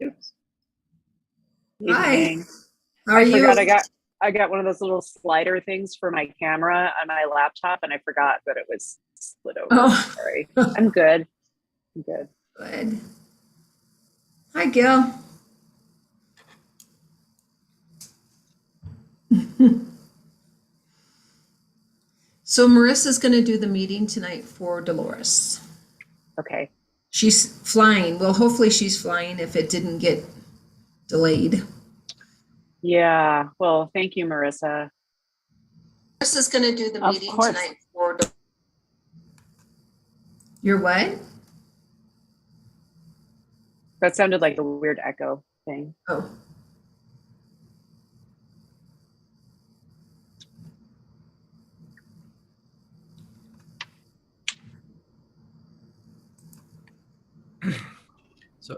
Oops. Hi. Evening. How are you? I got one of those little slider things for my camera on my laptop, and I forgot that it was slid over. Oh. Sorry. I'm good. I'm good. Good. Hi, Gil. So Marissa's going to do the meeting tonight for Dolores. Okay. She's flying. Well, hopefully she's flying if it didn't get delayed. Yeah. Well, thank you, Marissa. Marissa's going to do the Of meeting course. tonight for Your what? That sounded like a weird echo thing. Oh.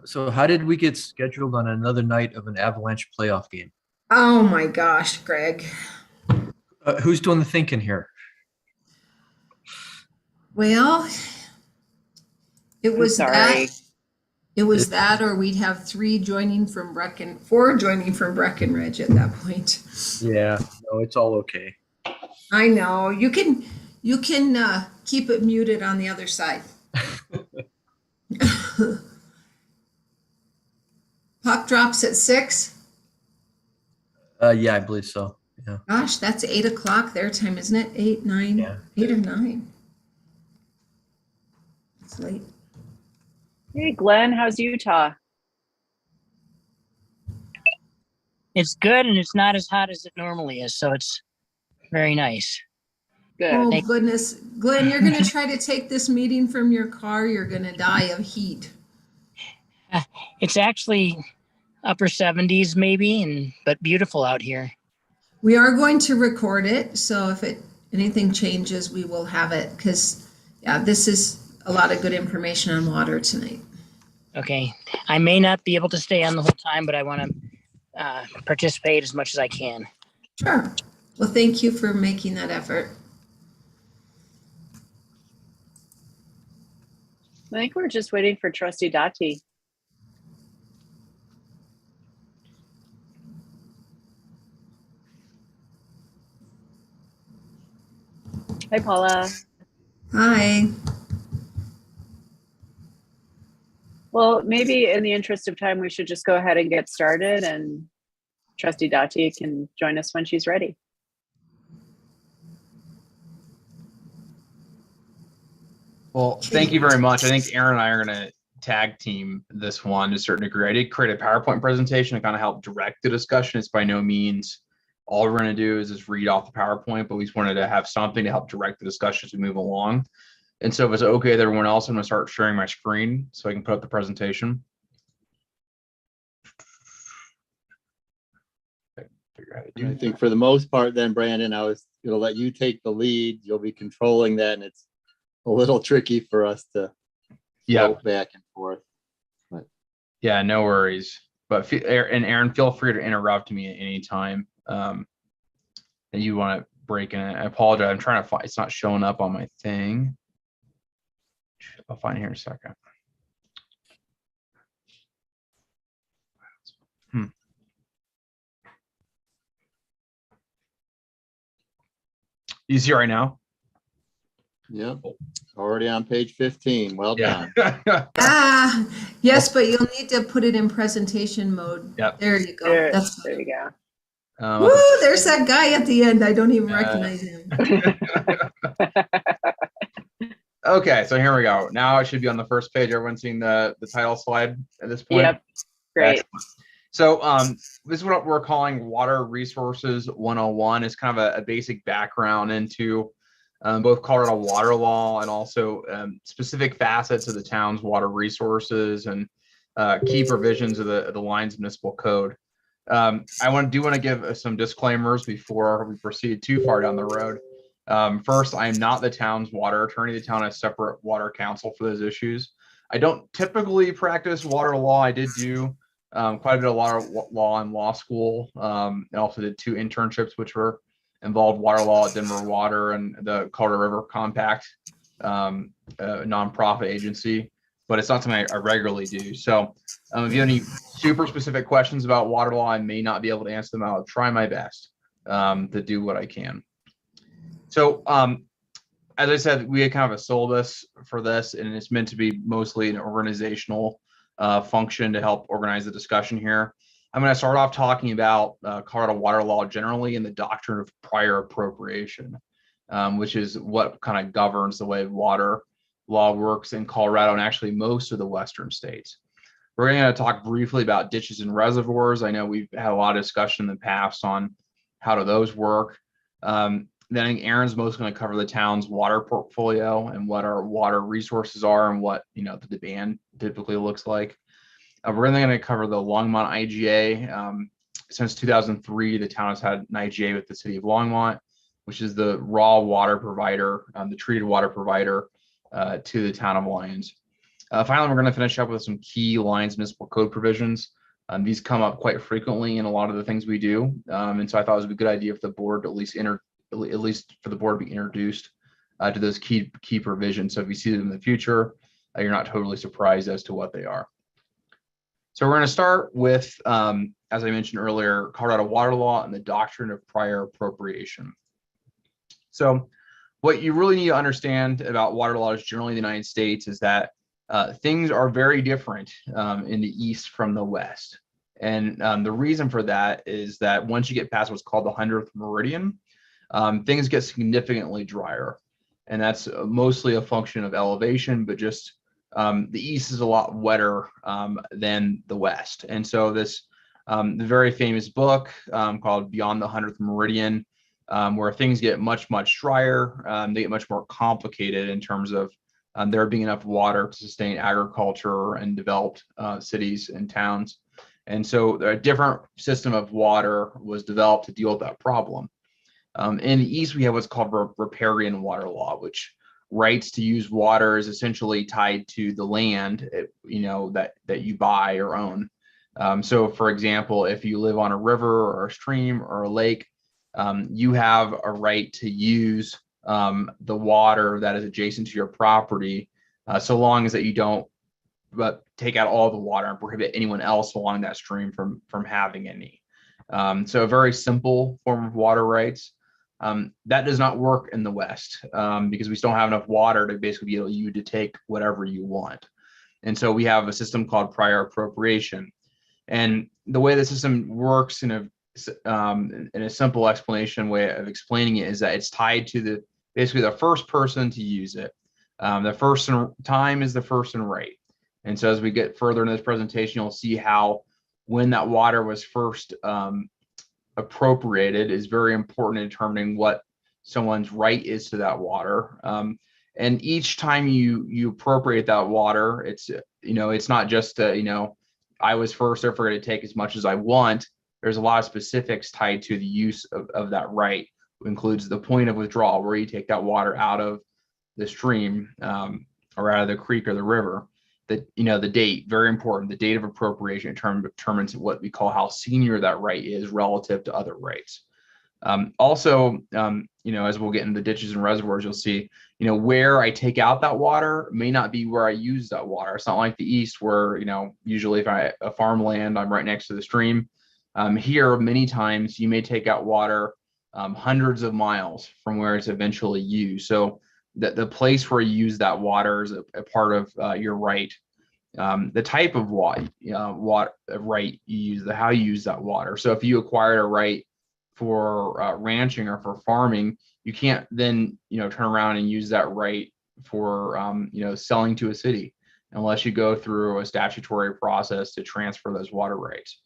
So how did we get scheduled on another night of an Avalanche playoff game? Oh my gosh, Greg. Who's doing the thinking here? Well, it was sorry. that. It was that, or we'd have four joining from Breckenridge at that point. Yeah, no, it's all okay. I know. You can keep it muted on the other side. Puck drops at 6. Yeah, I believe so. Yeah. Gosh, that's 8 o'clock their time, isn't it? 8, 9, Yeah. 8 or 9. It's late. Hey, Glenn, how's Utah? It's good, and it's not as hot as it normally is, so it's very nice. Good. Oh, goodness. Glenn, you're going to try to take this meeting from your car. You're going to die of heat. It's actually upper 70s maybe, but beautiful out here. We are going to record it, so if anything changes, we will have it, because, yeah, this is a lot of good information on water tonight. Okay. I may not be able to stay on the whole time, but I want to participate as much as I can. Sure. Well, thank you for making that effort. I think we're just waiting for Trustee Dottie. Hi, Paula. Hi. Well, maybe in the interest of time, we should just go ahead and get started, and Trustee Dottie can join us when she's ready. Well, thank you very much. I think Aaron and I are going to tag team this one to a certain degree. I did create a PowerPoint presentation to kind of help direct the discussion. It's by no means all we're going to do is just read off the PowerPoint, but we just wanted to have something to help direct the discussion as we move along. And so if it's okay with everyone else, I'm going to start sharing my screen so I can put up the presentation. I think for the most part then, Brandon, I was going to let you take the lead. You'll be controlling that, and it's a little tricky for us to go back and forth. But yeah, no worries. But and Aaron, feel free to interrupt me at any time that you want to break in it. I apologize. I'm trying to find. It's not showing up on my thing. I'll find it here in a second. You see right now? yeah, already on page 15. Well done. Yes, but you'll need to put it in presentation mode. Yep. There you go. There That's you go. Woo, there's that guy at the end. I don't even recognize him. Okay, so here we go. Now it should be on the first page. Everyone's seen the title slide at this point? Yep. Great. Excellent. So this is what we're calling Water Resources 101. It's kind of a basic background into both Colorado water law and also specific facets of the town's water resources and key provisions of the Lines Municipal Code. I want to give some disclaimers before we proceed too far down the road. First, I am not the town's water attorney. The town has separate water counsel for those issues. I don't typically practice water law. I did do quite a bit of water law in law school. I also did 2 internships, which were involved water law at Denver Water and the Colorado River Compact, nonprofit agency. but it's not something I regularly do. So if you have any super specific questions about water law, I may not be able to answer them. I'll try my best to do what I can. So as I said, we had kind of a syllabus for this, and it's meant to be mostly an organizational function to help organize the discussion here. I'm going to start off talking about Colorado water law generally and the doctrine of prior appropriation, which is what kind of governs the way water law works in Colorado and actually most of the Western states. We're going to talk briefly about ditches and reservoirs. I know we've had a lot of discussion in the past on how do those work. Then I think Aaron's mostly going to cover the town's water portfolio and what our water resources are and what the demand typically looks like. We're then going to cover the Longmont IGA. Since 2003, the town has had an IGA with the city of Longmont, which is the raw water provider, the treated water provider to the town of Lyons. Finally, we're going to finish up with some key Lyons municipal code provisions. These come up quite frequently in a lot of the things we do, and so I thought it was a good idea for the board to at least for the board to be introduced to those key provisions. So if you see them in the future, you're not totally surprised as to what they are. So we're going to start with, as I mentioned earlier, Colorado water law and the doctrine of prior appropriation. So what you really need to understand about water laws generally in the United States is that things are very different in the East from the West. And the reason for that is that once you get past what's called the 100th meridian, things get significantly drier. And that's mostly a function of elevation, but just the East is a lot wetter than the West. And so this the very famous book called Beyond the 100th Meridian, where things get much drier, they get much more complicated in terms of there being enough water to sustain agriculture and developed cities and towns. And so a different system of water was developed to deal with that problem. In the East, we have what's called Riparian Water Law, which rights to use water is essentially tied to the land, that you buy or own. So, for example, if you live on a river or a stream or a lake, you have a right to use the water that is adjacent to your property, so long as that you don't take out all the water and prohibit anyone else along that stream from having any. So a very simple form of water rights. That does not work in the West because we just don't have enough water to basically be able you to take whatever you want. And so we have a system called prior appropriation. And the way the system works in a simple explanation way of explaining it is that it's tied to basically the first person to use it. The first time is the first and right. And so as we get further in this presentation, you'll see how when that water was first appropriated is very important in determining what someone's right is to that water. And each time you appropriate that water, it's not just I was first, therefore going to take as much as I want. There's a lot of specifics tied to the use of that right, which includes the point of withdrawal, where you take that water out of the stream or out of the creek or the river. The date, very important. The date of appropriation determines what we call how senior that right is relative to other rights. Also, as we'll get into the ditches and reservoirs, you'll see, where I take out that water may not be where I use that water. It's not like the East where, usually if I a farmland, I'm right next to the stream. Here, many times you may take out water hundreds of miles from where it's eventually used. So the place where you use that water is a part of your right. The type of right you use, how you use that water. So if you acquired a right for ranching or for farming, you can't then turn around and use that right for selling to a city unless you go through a statutory process to transfer those water rights.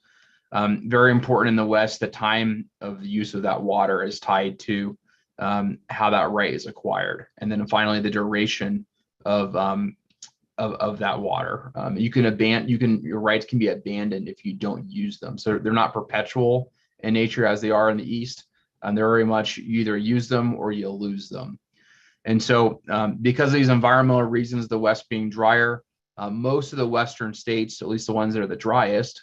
Very important in the West, the time of the use of that water is tied to how that right is acquired, and then finally the duration of that water. Your rights can be abandoned if you don't use them. So they're not perpetual in nature as they are in the East. They're very much you either use them or you lose them. And so because of these environmental reasons, the West being drier, most of the Western states, at least the ones that are the driest,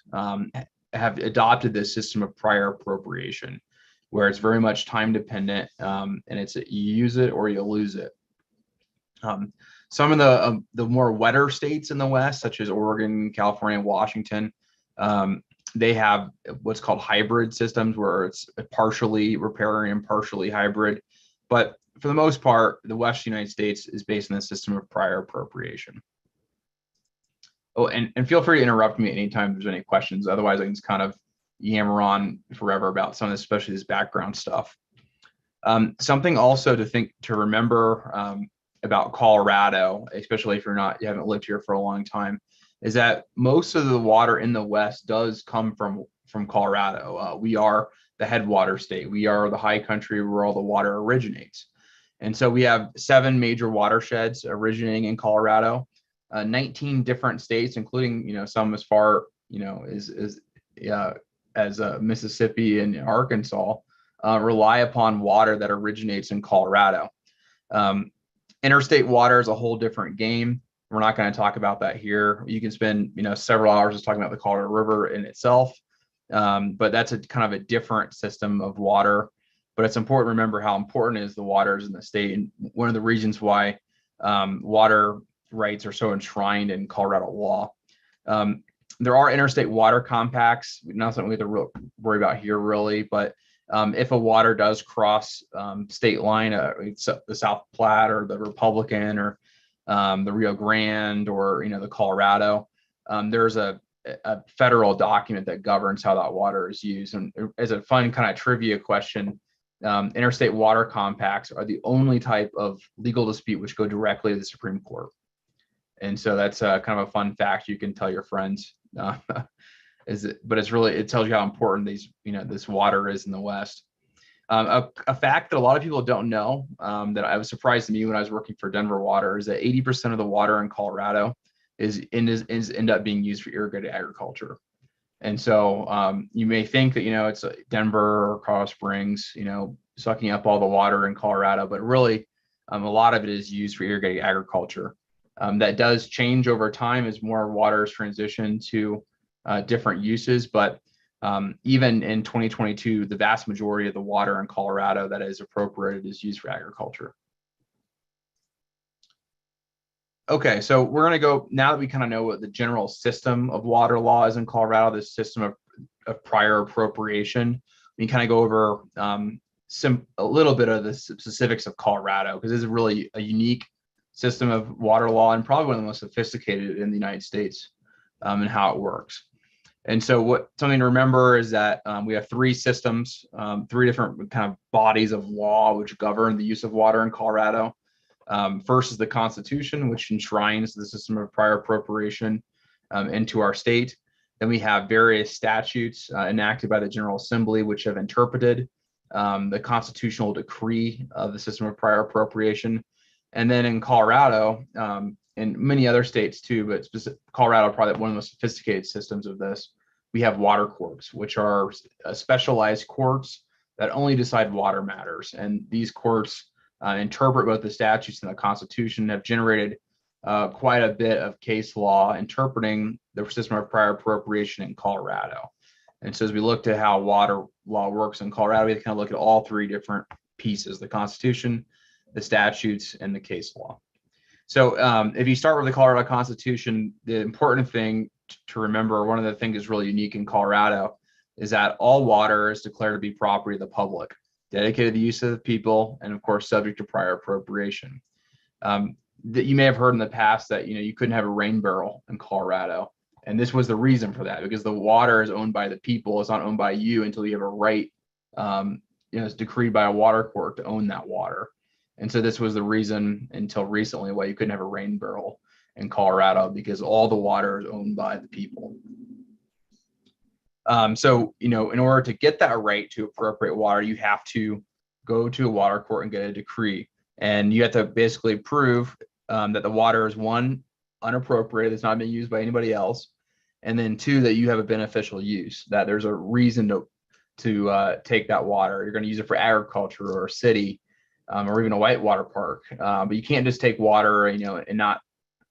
have adopted this system of prior appropriation, where it's very much time dependent, and it's you use it or you lose it. Some of the more wetter states in the West, such as Oregon, California, and Washington, they have what's called hybrid systems, where it's partially riparian, partially hybrid. But for the most part, the Western United States is based on the system of prior appropriation. Oh, and feel free to interrupt me anytime there's any questions. Otherwise, I can just kind of yammer on forever about some of this, especially this background stuff. Something also to remember about Colorado, especially if you haven't lived here for a long time, is that most of the water in the West does come from Colorado. We are the headwater state. We are the high country where all the water originates. And so we have 7 major watersheds originating in Colorado, 19 different states, including, some as far, as Mississippi and Arkansas, rely upon water that originates in Colorado. Interstate water is a whole different game. We're not going to talk about that here. You can spend, several hours just talking about the Colorado River in itself. But that's a kind of a different system of water. But it's important to remember how important is the waters in the state. And one of the reasons why water rights are so enshrined in Colorado law. There are interstate water compacts, not something we have to worry about here really, but if a water does cross state line, the South Platte or the Republican or the Rio Grande or the Colorado, there's a federal document that governs how that water is used. And as a fun kind of trivia question, interstate water compacts are the only type of legal dispute which go directly to the Supreme Court. And so that's kind of a fun fact you can tell your friends. But it tells you how important this water is in the West. A fact that a lot of people don't know, that I was surprised to me when I was working for Denver Water, is that 80% of the water in Colorado is end up being used for irrigated agriculture. And so you may think that it's Denver or Colorado Springs, sucking up all the water in Colorado, but really a lot of it is used for irrigated agriculture. That does change over time as more water is transitioned to different uses, but even in 2022, the vast majority of the water in Colorado that is appropriated is used for agriculture. Okay, so we're going to go, now that we kind of know what the general system of water law is in Colorado, this system of prior appropriation, we kind of go over a little bit of the specifics of Colorado, because this is really a unique system of water law and probably one of the most sophisticated in the United States, and how it works. And so something to remember is that we have 3 systems, 3 different kind of bodies of law which govern the use of water in Colorado. First is the Constitution, which enshrines the system of prior appropriation into our state. Then we have various statutes enacted by the General Assembly, which have interpreted the constitutional decree of the system of prior appropriation. And then in Colorado, and many other states too, but Colorado, probably one of the most sophisticated systems of this, we have water courts, which are specialized courts that only decide water matters. And these courts interpret both the statutes and the Constitution, have generated quite a bit of case law interpreting the system of prior appropriation in Colorado. And so as we look to how water law works in Colorado, we have to kind of look at all 3 different pieces: the Constitution, the statutes, and the case law. So if you start with the Colorado Constitution, the important thing to remember, one of the things that's really unique in Colorado, is that all water is declared to be property of the public, dedicated to the use of the people, and of course subject to prior appropriation. That you may have heard in the past that you couldn't have a rain barrel in Colorado, and this was the reason for that, because the water is owned by the people. It's not owned by you until you have a right, it's decreed by a water court to own that water. And so this was the reason until recently why you couldn't have a rain barrel in Colorado, because all the water is owned by the people. So, in order to get that right to appropriate water, you have to go to a water court and get a decree. And you have to basically prove that the water is, 1, unappropriated, it's not being used by anybody else. And then 2, that you have a beneficial use, that there's a reason to take that water. You're going to use it for agriculture or a city, or even a whitewater park. But you can't just take water, and not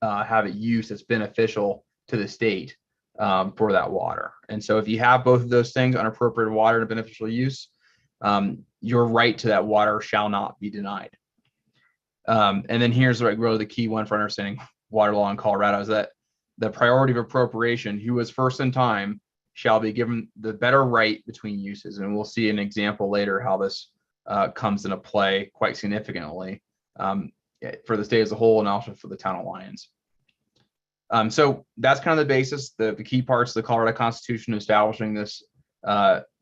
have it used that's beneficial to the state for that water. And so if you have both of those things, unappropriated water and a beneficial use, your right to that water shall not be denied. And then here's really the key one for understanding water law in Colorado is that the priority of appropriation, who was first in time, shall be given the better right between uses. And we'll see an example later how this comes into play quite significantly for the state as a whole and also for the town of Lyons. So that's kind of the basis, the key parts of the Colorado Constitution establishing this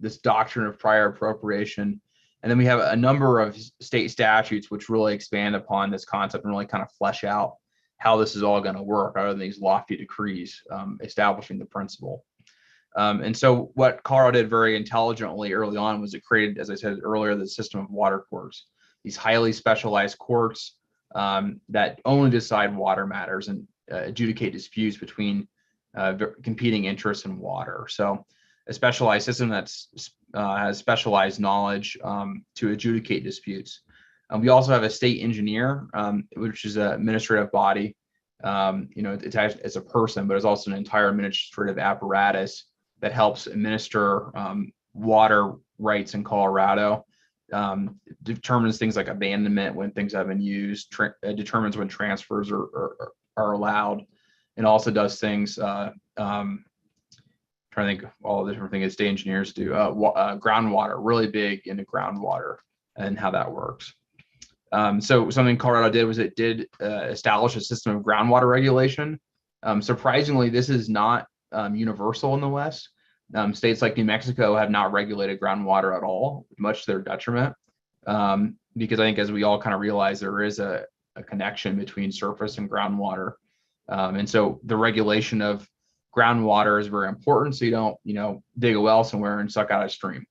this doctrine of prior appropriation. And then we have a number of state statutes which really expand upon this concept and really kind of flesh out how this is all going to work other than these lofty decrees establishing the principle. And so what Colorado did very intelligently early on was it created, as I said earlier, the system of water courts, these highly specialized courts that only decide water matters and adjudicate disputes between competing interests in water. So a specialized system that's has specialized knowledge to adjudicate disputes. We also have a state engineer, which is an administrative body. It's a person, but it's also an entire administrative apparatus that helps administer water rights in Colorado, determines things like abandonment when things have been used, determines when transfers are allowed, and also does things, trying to think of all the different things state engineers do, groundwater, really big into groundwater and how that works. So something Colorado did was it did establish a system of groundwater regulation. Surprisingly, this is not universal in the West. States like New Mexico have not regulated groundwater at all, much to their detriment, because I think as we all kind of realize there is a connection between surface and groundwater. And so the regulation of groundwater is very important. So you don't, dig a well somewhere and suck out a stream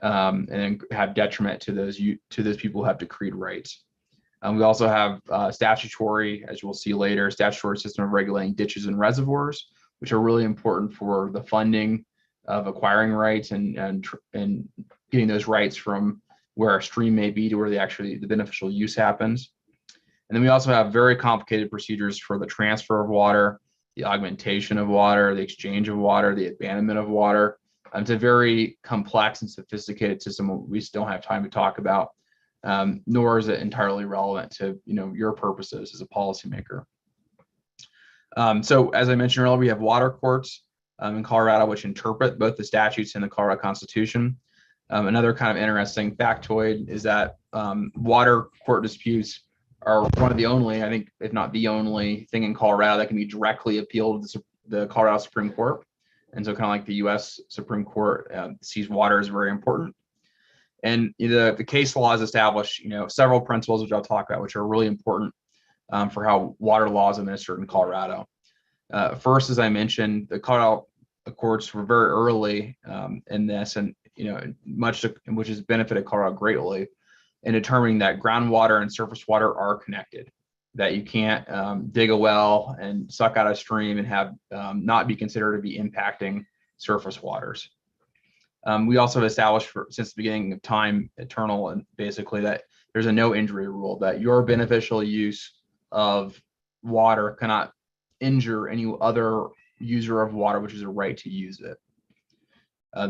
and then have detriment to those people who have decreed rights. We also have statutory, as you'll see later, statutory system of regulating ditches and reservoirs, which are really important for the funding of acquiring rights and getting those rights from where a stream may be to where the beneficial use happens. And then we also have very complicated procedures for the transfer of water, the augmentation of water, the exchange of water, the abandonment of water. It's a very complex and sophisticated system we still don't have time to talk about, nor is it entirely relevant to your purposes as a policymaker. So as I mentioned earlier, we have water courts in Colorado, which interpret both the statutes and the Colorado Constitution. Another kind of interesting factoid is that water court disputes are one of the only, I think, if not the only thing in Colorado that can be directly appealed to the Colorado Supreme Court. And so kind of like the US Supreme Court sees water as very important. And the case law has established, several principles, which I'll talk about, which are really important for how water law is administered in Colorado. First, as I mentioned, the Colorado courts were very early in this, and which has benefited Colorado greatly in determining that groundwater and surface water are connected, that you can't dig a well and suck out a stream and have not be considered to be impacting surface waters. We also have established since the beginning of time, eternal, and basically that there's a no injury rule, that your beneficial use of water cannot injure any other user of water, which is a right to use it.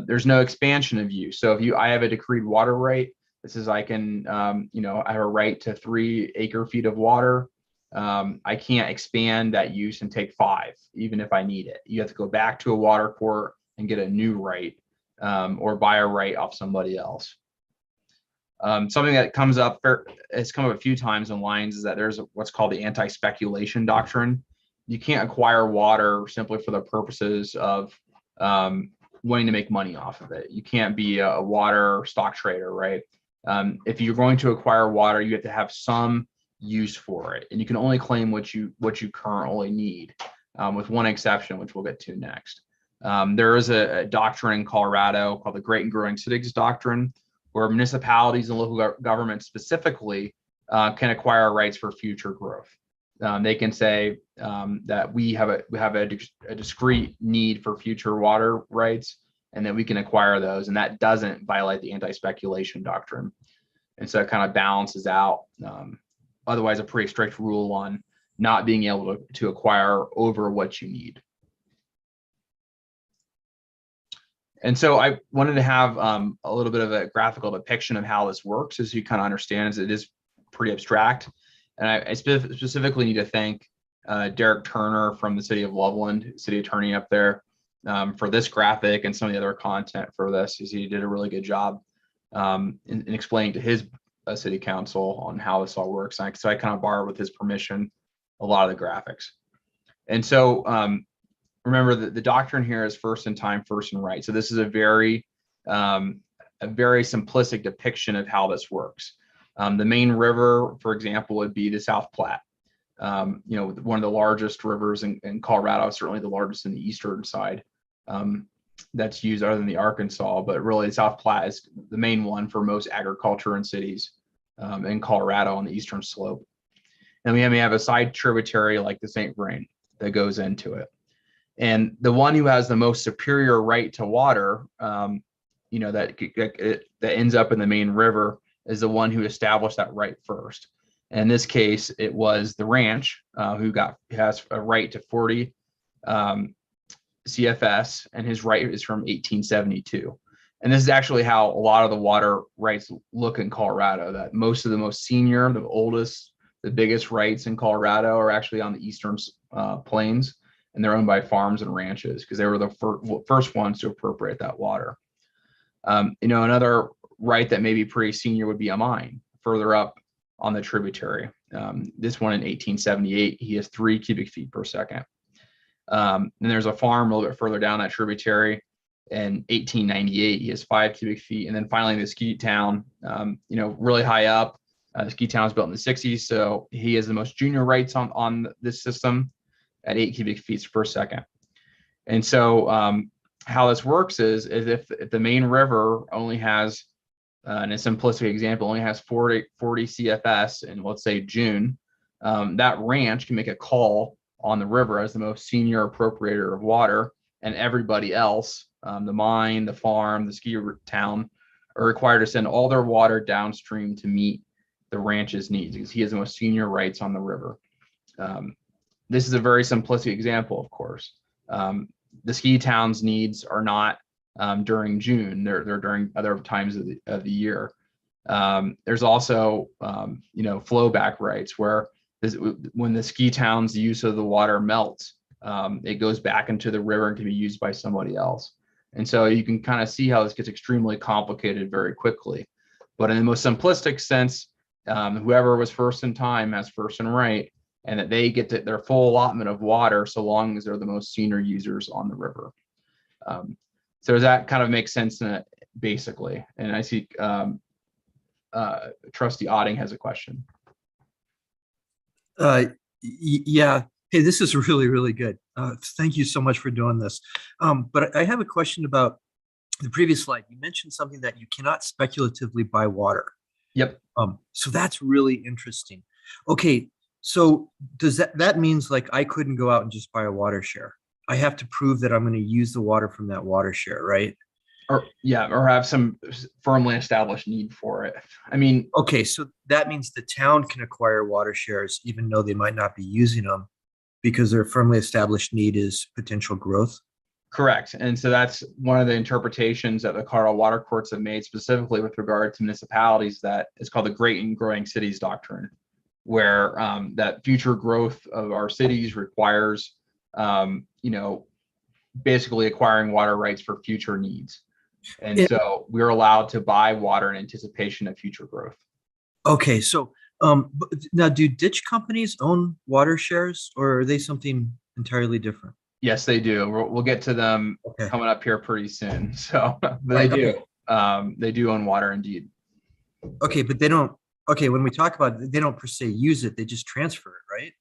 There's no expansion of use. So if I have a decreed water right, this is I can, I have a right to 3 acre-feet of water. I can't expand that use and take 5, even if I need it. You have to go back to a water court and get a new right or buy a right off somebody else. Something that comes up, it's come up a few times in Lyons, is that there's what's called the anti-speculation doctrine. You can't acquire water simply for the purposes of wanting to make money off of it. You can't be a water stock trader, right? If you're going to acquire water, you have to have some use for it, and you can only claim what you currently need, with one exception, which we'll get to next. There is a doctrine in Colorado called the Great and Growing Civics Doctrine, where municipalities and local governments specifically can acquire rights for future growth. They can say that we have a discrete need for future water rights, and that we can acquire those, and that doesn't violate the anti-speculation doctrine. And so it kind of balances out otherwise a pretty strict rule on not being able to acquire over what you need. And so I wanted to have a little bit of a graphical depiction of how this works, as you kind of understand, as it is pretty abstract. And I specifically need to thank Derek Turner from the city of Loveland, city attorney up there, for this graphic and some of the other content for this, because he did a really good job in explaining to his city council on how this all works. So I kind of borrowed with his permission a lot of the graphics. And so remember that the doctrine here is first in time, first in right. So this is a very simplistic depiction of how this works. The main river, for example, would be the South Platte. One of the largest rivers in Colorado, certainly the largest in the eastern side that's used, other than the Arkansas, but really the South Platte is the main one for most agriculture and cities in Colorado on the eastern slope. And we may have a side tributary like the St. Vrain that goes into it. And the one who has the most superior right to water, that ends up in the main river, is the one who established that right first. And in this case, it was the ranch who has a right to 40 CFS, and his right is from 1872. And this is actually how a lot of the water rights look in Colorado, that most of the most senior, the oldest, the biggest rights in Colorado are actually on the eastern plains, and they're owned by farms and ranches because they were the first ones to appropriate that water. Another right that may be pretty senior would be a mine further up on the tributary. This one in 1878, he has 3 cubic feet per second. And there's a farm a little bit further down that tributary. In 1898, he has 5 cubic feet. And then finally, the ski town, really high up. The ski town was built in the 60s, so he has the most junior rights on this system at 8 cubic feet per second. And so how this works is if the main river only has, in a simplistic example, only has 40 CFS in, let's say, June, that ranch can make a call on the river as the most senior appropriator of water, and everybody else, the mine, the farm, the ski town, are required to send all their water downstream to meet the ranch's needs, because he has the most senior rights on the river. This is a very simplistic example, of course. The ski town's needs are not during June; they're during other times of the year. There's also flowback rights where when the ski town's use of the water melts, it goes back into the river and can be used by somebody else. And so you can kind of see how this gets extremely complicated very quickly. But in the most simplistic sense, whoever was first in time has first in right, and that they get their full allotment of water so long as they're the most senior users on the river. So that kind of makes sense in it, basically. And I see Trustee Otting has a question. Yeah. Hey, this is really, really good. Thank you so much for doing this. But I have a question about the previous slide. You mentioned something that you cannot speculatively buy water. Yep. So that's really interesting. Okay. So does that means like I couldn't go out and just buy a water share? I have to prove that I'm going to use the water from that water share, right? Or have some firmly established need for it. I mean, okay, so that means the town can acquire water shares even though they might not be using them because their firmly established need is potential growth. Correct. And so that's one of the interpretations that the Colorado Water Courts have made specifically with regard to municipalities, that is called the Great and Growing Cities Doctrine, where that future growth of our cities requires, basically acquiring water rights for future needs. And so we're allowed to buy water in anticipation of future growth. Okay, so now do ditch companies own water shares, or are they something entirely different? Yes, they do. We'll get to them coming up here pretty soon. So but they do. They do own water indeed. Okay, but they don't. Okay, when we talk about it, they don't per se use it; they just transfer it, right?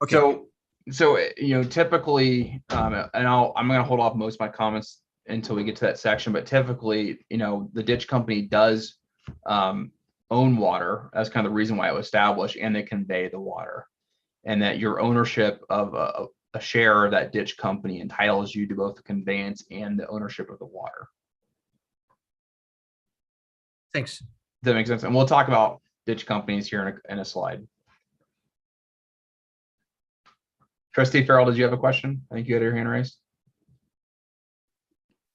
Okay. So typically, and I'm going to hold off most of my comments until we get to that section. But typically, the ditch company does own water. That's kind of the reason why it was established, and they convey the water, and that your ownership of a share of that ditch company entitles you to both the conveyance and the ownership of the water. Thanks. Does that make sense? And we'll talk about ditch companies here in a slide. Trustee Farrell, did you have a question? I think you had your hand raised.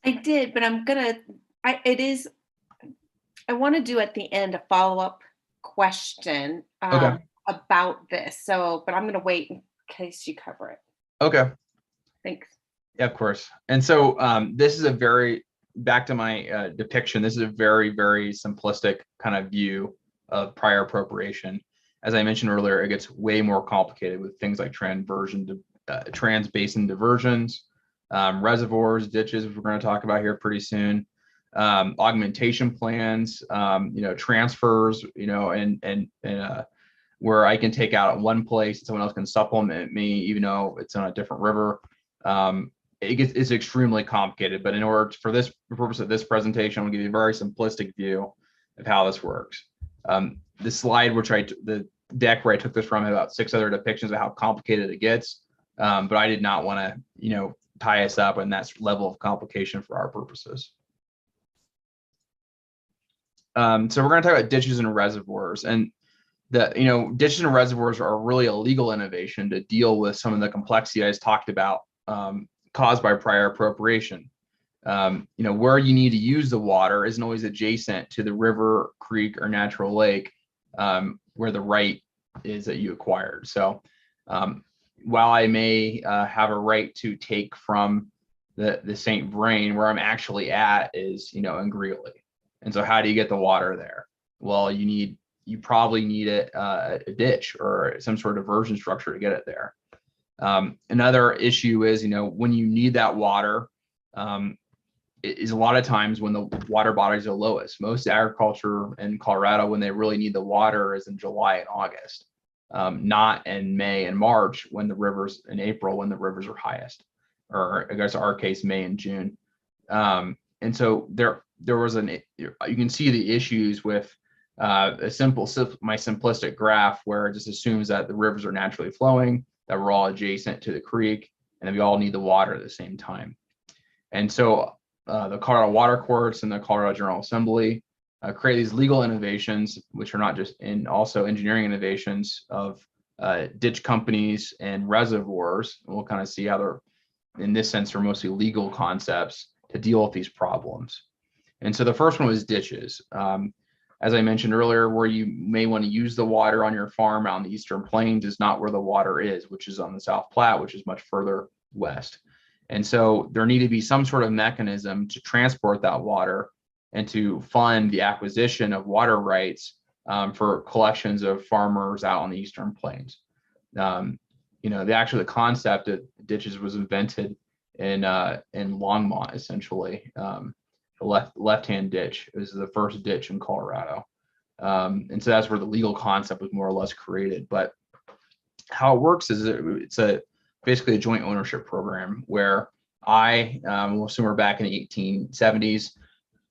I did, but I want to do at the end a follow-up question. Okay. about this. So, but I'm going to wait in case you cover it. Okay. Thanks. Yeah, of course. And so this is a very, back to my depiction, this is a very, very simplistic kind of view of prior appropriation. As I mentioned earlier, it gets way more complicated with things like trans-basin diversions, reservoirs, ditches, which we're going to talk about here pretty soon, augmentation plans, transfers, and where I can take out at one place and someone else can supplement me, even though it's on a different river. It's extremely complicated, but in order for this purpose of this presentation, I'm gonna give you a very simplistic view of how this works. The slide, the deck where I took this from, had about 6 other depictions of how complicated it gets, but I did not want to, tie us up in that level of complication for our purposes. So we're going to talk about ditches and reservoirs, and ditches and reservoirs are really a legal innovation to deal with some of the complexity I just talked about, caused by prior appropriation. Where you need to use the water isn't always adjacent to the river, creek, or natural lake, where the right is that you acquired. So while I may have a right to take from the St. Vrain, where I'm actually at is, in Greeley. And so how do you get the water there? Well, you probably need a ditch or some sort of diversion structure to get it there. Another issue is, when you need that water, it is a lot of times when the water bodies are lowest. Most agriculture in Colorado, when they really need the water, is in July and August, not in May and March when the rivers, in April when the rivers are highest, or I guess our case, May and June. And so there was you can see the issues with my simplistic graph, where it just assumes that the rivers are naturally flowing, that we're all adjacent to the creek, and that we all need the water at the same time. And so the Colorado Water Courts and the Colorado General Assembly create these legal innovations, which are not just also engineering innovations of ditch companies and reservoirs. And we'll kind of see how they're, in this sense, are mostly legal concepts to deal with these problems. And so the first one was ditches. As I mentioned earlier, where you may want to use the water on your farm out in the Eastern Plains is not where the water is, which is on the South Platte, which is much further west. And so there need to be some sort of mechanism to transport that water and to fund the acquisition of water rights for collections of farmers out on the Eastern Plains. The concept of ditches was invented in Longmont, essentially. The left-hand ditch. It was the first ditch in Colorado. And so that's where the legal concept was more or less created. But how it works is it's basically a joint ownership program where we'll assume we're back in the 1870s.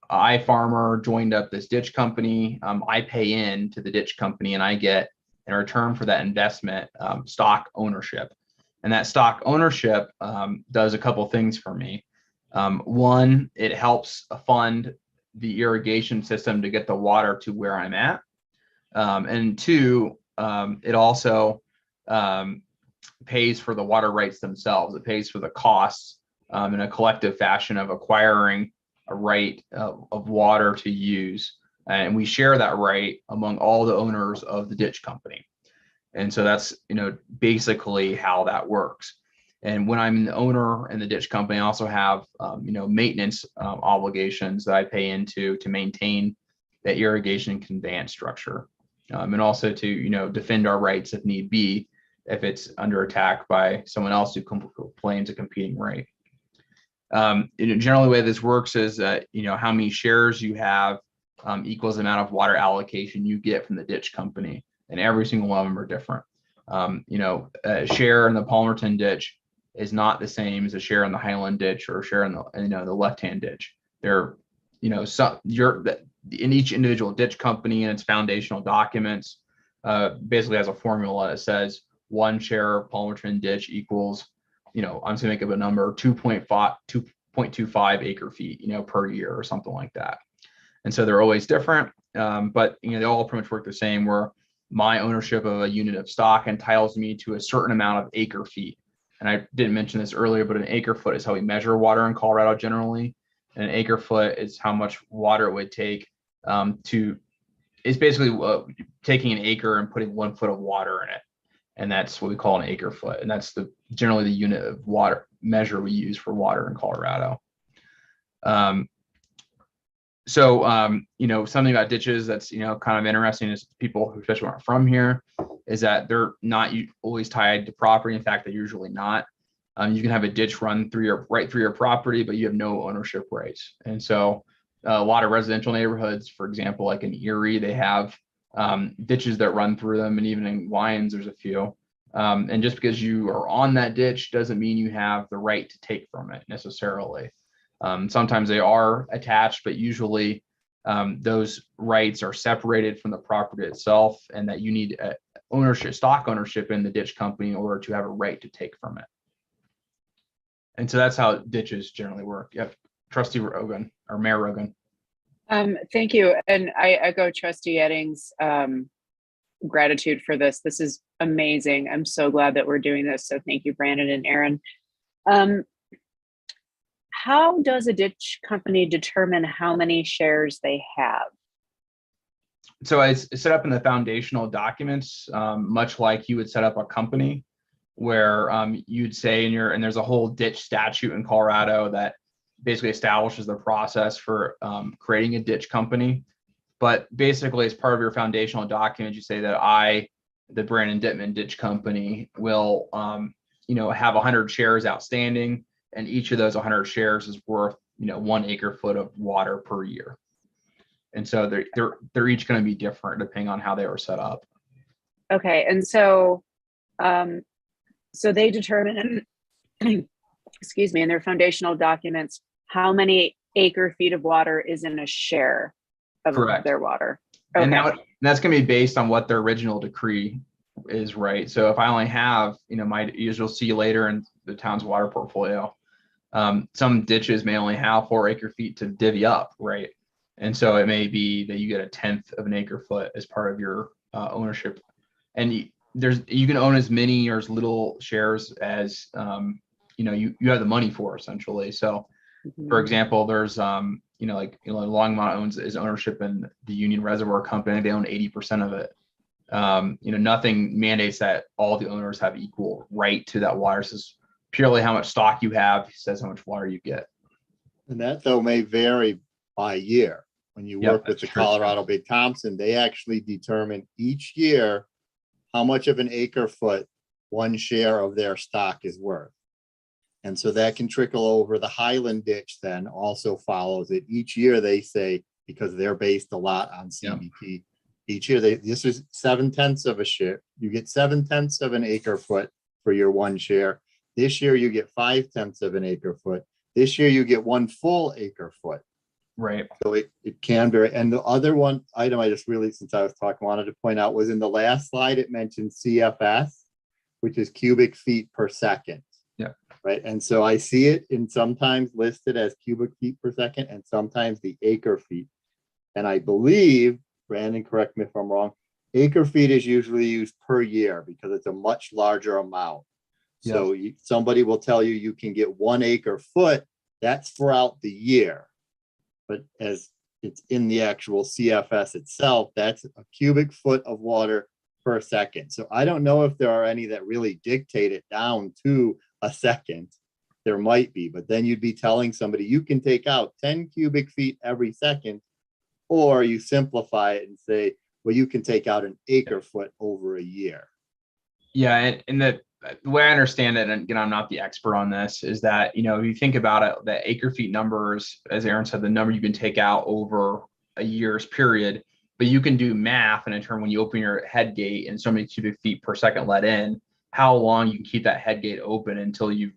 I, farmer, joined up this ditch company. I pay in to the ditch company, and I get, in return for that investment, stock ownership. And that stock ownership does a couple things for me. One, it helps fund the irrigation system to get the water to where I'm at. And two, it also pays for the water rights themselves. It pays for the costs in a collective fashion of acquiring a right of water to use. And we share that right among all the owners of the ditch company. And so that's, basically how that works. And when I'm the owner in the ditch company, I also have, maintenance obligations that I pay into to maintain that irrigation conveyance structure, and also to, defend our rights if need be, if it's under attack by someone else who claims a competing right. Generally, the way this works is that, how many shares you have equals the amount of water allocation you get from the ditch company, and every single one of them are different. A share in the Palmerton ditch is not the same as a share in the Highland ditch or a share in the left-hand ditch. They're, in each individual ditch company and its foundational documents basically has a formula that says 1 share of Palmerton ditch equals, I'm just gonna make up a number, 2.25 acre feet, per year or something like that. And so they're always different, but they all pretty much work the same, where my ownership of a unit of stock entitles me to a certain amount of acre feet. And I didn't mention this earlier, but an acre foot is how we measure water in Colorado generally. And an acre foot is how much water it would take to it's basically taking an acre and putting 1 foot of water in it. And that's what we call an acre foot. And that's generally the unit of water measure we use for water in Colorado. Something about ditches that's, kind of interesting is people who especially aren't from here is that they're not always tied to property. In fact, they're usually not. You can have a ditch run right through your property, but you have no ownership rights. And so a lot of residential neighborhoods, for example, like in Erie, they have ditches that run through them. And even in Lyons, there's a few. And just because you are on that ditch doesn't mean you have the right to take from it necessarily. Sometimes they are attached, but usually those rights are separated from the property itself, and that you need stock ownership in the ditch company in order to have a right to take from it. And so that's how ditches generally work. Yep. Trustee Rogan or Mayor Rogan. Thank you. And I echo Trustee Edding's gratitude for this. This is amazing. I'm so glad that we're doing this. So thank you, Brandon and Aaron. How does a ditch company determine how many shares they have? So it's set up in the foundational documents, much like you would set up a company, where you'd say and there's a whole ditch statute in Colorado that basically establishes the process for creating a ditch company. But basically, as part of your foundational document, you say that the Brandon Dittman Ditch Company, will have 100 shares outstanding, and each of those 100 shares is worth 1 acre foot of water per year. And so they're each going to be different depending on how they were set up. Okay, and so they determine, excuse me, in their foundational documents, how many acre feet of water is in a share of Correct. Their water. Okay. And that's going to be based on what their original decree is, right? So if I only have, you'll see later in the town's water portfolio, some ditches may only have 4 acre feet to divvy up, right? And so it may be that you get 1/10 of an acre foot as part of your ownership. And you can own as many or as little shares as you have the money for, essentially. So for example, there's Longmont owns his ownership in the Union Reservoir Company. They own 80% of it. Nothing mandates that all the owners have equal right to that water. This is purely how much stock you have. It says how much water you get. And that though may vary by year. When you work with the Colorado Big Thompson, they actually determine each year how much of an acre foot 1 share of their stock is worth. And so that can trickle over. The Highland ditch then also follows it. Each year they say, because they're based a lot on CBP, each year this is 7/10 of a share. You get 7/10 of an acre foot for your 1 share. This year you get 5/10 of an acre foot. This year you get 1 full acre foot. Right. So it can vary. And the other item I just really, since I was talking, wanted to point out was in the last slide, it mentioned CFS, which is cubic feet per second. Yeah. Right. And so I see it sometimes listed as cubic feet per second and sometimes the acre feet. And I believe, Brandon, correct me if I'm wrong, acre feet is usually used per year because it's a much larger amount. Yeah. So somebody will tell you can get 1 acre foot. That's throughout the year. But as it's in the actual CFS itself, that's a cubic foot of water per second. So I don't know if there are any that really dictate it down to a second. There might be, but then you'd be telling somebody you can take out 10 cubic feet every second, or you simplify it and say, well, you can take out an acre foot over a year. Yeah, and the way I understand it, and again, I'm not the expert on this, is that, if you think about it, the acre feet numbers, as Aaron said, the number you can take out over a year's period, but you can do math and determine when you open your head gate and so many cubic feet per second let in, how long you can keep that head gate open until you've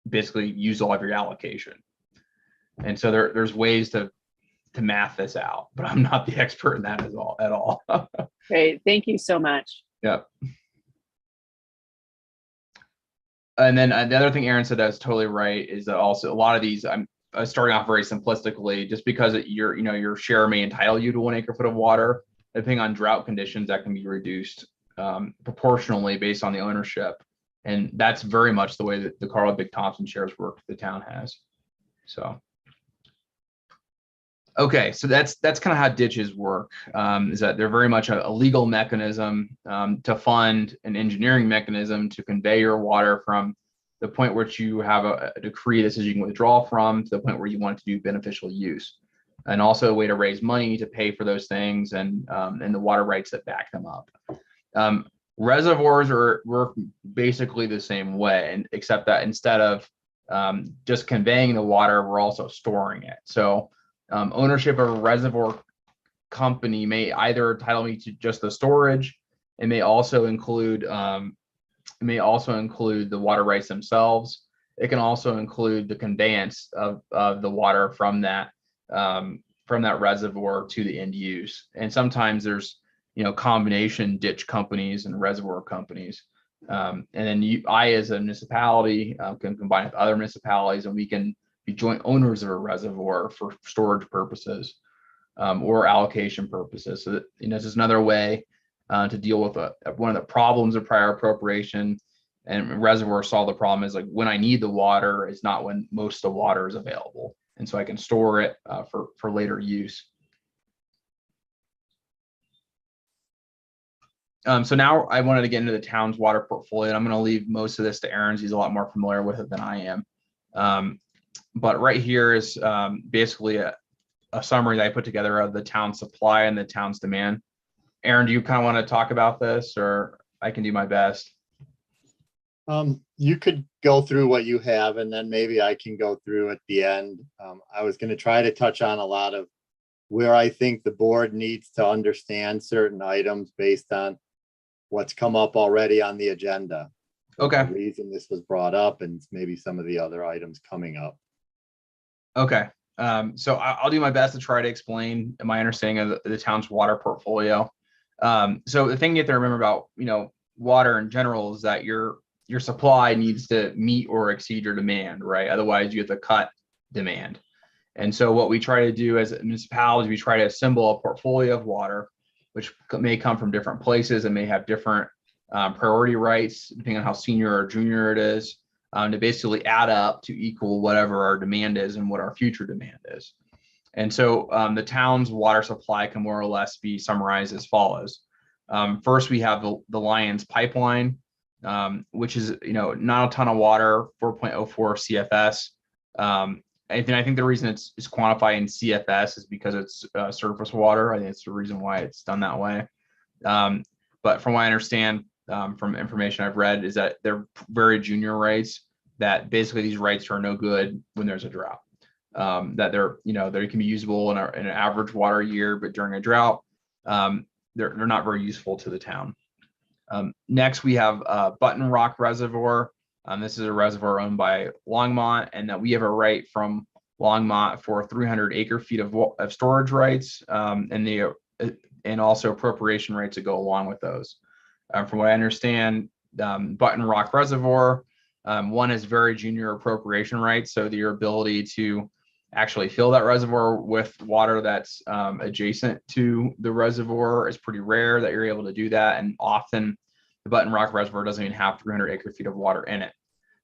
basically used all of your allocation. And so there's ways to math this out, but I'm not the expert in that at all. Great, thank you so much. Yep. And then the other thing Aaron said that's totally right is that also a lot of these, I'm starting off very simplistically, just because your share may entitle you to 1 acre foot of water, depending on drought conditions, that can be reduced proportionally based on the ownership. And that's very much the way that the Colorado Big Thompson shares work the town has. So. Okay, so that's kind of how ditches work, is that they're very much a legal mechanism to fund an engineering mechanism to convey your water from the point where you have a decree that says you can withdraw from to the point where you want it to do beneficial use, and also a way to raise money to pay for those things and the water rights that back them up. Reservoirs work basically the same way, and except that instead of just conveying the water, we're also storing it. So ownership of a reservoir company may either entitle me to just the storage. It may also include the water rights themselves. It can also include the conveyance of the water from that reservoir to the end use. And sometimes there's combination ditch companies and reservoir companies. And then I, as a municipality, can combine with other municipalities, and we can be joint owners of a reservoir for storage purposes or allocation purposes. So that, this is another way to deal with one of the problems of prior appropriation. And reservoir solve the problem is like when I need the water is not when most of the water is available, and so I can store it for later use. So now I wanted to get into the town's water portfolio, and I'm going to leave most of this to Aaron. He's a lot more familiar with it than I am. But right here is basically a summary that I put together of the town's supply and the town's demand. Aaron, do you kind of want to talk about this, or I can do my best? You could go through what you have, and then maybe I can go through at the end. I was going to try to touch on a lot of where I think the board needs to understand certain items based on what's come up already on the agenda. Okay. The reason this was brought up and maybe some of the other items coming up. Okay. So I'll do my best to try to explain my understanding of the town's water portfolio. So the thing you have to remember about, water in general is that your supply needs to meet or exceed your demand, right? Otherwise you have to cut demand. And so what we try to do as a municipality, we try to assemble a portfolio of water, which may come from different places and may have different priority rights, depending on how senior or junior it is, to basically add up to equal whatever our demand is and what our future demand is. And so the town's water supply can more or less be summarized as follows. First, we have the Lions pipeline, which is, not a ton of water, 4.04 CFS. I think the reason it's quantified in CFS is because it's surface water. I think it's the reason why it's done that way. But from what I understand from information I've read is that they're very junior rights, that basically these rights are no good when there's a drought. That they can be usable in an average water year, but during a drought, they're not very useful to the town. Next, we have Button Rock Reservoir. This is a reservoir owned by Longmont, and that we have a right from Longmont for 300 acre feet of storage rights, and also appropriation rights that go along with those. From what I understand, Button Rock Reservoir, one has very junior appropriation rights, so your ability to actually fill that reservoir with water that's adjacent to the reservoir is pretty rare that you're able to do that, and often the Button Rock Reservoir doesn't even have 300 acre feet of water in it.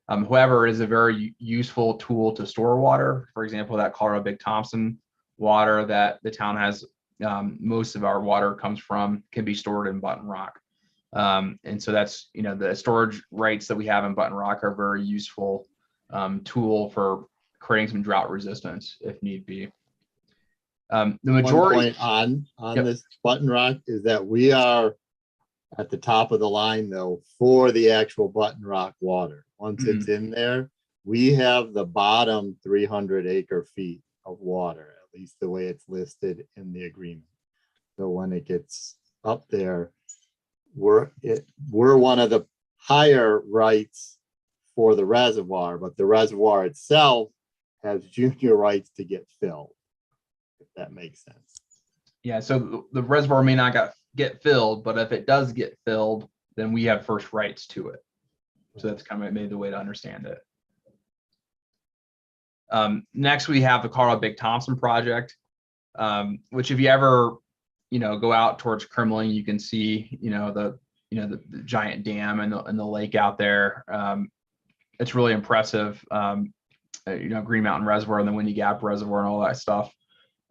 However, it is a very useful tool to store water. For example, that Colorado Big Thompson water that the town has, most of our water comes from, can be stored in Button Rock. And so that's, the storage rights that we have in Button Rock are a very useful tool for creating some drought resistance if need be. The majority on Yep. this Button Rock is that we are at the top of the line though for the actual Button Rock water. Once it's in there, we have the bottom 300 acre feet of water, at least the way it's listed in the agreement. So when it gets up there, we're one of the higher rights for the reservoir, but the reservoir itself has junior rights to get filled, if that makes sense. Yeah, so the reservoir may not get filled, but if it does get filled, then we have first rights to it. So that's kind of maybe the way to understand it. Next, we have the Colorado Big Thompson project, which if you ever, go out towards Kremling, you can see, the giant dam and the lake out there. It's really impressive. Green Mountain Reservoir and the Windy Gap Reservoir and all that stuff.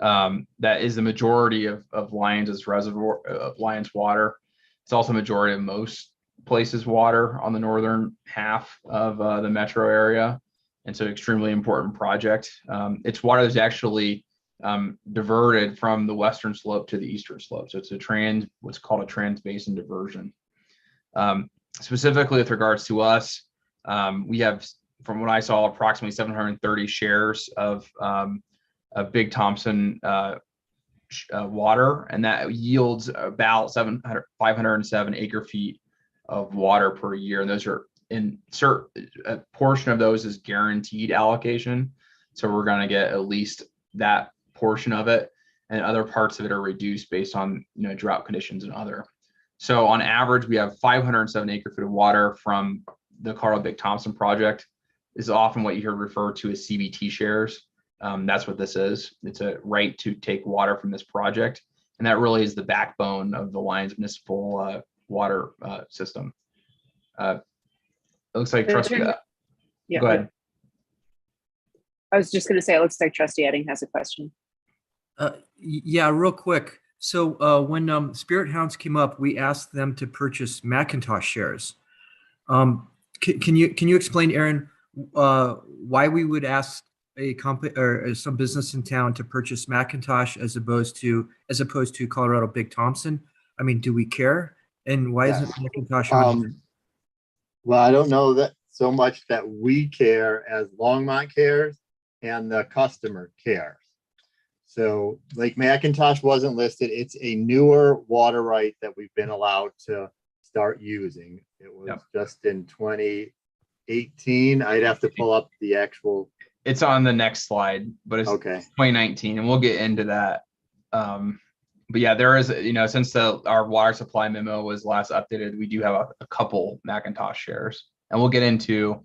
that is the majority of Lyons' reservoir, of Lyons water. It's also majority of most places water on the northern half of the metro area. And so extremely important project. It's water that's actually diverted from the western slope to the eastern slope. So it's what's called a trans-basin diversion. Specifically with regards to us, we have, from what I saw, approximately 730 shares of Big Thompson water, and that yields about 507 acre feet of water per year. And those are a portion of those is guaranteed allocation. So we're going to get at least that portion of it, and other parts of it are reduced based on drought conditions and other. So on average, we have 507 acre feet of water from the Colorado Big Thompson project. This is often what you hear referred to as CBT shares. That's what this is. It's a right to take water from this project. And that really is the backbone of the Lyons Municipal water system. It looks like Trustee. Yeah. Go ahead. I was just going to say, it looks like Trustee Edding has a question. Yeah, real quick. So when Spirit Hounds came up, we asked them to purchase Macintosh shares. Can you explain, Aaron, why we would ask a company or some business in town to purchase Macintosh as opposed to Colorado Big Thompson? I mean, do we care? And why isn't Macintosh on? Well, I don't know that so much that we care as Longmont cares and the customer cares. So Lake Macintosh wasn't listed. It's a newer water right that we've been allowed to start using. It was just in 2018. I'd have to pull up the actual. It's on the next slide, but it's okay. 2019, and we'll get into that. But yeah, there is, since our water supply memo was last updated, we do have a couple Macintosh shares, and we'll get into,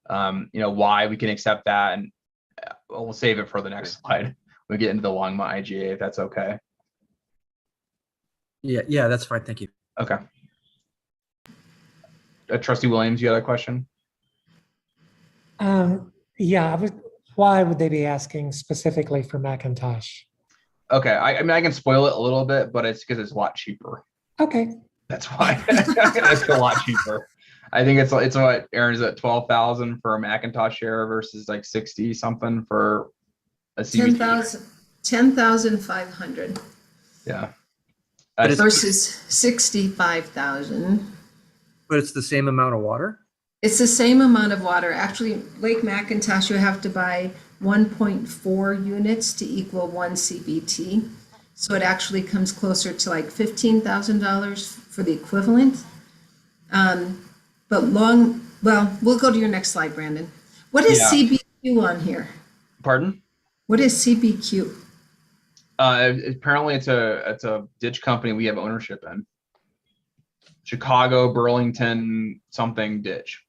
why we can accept that, and we'll save it for the next slide. We'll get into the Longmont IGA, if that's okay. Yeah, that's fine. Thank you. Okay. Trustee Williams, you had a question? Yeah, why would they be asking specifically for Macintosh? Okay, I mean, I can spoil it a little bit, but it's because it's a lot cheaper. Okay. That's why. It's a lot cheaper. I think it's what, Aaron, is at 12,000 for a Macintosh share versus like 60 something for a CBT. 10,500 Yeah. versus 65,000. But it's the same amount of water? It's the same amount of water. Actually, Lake Macintosh, you have to buy 1.4 units to equal 1 CBT. So it actually comes closer to like $15,000 for the equivalent. But we'll go to your next slide, Brandon. What is CBQ on here? Pardon? What is CBQ? Apparently it's a ditch company we have ownership in. Chicago, Burlington, something ditch.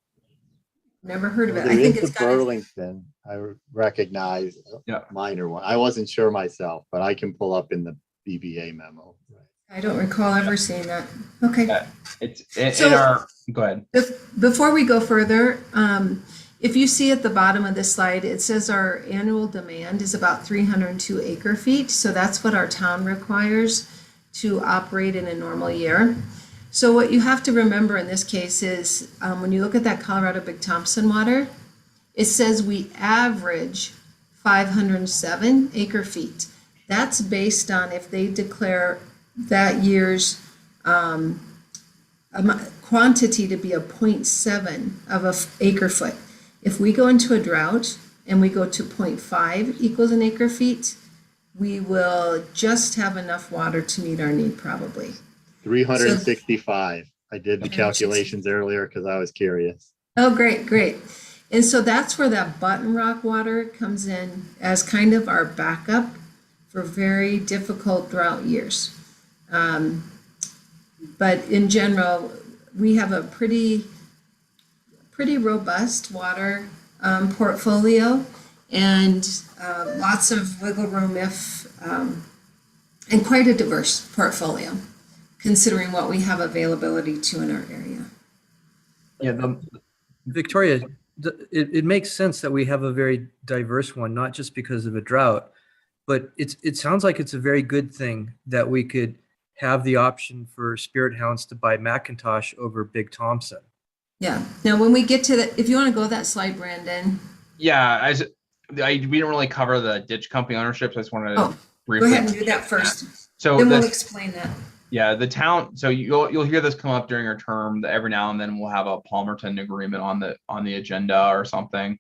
Never heard of it. There I think is it's the got Burlington. I recognize a minor one. I wasn't sure myself, but I can pull up in the BBA memo. I don't recall ever seeing that. Okay. It's in our, go ahead. Before we go further, if you see at the bottom of this slide, it says our annual demand is about 302 acre feet. So that's what our town requires to operate in a normal year. So what you have to remember in this case is when you look at that Colorado Big Thompson water, it says we average 507 acre feet. That's based on if they declare that year's quantity to be a 0.7 of an acre foot. If we go into a drought and we go to 0.5 equals an acre feet, we will just have enough water to meet our need probably. 365. I did the calculations earlier because I was curious. Oh, great. And so that's where that Button Rock water comes in as kind of our backup for very difficult drought years. But in general, we have a pretty robust water portfolio and lots of wiggle room and quite a diverse portfolio, considering what we have availability to in our area. Yeah, Victoria, it makes sense that we have a very diverse one, not just because of a drought, but it sounds like it's a very good thing that we could have the option for Spirit Hounds to buy Macintosh over Big Thompson. Yeah. Now, when we get to the, if you want to go that slide, Brandon. Yeah, we didn't really cover the ditch company ownership. So I just wanted to Go briefly. ahead and do that first. So Then we'll explain that. Yeah, the town. So you'll hear this come up during our term. That every now and then we'll have a Palmerton agreement on the agenda or something.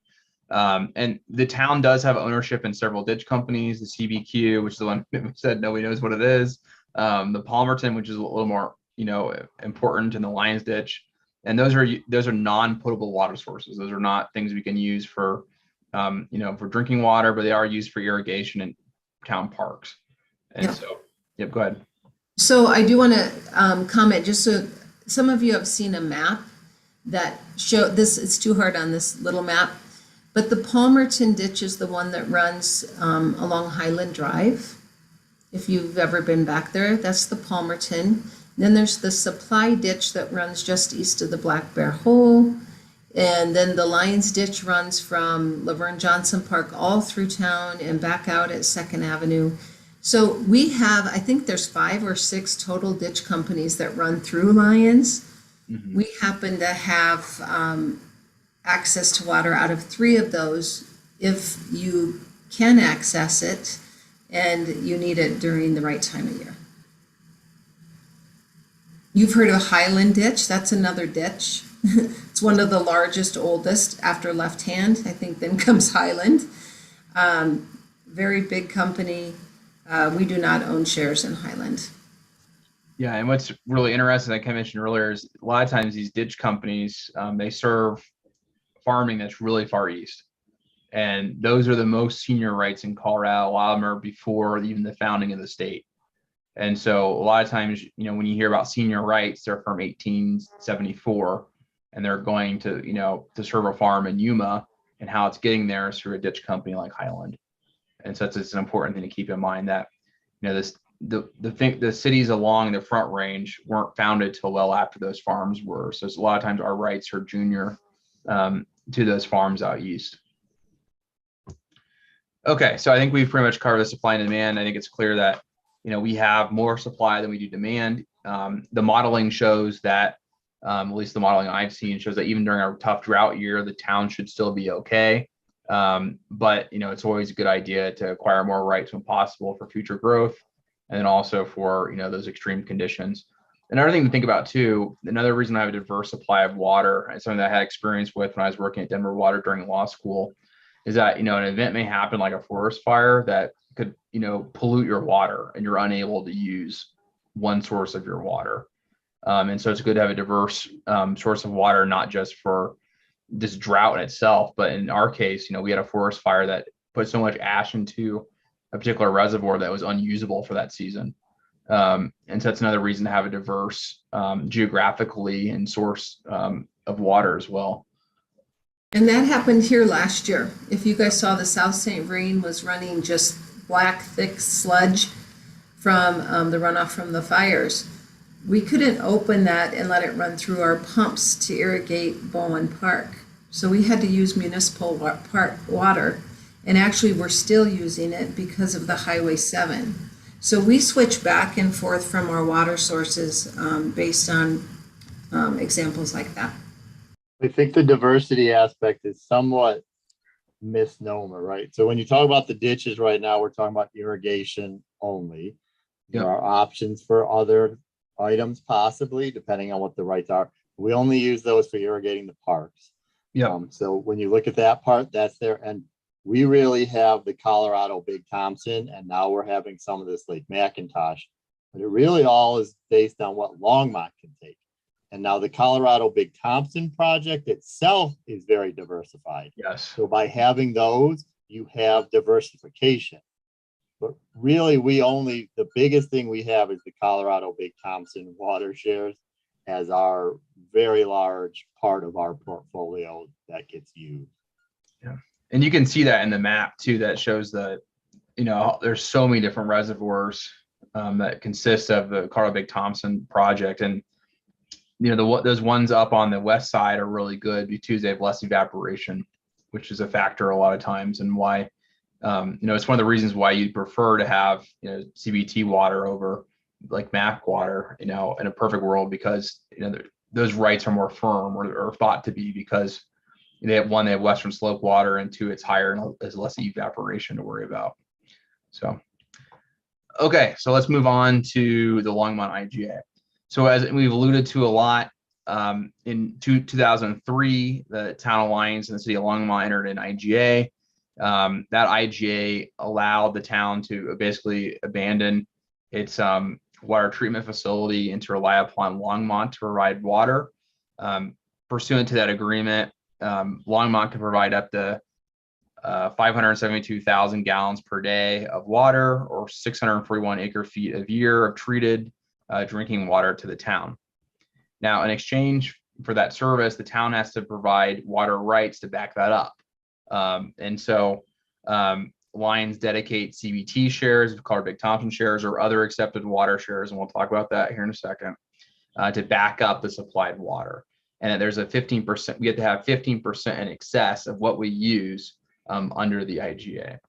And the town does have ownership in several ditch companies. The CBQ, which is the one we said nobody knows what it is. The Palmerton, which is a little more important, in the Lions Ditch. And those are non-potable water sources. Those are not things we can use for for drinking water, but they are used for irrigation in town parks. And so, go ahead. So I do want to comment, just so some of you have seen a map that show this. It's too hard on this little map, but the Palmerton ditch is the one that runs along Highland Drive. If you've ever been back there, that's the Palmerton. Then there's the supply ditch that runs just east of the Black Bear Hole. And then the Lions Ditch runs from Laverne Johnson Park all through town and back out at 2nd Avenue. So we have, I think there's 5 or 6 total ditch companies that run through Lions. Mm-hmm. We happen to have access to water out of 3 of those if you can access it and you need it during the right time of year. You've heard of Highland Ditch. That's another ditch. It's one of the largest, oldest after Left Hand. I think then comes Highland. Very big company. We do not own shares in Highland. Yeah, and what's really interesting, like I mentioned earlier, is a lot of times these ditch companies, they serve farming that's really far east. And those are the most senior rights in Colorado. A lot of them are before even the founding of the state. And so a lot of times, when you hear about senior rights, they're from 1874, and they're going to, to serve a farm in Yuma, and how it's getting there is through a ditch company like Highland. And so it's an important thing to keep in mind that, the cities along the Front Range weren't founded till well after those farms were. So a lot of times our rights are junior to those farms out east. Okay, so I think we've pretty much covered the supply and demand. I think it's clear that we have more supply than we do demand. The modeling shows that, at least the modeling I've seen shows that even during a tough drought year, the town should still be okay. But it's always a good idea to acquire more rights when possible for future growth, and then also for those extreme conditions. Another thing to think about too, another reason I have a diverse supply of water, and something that I had experience with when I was working at Denver Water during law school, is that an event may happen like a forest fire that could pollute your water, and you're unable to use one source of your water. And so it's good to have a diverse source of water, not just for this drought in itself, but in our case, we had a forest fire that put so much ash into a particular reservoir that was unusable for that season. And so that's another reason to have a diverse geographically and source of water as well. And that happened here last year. If you guys saw, the South St. Vrain was running just black, thick sludge from the runoff from the fires. We couldn't open that and let it run through our pumps to irrigate Bowen Park. So we had to use municipal water, and actually we're still using it because of the Highway 7. So we switch back and forth from our water sources based on examples like that. I think the diversity aspect is somewhat misnomer, right? So when you talk about the ditches right now, we're talking about irrigation only. There are options for other items possibly, depending on what the rights are. We only use those for irrigating the parks. So when you look at that part, that's there. And we really have the Colorado Big Thompson, and now we're having some of this Lake Macintosh, but it really all is based on what Longmont can take. And now the Colorado Big Thompson project itself is very diversified. Yes. So by having those, you have diversification. But really, the biggest thing we have is the Colorado Big Thompson water shares as our very large part of our portfolio that gets used. Yeah. And you can see that in the map too, that shows that, there's so many different reservoirs that consist of the Colorado Big Thompson project. And, those ones up on the west side are really good because they have less evaporation, which is a factor a lot of times, and why It's one of the reasons why you'd prefer to have, CBT water over like MAC water, in a perfect world, because, those rights are more firm, or thought to be, because they have western slope water, and two, it's higher and there's less evaporation to worry about. So, okay, so let's move on to the Longmont IGA. So as we've alluded to a lot, in 2003, the town of Lyons and the city of Longmont entered an IGA. That IGA allowed the town to basically abandon its water treatment facility and to rely upon Longmont to provide water. Pursuant to that agreement, Longmont can provide up to 572,000 gallons per day of water, or 641 acre feet a year of treated drinking water to the town. Now, in exchange for that service, the town has to provide water rights to back that up. And so Lyons dedicate CBT shares, called Big Thompson shares, or other accepted water shares, and we'll talk about that here in a second, to back up the supplied water. And there's a 15%, we get to have 15% in excess of what we use under the IGA.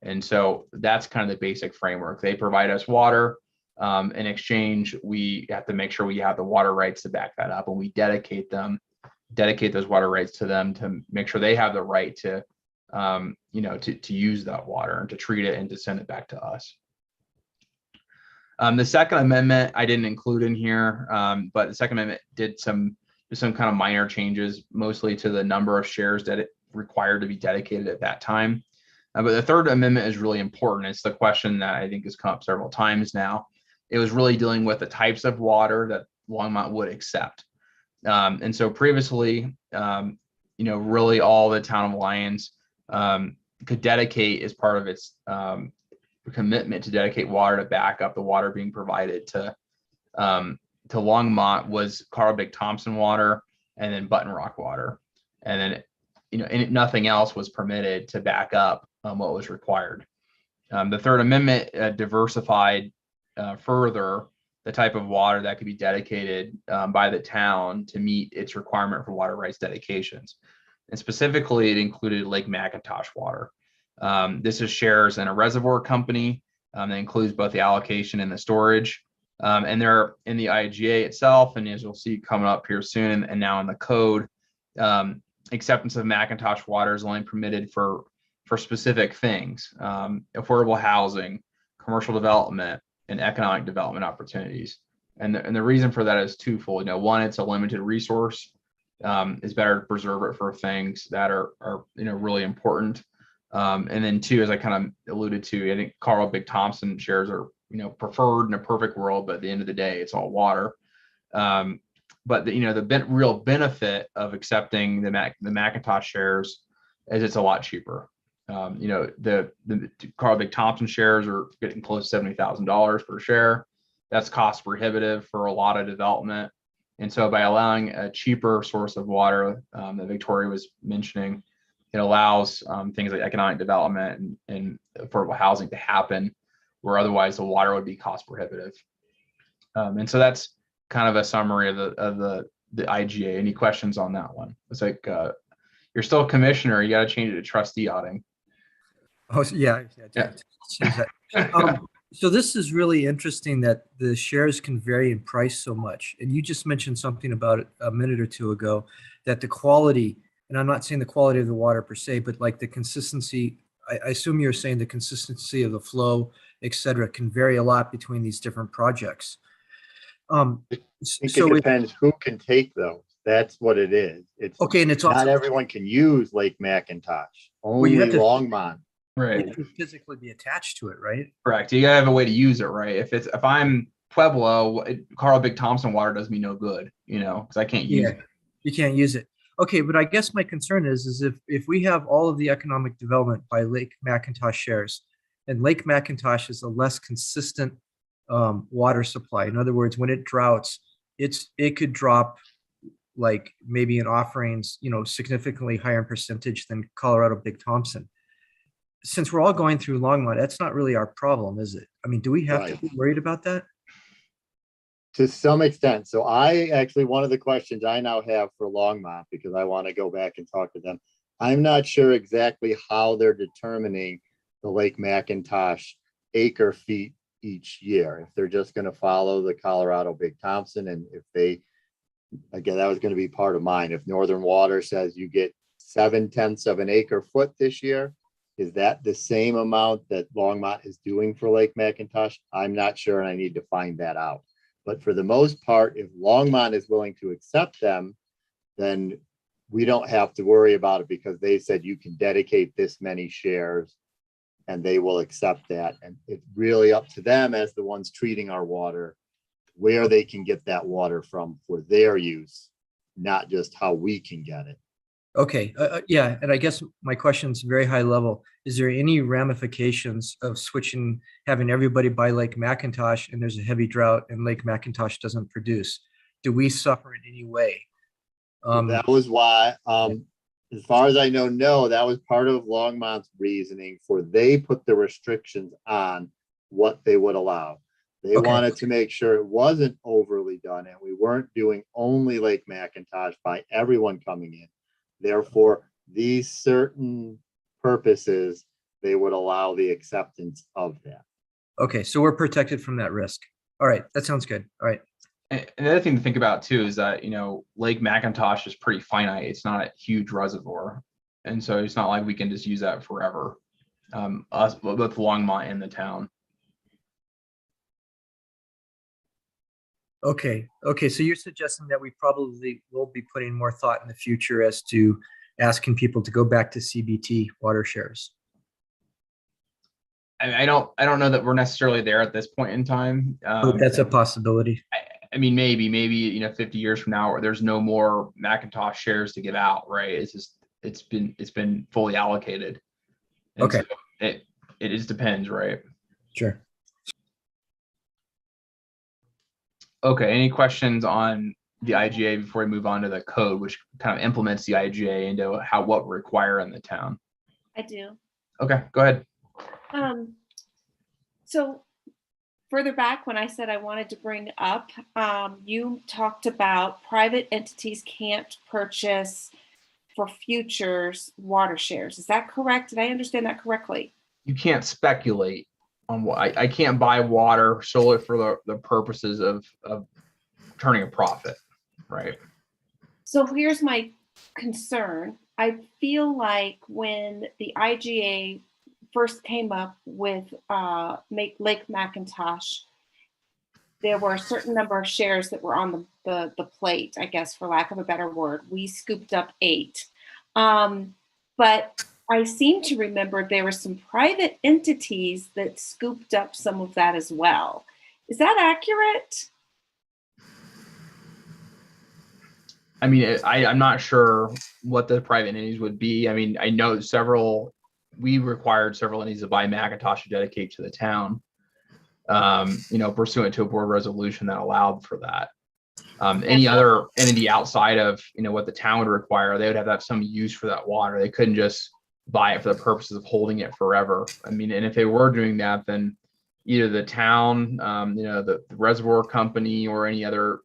And so that's kind of the basic framework. They provide us water. In exchange, we have to make sure we have the water rights to back that up, and we dedicate those water rights to them to make sure they have the right to, to use that water and to treat it and to send it back to us. The Second Amendment I didn't include in here, but the Second Amendment did some kind of minor changes, mostly to the number of shares that it required to be dedicated at that time. But the Third Amendment is really important. It's the question that I think has come up several times now. It was really dealing with the types of water that Longmont would accept. And so previously, really all the town of Lyons could dedicate, as part of its commitment to dedicate water to back up the water being provided to Longmont, was Carl Big Thompson water, and then Button Rock water. And then, nothing else was permitted to back up what was required. The Third Amendment diversified further the type of water that could be dedicated by the town to meet its requirement for water rights dedications. And specifically, it included Lake Macintosh water. This is shares in a reservoir company that includes both the allocation and the storage. And they're in the IGA itself, and as you'll see coming up here soon, and now in the code, acceptance of Macintosh water is only permitted for specific things: affordable housing, commercial development, and economic development opportunities. And the reason for that is twofold. One, it's a limited resource. It's better to preserve it for things that are really important. And then two, as I kind of alluded to, I think Carl Big Thompson shares are preferred in a perfect world, but at the end of the day, it's all water. But the real benefit of accepting the Macintosh shares is it's a lot cheaper. The Carl Big Thompson shares are getting close to $70,000 per share. That's cost prohibitive for a lot of development. And so by allowing a cheaper source of water that Victoria was mentioning, it allows things like economic development and affordable housing to happen, where otherwise the water would be cost prohibitive. And so that's kind of a summary of the IGA. Any questions on that one? It's like you're still a commissioner. You got to change it to trustee outing. Oh, yeah. So this is really interesting that the shares can vary in price so much. And you just mentioned something about it a minute or two ago, that the quality, and I'm not saying the quality of the water per se, but like the consistency, I assume you're saying the consistency of the flow, et cetera, can vary a lot between these different projects. I think it depends who can take those. That's what it is. It's okay, and it's not also, everyone can use Lake Macintosh. Only Longmont. Right. You have to physically be attached to it, right? Correct. You gotta have a way to use it, right? If I'm Pueblo, Carl Big Thompson water does me no good, because I can't use it. You can't use it. Okay, but I guess my concern is if we have all of the economic development by Lake Macintosh shares, and Lake Macintosh is a less consistent water supply. In other words, when it droughts, it could drop like maybe in offerings, significantly higher in percentage than Colorado Big Thompson. Since we're all going through Longmont, that's not really our problem, is it? I mean, do we have to be worried about that? To some extent. So one of the questions I now have for Longmont, because I want to go back and talk to them, I'm not sure exactly how they're determining the Lake Macintosh acre feet each year. If they're just going to follow the Colorado Big Thompson, and if they, again, that was going to be part of mine. If Northern Water says you get 7/10 of an acre foot this year, is that the same amount that Longmont is doing for Lake Macintosh? I'm not sure, and I need to find that out. But for the most part, if Longmont is willing to accept them, then we don't have to worry about it, because they said you can dedicate this many shares and they will accept that. And it's really up to them as the ones treating our water, where they can get that water from for their use, not just how we can get it. Okay, yeah, and I guess my question is very high level. Is there any ramifications of switching, having everybody buy Lake Macintosh and there's a heavy drought and Lake Macintosh doesn't produce? Do we suffer in any way? That was why, as far as I know, no, that was part of Longmont's reasoning for they put the restrictions on what they would allow. They Okay. wanted to make sure it wasn't overly done and we weren't doing only Lake Macintosh by everyone coming in. Therefore, these certain purposes, they would allow the acceptance of that. Okay, so we're protected from that risk. All right, that sounds good. All right. And the other thing to think about too is that, Lake Macintosh is pretty finite. It's not a huge reservoir. And so it's not like we can just use that forever. Us, both Longmont and the town. Okay, so you're suggesting that we probably will be putting more thought in the future as to asking people to go back to CBT water shares. I don't know that we're necessarily there at this point in time. But that's a possibility. I mean, maybe 50 years from now, there's no more Macintosh shares to give out, right? It's been fully allocated. And Okay. so it just depends, right? Sure. Okay, any questions on the IGA before we move on to the code, which kind of implements the IGA into what we require in the town? I do. Okay, go ahead. So further back when I said I wanted to bring up, you talked about private entities can't purchase for futures water shares. Is that correct? Did I understand that correctly? You can't speculate on what I can't buy water solely for the purposes of turning a profit, right? So here's my concern. I feel like when the IGA first came up with Lake Macintosh, there were a certain number of shares that were on the plate, I guess, for lack of a better word. We scooped up 8. But I seem to remember there were some private entities that scooped up some of that as well. Is that accurate? I mean, I'm not sure what the private entities would be. I mean, I know we required several entities to buy Macintosh to dedicate to the town, pursuant to a board resolution that allowed for that. Any other entity outside of, what the town would require, they would have to have some use for that water. They couldn't just buy it for the purposes of holding it forever. I mean, and if they were doing that, then either the town, the reservoir company or any other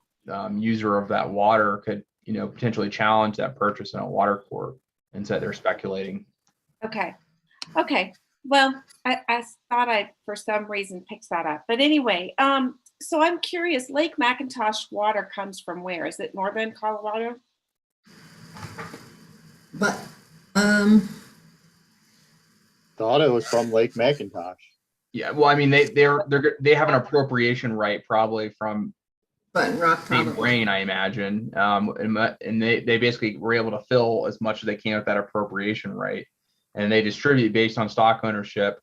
user of that water could, potentially challenge that purchase in a water court and say they're speculating. Okay. Well, I thought I, for some reason, picked that up. But anyway, so I'm curious, Lake Macintosh water comes from where? Is it northern Colorado? But, Thought it was from Lake Macintosh. Yeah, well, I mean, they have an appropriation right probably from Button Rock St. probably. Brain, I imagine, and they basically were able to fill as much as they can with that appropriation right, and they distribute based on stock ownership.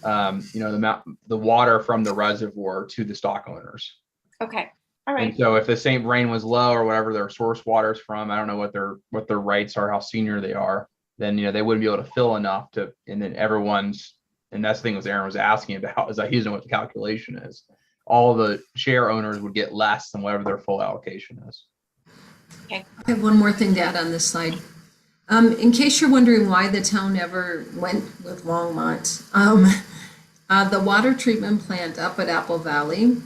The water from the reservoir to the stock owners. Okay. All right. And so if the St. Brain was low or whatever their source water is from, I don't know what their rights are, how senior they are, then they wouldn't be able to fill enough to, and then and that's the thing was Aaron was asking about, is that he doesn't know what the calculation is. All the share owners would get less than whatever their full allocation is. I have one more thing to add on this slide. In case you're wondering why the town ever went with Longmont, the water treatment plant up at Apple Valley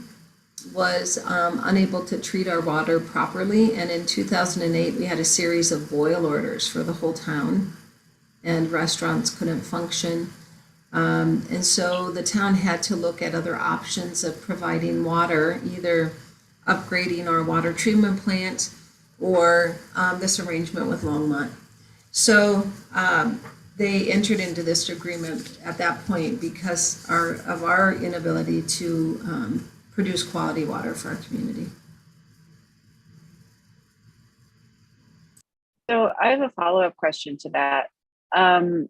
was unable to treat our water properly. And in 2008, we had a series of boil orders for the whole town and restaurants couldn't function. And so the town had to look at other options of providing water, either upgrading our water treatment plant or this arrangement with Longmont. So they entered into this agreement at that point because of our inability to produce quality water for our community. So I have a follow-up question to that. I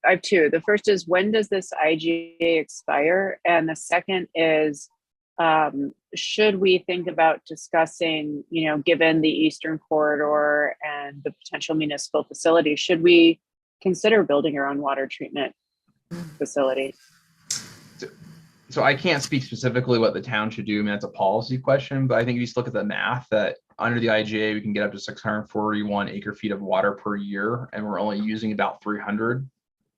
have two. The first is, when does this IGA expire? And the second is, should we think about discussing, given the Eastern Corridor and the potential municipal facility, should we consider building our own water treatment facility? So I can't speak specifically what the town should do. I mean, that's a policy question, but I think if you just look at the math, that under the IGA, we can get up to 641 acre feet of water per year, and we're only using about 300.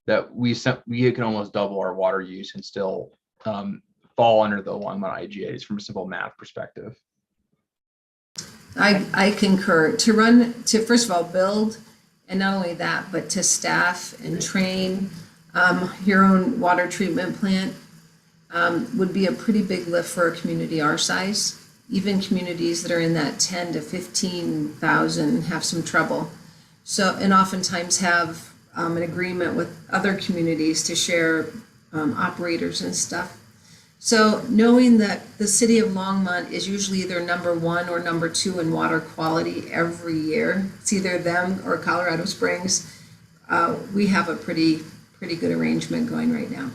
That we can almost double our water use and still fall under the Longmont IGAs from a simple math perspective. I concur. To first of all build, and not only that, but to staff and train your own water treatment plant would be a pretty big lift for a community our size. Even communities that are in that 10 to 15,000 have some trouble. So, and oftentimes have an agreement with other communities to share operators and stuff. So knowing that the city of Longmont is usually either number 1 or number 2 in water quality every year, it's either them or Colorado Springs, we have a pretty good arrangement going right now.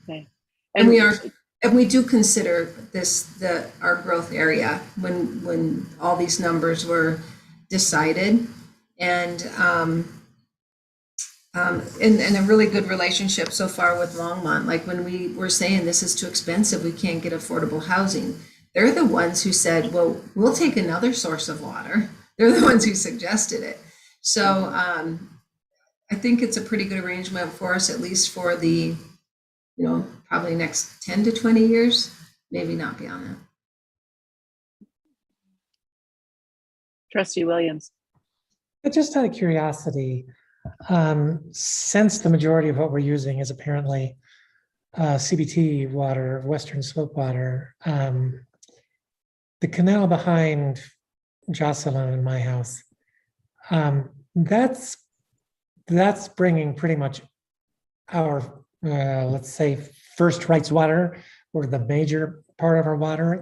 Okay. And we do consider this our growth area when all these numbers were decided, and a really good relationship so far with Longmont. Like when we were saying this is too expensive, we can't get affordable housing, they're the ones who said, well, we'll take another source of water. They're the ones who suggested it. So I think it's a pretty good arrangement for us, at least for the, probably next 10 to 20 years, maybe not beyond that. Trustee Williams. But just out of curiosity, since the majority of what we're using is apparently CBT water, Western Slope water, the canal behind Jocelyn and my house, that's bringing pretty much our, let's say, first rights water, or the major part of our water.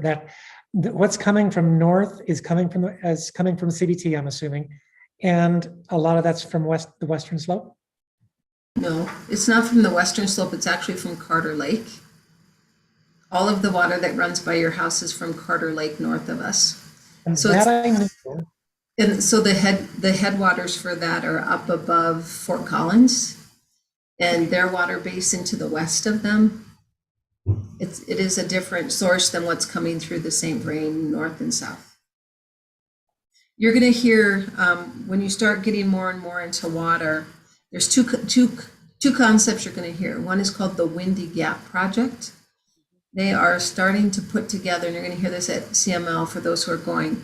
What's coming from north is coming from CBT, I'm assuming. And a lot of that's from the Western Slope? No, it's not from the Western Slope. It's actually from Carter Lake. All of the water that runs by your house is from Carter Lake north of us. And so that I knew. And so the headwaters for that are up above Fort Collins, and their water basin to the west of them. It is a different source than what's coming through the St. Vrain north and south. You're going to hear when you start getting more and more into water, there's two concepts you're going to hear. One is called the Windy Gap Project. They are starting to put together, and you're going to hear this at CML for those who are going.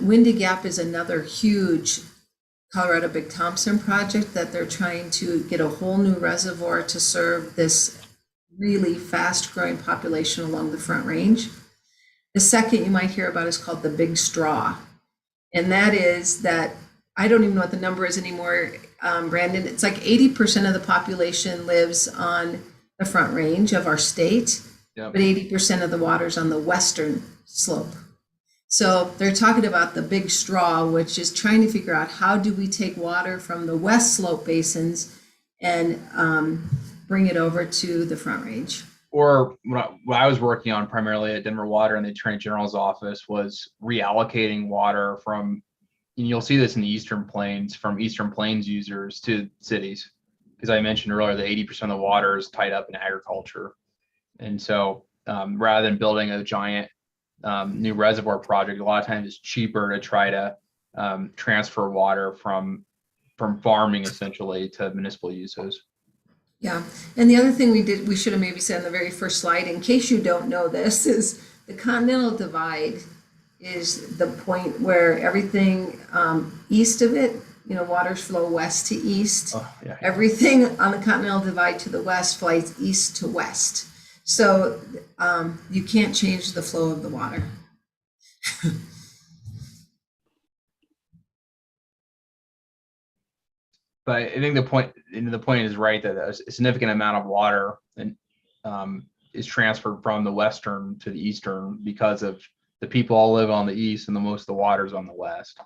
Windy Gap is another huge Colorado Big Thompson project that they're trying to get a whole new reservoir to serve this really fast growing population along the Front Range. The second you might hear about is called the Big Straw. And that is that, I don't even know what the number is anymore, Brandon. It's like 80% of the population lives on the Front Range of our state, yep. But 80% of the water's on the Western Slope. So they're talking about the Big Straw, which is trying to figure out how do we take water from the West Slope basins and bring it over to the Front Range. Or what I was working on primarily at Denver Water and the Attorney General's office was reallocating water from, and you'll see this in the Eastern Plains, from Eastern Plains users to cities. Because I mentioned earlier that 80% of the water is tied up in agriculture. And so rather than building a giant new reservoir project, a lot of times it's cheaper to try to transfer water from farming essentially to municipal uses. Yeah, and the other thing we should have maybe said on the very first slide, in case you don't know this, is the Continental Divide is the point where everything east of it, waters flow west to east. Oh, yeah. Everything on the Continental Divide to the west flies east to west. So you can't change the flow of the water. But I think the point is right that a significant amount of water and is transferred from the western to the eastern because of the people all live on the east and the most of the water is on the west.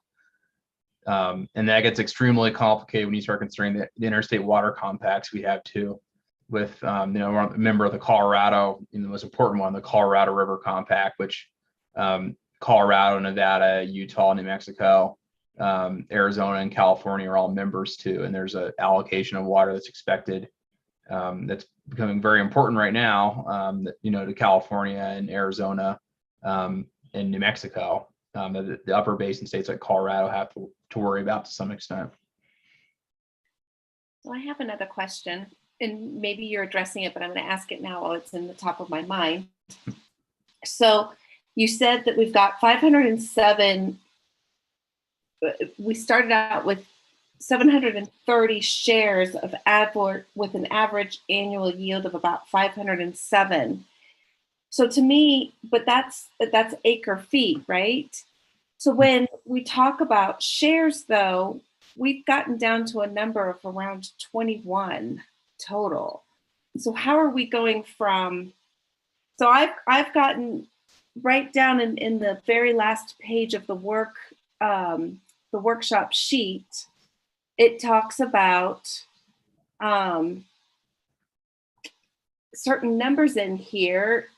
And that gets extremely complicated when you start considering the interstate water compacts we have too, with we're a member of the Colorado, the most important one, the Colorado River Compact, which Colorado, Nevada, Utah, New Mexico, Arizona, and California are all members too. And there's an allocation of water that's expected that's becoming very important right now, to California and Arizona and New Mexico. The upper basin states like Colorado have to worry about to some extent. So I have another question, and maybe you're addressing it, but I'm going to ask it now while it's in the top of my mind. So you said that we've got 507. We started out with 730 shares of Advort with an average annual yield of about 507. So to me, but that's acre feet, right? So when we talk about shares, though, we've gotten down to a number of around 21 total. So how are we going from? So I've gotten right down in the very last page of the workshop sheet. It talks about certain numbers in here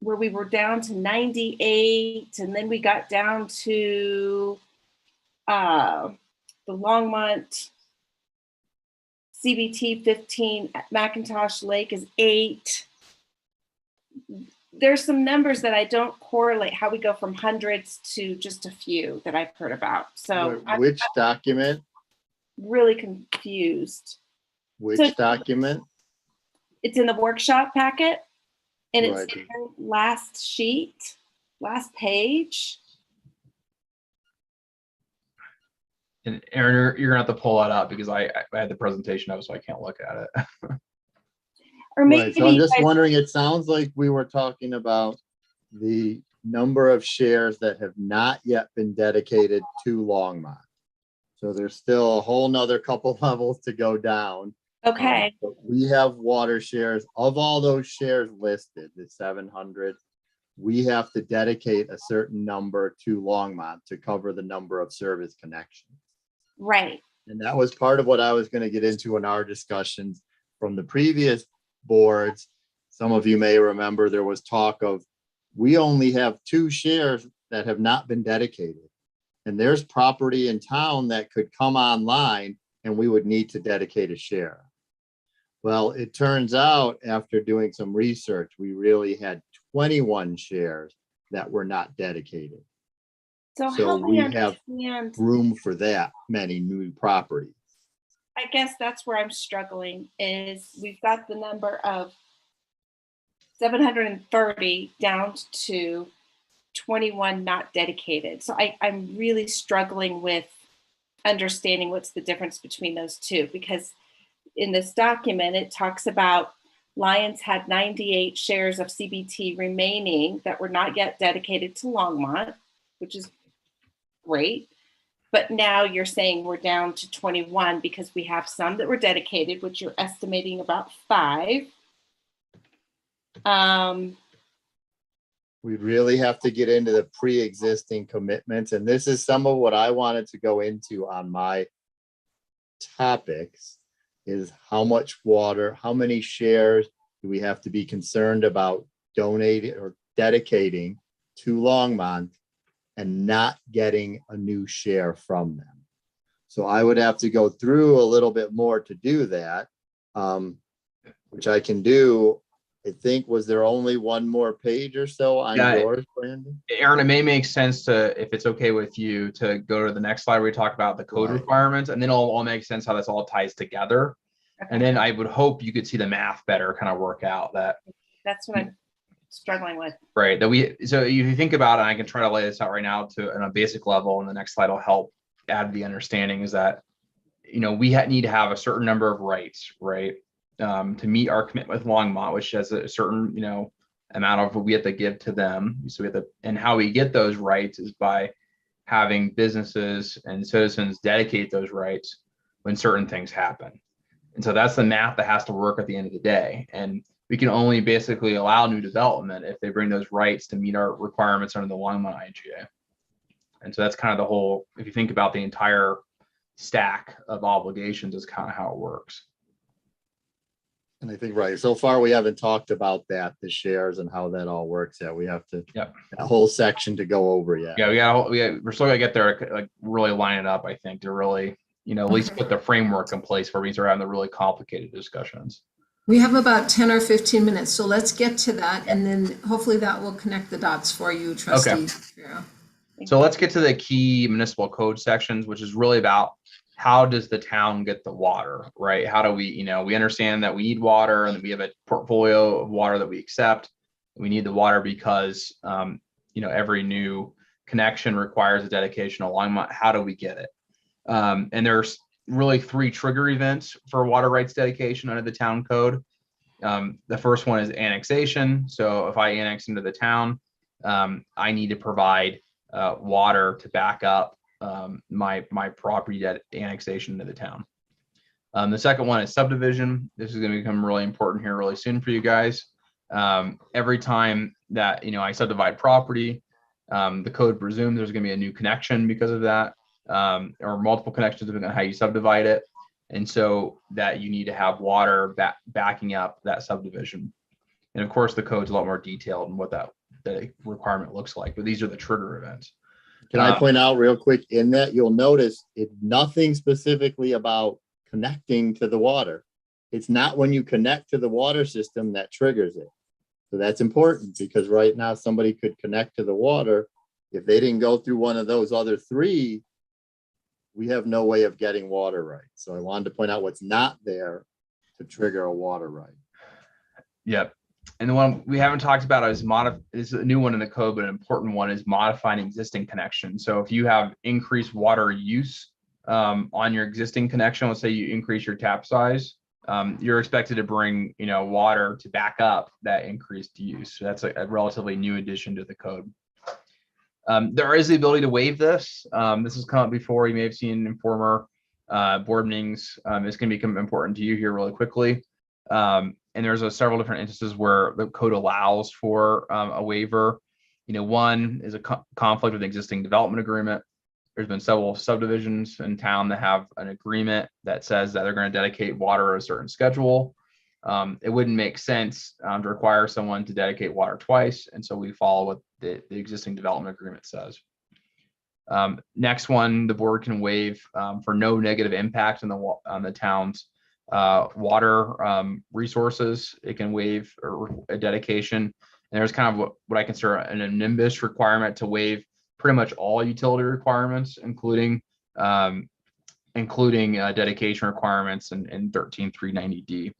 where we were down to 98, and then we got down to the Longmont CBT 15, Macintosh Lake is 8. There's some numbers that I don't correlate how we go from hundreds to just a few that I've heard about. So which document? Really confused. Which document? It's in the workshop packet, and it's Right. in the last sheet, last page. And Aaron, you're gonna have to pull that up because I had the presentation up, so I can't look at it. Or maybe Right, so I'm you just guys- wondering, it sounds like we were talking about the number of shares that have not yet been dedicated to Longmont. So there's still a whole nother couple levels to go down. Okay, But we have water shares. Of all those shares listed, the 700, we have to dedicate a certain number to Longmont to cover the number of service connections. right. And that was part of what I was going to get into in our discussions from the previous boards. Some of you may remember there was talk of, we only have 2 shares that have not been dedicated. And there's property in town that could come online and we would need to dedicate a share. Well, it turns out after doing some research, we really had 21 shares that were not dedicated. So So help we me have understand. room for that many new properties. I guess that's where I'm struggling is we've got the number of 730 down to 21 not dedicated. So I'm really struggling with understanding what's the difference between those two, because in this document, it talks about Lions had 98 shares of CBT remaining that were not yet dedicated to Longmont, which is great. But now you're saying we're down to 21 because we have some that were dedicated, which you're estimating about 5. We really have to get into the pre-existing commitments. And this is some of what I wanted to go into on my topics, is how much water, how many shares do we have to be concerned about donating or dedicating to Longmont and not getting a new share from them. So I would have to go through a little bit more to do that, which I can do. I think, was there only one more page or so on yours, Brandon? Aaron, it may make sense to, if it's okay with you, to go to the next slide where we talk about the code Right. requirements, and then it'll all make sense how this all ties together. And then I would hope you could see the math better kind of work out that. That's what I'm struggling with. Right. So if you think about it, and I can try to lay this out right now to on a basic level, and the next slide will help add the understanding, is that we need to have a certain number of rights, right? To meet our commitment with Longmont, which has a certain, amount of what we have to give to them. So we have to, and how we get those rights is by having businesses and citizens dedicate those rights when certain things happen. And so that's the math that has to work at the end of the day. And we can only basically allow new development if they bring those rights to meet our requirements under the Longmont IGA. And so that's kind of the whole, if you think about the entire stack of obligations, is kind of how it works. And I think, right, so far we haven't talked about that, the shares and how that all works yet. We have to, Yep. that whole section to go over yet. Yeah, we're still gonna get there, like really line it up, I think, to really, at least put the framework in place where we start having the really complicated discussions. We have about 10 or 15 minutes, so let's get to that, and then hopefully that will connect the dots for you, Trustee. Yeah. So let's get to the key municipal code sections, which is really about how does the town get the water, right? How do we, we understand that we need water and we have a portfolio of water that we accept. We need the water because, every new connection requires a dedication of Longmont. How do we get it? And there's really 3 trigger events for water rights dedication under the town code. The first one is annexation. So if I annex into the town, I need to provide water to back up my property at annexation to the town. The second one is subdivision. This is going to become really important here really soon for you guys. Every time that I subdivide property, the code presumes there's going to be a new connection because of that, or multiple connections depending on how you subdivide it, and so that you need to have water backing up that subdivision. And of course, the code's a lot more detailed in what that requirement looks like, but these are the trigger events. Can I point out real quick in that you'll notice it's nothing specifically about connecting to the water. It's not when you connect to the water system that triggers it. So that's important because right now somebody could connect to the water. If they didn't go through one of those other 3, we have no way of getting water right. So I wanted to point out what's not there to trigger a water right. Yep. And the one we haven't talked about is a new one in the code, but an important one is modifying existing connections. So if you have increased water use on your existing connection, let's say you increase your tap size, you're expected to bring water to back up that increased use. So that's a relatively new addition to the code. There is the ability to waive this. This has come up before. You may have seen in former board meetings. It's going to become important to you here really quickly. And there's several different instances where the code allows for a waiver. One is a conflict with the existing development agreement. There's been several subdivisions in town that have an agreement that says that they're going to dedicate water at a certain schedule. It wouldn't make sense to require someone to dedicate water twice, and so we follow what the existing development agreement says. Next one, the board can waive for no negative impact on the town's water resources. It can waive a dedication. And there's kind of what I consider an nimbus requirement to waive pretty much all utility requirements, including dedication requirements in 13390D.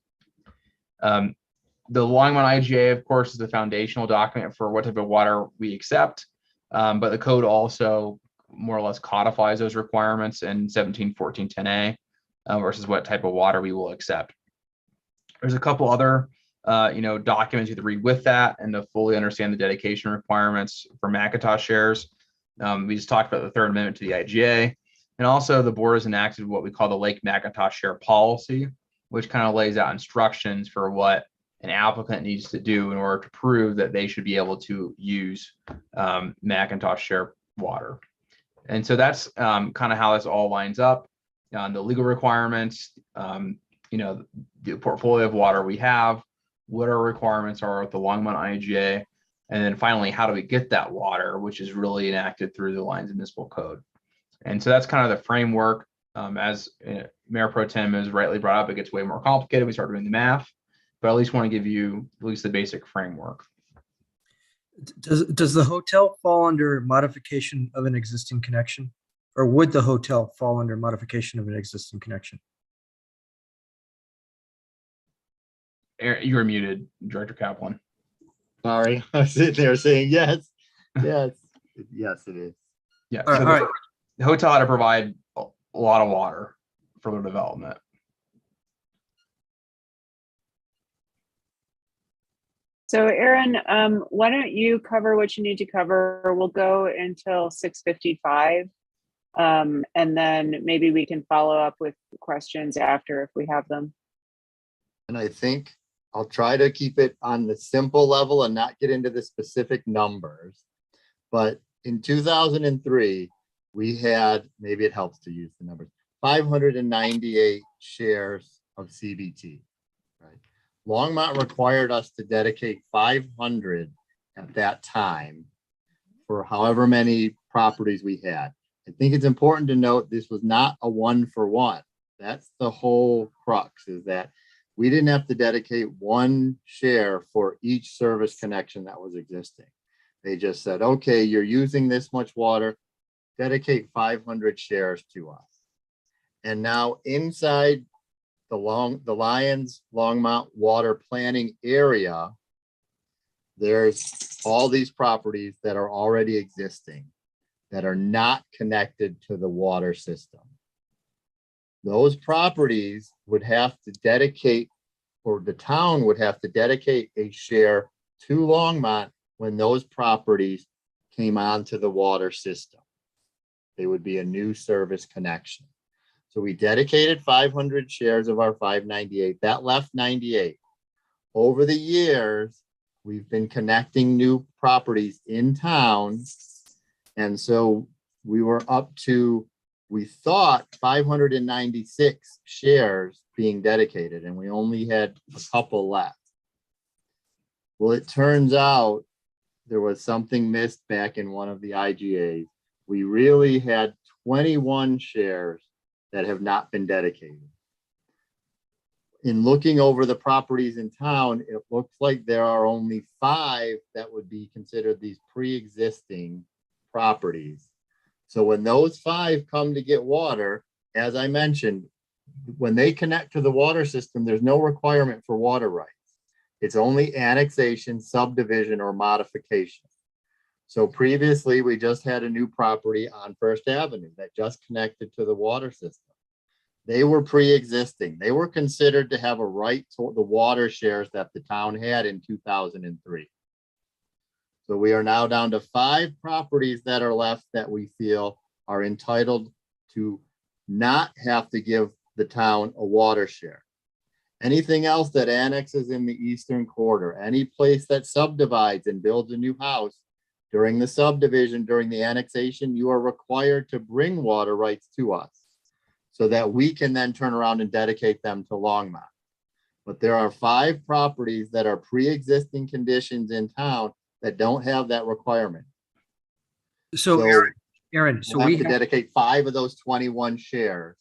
The Longmont IGA, of course, is the foundational document for what type of water we accept, but the code also more or less codifies those requirements in 171410A versus what type of water we will accept. There's a couple other documents you have to read with that and to fully understand the dedication requirements for Macintosh shares. We just talked about the Third Amendment to the IGA, and also the board has enacted what we call the Lake Macintosh share policy, which kind of lays out instructions for what an applicant needs to do in order to prove that they should be able to use Macintosh share water. And so that's kind of how this all lines up. The legal requirements, the portfolio of water we have, what our requirements are with the Longmont IGA, and then finally, how do we get that water, which is really enacted through the lines of municipal code. And so that's kind of the framework. As Mayor Pro Tem has rightly brought up, it gets way more complicated. We start doing the math, but I at least want to give you at least the basic framework. Does the hotel fall under modification of an existing connection, or would the hotel fall under modification of an existing connection? You were muted, Director Kaplan. Sorry, I was sitting there saying yes, yes, yes, it is. Yeah. All right. The hotel had to provide a lot of water further development. So Aaron, why don't you cover what you need to cover? We'll go until 6:55. And then maybe we can follow up with questions after if we have them. And I think I'll try to keep it on the simple level and not get into the specific numbers. But in 2003, we had, maybe it helps to use the numbers, 598 shares of CBT, right? Longmont required us to dedicate 500 at that time for however many properties we had. I think it's important to note this was not a 1-for-1. That's the whole crux, is that we didn't have to dedicate 1 share for each service connection that was existing. They just said, okay, you're using this much water, dedicate 500 shares to us. And now inside the Lions Longmont water planning area, there's all these properties that are already existing that are not connected to the water system. Those properties would have to dedicate, or the town would have to dedicate a share to Longmont when those properties came onto the water system. They would be a new service connection. So we dedicated 500 shares of our 598. That left 98. Over the years, we've been connecting new properties in town. And so we were up to, we thought 596 shares being dedicated, and we only had a couple left. Well, it turns out there was something missed back in one of the IGAs. We really had 21 shares that have not been dedicated. In looking over the properties in town, it looks like there are only 5 that would be considered these pre-existing properties. So when those 5 come to get water, as I mentioned, when they connect to the water system, there's no requirement for water rights. It's only annexation, subdivision, or modification. So previously, we just had a new property on First Avenue that just connected to the water system. They were pre-existing. They were considered to have a right to the water shares that the town had in 2003. So we are now down to 5 properties that are left that we feel are entitled to not have to give the town a water share. Anything else that annexes in the eastern quarter, any place that subdivides and builds a new house during the subdivision, during the annexation, you are required to bring water rights to us so that we can then turn around and dedicate them to Longmont. But there are 5 properties that are pre-existing conditions in town that don't have that requirement. So Aaron, so we'll we have to dedicate 5 of those 21 shares.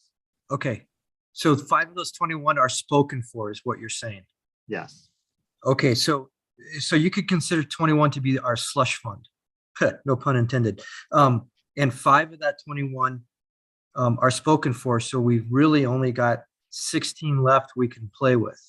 Okay. So 5 of those 21 are spoken for, is what you're saying. Yes. Okay. So you could consider 21 to be our slush fund. No pun intended. And 5 of that 21 are spoken for. So we've really only got 16 left we can play with,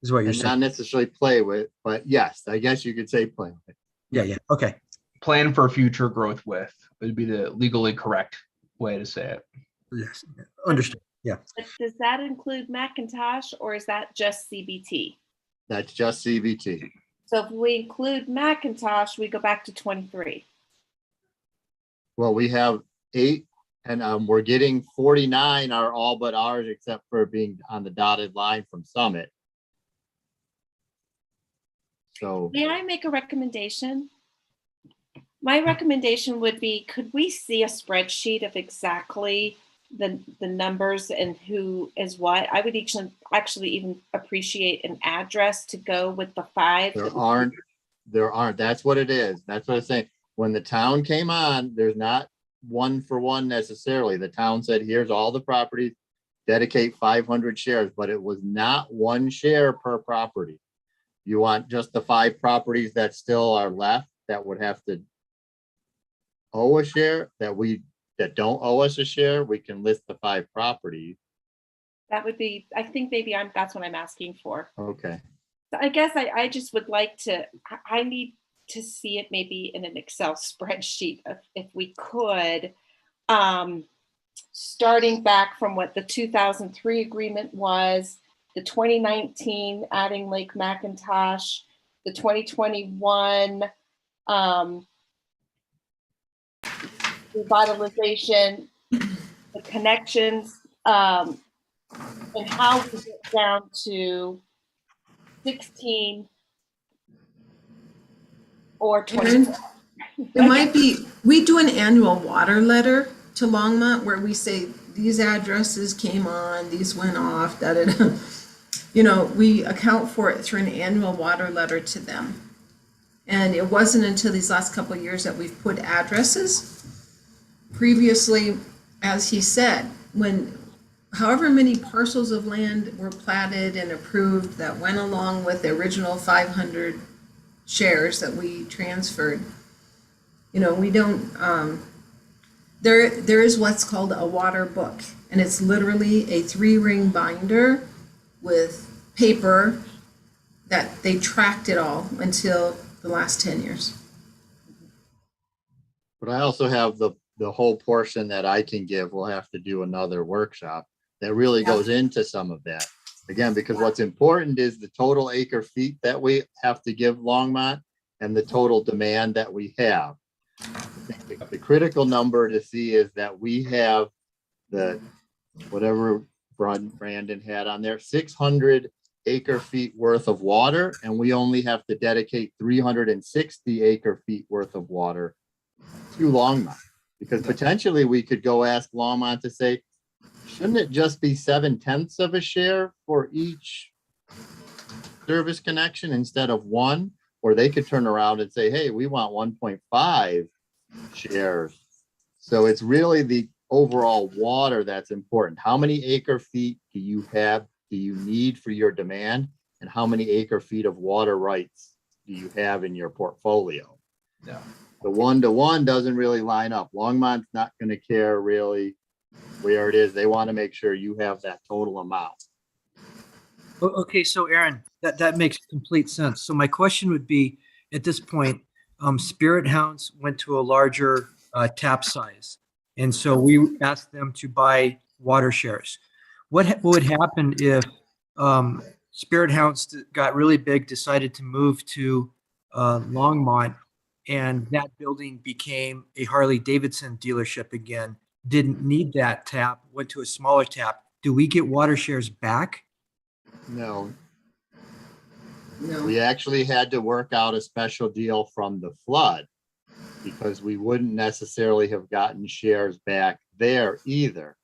is what you're saying. Not necessarily play with, but yes, I guess you could say play with. Yeah. Okay. Plan for future growth with would be the legally correct way to say it. Yes. Understood. Yeah. But does that include Macintosh, or is that just CBT? That's just CBT. So if we include Macintosh, we go back to 23. Well, we have 8, and we're getting 49 are all but ours, except for being on the dotted line from Summit. So May I make a recommendation? My recommendation would be, could we see a spreadsheet of exactly the numbers and who is what? I would actually even appreciate an address to go with the 5. There aren't. That's what it is. That's what I'm saying. When the town came on, there's not 1-for-1 necessarily. The town said, here's all the properties, dedicate 500 shares, but it was not 1 share per property. You want just the 5 properties that still are left that would have to owe a share, that don't owe us a share, we can list the 5 properties. That would be, I think maybe that's what I'm asking for. Okay. So I guess I just would like to, I need to see it maybe in an Excel spreadsheet if we could. starting back from what the 2003 agreement was, the 2019 adding Lake Macintosh, the 2021 revitalization, the connections, and how we get down to 16 or 20. Erin, it might be, we do an annual water letter to Longmont where we say these addresses came on, these went off, da da da. You know, we account for it through an annual water letter to them. And it wasn't until these last couple of years that we've put addresses. Previously, as he said, when however many parcels of land were platted and approved that went along with the original 500 shares that we transferred, you know, we don't, there is what's called a water book, and it's literally a 3-ring binder with paper that they tracked it all until the last 10 years. But I also have the whole portion that I can give. We'll have to do another workshop that really goes into some of that. Again, because what's important is the total acre feet that we have to give Longmont and the total demand that we have. The critical number to see is that we have the, whatever Brandon had on there, 600 acre feet worth of water, and we only have to dedicate 360 acre feet worth of water to Longmont. Because potentially we could go ask Longmont to say, shouldn't it just be 7/10 of a share for each service connection instead of 1? Or they could turn around and say, hey, we want 1.5 shares. So it's really the overall water that's important. How many acre feet do you need for your demand? And how many acre feet of water rights do you have in your portfolio? Yeah. The 1-to-1 doesn't really line up. Longmont's not going to care really where it is. They want to make sure you have that total amount. Okay, so Aaron, that makes complete sense. So my question would be, at this point, Spirit Hounds went to a larger tap size, and so we asked them to buy water shares. What would happen if Spirit Hounds got really big, decided to move to Longmont, and that building became a Harley Davidson dealership again, didn't need that tap, went to a smaller tap? Do we get water shares back? No. No. We actually had to work out a special deal from the flood because we wouldn't necessarily have gotten shares back there either.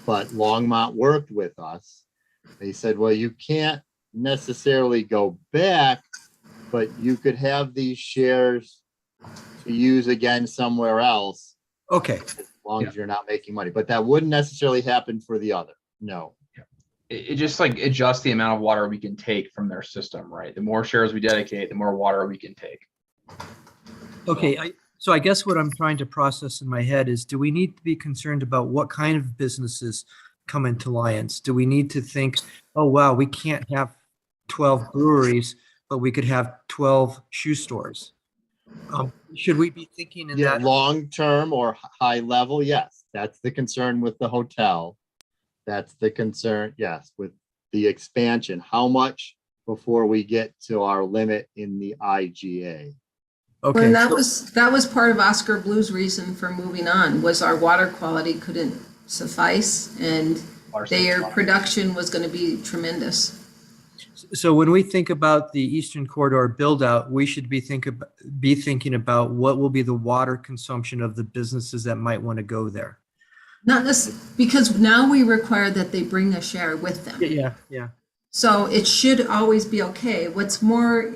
But Longmont worked with us. They said, well, you can't necessarily go back, but you could have these shares to use again somewhere else. Okay. As long as you're not making money. But that wouldn't necessarily happen for the other. No. It just like adjusts the amount of water we can take from their system, right? The more shares we dedicate, the more water we can take. Okay, so I guess what I'm trying to process in my head is, do we need to be concerned about what kind of businesses come into Lions? Do we need to think, oh, wow, we can't have 12 breweries, but we could have 12 shoe stores? Should we be thinking in that? Long-term or high level? Yes, that's the concern with the hotel. That's the concern, yes, with the expansion. How much before we get to our limit in the IGA? Okay. And that was part of Oscar Blue's reason for moving on, was our water quality couldn't suffice and their production was going to be tremendous. So when we think about the Eastern Corridor build out, we should be thinking about what will be the water consumption of the businesses that might want to go there. Not this, because now we require that they bring a share with them. Yeah. So it should always be okay. What's more,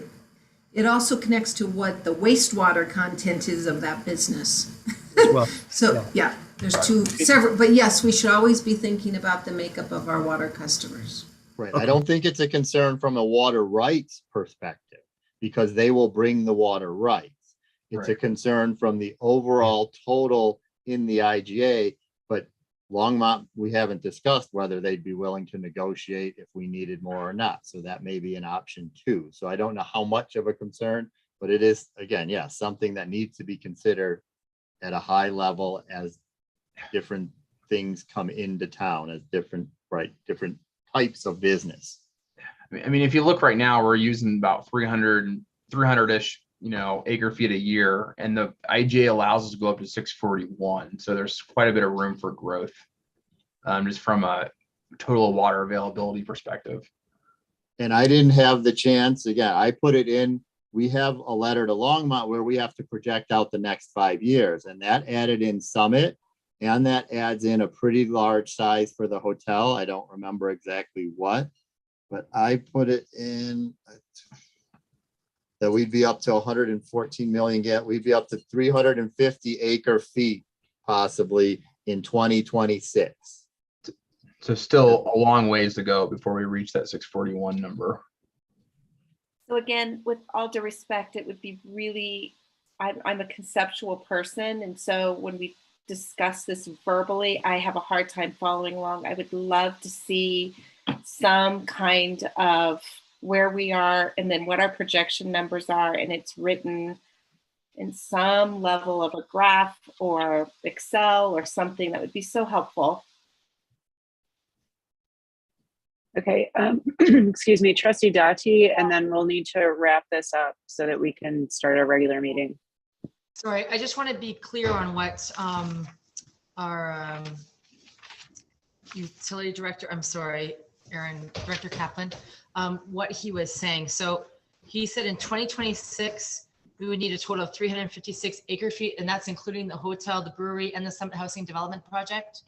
it also connects to what the wastewater content is of that business. As well. So yeah, there's several, but yes, we should always be thinking about the makeup of our water customers. Right. Okay. I don't think it's a concern from a water rights perspective because they will bring the water rights. It's a concern from the overall total in the IGA. But Longmont, we haven't discussed whether they'd be willing to negotiate if we needed more or not. So that may be an option too. So I don't know how much of a concern, but it is, again, yeah, something that needs to be considered at a high level as different things come into town as different, right, different types of business. I mean, if you look right now, we're using about 300-ish, acre feet a year, and the IGA allows us to go up to 641. So there's quite a bit of room for growth, just from a total water availability perspective. And I didn't have the chance, again, I put it in, we have a letter to Longmont where we have to project out the next 5 years, and that added in Summit, and that adds in a pretty large size for the hotel. I don't remember exactly what, but I put it in that we'd be up to 114 million, we'd be up to 350 acre feet possibly in 2026. So still a long ways to go before we reach that 641 number. So again, with all due respect, it would be really, I'm a conceptual person. And so when we discuss this verbally, I have a hard time following along. I would love to see some kind of where we are and then what our projection numbers are. And it's written in some level of a graph or Excel or something that would be so helpful. Okay, excuse me, Trustee Dottie, and then we'll need to wrap this up so that we can start our regular meeting. Sorry, I just want to be clear on what our utility director, I'm sorry, Aaron, Director Kaplan, what he was saying. So he said in 2026, we would need a total of 356 acre feet, and that's including the hotel, the brewery, and the Summit Housing Development Project?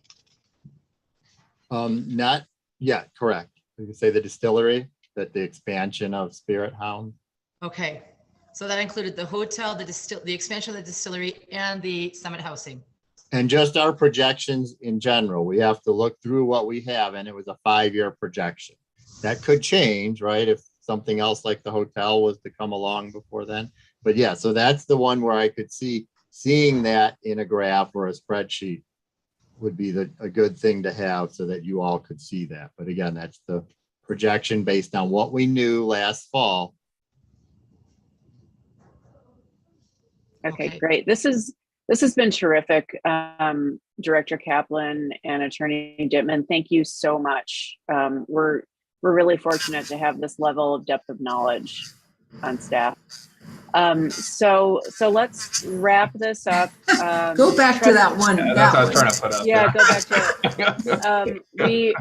Not yet, correct. You could say the distillery, that the expansion of Spirit Hound. Okay, so that included the hotel, the expansion of the distillery, and the Summit Housing. And just our projections in general, we have to look through what we have, and it was a 5-year projection. That could change, right? If something else like the hotel was to come along before then. But yeah, so that's the one where I could seeing that in a graph or a spreadsheet would be a good thing to have so that you all could see that. But again, that's the projection based on what we knew last fall. Okay, great. This has been terrific, Director Kaplan and Attorney Dittman. Thank you so much. We're really fortunate to have this level of depth of knowledge on staff. So let's wrap this up. Go back to that one. Yeah, that's what I was trying to put up. Yeah, there. go back to it.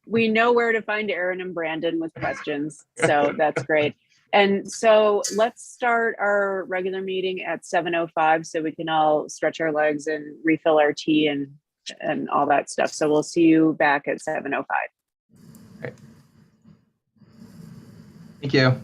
We know where to find Aaron and Brandon with questions, so that's great. And so let's start our regular meeting at 7:05 so we can all stretch our legs and refill our tea and all that stuff. So we'll see you back at 7:05. Okay. Thank you.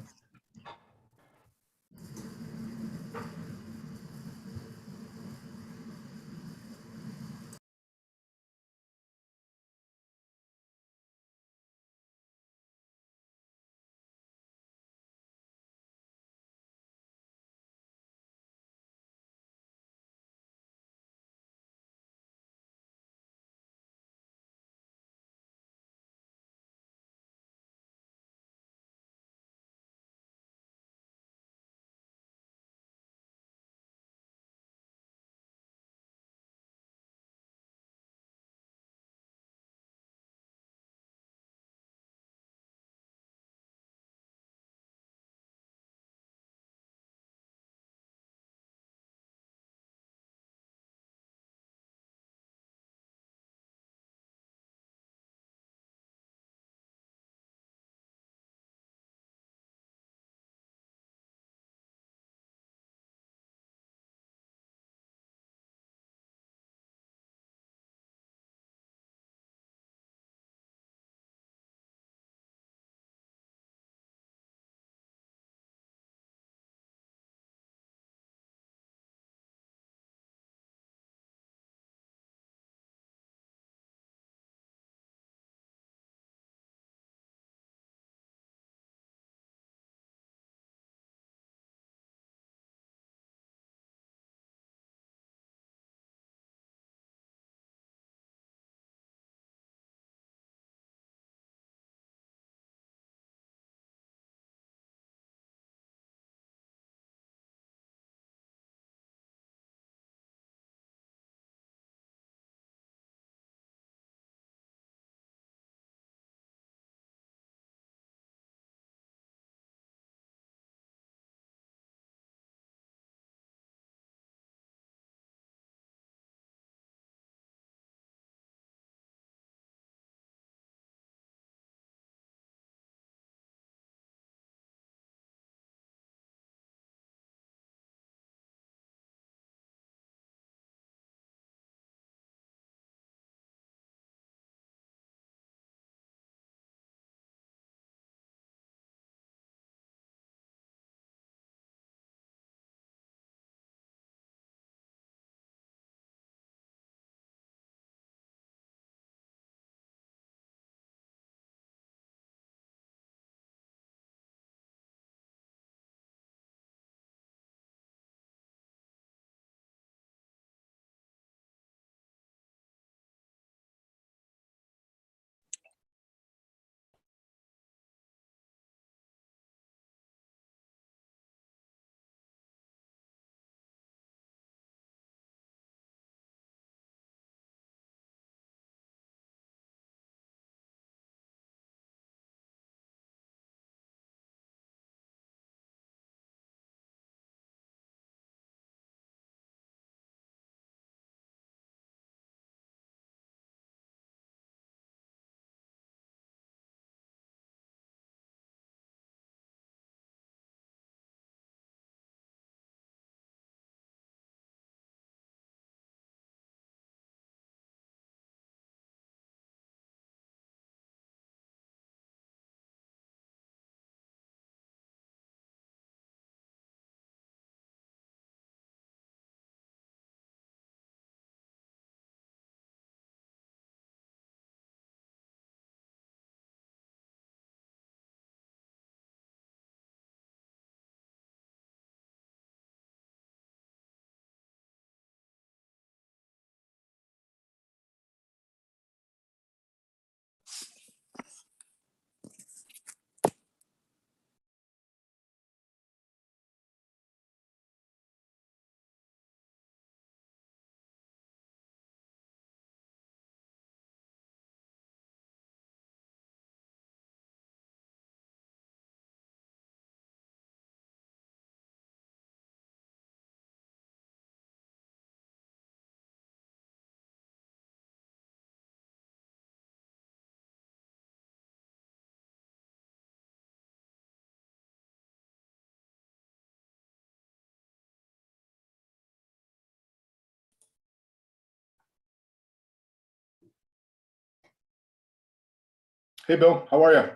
Hey, Bill, how are you?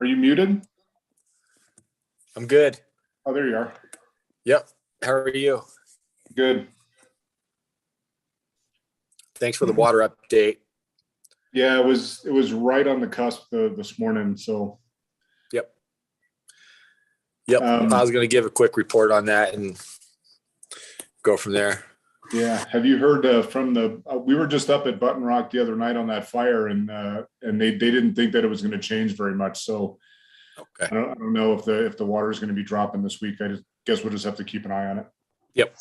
Are you muted? I'm good. Oh, there you are. Yep. How are you? Good. Thanks for the water update. Yeah, it was right on the cusp this morning. So. Yep. Yep. I was going to give a quick report on that and go from there. Yeah. Have you heard from the? We were just up at Button Rock the other night on that fire, and they didn't think that it was going to change very much. So. Okay. I don't know if the water is going to be dropping this week. I just guess we'll just have to keep an eye on it. Yep.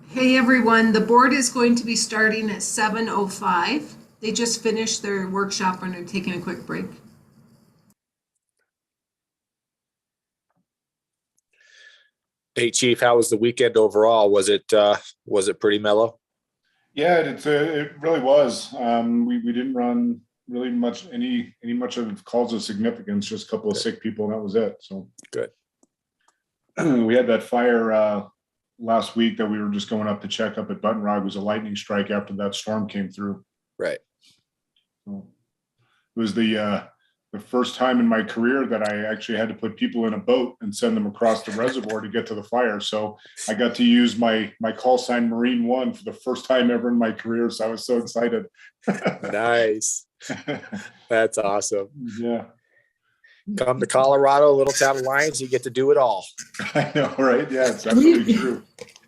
Hey, everyone, the board is going to be starting at 7:05. They just finished their workshop and are taking a quick break. Hey, Chief, how was the weekend overall? Was it pretty mellow? Yeah, it really was. We didn't run really much much of calls of significance, just a couple of sick people, and that was it. So good. We had that fire last week that we were just going up to check up at Button Rock. It was a lightning strike after that storm came through. Right. So it was the first time in my career that I actually had to put people in a boat and send them across the reservoir to get to the fire. So I got to use my call sign Marine One for the first time ever in my career. So I was so excited. Nice. That's awesome. Yeah. Come to Colorado, little town Alliance, you get to do it all. I know, right? Yeah, it's absolutely true.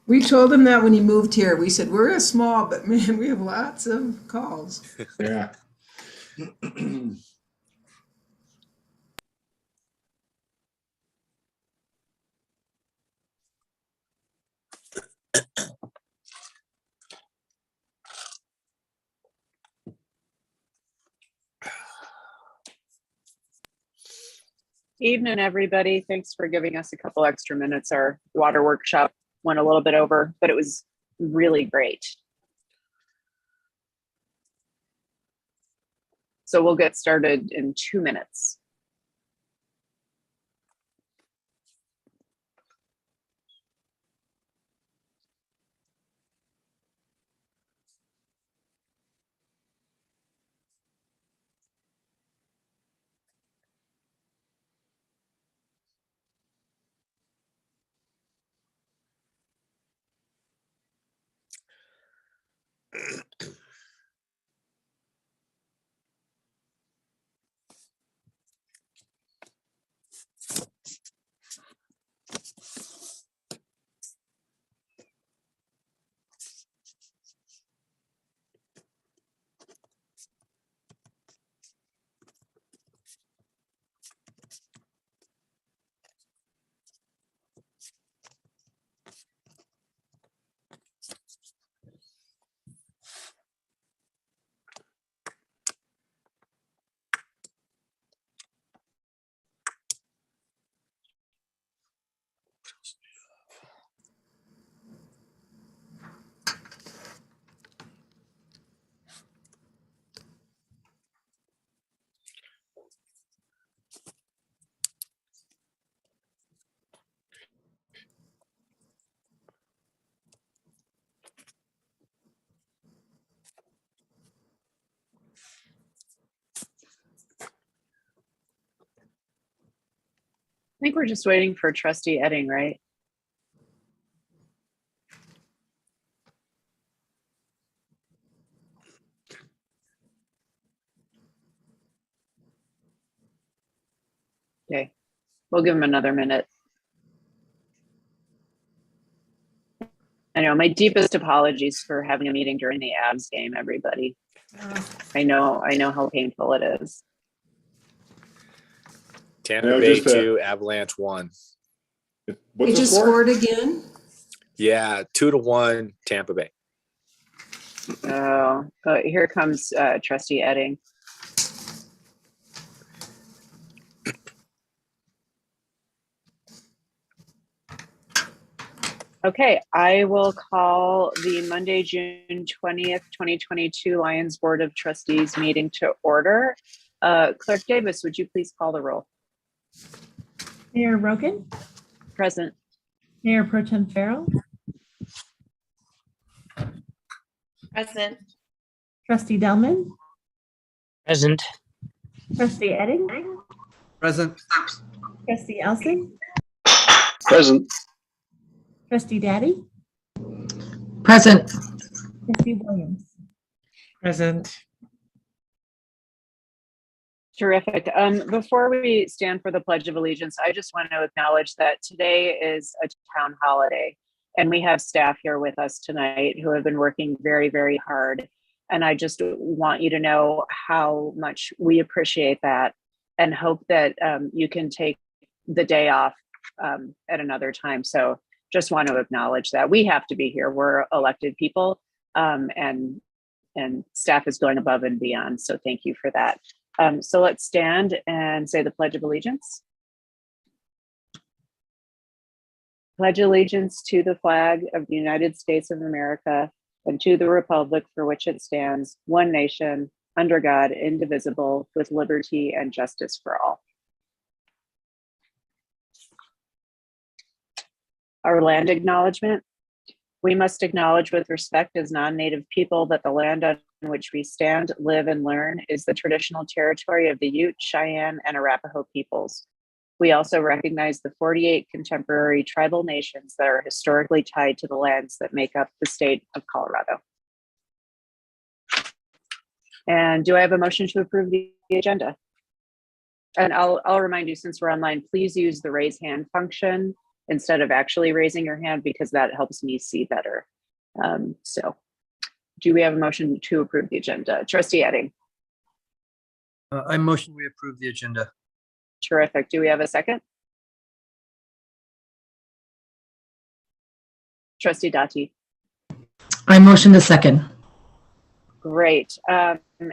We told him that when he moved here. We said, we're a small, but man, we have lots of calls. Yeah. Evening, everybody. Thanks for giving us a couple extra minutes. Our water workshop went a little bit over, but it was really great. So we'll get started in 2 minutes. I think we're just waiting for Trustee Edding, right? Okay, we'll give him another minute. I know, my deepest apologies for having a meeting during the Avs game, everybody. I know how painful it is. Tampa Bay 2, Avalanche 1. They just scored again? Yeah, 2-1 Tampa Bay. Oh, here comes Trustee Edding. Okay, I will call the Monday, June 20th, 2022 Lions Board of Trustees meeting to order. Clerk Davis, would you please call the roll? Mayor Rogan, Present. Mayor Pro Tem Farrell, Present. Trustee Delman, Present. Trustee Edding, Present. Trustee Elson, Present. Trustee Daddy, Present. Trustee Williams. Present. Terrific. Before we stand for the Pledge of Allegiance, I just want to acknowledge that today is a town holiday, and we have staff here with us tonight who have been working very, very hard. And I just want you to know how much we appreciate that and hope that you can take the day off at another time. So just want to acknowledge that we have to be here. We're elected people, and staff is going above and beyond. So thank you for that. So let's stand and say the Pledge of Allegiance. Pledge allegiance to the flag of the United States of America and to the republic for which it stands, one nation, under God, indivisible, with liberty and justice for all. Our land acknowledgement. We must acknowledge with respect as non-native people that the land on which we stand, live, and learn is the traditional territory of the Ute, Cheyenne, and Arapaho peoples. We also recognize the 48 contemporary tribal nations that are historically tied to the lands that make up the state of Colorado. And do I have a motion to approve the agenda? And I'll remind you, since we're online, please use the raise hand function instead of actually raising your hand, because that helps me see better. So do we have a motion to approve the agenda? Trustee Edding. I motion we approve the agenda. Terrific. Do we have a second? Trustee Dati. I motion to second. Great.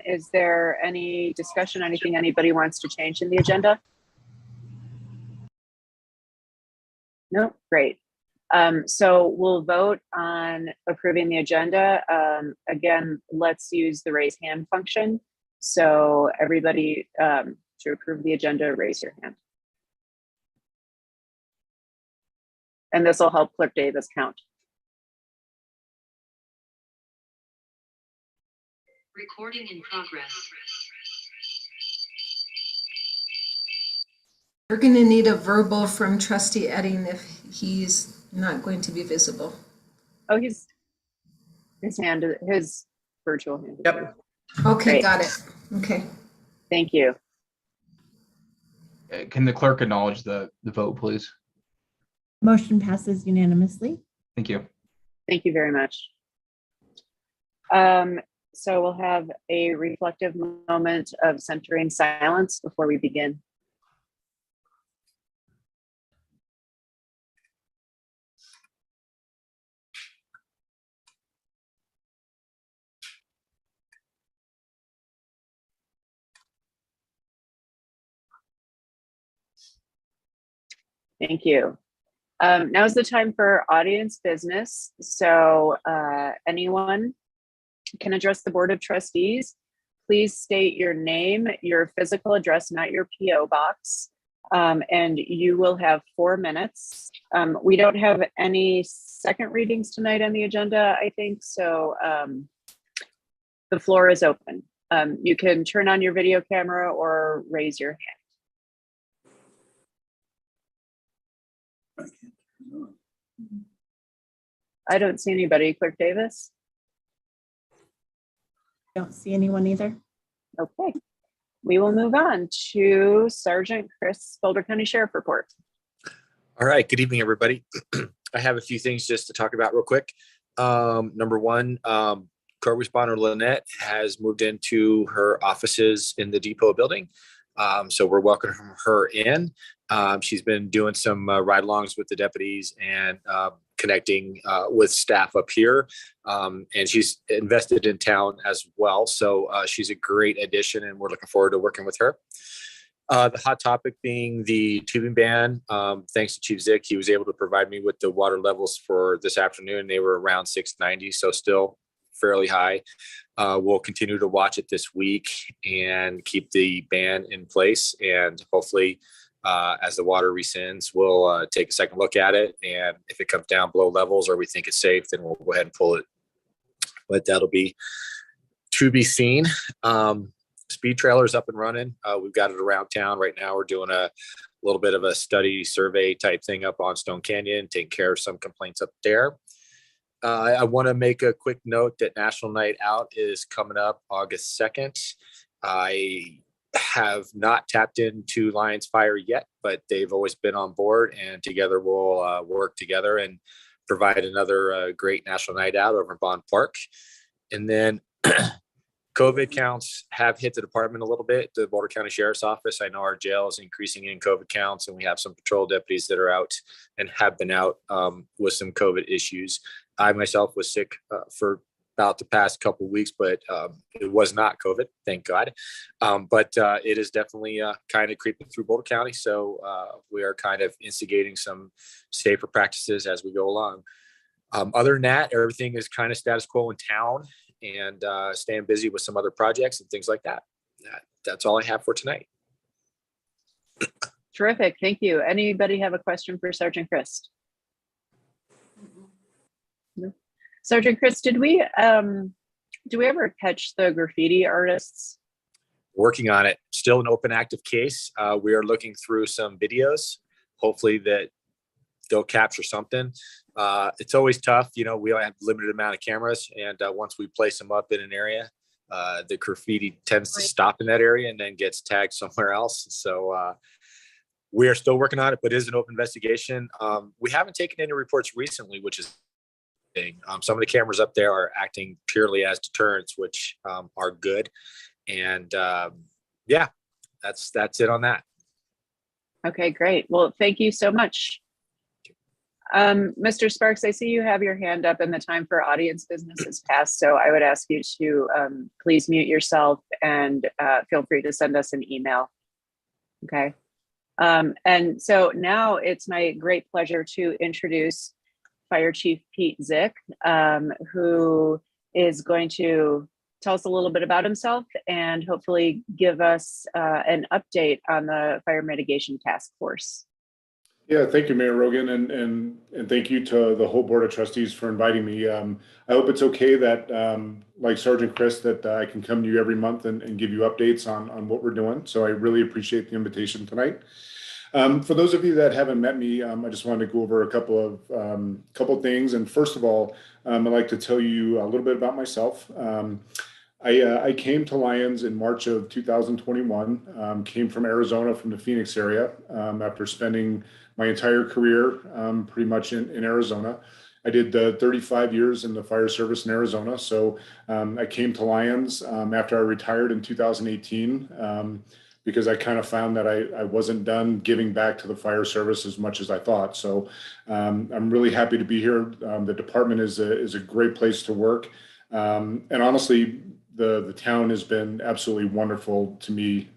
Is there any discussion, anything anybody wants to change in the agenda? No, great. So we'll vote on approving the agenda. Again, let's use the raise hand function. So everybody, to approve the agenda, raise your hand. And this will help Clerk Davis count. Recording in progress. We're going to need a verbal from Trustee Edding if he's not going to be visible. Oh, his virtual hand. Yep. Okay, Great. got it. Okay. Thank you. Can the clerk acknowledge the vote, please? Motion passes unanimously. Thank you. Thank you very much. So we'll have a reflective moment of centering silence before we begin. Thank you. Now's the time for audience business. So anyone can address the Board of Trustees. Please state your name, your physical address, not your PO box, and you will have 4 minutes. We don't have any second readings tonight on the agenda, I think, so the floor is open. You can turn on your video camera or raise your hand. I don't see anybody. Clerk Davis? Don't see anyone either. Okay. We will move on to Sergeant Chris, Boulder County Sheriff report. All right. Good evening, everybody. I have a few things just to talk about real quick. Number one, co-responder Lynette has moved into her offices in the depot building. So we're welcoming her in. She's been doing some ride-alongs with the deputies and connecting with staff up here. And she's invested in town as well. So she's a great addition and we're looking forward to working with her. The hot topic being the tubing ban. Thanks to Chief Zick, he was able to provide me with the water levels for this afternoon. They were around 690, so still fairly high. We'll continue to watch it this week and keep the ban in place. And hopefully, as the water rescinds, we'll take a second look at it. And if it comes down below levels or we think it's safe, then we'll go ahead and pull it. But that'll be to be seen. Speed trailer's up and running. We've got it around town right now. We're doing a little bit of a study survey type thing up on Stone Canyon, taking care of some complaints up there. I want to make a quick note that National Night Out is coming up August 2nd. I have not tapped into Lions Fire yet, but they've always been on board, and together we'll work together and provide another great National Night Out over in Bond Park. And then COVID counts have hit the department a little bit. The Boulder County Sheriff's Office, I know our jail is increasing in COVID counts, and we have some patrol deputies that are out and have been out with some COVID issues. I myself was sick for about the past couple of weeks, but it was not COVID, thank God. But it is definitely kind of creeping through Boulder County. So we are kind of instigating some safer practices as we go along. Other than that, everything is kind of status quo in town, and staying busy with some other projects and things like that. That's all I have for tonight. Terrific, thank you. Anybody have a question for Sergeant Christ? No. Sergeant Christ, did we ever catch the graffiti artists? Working on it. Still an open active case. We are looking through some videos. Hopefully that they'll capture something. It's always tough. You know, we only have a limited amount of cameras, and once we place them up in an area, the graffiti tends to stop in that area and then gets tagged somewhere else. So we are still working on it, but it is an open investigation. We haven't taken any reports recently, which is some of the cameras up there are acting purely as deterrents, which are good. And yeah, that's it on that. Okay, great. Well, thank you so much. Mr. Sparks, I see you have your hand up and the time for audience business has passed. So I would ask you to please mute yourself and feel free to send us an email. Okay. And so now it's my great pleasure to introduce Fire Chief Pete Zick, who is going to tell us a little bit about himself and hopefully give us an update on the Fire Mitigation Task Force. Yeah, thank you, Mayor Rogan, and thank you to the whole Board of Trustees for inviting me. I hope it's okay that, like Sergeant Chris, that I can come to you every month and give you updates on what we're doing. So I really appreciate the invitation tonight. For those of you that haven't met me, I just wanted to go over a couple of things. And first of all, I'd like to tell you a little bit about myself. I came to Lions in March of 2021, came from Arizona, from the Phoenix area, after spending my entire career pretty much in Arizona. I did 35 years in the fire service in Arizona. So I came to Lions after I retired in 2018 because I kind of found that I wasn't done giving back to the fire service as much as I thought. So I'm really happy to be here. The department is a great place to work. And honestly, the town has been absolutely wonderful to me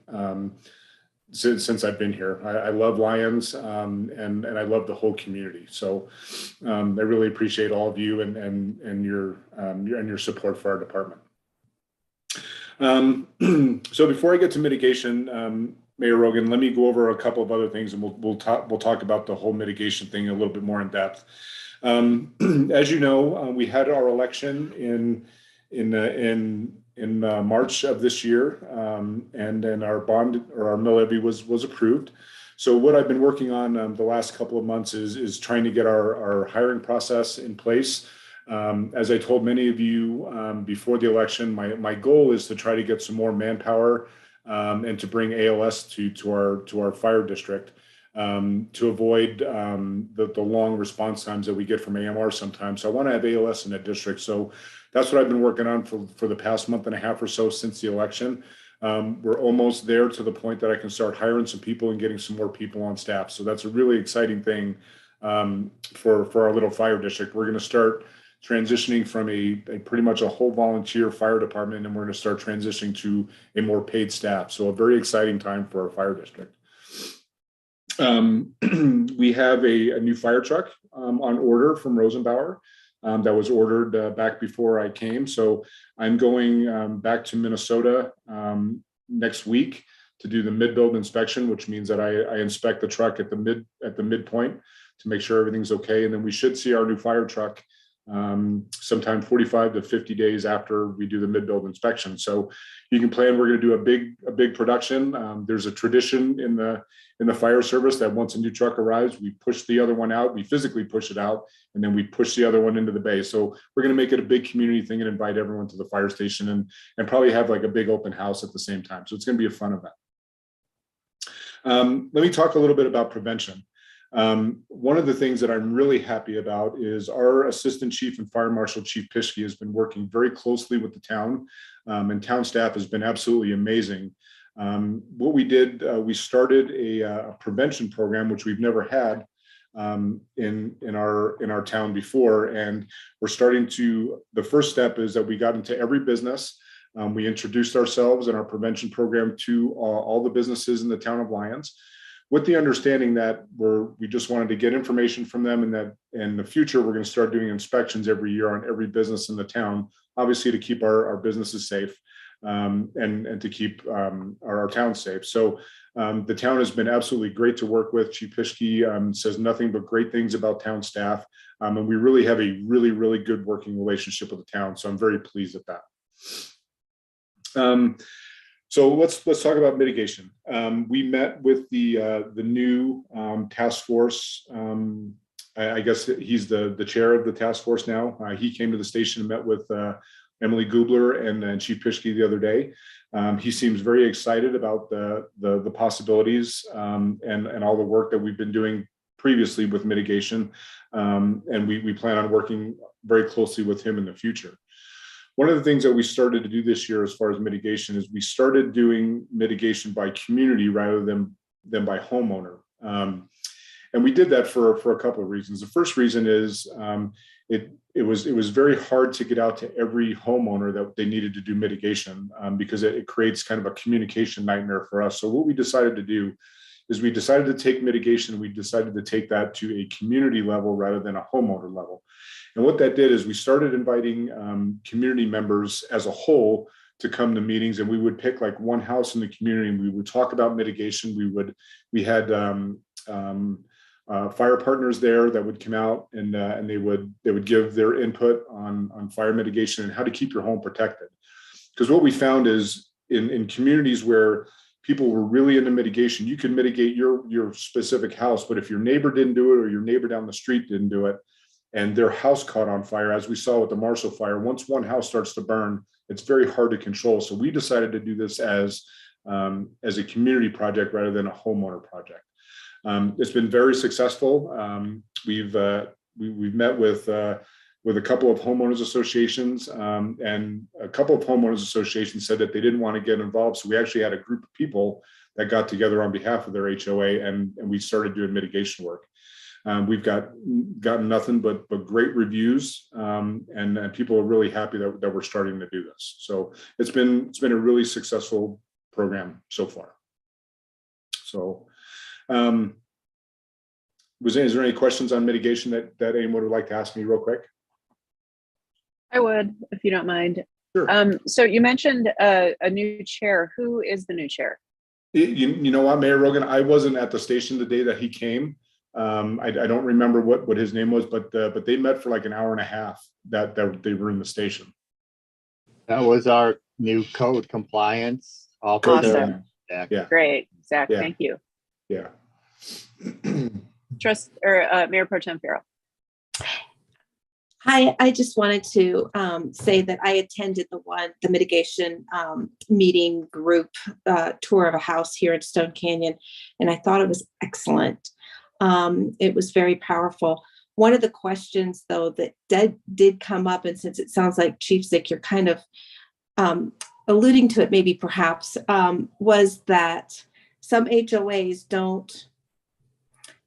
since I've been here. I love Lions and I love the whole community. So I really appreciate all of you and your support for our department. So before I get to mitigation, Mayor Rogan, let me go over a couple of other things, and we'll talk about the whole mitigation thing a little bit more in depth. As you know, we had our election in March of this year, and then our bond or our mill levy was approved. So what I've been working on the last couple of months is trying to get our hiring process in place. As I told many of you before the election, my goal is to try to get some more manpower and to bring ALS to our fire district to avoid the long response times that we get from AMR sometimes. So I want to have ALS in that district. So that's what I've been working on for the past month and a half or so since the election. We're almost there to the point that I can start hiring some people and getting some more people on staff. So that's a really exciting thing for our little fire district. We're going to start transitioning from a pretty much a whole volunteer fire department, and we're going to start transitioning to a more paid staff. So a very exciting time for our fire district. We have a new fire truck on order from Rosenbauer that was ordered back before I came. So I'm going back to Minnesota next week to do the mid-build inspection, which means that I inspect the truck at the midpoint to make sure everything's okay. And then we should see our new fire truck sometime 45 to 50 days after we do the mid-build inspection. So you can plan, we're going to do a big production. There's a tradition in the fire service that once a new truck arrives, we push the other one out, we physically push it out, and then we push the other one into the bay. So we're going to make it a big community thing and invite everyone to the fire station and probably have like a big open house at the same time. So it's going to be a fun event. Let me talk a little bit about prevention. One of the things that I'm really happy about is our Assistant Chief and Fire Marshal Chief Pischke has been working very closely with the town, and town staff has been absolutely amazing. What we did, we started a prevention program, which we've never had in our town before, and we're starting to. The first step is that we got into every business. We introduced ourselves and our prevention program to all the businesses in the town of Lyons, with the understanding that we just wanted to get information from them, and that in the future, we're going to start doing inspections every year on every business in the town, obviously to keep our businesses safe and to keep our town safe. So the town has been absolutely great to work with. Chief Pischke says nothing but great things about town staff. And we really have a really good working relationship with the town. So I'm very pleased at that. So let's talk about mitigation. We met with the new task force. I guess he's the chair of the task force now. He came to the station and met with Emily Gubler and Chief Pischke the other day. He seems very excited about the possibilities and all the work that we've been doing previously with mitigation. And we plan on working very closely with him in the future. One of the things that we started to do this year as far as mitigation is we started doing mitigation by community rather than by homeowner. And we did that for a couple of reasons. The first reason is it was very hard to get out to every homeowner that they needed to do mitigation because it creates kind of a communication nightmare for us. So what we decided to do is we decided to take mitigation, we decided to take that to a community level rather than a homeowner level. And what that did is we started inviting community members as a whole to come to meetings, and we would pick like one house in the community and we would talk about mitigation. We had fire partners there that would come out and they would give their input on fire mitigation and how to keep your home protected. Because what we found is in communities where people were really into mitigation, you can mitigate your specific house, but if your neighbor didn't do it or your neighbor down the street didn't do it, and their house caught on fire, as we saw with the Marshall fire, once one house starts to burn, it's very hard to control. So we decided to do this as a community project rather than a homeowner project. It's been very successful. We've met with a couple of homeowners associations, and a couple of homeowners associations said that they didn't want to get involved. So we actually had a group of people that got together on behalf of their HOA, and we started doing mitigation work. We've gotten nothing but great reviews, and people are really happy that we're starting to do this. So it's been a really successful program so far. So, is there any questions on mitigation that anyone would like to ask me real quick? I would, if you don't mind. Sure. So you mentioned a new chair. Who is the new chair? You know what, Mayor Rogan, I wasn't at the station the day that he came. I don't remember what his name was, but they met for like an hour and a half that they were in the station. That was our new code compliance officer. Awesome. Yeah. Great. Zach, yeah. Thank you. Yeah. Mayor Pro Tem Farrell. Hi, I just wanted to say that I attended the mitigation meeting group tour of a house here in Stone Canyon, and I thought it was excellent. It was very powerful. One of the questions, though, that did come up, and since it sounds like Chief Zick, you're kind of alluding to it, maybe perhaps, was that some HOAs don't.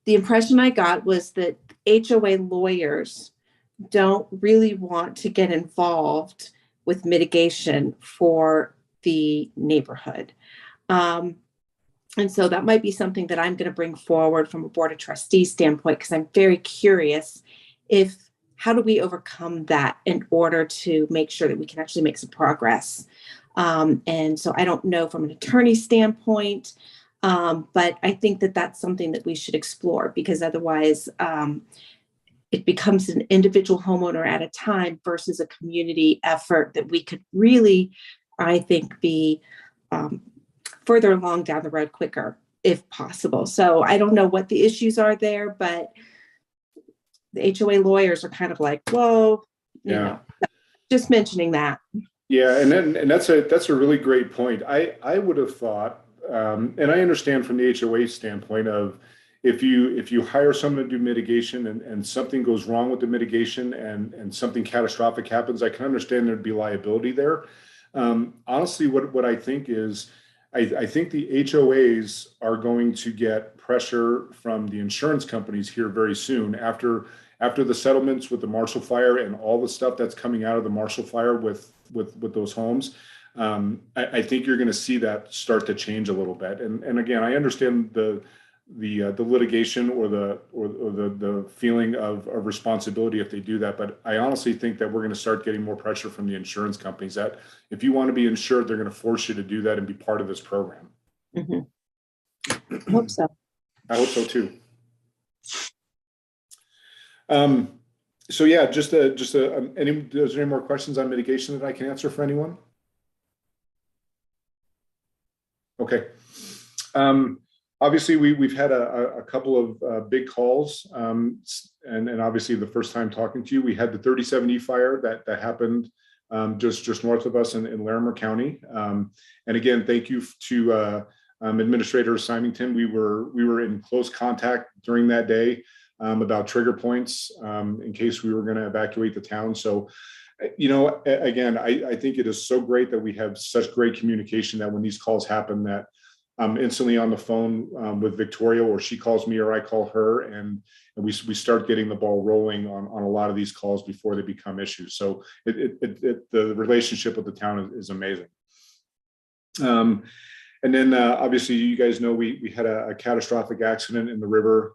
The impression I got was that HOA lawyers don't really want to get involved with mitigation for the neighborhood. And so that might be something that I'm going to bring forward from a Board of Trustees standpoint, because I'm very curious how do we overcome that in order to make sure that we can actually make some progress. And so I don't know from an attorney standpoint, but I think that that's something that we should explore, because otherwise it becomes an individual homeowner at a time versus a community effort that we could really, I think, be further along down the road quicker if possible. So I don't know what the issues are there, but the HOA lawyers are kind of like, whoa, you know, just mentioning that. Yeah, and that's a really great point. I would have thought, and I understand from the HOA standpoint of if you hire someone to do mitigation and something goes wrong with the mitigation and something catastrophic happens, I can understand there'd be liability there. Honestly, what I think is, I think the HOAs are going to get pressure from the insurance companies here very soon after the settlements with the Marshall Fire and all the stuff that's coming out of the Marshall Fire with those homes. I think you're going to see that start to change a little bit. And again, I understand the litigation or the feeling of responsibility if they do that, but I honestly think that we're going to start getting more pressure from the insurance companies that if you want to be insured, they're going to force you to do that and be part of this program. Mm-hmm. I hope so. I hope so too. So yeah, is there any more questions on mitigation that I can answer for anyone? Okay. Obviously, we've had a couple of big calls, and obviously the first time talking to you, we had the 37E fire that happened just north of us in Larimer County. And again, thank you to Administrator Symington. We were in close contact during that day about trigger points in case we were going to evacuate the town. So, you know, again, I think it is so great that we have such great communication that when these calls happen, that I'm instantly on the phone with Victoria, or she calls me or I call her, and we start getting the ball rolling on a lot of these calls before they become issues. So the relationship with the town is amazing. And then obviously you guys know we had a catastrophic accident in the river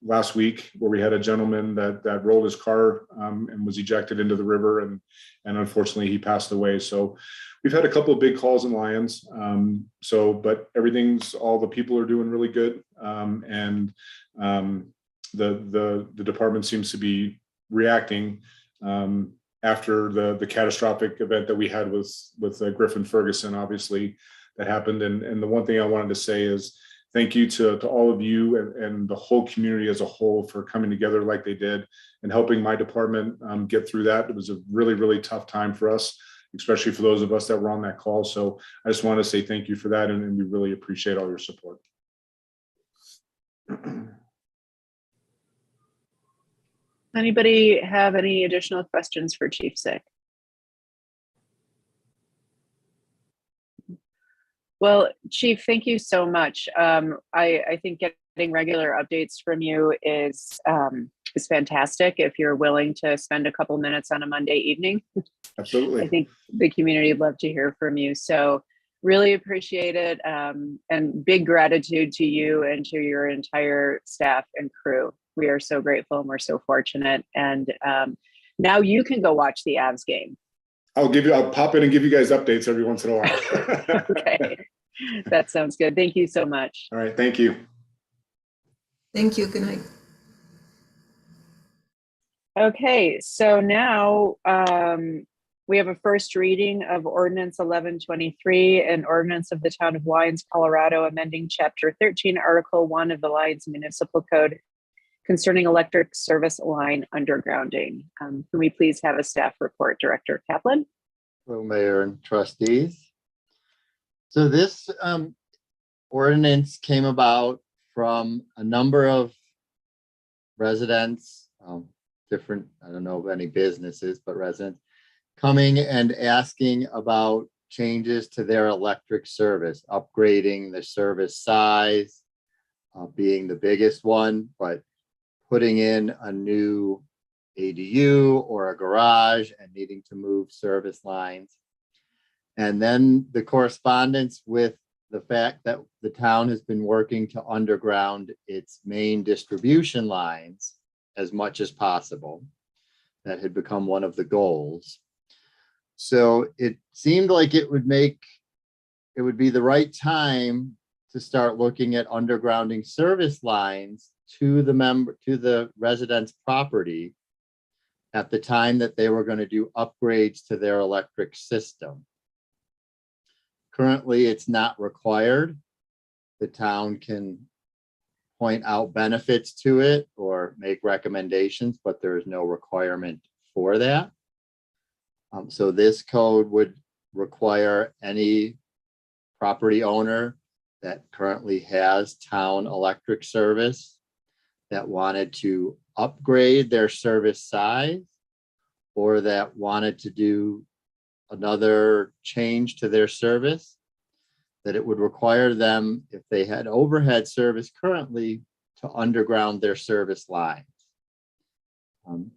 last week where we had a gentleman that rolled his car and was ejected into the river, and unfortunately he passed away. So we've had a couple of big calls in Lyons. But all the people are doing really good. And the department seems to be reacting after the catastrophic event that we had with Griffin Ferguson, obviously that happened. And the one thing I wanted to say is thank you to all of you and the whole community as a whole for coming together like they did and helping my department get through that. It was a really, really tough time for us, especially for those of us that were on that call. So I just want to say thank you for that, and we really appreciate all your support. Anybody have any additional questions for Chief Sick? Well, Chief, thank you so much. I think getting regular updates from you is fantastic. If you're willing to spend a couple minutes on a Monday evening, absolutely. I think the community would love to hear from you. So really appreciate it, and big gratitude to you and to your entire staff and crew. We are so grateful and we're so fortunate. And now you can go watch the Avs game. I'll pop in and give you guys updates every once in a while. Okay, that sounds good. Thank you so much. All right, thank you. Thank you. Good night. Okay, so now we have a first reading of Ordinance 1123, an ordinance of the Town of Lyons, Colorado, amending Chapter 13, Article 1 of the Lyons Municipal Code concerning electric service line undergrounding. Can we please have a staff report, Director Kaplan? Hello, Mayor and Trustees. So this ordinance came about from a number of residents, different, I don't know of any businesses, but residents coming and asking about changes to their electric service, upgrading the service size, being the biggest one, but putting in a new ADU or a garage and needing to move service lines. And then the correspondence with the fact that the town has been working to underground its main distribution lines as much as possible. That had become one of the goals. So it seemed like it would be the right time to start looking at undergrounding service lines to the residents' property at the time that they were going to do upgrades to their electric system. Currently, it's not required. The town can point out benefits to it or make recommendations, but there is no requirement for that. So this code would require any property owner that currently has town electric service that wanted to upgrade their service size or that wanted to do another change to their service, that it would require them, if they had overhead service currently, to underground their service lines.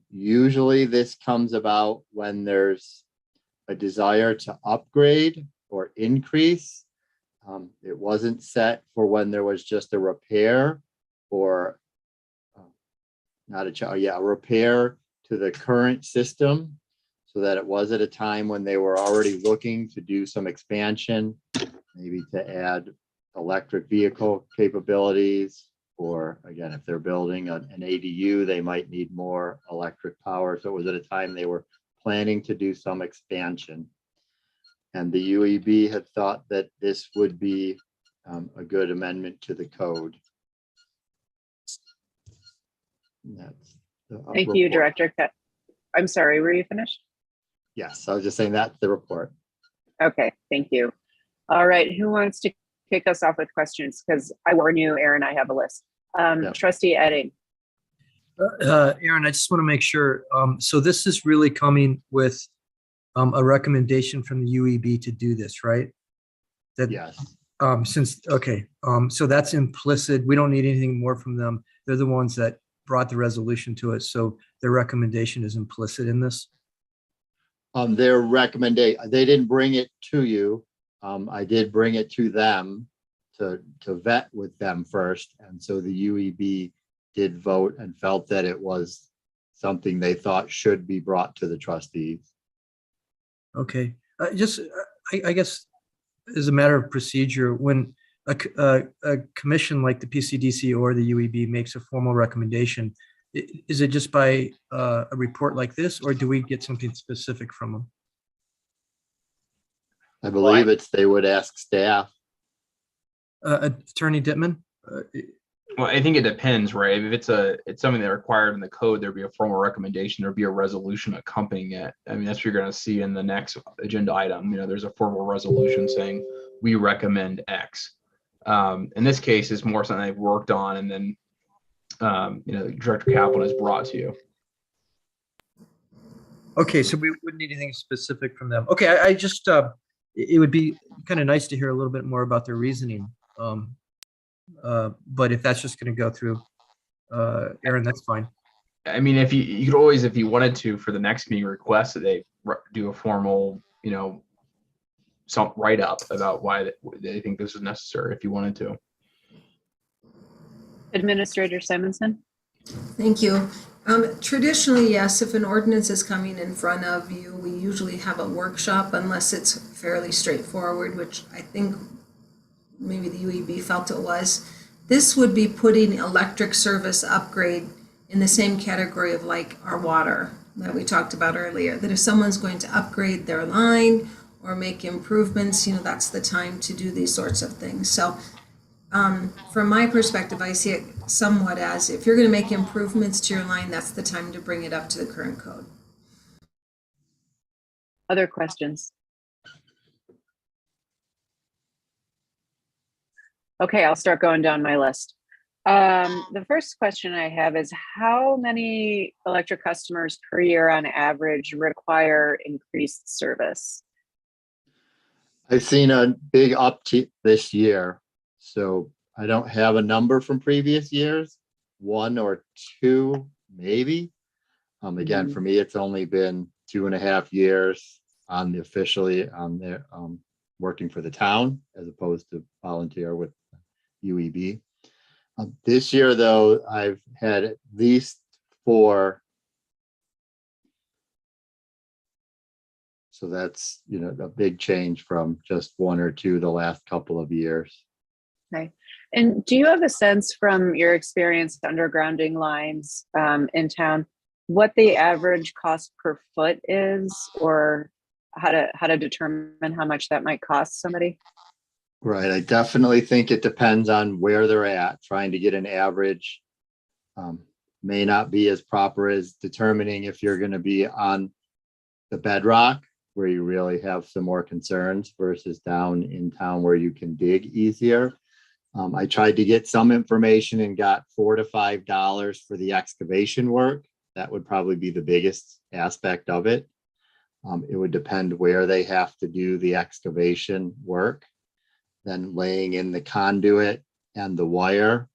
Usually this comes about when there's a desire to upgrade or increase. It wasn't set for when there was just a repair or a repair to the current system, so that it was at a time when they were already looking to do some expansion, maybe to add electric vehicle capabilities, or again, if they're building an ADU, they might need more electric power. So it was at a time they were planning to do some expansion. And the UEB had thought that this would be a good amendment to the code. That's Thank you, report. Director. I'm sorry, were you finished? Yes, I was just saying that's the report. Okay, thank you. All right, who wants to kick us off with questions? Because I warn you, Aaron, I have a list. Trustee Edding. Aaron, I just want to make sure. So this is really coming with a recommendation from the UEB to do this, right? Yes. So that's implicit. We don't need anything more from them. They're the ones that brought the resolution to us. So their recommendation is implicit in this. Their recommendation, they didn't bring it to you. I did bring it to them to vet with them first. And so the UEB did vote and felt that it was something they thought should be brought to the trustees. Okay, I guess as a matter of procedure, when a commission like the PCDC or the UEB makes a formal recommendation, is it just by a report like this, or do we get something specific from them? I believe they would ask staff. Attorney Dittman? Well, I think it depends, right? If it's something that required in the code, there'd be a formal recommendation, there'd be a resolution accompanying it. I mean, that's what you're going to see in the next agenda item. There's a formal resolution saying we recommend X. In this case, it's more something they've worked on, and then Director Kaplan has brought to you. Okay, so we wouldn't need anything specific from them. Okay, I just it would be kind of nice to hear a little bit more about their reasoning. But if that's just going to go through Aaron, that's fine. I mean, if you could always, if you wanted to, for the next meeting, request that they do a formal, some write up about why they think this is necessary, if you wanted to. Administrator Simonson. Thank you. Traditionally, yes, if an ordinance is coming in front of you, we usually have a workshop unless it's fairly straightforward, which I think maybe the UEB felt it was. This would be putting electric service upgrade in the same category of like our water that we talked about earlier, that if someone's going to upgrade their line or make improvements, that's the time to do these sorts of things. So from my perspective, I see it somewhat as if you're going to make improvements to your line, that's the time to bring it up to the current code. Other questions? Okay, I'll start going down my list. The first question I have is, how many electric customers per year on average require increased service? I've seen a big uptick this year, so I don't have a number from previous years, 1 or 2 maybe. Again, for me, it's only been 2.5 years on the officially on there, working for the town as opposed to volunteer with UEB. This year, though, I've had at least 4. So that's, you know, a big change from just 1 or 2 the last couple of years. Okay. And do you have a sense from your experience undergrounding lines in town, what the average cost per foot is, or how to determine how much that might cost somebody? Right. I definitely think it depends on where they're at. Trying to get an average may not be as proper as determining if you're going to be on the bedrock, where you really have some more concerns, versus down in town where you can dig easier. I tried to get some information and got $4 to $5 for the excavation work. That would probably be the biggest aspect of it. It would depend where they have to do the excavation work, then laying in the conduit and the wire.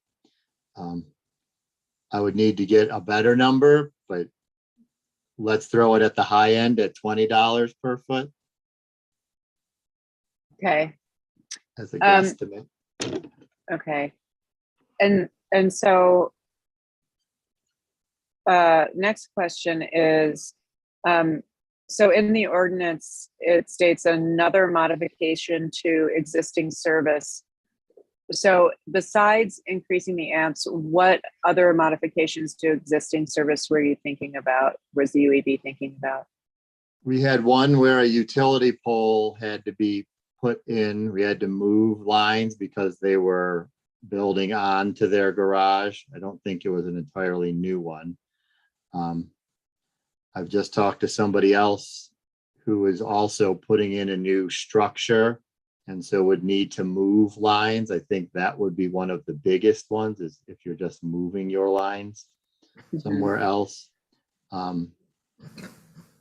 I would need to get a better number, but let's throw it at the high end at $20 per foot Okay. as a guesstimate. Okay. And so next question is, so in the ordinance, it states another modification to existing service. So besides increasing the amps, what other modifications to existing service were you thinking about? Was the UEB thinking about? We had one where a utility pole had to be put in. We had to move lines because they were building on to their garage. I don't think it was an entirely new one. I've just talked to somebody else who is also putting in a new structure and so would need to move lines. I think that would be one of the biggest ones, is if you're just moving your lines somewhere else.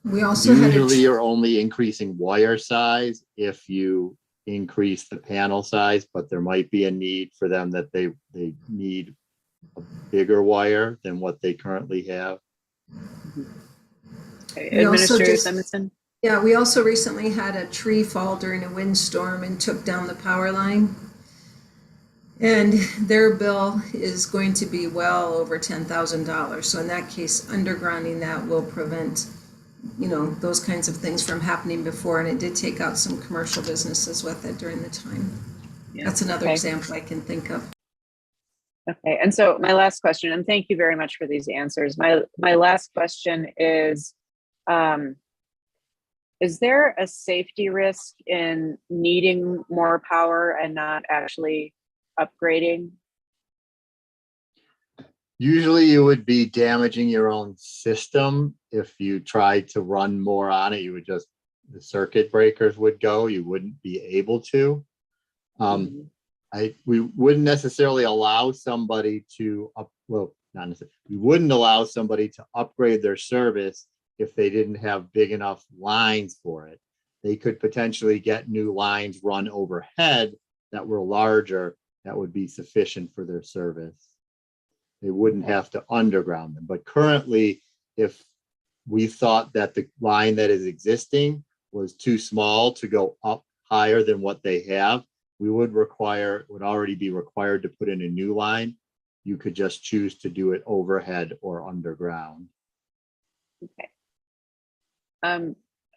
We also had Usually you're only increasing wire size if you increase the panel size, but there might be a need for them that they need a bigger wire than what they currently have. Okay. Administrator Simonson? Yeah, we also recently had a tree fall during a windstorm and took down the power line. And their bill is going to be well over $10,000. So in that case, undergrounding that will prevent, you know, those kinds of things from happening before. And it did take out some commercial businesses with it during the time. Yeah. That's another example I can think of. Okay, and so my last question, and thank you very much for these answers. My last question is there a safety risk in needing more power and not actually upgrading? Usually you would be damaging your own system. If you tried to run more on it, you would just, the circuit breakers would go, you wouldn't be able to. We wouldn't necessarily allow somebody to we wouldn't allow somebody to upgrade their service if they didn't have big enough lines for it. They could potentially get new lines run overhead that were larger, that would be sufficient for their service. They wouldn't have to underground them. But currently, if we thought that the line that is existing was too small to go up higher than what they have, we would already be required to put in a new line. You could just choose to do it overhead or underground. Okay.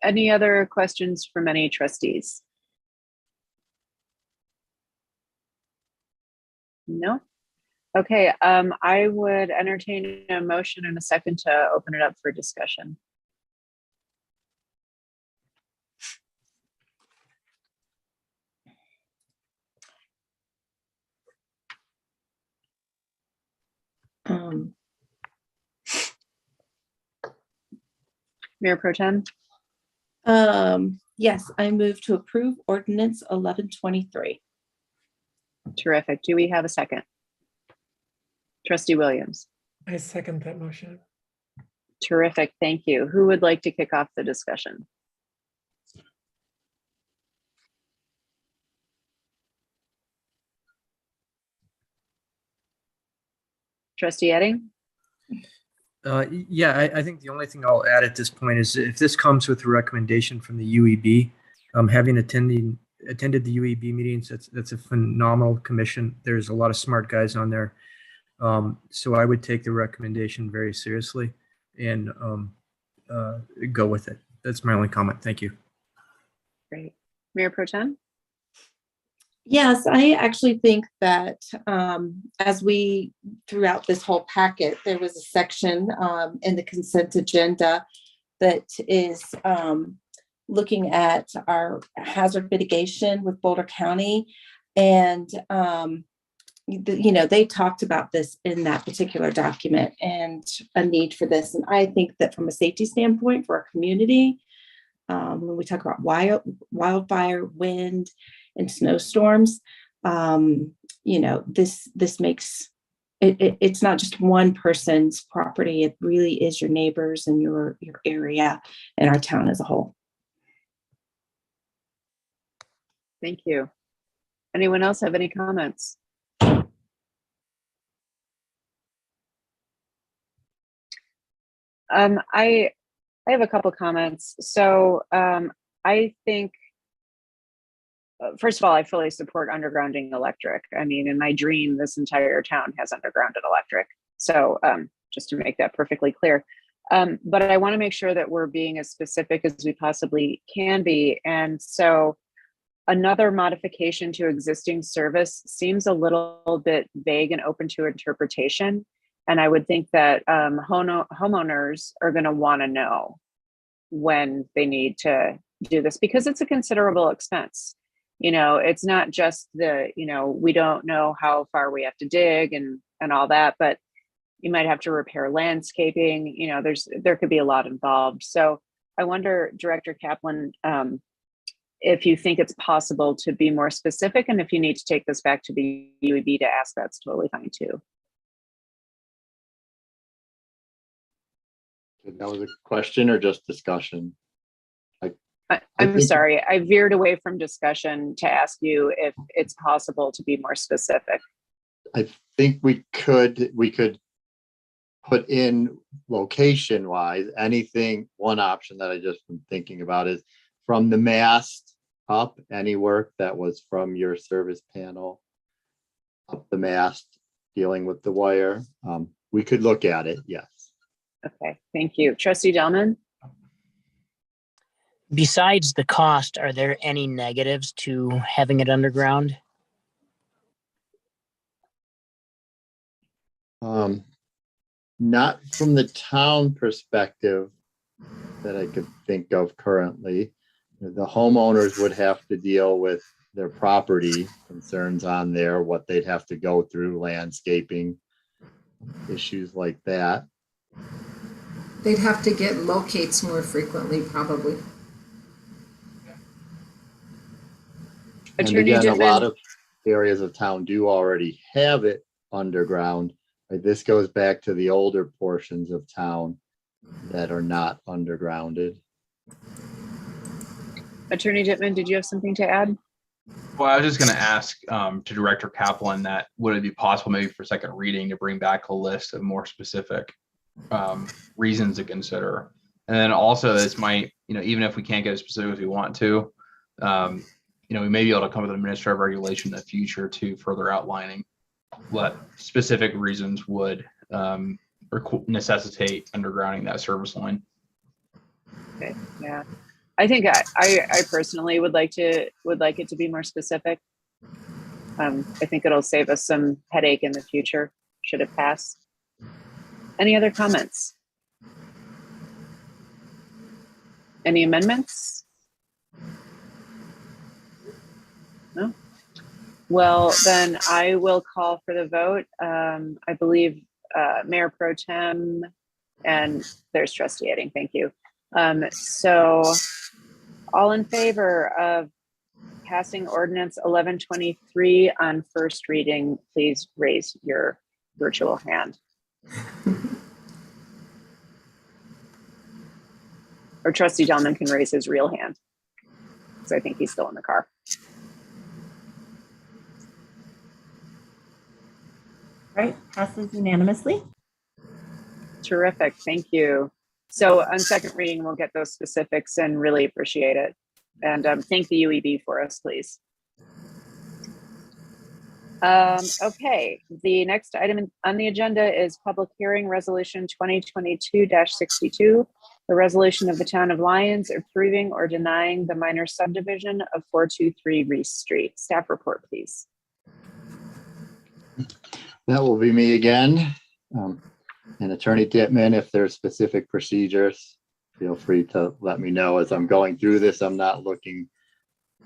Any other questions from any trustees? No? Okay, I would entertain a motion in a second to open it up for discussion. Mayor Pro Tem? Yes, I move to approve ordinance 1123. Terrific. Do we have a second? Trustee Williams. I second that motion. Terrific. Thank you. Who would like to kick off the discussion? Trustee Edding? Yeah, I think the only thing I'll add at this point is if this comes with a recommendation from the UEB, having attended the UEB meetings, that's a phenomenal commission. There's a lot of smart guys on there. So I would take the recommendation very seriously and go with it. That's my only comment. Thank you. Great. Mayor Pro Tem? Yes, I actually think that as we, throughout this whole packet, there was a section in the consent agenda that is looking at our hazard mitigation with Boulder County. And, they talked about this in that particular document and a need for this. And I think that from a safety standpoint for our community, when we talk about wildfire, wind, and snowstorms, this makes it's not just one person's property. It really is your neighbors and your area and our town as a whole. Thank you. Anyone else have any comments? I have a couple comments. So I think, first of all, I fully support undergrounding electric. I mean, in my dream, this entire town has undergrounded electric. So just to make that perfectly clear. But I want to make sure that we're being as specific as we possibly can be. And so another modification to existing service seems a little bit vague and open to interpretation. And I would think that homeowners are going to want to know when they need to do this because it's a considerable expense. It's not just we don't know how far we have to dig and all that, but you might have to repair landscaping. There could be a lot involved. So I wonder, Director Kaplan, if you think it's possible to be more specific, and if you need to take this back to the UEB to ask, that's totally fine too. That was a question or just discussion? I'm sorry, I veered away from discussion to ask you if it's possible to be more specific. I think we could put in location wise, one option that I just been thinking about is from the mast up, any work that was from your service panel up the mast dealing with the wire. We could look at it, yes. Okay, thank you. Trustee Delman? Besides the cost, are there any negatives to having it underground? Not from the town perspective that I could think of currently. The homeowners would have to deal with their property concerns on there, what they'd have to go through, landscaping, issues like that. They'd have to get locates more frequently, probably. And again, a lot of areas of town do already have it underground. This goes back to the older portions of town that are not undergrounded. Attorney Dittman, did you have something to add? Well, I was just going to ask to Director Kaplan that would it be possible maybe for second reading to bring back a list of more specific reasons to consider. And then also this might, even if we can't get as specific as we want to, we may be able to come with an administrative regulation in the future to further outlining what specific reasons would necessitate undergrounding that service line. Okay, yeah. I think I personally would like it to be more specific. I think it'll save us some headache in the future, should it pass. Any other comments? Any amendments? No? Well, then I will call for the vote. I believe Mayor Pro Tem and there's Trustee Edding, thank you. So all in favor of passing Ordinance 1123 on first reading, please raise your virtual hand. Or Trustee Delman can raise his real hand, because I think he's still in the car. All right, passes unanimously. Terrific, thank you. So on second reading, we'll get those specifics and really appreciate it. And thank the UEB for us, please. Okay, the next item on the agenda is public hearing resolution 2022-62, the resolution of the town of Lyons approving or denying the minor subdivision of 423 Reese Street. Staff report, please. That will be me again. And Attorney Dittman, if there's specific procedures, feel free to let me know as I'm going through this. I'm not looking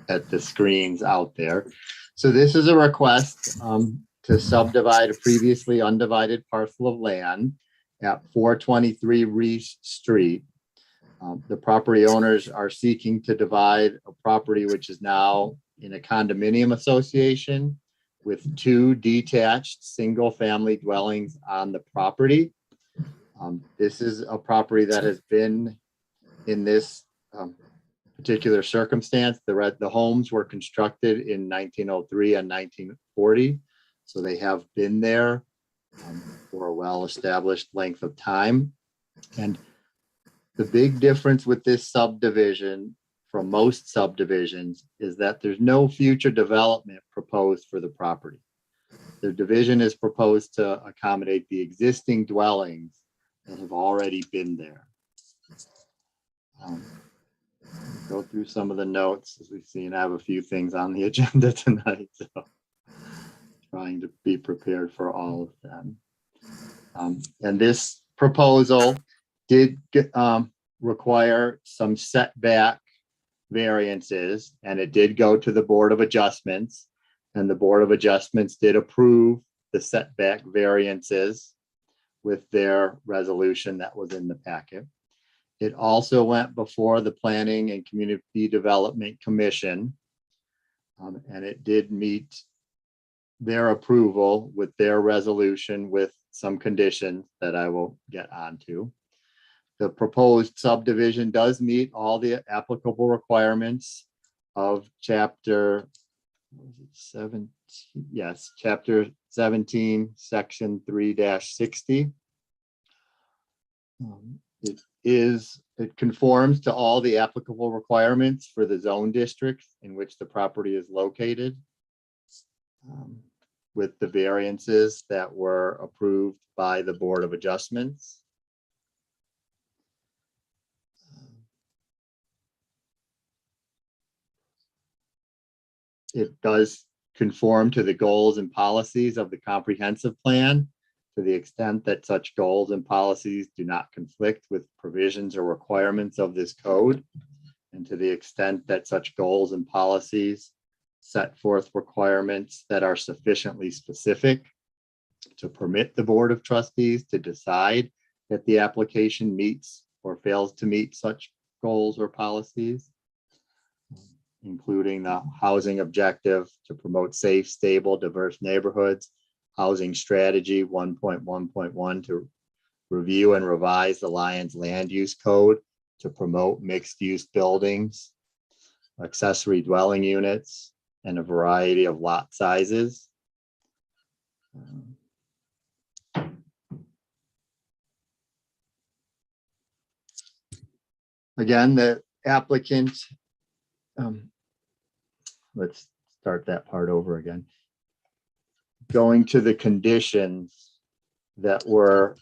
at the screens out there. So this is a request to subdivide a previously undivided parcel of land at 423 Reese Street. The property owners are seeking to divide a property which is now in a condominium association with 2 detached single-family dwellings on the property. This is a property that has been in this particular circumstance. The homes were constructed in 1903 and 1940, so they have been there for a well-established length of time. And the big difference with this subdivision from most subdivisions is that there's no future development proposed for the property. The division is proposed to accommodate the existing dwellings that have already been there. Go through some of the notes as we've seen. I have a few things on the agenda tonight, so trying to be prepared for all of them. And this proposal did require some setback variances, and it did go to the Board of Adjustments, and the Board of Adjustments did approve the setback variances with their resolution that was in the packet. It also went before the Planning and Community Development Commission, and it did meet their approval with their resolution with some conditions that I will get onto. The proposed subdivision does meet all the applicable requirements of chapter 17, yes, chapter 17, section 3-60. It conforms to all the applicable requirements for the zone district in which the property is located, with the variances that were approved by the Board of Adjustments. It does conform to the goals and policies of the comprehensive plan to the extent that such goals and policies do not conflict with provisions or requirements of this code, and to the extent that such goals and policies set forth requirements that are sufficiently specific to permit the Board of Trustees to decide that the application meets or fails to meet such goals or policies, including the housing objective to promote safe, stable, diverse neighborhoods, housing strategy 1.1.1 to review and revise the Lyons Land Use Code to promote mixed-use buildings, accessory dwelling units, and a variety of lot sizes. Again, the applicant, let's start that part over again. Going to the conditions that were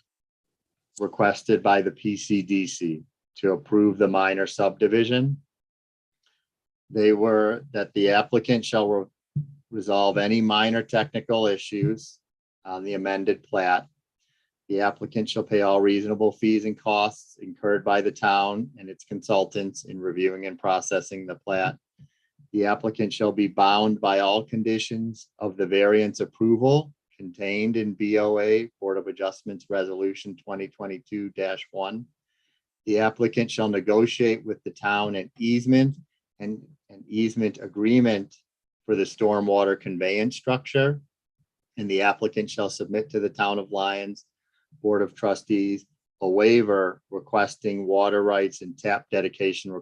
requested by the PCDC to approve the minor subdivision. They were that the applicant shall resolve any minor technical issues on the amended plat. The applicant shall pay all reasonable fees and costs incurred by the town and its consultants in reviewing and processing the plat. The applicant shall be bound by all conditions of the variance approval contained in BOA Board of Adjustments Resolution 2022-1. The applicant shall negotiate with the town an easement and an easement agreement for the stormwater conveyance structure. And the applicant shall submit to the Town of Lyons Board of Trustees a waiver requesting water rights and tap dedication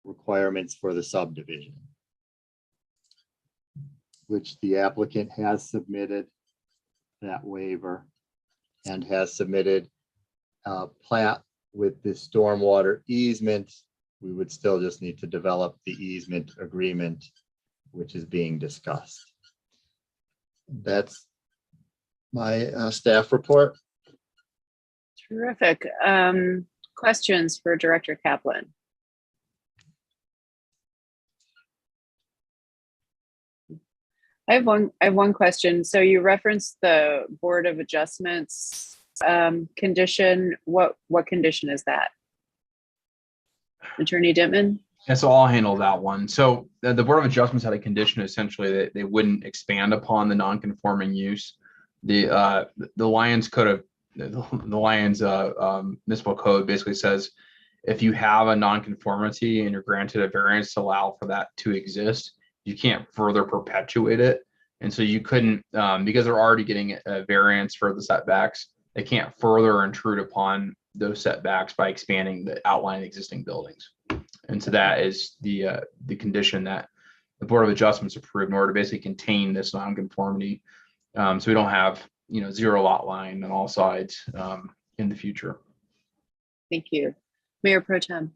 requirements for the subdivision, which the applicant has submitted that waiver and has submitted plat with the stormwater easement, we would still just need to develop the easement agreement, which is being discussed. That's my staff report. Terrific. Questions for Director Kaplan? I have one question. So you referenced the Board of Adjustments condition. What condition is that? Attorney Dittman? And so I'll handle that one. So the Board of Adjustments had a condition essentially that they wouldn't expand upon the non-conforming use. The Lions code of the Lions municipal code basically says if you have a non-conformity and you're granted a variance to allow for that to exist, you can't further perpetuate it. And so you couldn't, because they're already getting a variance for the setbacks, they can't further intrude upon those setbacks by expanding the outline existing buildings. And so that is the condition that the Board of Adjustments approved in order to basically contain this nonconformity. So we don't have, zero lot line on all sides in the future. Thank you. Mayor Pro Tem.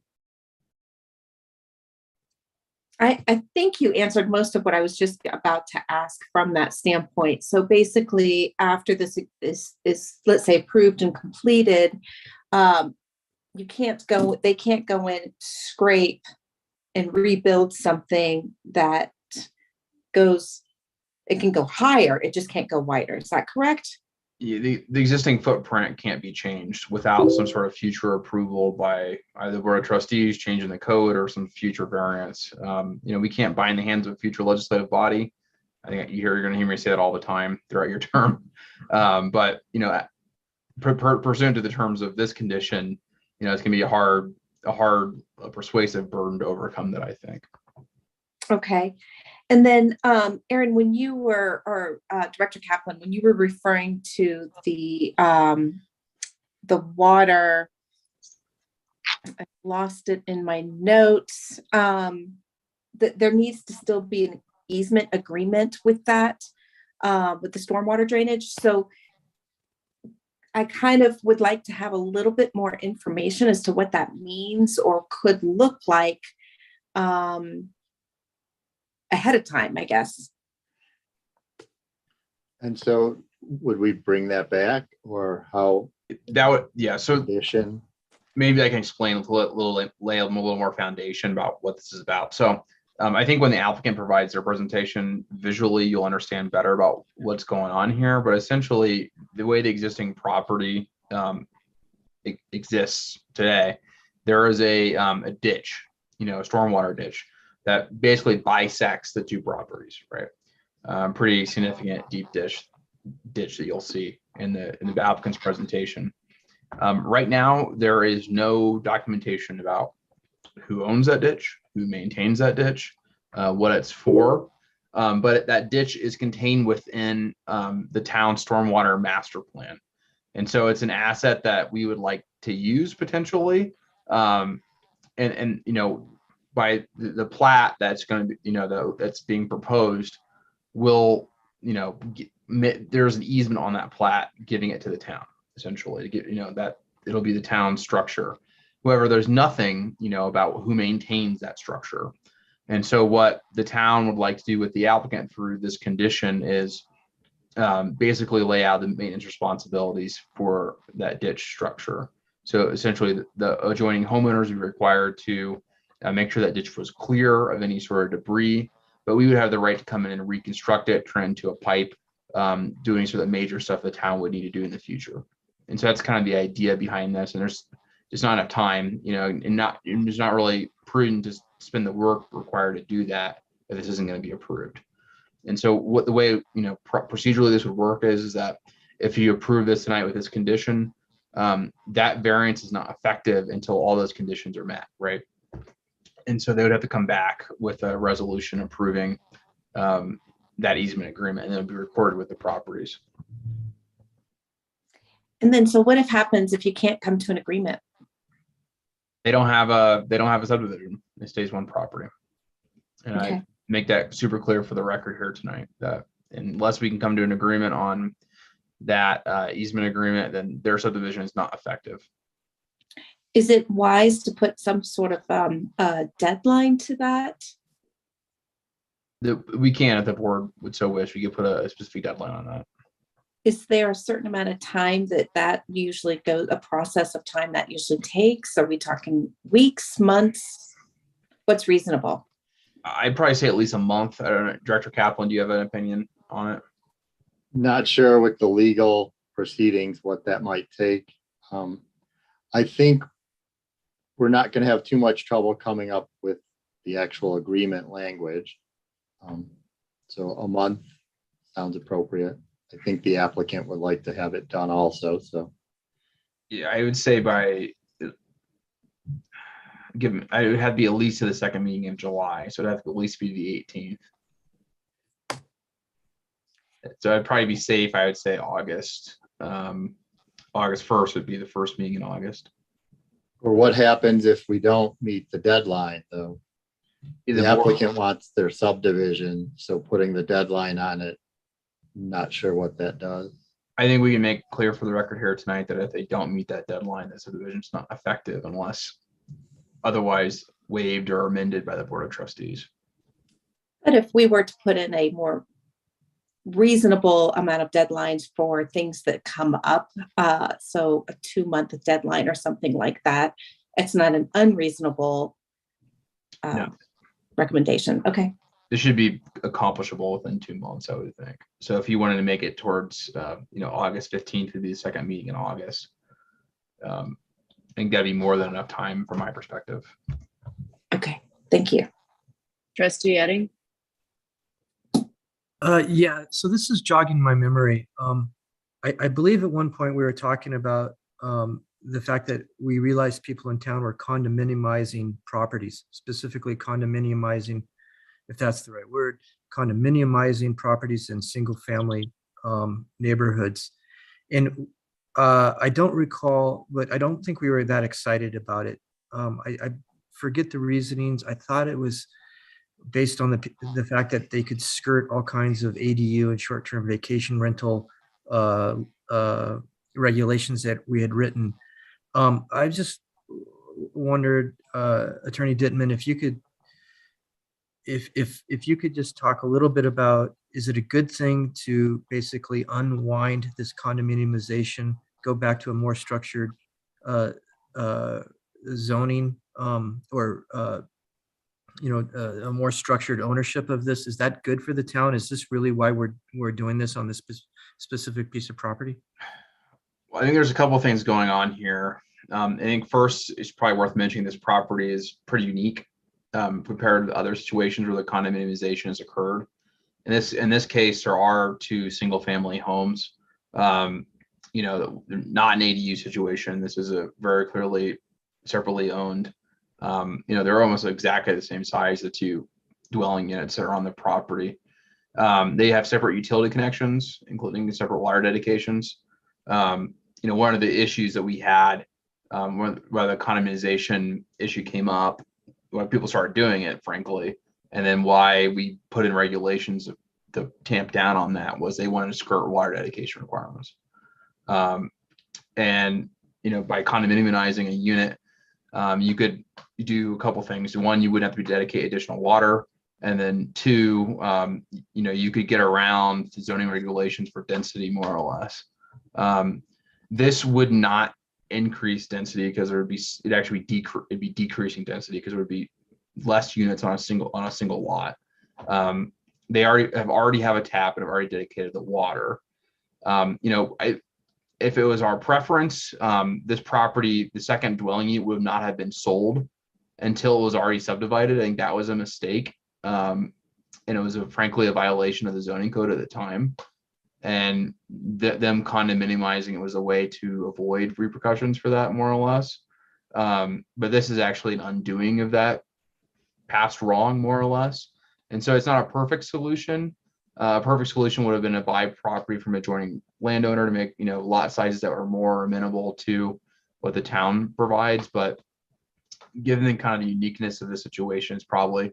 I think you answered most of what I was just about to ask from that standpoint. So basically, after this is let's say approved and completed, they can't go in, scrape and rebuild something that it can go higher, it just can't go wider. Is that correct? Yeah, the existing footprint can't be changed without some sort of future approval by either the Board of Trustees changing the code or some future variance. We can't bind the hands of a future legislative body. I think you're going to hear me say that all the time throughout your term. But pursuant to the terms of this condition, it's going to be a hard, persuasive burden to overcome that, I think. Okay. And then, Aaron, when you were, or Director Kaplan, when you were referring to the water, I lost it in my notes, that there needs to still be an easement agreement with that, with the stormwater drainage. So I kind of would like to have a little bit more information as to what that means or could look like ahead of time, I guess. And so would we bring that back, or how? That would, yeah. So condition? Maybe I can explain lay a little more foundation about what this is about. So I think when the applicant provides their presentation visually, you'll understand better about what's going on here. But essentially, the way the existing property exists today, there is a ditch, a stormwater ditch that basically bisects the two properties, right? Pretty significant deep ditch that you'll see in the applicant's presentation. Right now, there is no documentation about who owns that ditch, who maintains that ditch, what it's for. But that ditch is contained within the town stormwater master plan. And so it's an asset that we would like to use potentially. By the plat that's going to be, that's being proposed will, there's an easement on that plat giving it to the town, essentially, to get, that it'll be the town structure. However, there's nothing, about who maintains that structure. And so what the town would like to do with the applicant through this condition is basically lay out the maintenance responsibilities for that ditch structure. So essentially the adjoining homeowners would be required to make sure that ditch was clear of any sort of debris, but we would have the right to come in and reconstruct it, turn into a pipe, do any sort of major stuff the town would need to do in the future. And so that's kind of the idea behind this. And there's just not enough time, and it's not really prudent to spend the work required to do that if this isn't going to be approved. And so the way, procedurally this would work is that if you approve this tonight with this condition, that variance is not effective until all those conditions are met, right? And so they would have to come back with a resolution approving that easement agreement, and it would be recorded with the properties. And then, so what happens if you can't come to an agreement? They don't have a subdivision. It stays one property. And Okay. I make that super clear for the record here tonight, that unless we can come to an agreement on that easement agreement, then their subdivision is not effective. Is it wise to put some sort of deadline to that? We can, if the board would so wish, we could put a specific deadline on that. Is there a certain amount of time that usually goes, a process of time that usually takes? Are we talking weeks, months? What's reasonable? I'd probably say at least a month. I don't know. Director Kaplan, do you have an opinion on it? Not sure with the legal proceedings, what that might take. I think we're not going to have too much trouble coming up with the actual agreement language. So a month sounds appropriate. I think the applicant would like to have it done also, so. Yeah, I would say I would have to be at least to the second meeting in July, so it'd have to at least be the 18th. So I'd probably be safe. I would say August. August 1st would be the first meeting in August. Or what happens if we don't meet the deadline, though? The applicant wants their subdivision, so putting the deadline on it, not sure what that does. I think we can make clear for the record here tonight that if they don't meet that deadline, the subdivision is not effective unless otherwise waived or amended by the Board of Trustees. But if we were to put in a more reasonable amount of deadlines for things that come up, so a 2-month deadline or something like that, it's not an unreasonable No. recommendation. Okay. This should be accomplishable within 2 months, I would think. So if you wanted to make it towards, August 15th would be the second meeting in August. I think that'd be more than enough time from my perspective. Okay. Thank you. Trustee Edding? Yeah, so this is jogging my memory. I believe at one point we were talking about the fact that we realized people in town were condominiumizing properties, specifically condominiumizing, if that's the right word, condominiumizing properties in single family neighborhoods. And I don't recall, but I don't think we were that excited about it. I forget the reasonings. I thought it was based on the fact that they could skirt all kinds of ADU and short-term vacation rental regulations that we had written. I just wondered, Attorney Dittman, if you could, if you could just talk a little bit about, is it a good thing to basically unwind this condominiumization, go back to a more structured zoning or a more structured ownership of this? Is that good for the town? Is this really why we're doing this on this specific piece of property? Well, I think there's a couple of things going on here. I think first, it's probably worth mentioning this property is pretty unique compared to other situations where the condominiumization has occurred. In this case, there are 2 single-family homes. Not an ADU situation. This is a very clearly separately owned. They're almost exactly the same size, the 2 dwelling units that are on the property. They have separate utility connections, including separate water dedications. One of the issues that we had where the condominiumization issue came up, when people started doing it, frankly, and then why we put in regulations to tamp down on that was they wanted to skirt water dedication requirements. By condominiumizing a unit, you could do a couple things. One, you wouldn't have to dedicate additional water. And then 2, you could get around the zoning regulations for density more or less. This would not increase density because it'd be decreasing density because it would be less units on a single lot. They already have a tap and have already dedicated the water. If it was our preference, this property, the second dwelling unit, would not have been sold until it was already subdivided. I think that was a mistake. And it was frankly a violation of the zoning code at the time. And them condominiumizing it was a way to avoid repercussions for that, more or less. But this is actually an undoing of that past wrong, more or less. And so it's not a perfect solution. A perfect solution would have been to buy property from adjoining landowner to make, lot sizes that were more amenable to what the town provides. But given the kind of the uniqueness of the situation, it's probably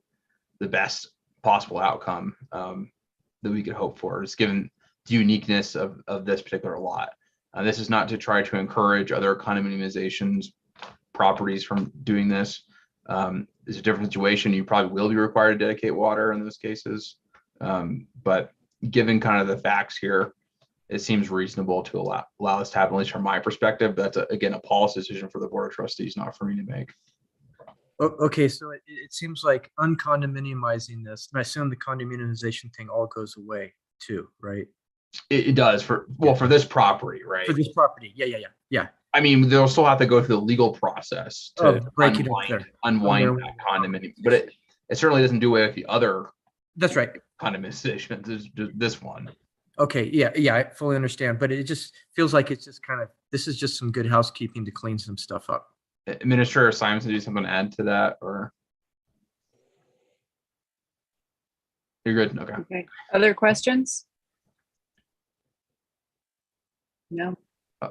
the best possible outcome that we could hope for, just given the uniqueness of this particular lot. This is not to try to encourage other condominiumizations properties from doing this. It's a different situation. You probably will be required to dedicate water in those cases. But given kind of the facts here, it seems reasonable to allow this to happen, at least from my perspective. That's again, a policy decision for the Board of Trustees, not for me to make. Okay, so it seems like uncondominiumizing this, and I assume the condominiumization thing all goes away too, right? It does for this proproperty, right? For this property, yeah. I mean, they'll still have to go through the legal process to break it up there. unwind that condominium, but it certainly doesn't do away with the other. That's right. Condominiumizations. It's just this one. Okay, yeah, I fully understand, but it just feels like it's just kind of, this is just some good housekeeping to clean some stuff up. Administrator Simons, do you something to add to that, or you're good? Okay. Other questions? No.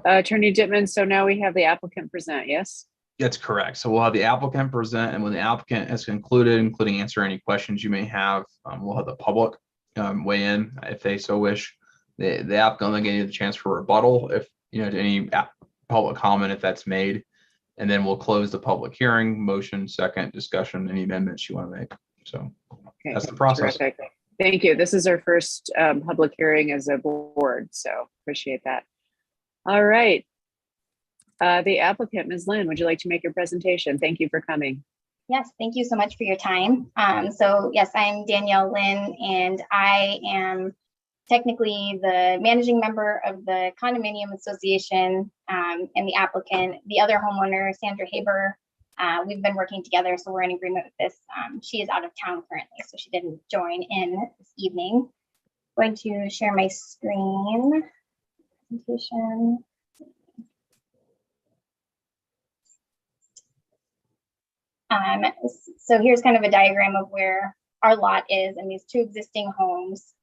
Attorney Dittman, so now we have the applicant present, yes? That's correct. So we'll have the applicant present, and when the applicant has concluded, including answer any questions you may have, we'll have the public weigh in if they so wish. The applicant will get the chance for rebuttal if to any public comment if that's made, and then we'll close the public hearing. Motion, second, discussion, any amendments you want to make. So that's the process. Terrific. Thank you. This is our first public hearing as a board, so appreciate that. All right. The applicant, Ms. Lynn, would you like to make your presentation? Thank you for coming. Yes, thank you so much for your time. So yes, I'm Danielle Lynn, and I am technically the managing member of the condominium association and the applicant. The other homeowner, Sandra Haber, we've been working together, so we're in agreement with this. She is out of town currently, so she didn't join in this evening. I'm going to share my screen. Presentation. So here's kind of a diagram of where our lot is and these two existing homes.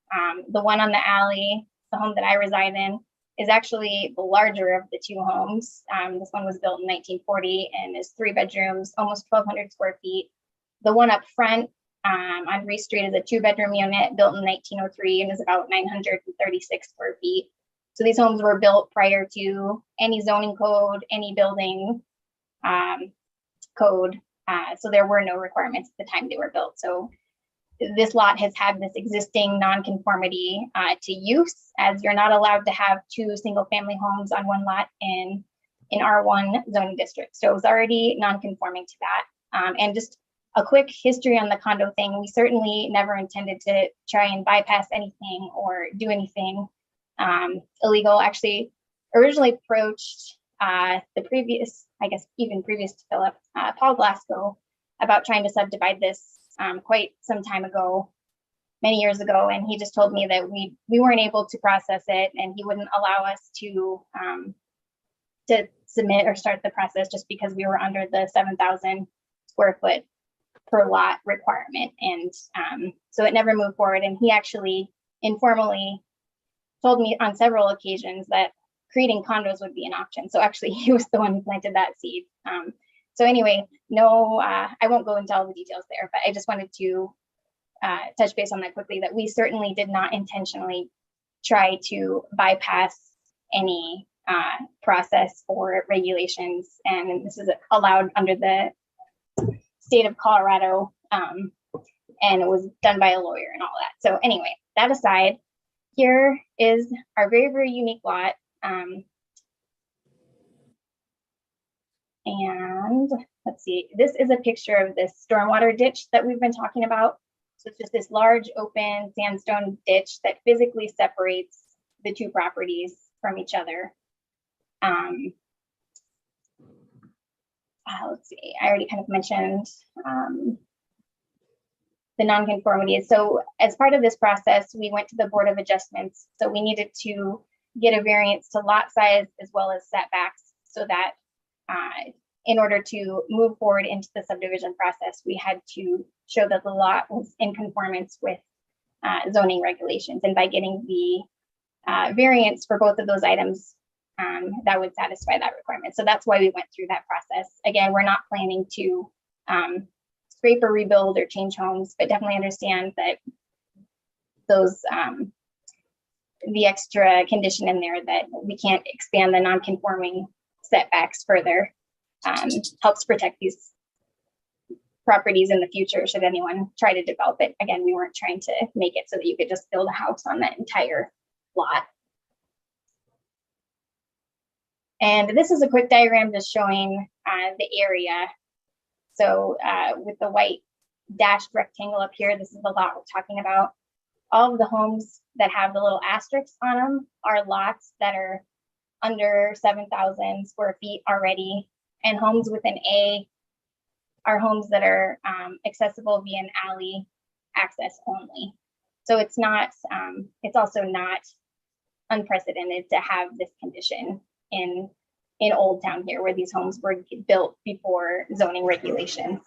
The one on the alley, the home that I reside in, is actually the larger of the two homes. This one was built in 1940 and is 3 bedrooms, almost 1,200 square feet. The one up front on Reese Street is a 2-bedroom unit built in 1903 and is about 936 square feet. So these homes were built prior to any zoning code, any building code. So there were no requirements at the time they were built. So this lot has had this existing nonconformity to use, as you're not allowed to have 2 single-family homes on one lot in R1 zoning district. So it was already non-conforming to that. And just a quick history on the condo thing, we certainly never intended to try and bypass anything or do anything illegal. Actually, originally approached the previous, I guess even previous to Philip, Paul Glasgow, about trying to subdivide this quite some time ago, many years ago, and he just told me that we weren't able to process it, and he wouldn't allow us to submit or start the process just because we were under the 7,000 square foot per lot requirement, and so it never moved forward. And he actually informally told me on several occasions that creating condos would be an option. So actually, he was the one who planted that seed. So anyway, no, I won't go into all the details there, but I just wanted to touch base on that quickly, that we certainly did not intentionally try to bypass any process or regulations. And this is allowed under the state of Colorado, and it was done by a lawyer and all that. So anyway, that aside, here is our very, very unique lot. And let's see, this is a picture of this stormwater ditch that we've been talking about. So it's just this large open sandstone ditch that physically separates the two properties from each other. Let's see, I already kind of mentioned the nonconformity. So as part of this process, we went to the Board of Adjustments. So we needed to get a variance to lot size as well as setbacks, so that in order to move forward into the subdivision process, we had to show that the lot was in conformance with zoning regulations. And by getting the variance for both of those items, that would satisfy that requirement. So that's why we went through that process. Again, we're not planning to scrape or rebuild or change homes, but definitely understand that those the extra condition in there that we can't expand the non-conforming setbacks further. Helps protect these properties in the future should anyone try to develop it. Again, we weren't trying to make it so that you could just build a house on that entire lot. And this is a quick diagram just showing the area. So with the white dashed rectangle up here, this is the lot we're talking about. All of the homes that have the little asterisks on them are lots that are under 7,000 square feet already. And homes with an A are homes that are accessible via an alley access only. So it's not, it's also not unprecedented to have this condition in Old Town here, where these homes were built before zoning regulations.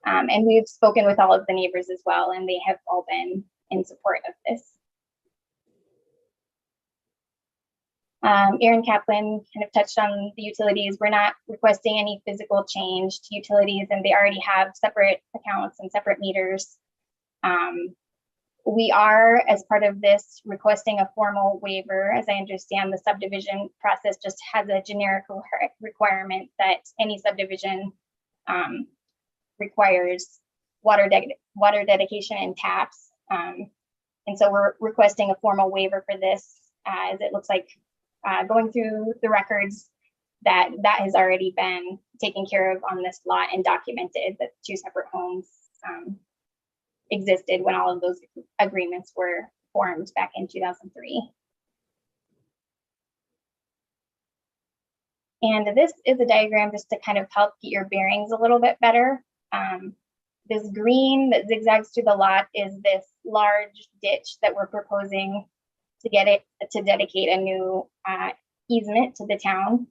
And we've spoken with all of the neighbors as well, and they have all been in support of this. Aaron Kaplan kind of touched on the utilities. We're not requesting any physical change to utilities, and they already have separate accounts and separate meters. We are, as part of this, requesting a formal waiver. As I understand, the subdivision process just has a generic requirement that any subdivision requires water dedication and taps. And so we're requesting a formal waiver for this, as it looks like going through the records that has already been taken care of on this lot and documented that 2 separate homes existed when all of those agreements were formed back in 2003. And this is a diagram just to kind of help get your bearings a little bit better. This green that zigzags through the lot is this large ditch that we're proposing to get it to dedicate a new easement to the town.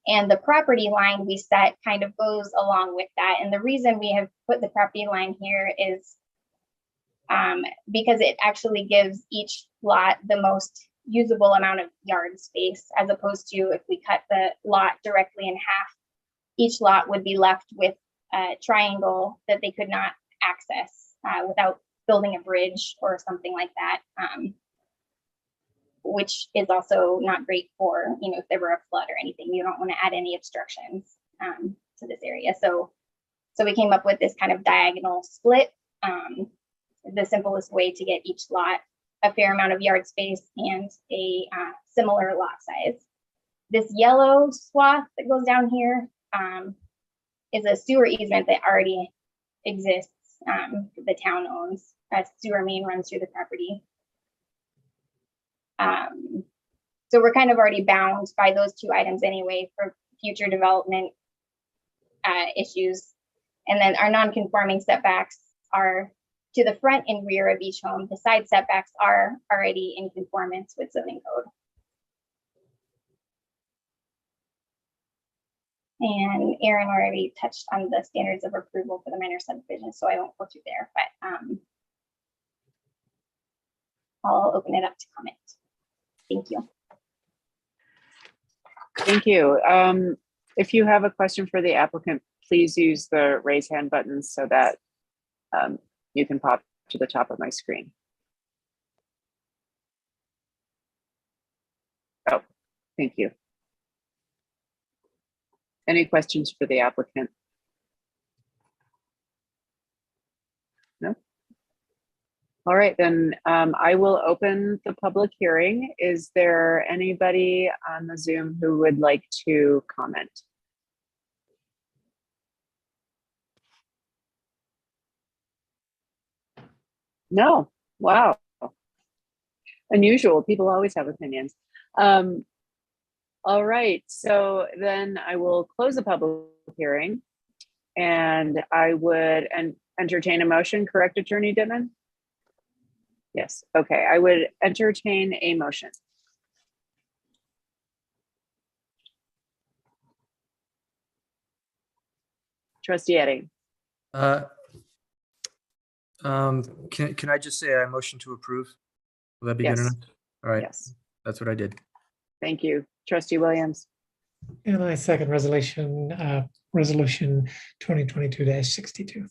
And the property line we set kind of goes along with that. And the reason we have put the property line here is because it actually gives each lot the most usable amount of yard space, as opposed to if we cut the lot directly in half, each lot would be left with a triangle that they could not access without building a bridge or something like that. Which is also not great for, if there were a flood or anything. You don't want to add any obstructions to this area. So we came up with this kind of diagonal split, the simplest way to get each lot a fair amount of yard space and a similar lot size. This yellow swath that goes down here is a sewer easement that already exists. The town owns. A sewer main runs through the property. So we're kind of already bound by those 2 items anyway for future development issues. And then our non-conforming setbacks are to the front and rear of each home. The side setbacks are already in conformance with zoning code. And Aaron already touched on the standards of approval for the minor subdivision, so I won't go through there, but I'll open it up to comment. Thank you. Thank you. If you have a question for the applicant, please use the raise hand button so that you can pop to the top of my screen. Oh, thank you. Any questions for the applicant? No? All right, then I will open the public hearing. Is there anybody on the Zoom who would like to comment? No, wow. Unusual, people always have opinions. All right, so then I will close the public hearing and I would entertain a motion, correct, Attorney Dittman? Yes, okay, I would entertain a motion. Trustee Edding. Can I just say I motion to approve? Will that be good Yes. enough? All right, Yes, that's what I did. thank you. Trustee Williams. And I second resolution 2022-62.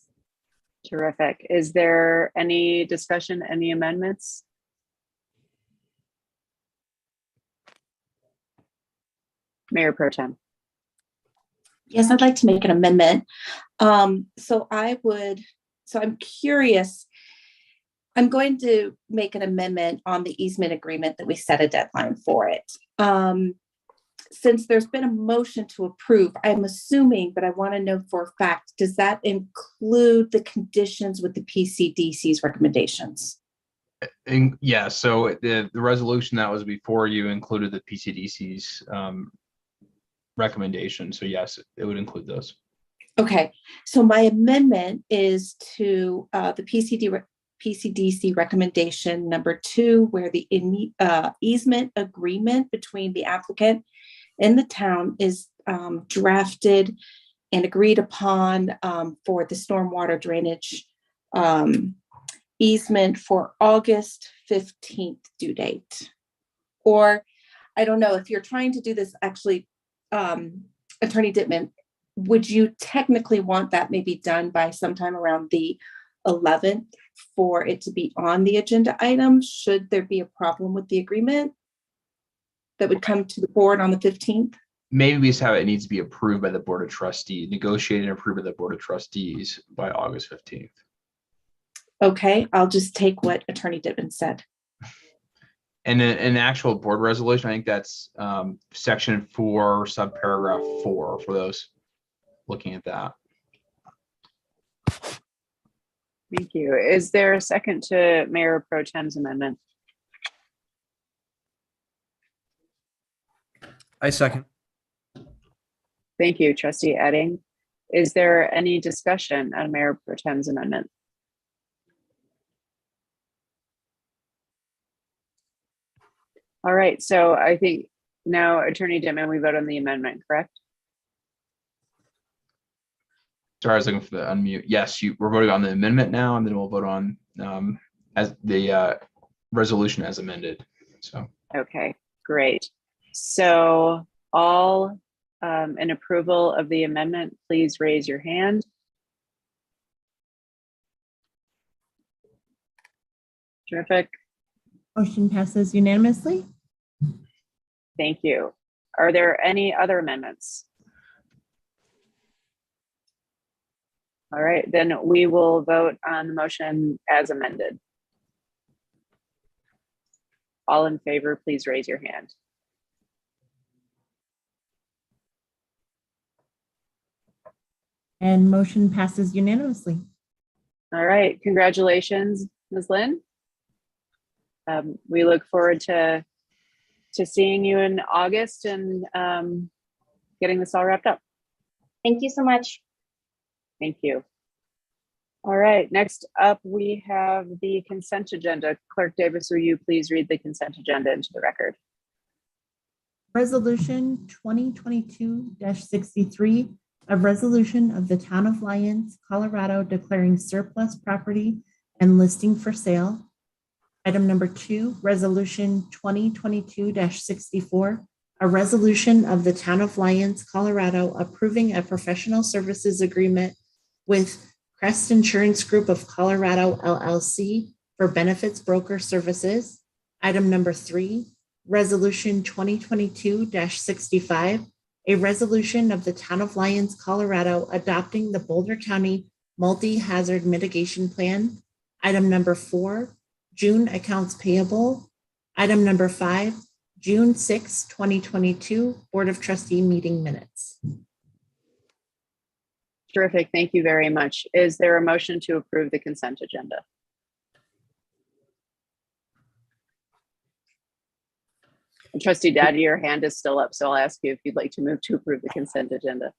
Terrific. Is there any discussion, any amendments? Mayor Pro Tem. Yes, I'd like to make an amendment. I'm curious. I'm going to make an amendment on the easement agreement that we set a deadline for it. Since there's been a motion to approve, I'm assuming, but I want to know for a fact, does that include the conditions with the PCDC's recommendations? And yeah, so the resolution that was before you included the PCDC's recommendation. So yes, it would include those. Okay, so my amendment is to the PCDC recommendation number 2, where the easement agreement between the applicant and the town is drafted and agreed upon for the stormwater drainage easement for August 15th due date. Or I don't know if you're trying to do this actually, Attorney Dittman, would you technically want that maybe done by sometime around the 11th for it to be on the agenda item? Should there be a problem with the agreement that would come to the board on the 15th? Maybe we just have it needs to be approved by the Board of Trustees, negotiated and approved by the Board of Trustees by August 15th. Okay, I'll just take what Attorney Dittman said. And an actual board resolution, I think that's section 4, subparagraph 4 for those looking at that. Thank you. Is there a second to Mayor Pro Tem's amendment? I second. Thank you, Trustee Edding. Is there any discussion on Mayor Pro Tem's amendment? All right, so I think now, Attorney Dittman, we vote on the amendment, correct? Sorry, I was looking for the unmute. Yes, we're voting on the amendment now, and then we'll vote on as the resolution as amended. So okay, great. So all in approval of the amendment, please raise your hand. Terrific. Motion passes unanimously. Thank you. Are there any other amendments? All right, then we will vote on the motion as amended. All in favor, please raise your hand. And motion passes unanimously. All right, congratulations, Ms. Lynn. We look forward to seeing you in August and getting this all wrapped up. Thank you so much. Thank you. All right, next up we have the consent agenda. Clerk Davis, will you please read the consent agenda into the record? Resolution 2022-63, a resolution of the Town of Lyons, Colorado declaring surplus property and listing for sale. Item number 2, resolution 2022-64, a resolution of the Town of Lyons, Colorado approving a professional services agreement with Crest Insurance Group of Colorado, LLC for benefits broker services. Item number 3, resolution 2022-65, a resolution of the Town of Lyons, Colorado adopting the Boulder County Multi-Hazard Mitigation Plan. Item number 4, June accounts payable. Item number 5, June 6, 2022, Board of Trustee meeting minutes. Terrific, thank you very much. Is there a motion to approve the consent agenda? Trustee Daddy, your hand is still up, so I'll ask you if you'd like to move to approve the consent agenda.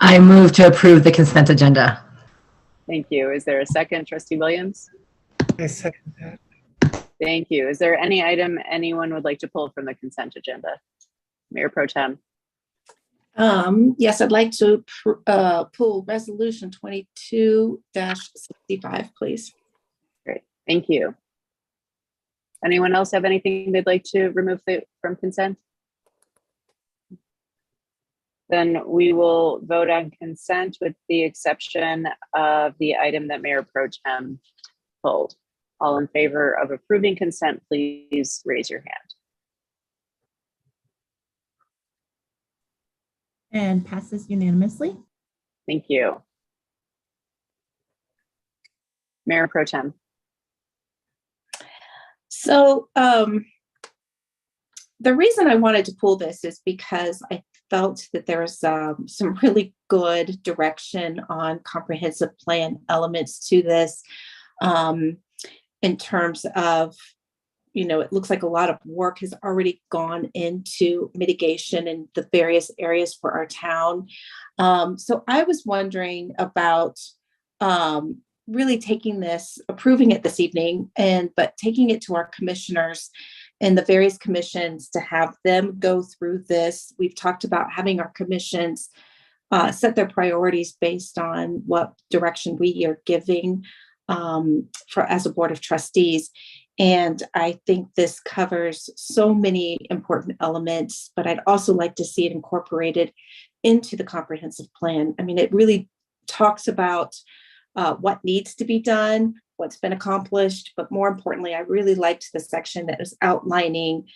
I move to approve the consent agenda. Thank you. Is there a second, Trustee Williams? I second that. Thank you. Is there any item anyone would like to pull from the consent agenda? Mayor Pro Tem. Yes, I'd like to pull resolution 22-65, please. Great, thank you. Anyone else have anything they'd like to remove from consent? Then we will vote on consent with the exception of the item that Mayor Pro Tem pulled. All in favor of approving consent, please raise your hand. And passes unanimously. Thank you. Mayor Pro Tem. So the reason I wanted to pull this is because I felt that there was some really good direction on comprehensive plan elements to this in terms of, you know, it looks like a lot of work has already gone into mitigation in the various areas for our town. So I was wondering about really taking this, approving it this evening, but taking it to our commissioners and the various commissions to have them go through this. We've talked about having our commissions set their priorities based on what direction we are giving as a board of trustees. And I think this covers so many important elements, but I'd also like to see it incorporated into the comprehensive plan. I mean, it really talks about what needs to be done, what's been accomplished, but more importantly, I really liked the section that was outlining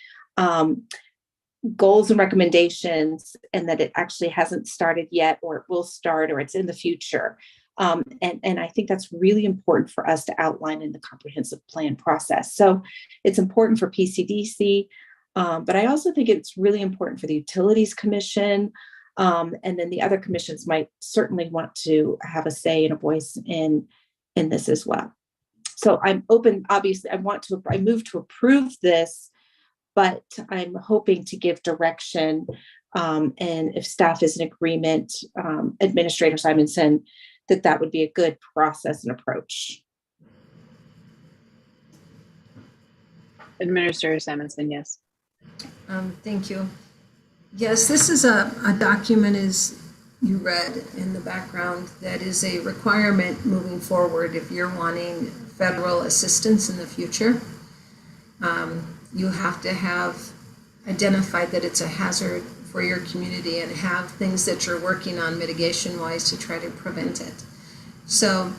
goals and recommendations, and that it actually hasn't started yet, or it will start, or it's in the future. And I think that's really important for us to outline in the comprehensive plan process. So it's important for PCDC, but I also think it's really important for the Utilities Commission. And then the other commissions might certainly want to have a say and a voice in this as well. So I'm open, obviously, I move to approve this, but I'm hoping to give direction. And if staff is in agreement, Administrator Simonson, that would be a good process and approach. Administrator Simonson, yes. Thank you. Yes, this is a document, as you read in the background, that is a requirement moving forward if you're wanting federal assistance in the future. You have to have identified that it's a hazard for your community and have things that you're working on mitigation wise to try to prevent it. So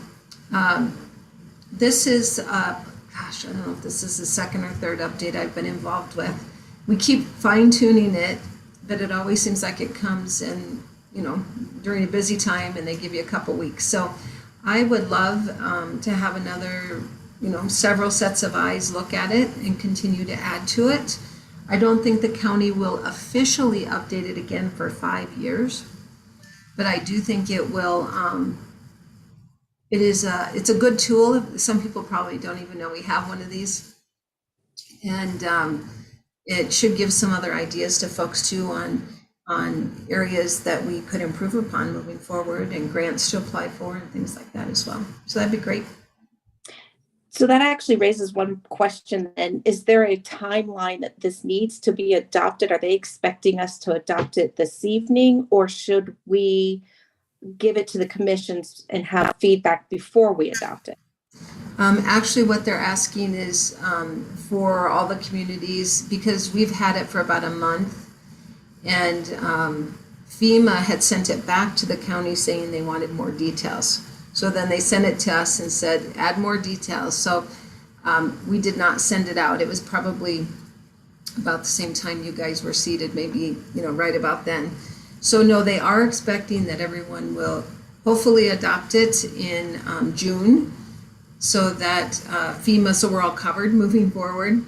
this is, gosh, I don't know if this is the second or third update I've been involved with. We keep fine tuning it, but it always seems like it comes in, you know, during a busy time and they give you a couple weeks. So I would love to have another, you know, several sets of eyes look at it and continue to add to it. I don't think the county will officially update it again for 5 years, but I do think it will. It's a good tool. Some people probably don't even know we have one of these, and it should give some other ideas to folks too on areas that we could improve upon moving forward, and grants to apply for and things like that as well. So that'd be great. So that actually raises one question then. Is there a timeline that this needs to be adopted? Are they expecting us to adopt it this evening, or should we give it to the commissions and have feedback before we adopt it? Actually, what they're asking is for all the communities, because we've had it for about a month, and FEMA had sent it back to the county saying they wanted more details. So then they sent it to us and said, add more details. So we did not send it out. It was probably about the same time you guys were seated, maybe, you know, right about then. So no, they are expecting that everyone will hopefully adopt it in June, so that FEMA, so we're all covered moving forward.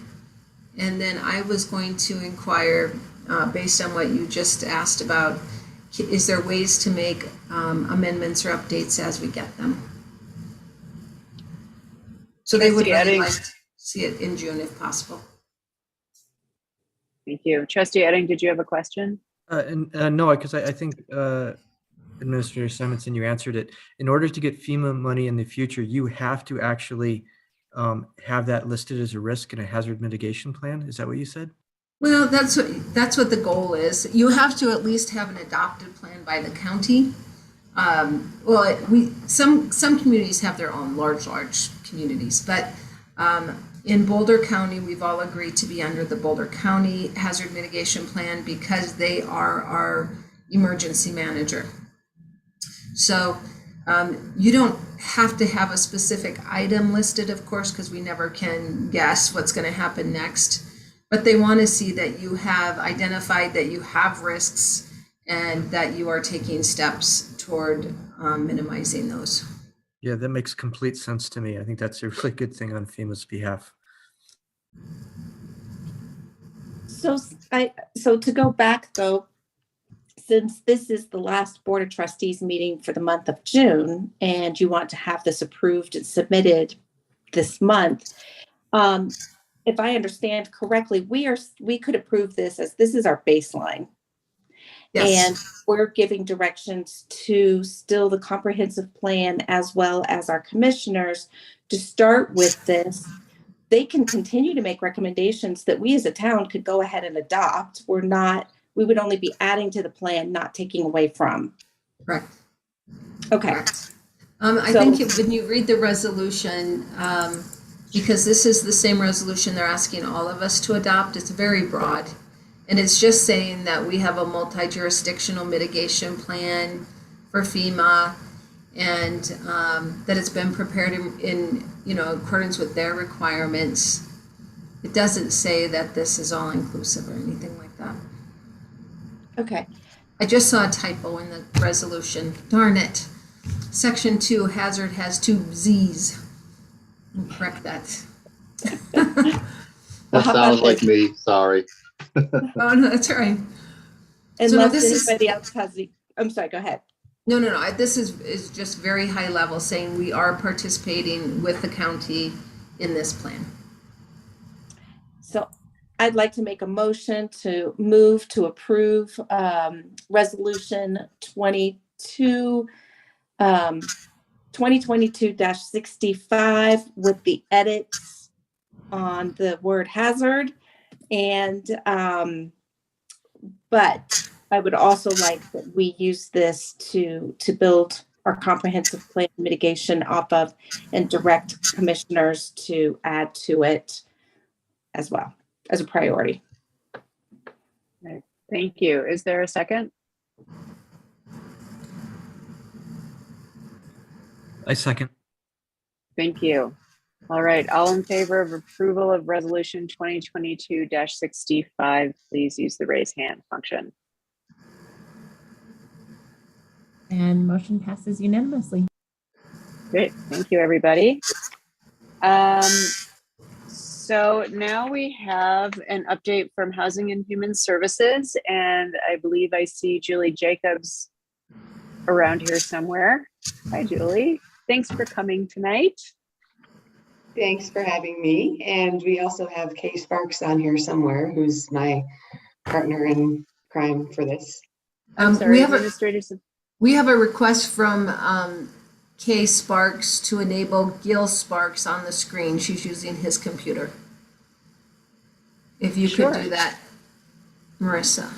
And then I was going to inquire, based on what you just asked about, is there ways to make amendments or updates as we get them? So they would really like to see it in June if possible. Thank you. Trustee Edding, did you have a question? No, because I think Administrator Simonson, you answered it. In order to get FEMA money in the future, you have to actually have that listed as a risk in a hazard mitigation plan. Is that what you said? Well, that's what the goal is. You have to at least have an adopted plan by the county. Some communities have their own large communities, but in Boulder County, we've all agreed to be under the Boulder County Hazard Mitigation Plan because they are our emergency manager. So you don't have to have a specific item listed, of course, because we never can guess what's going to happen next. But they want to see that you have identified that you have risks and that you are taking steps toward minimizing those. Yeah, that makes complete sense to me. I think that's a really good thing on FEMA's behalf. So to go back though, since this is the last Board of Trustees meeting for the month of June, and you want to have this approved and submitted this month, if I understand correctly, we could approve this as this is our baseline. Yes. And we're giving directions to still the comprehensive plan as well as our commissioners to start with this. They can continue to make recommendations that we as a town could go ahead and adopt. We would only be adding to the plan, not taking away from. Correct. Okay. Correct. I think when you read the resolution, because this is the same resolution they're asking all of us to adopt, it's very broad. And it's just saying that we have a multi-jurisdictional mitigation plan for FEMA, and that it's been prepared in accordance with their requirements. It doesn't say that this is all inclusive or anything like that. Okay. I just saw a typo in the resolution. Darn it. Section 2, hazard has 2 Z's. I'll correct that. That sounds like me, sorry. Oh, no, that's all right. Unless anybody else has I'm sorry, go ahead. No. This is just very high level, saying we are participating with the county in this plan. So I'd like to make a motion to move to approve resolution 2022-65 with the edits on the word hazard. And but I would also like that we use this to build our comprehensive plan mitigation off of and direct commissioners to add to it as well as a priority. Okay, thank you. Is there a second? I second. Thank you. All right, all in favor of approval of resolution 2022-65, please use the raise hand function. And motion passes unanimously. Great, thank you, everybody. So now we have an update from Housing and Human Services, and I believe I see Julie Jacobs around here somewhere. Hi, Julie. Thanks for coming tonight. Thanks for having me. And we also have Kay Sparks on here somewhere, who's my partner in crime for this. I'm sorry, we have a request from Kay Sparks to enable Gil Sparks on the screen. She's using his computer. If you could do that, Marissa.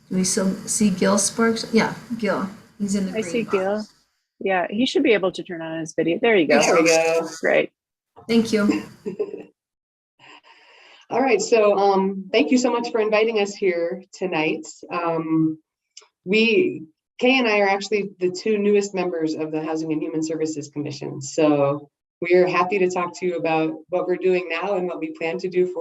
Do we still see Gil Sparks? Yeah, Gil. He's in the green I see box. Gil. Yeah, he should be able to turn on his video. There you go. There we go. Great. Thank you. All right, so thank you so much for inviting us here tonight. Kay and I are actually the 2 newest members of the Housing and Human Services Commission. So we are happy to talk to you about what we're doing now and what we plan to do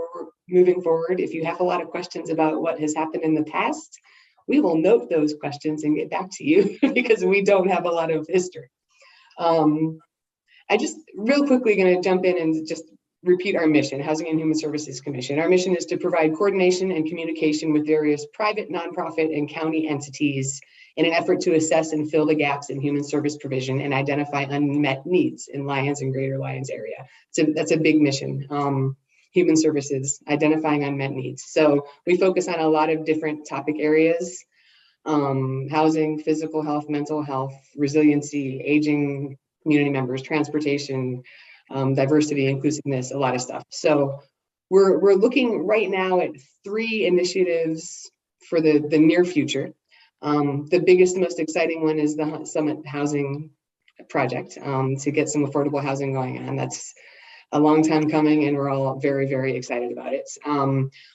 moving forward. If you have a lot of questions about what has happened in the past, we will note those questions and get back to you because we don't have a lot of history. I just real quickly going to jump in and just repeat our mission, Housing and Human Services Commission. Our mission is to provide coordination and communication with various private, nonprofit, and county entities in an effort to assess and fill the gaps in human service provision and identify unmet needs in Lyons and Greater Lyons area. So that's a big mission. Human services, identifying unmet needs. So we focus on a lot of different topic areas: housing, physical health, mental health, resiliency, aging community members, transportation, diversity, inclusiveness, a lot of stuff. So we're looking right now at 3 initiatives for the near future. The biggest, most exciting one is the Summit Housing Project to get some affordable housing going on. That's a long time coming, and we're all very, very excited about it.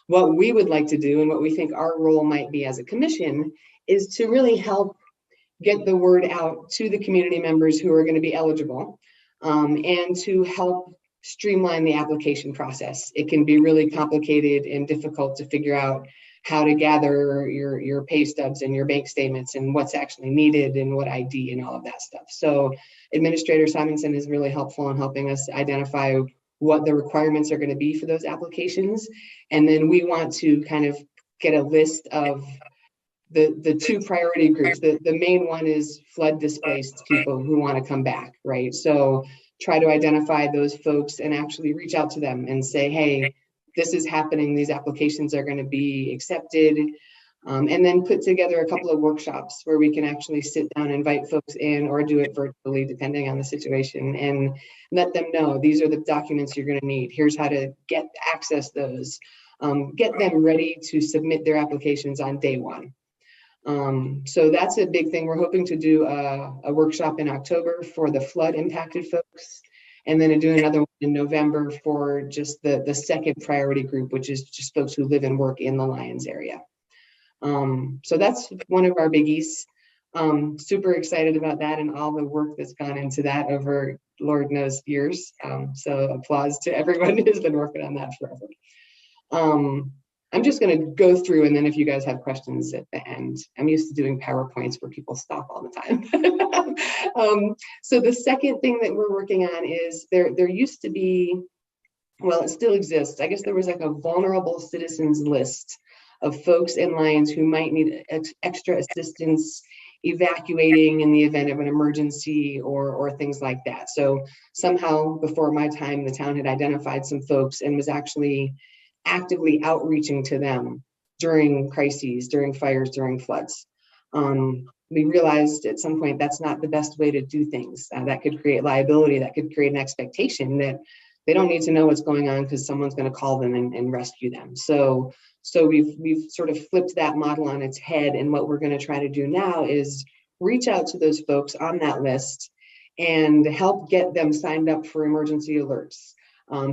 What we would like to do and what we think our role might be as a commission is to really help get the word out to the community members who are going to be eligible, and to help streamline the application process. It can be really complicated and difficult to figure out how to gather your pay stubs and your bank statements and what's actually needed and what ID and all of that stuff. So Administrator Simonson is really helpful in helping us identify what the requirements are going to be for those applications. And then we want to kind of get a list of the two priority groups. The main one is flood displaced people who want to come back, right? So try to identify those folks and actually reach out to them and say, hey, this is happening. These applications are going to be accepted. And then put together a couple of workshops where we can actually sit down and invite folks in, or do it virtually depending on the situation, and let them know these are the documents you're going to need. Here's how to access those. Get them ready to submit their applications on day one. So that's a big thing. We're hoping to do a workshop in October for the flood impacted folks, and then do another one in November for just the second priority group, which is just folks who live and work in the Lyons area. So that's one of our biggies. Super excited about that and all the work that's gone into that over Lord knows years. So applause to everyone who's been working on that forever. I'm just going to go through, and then if you guys have questions at the end. I'm used to doing PowerPoints where people stop all the time. So the second thing that we're working on is there used to be, well, it still exists. I guess there was like a vulnerable citizens list of folks in Lyons who might need extra assistance evacuating in the event of an emergency or things like that. So somehow before my time, the town had identified some folks and was actually actively outreaching to them during crises, during fires, during floods. We realized at some point that's not the best way to do things. That could create liability, that could create an expectation that they don't need to know what's going on because someone's going to call them and rescue them. So we've sort of flipped that model on its head, and what we're going to try to do now is reach out to those folks on that list and help get them signed up for emergency alerts.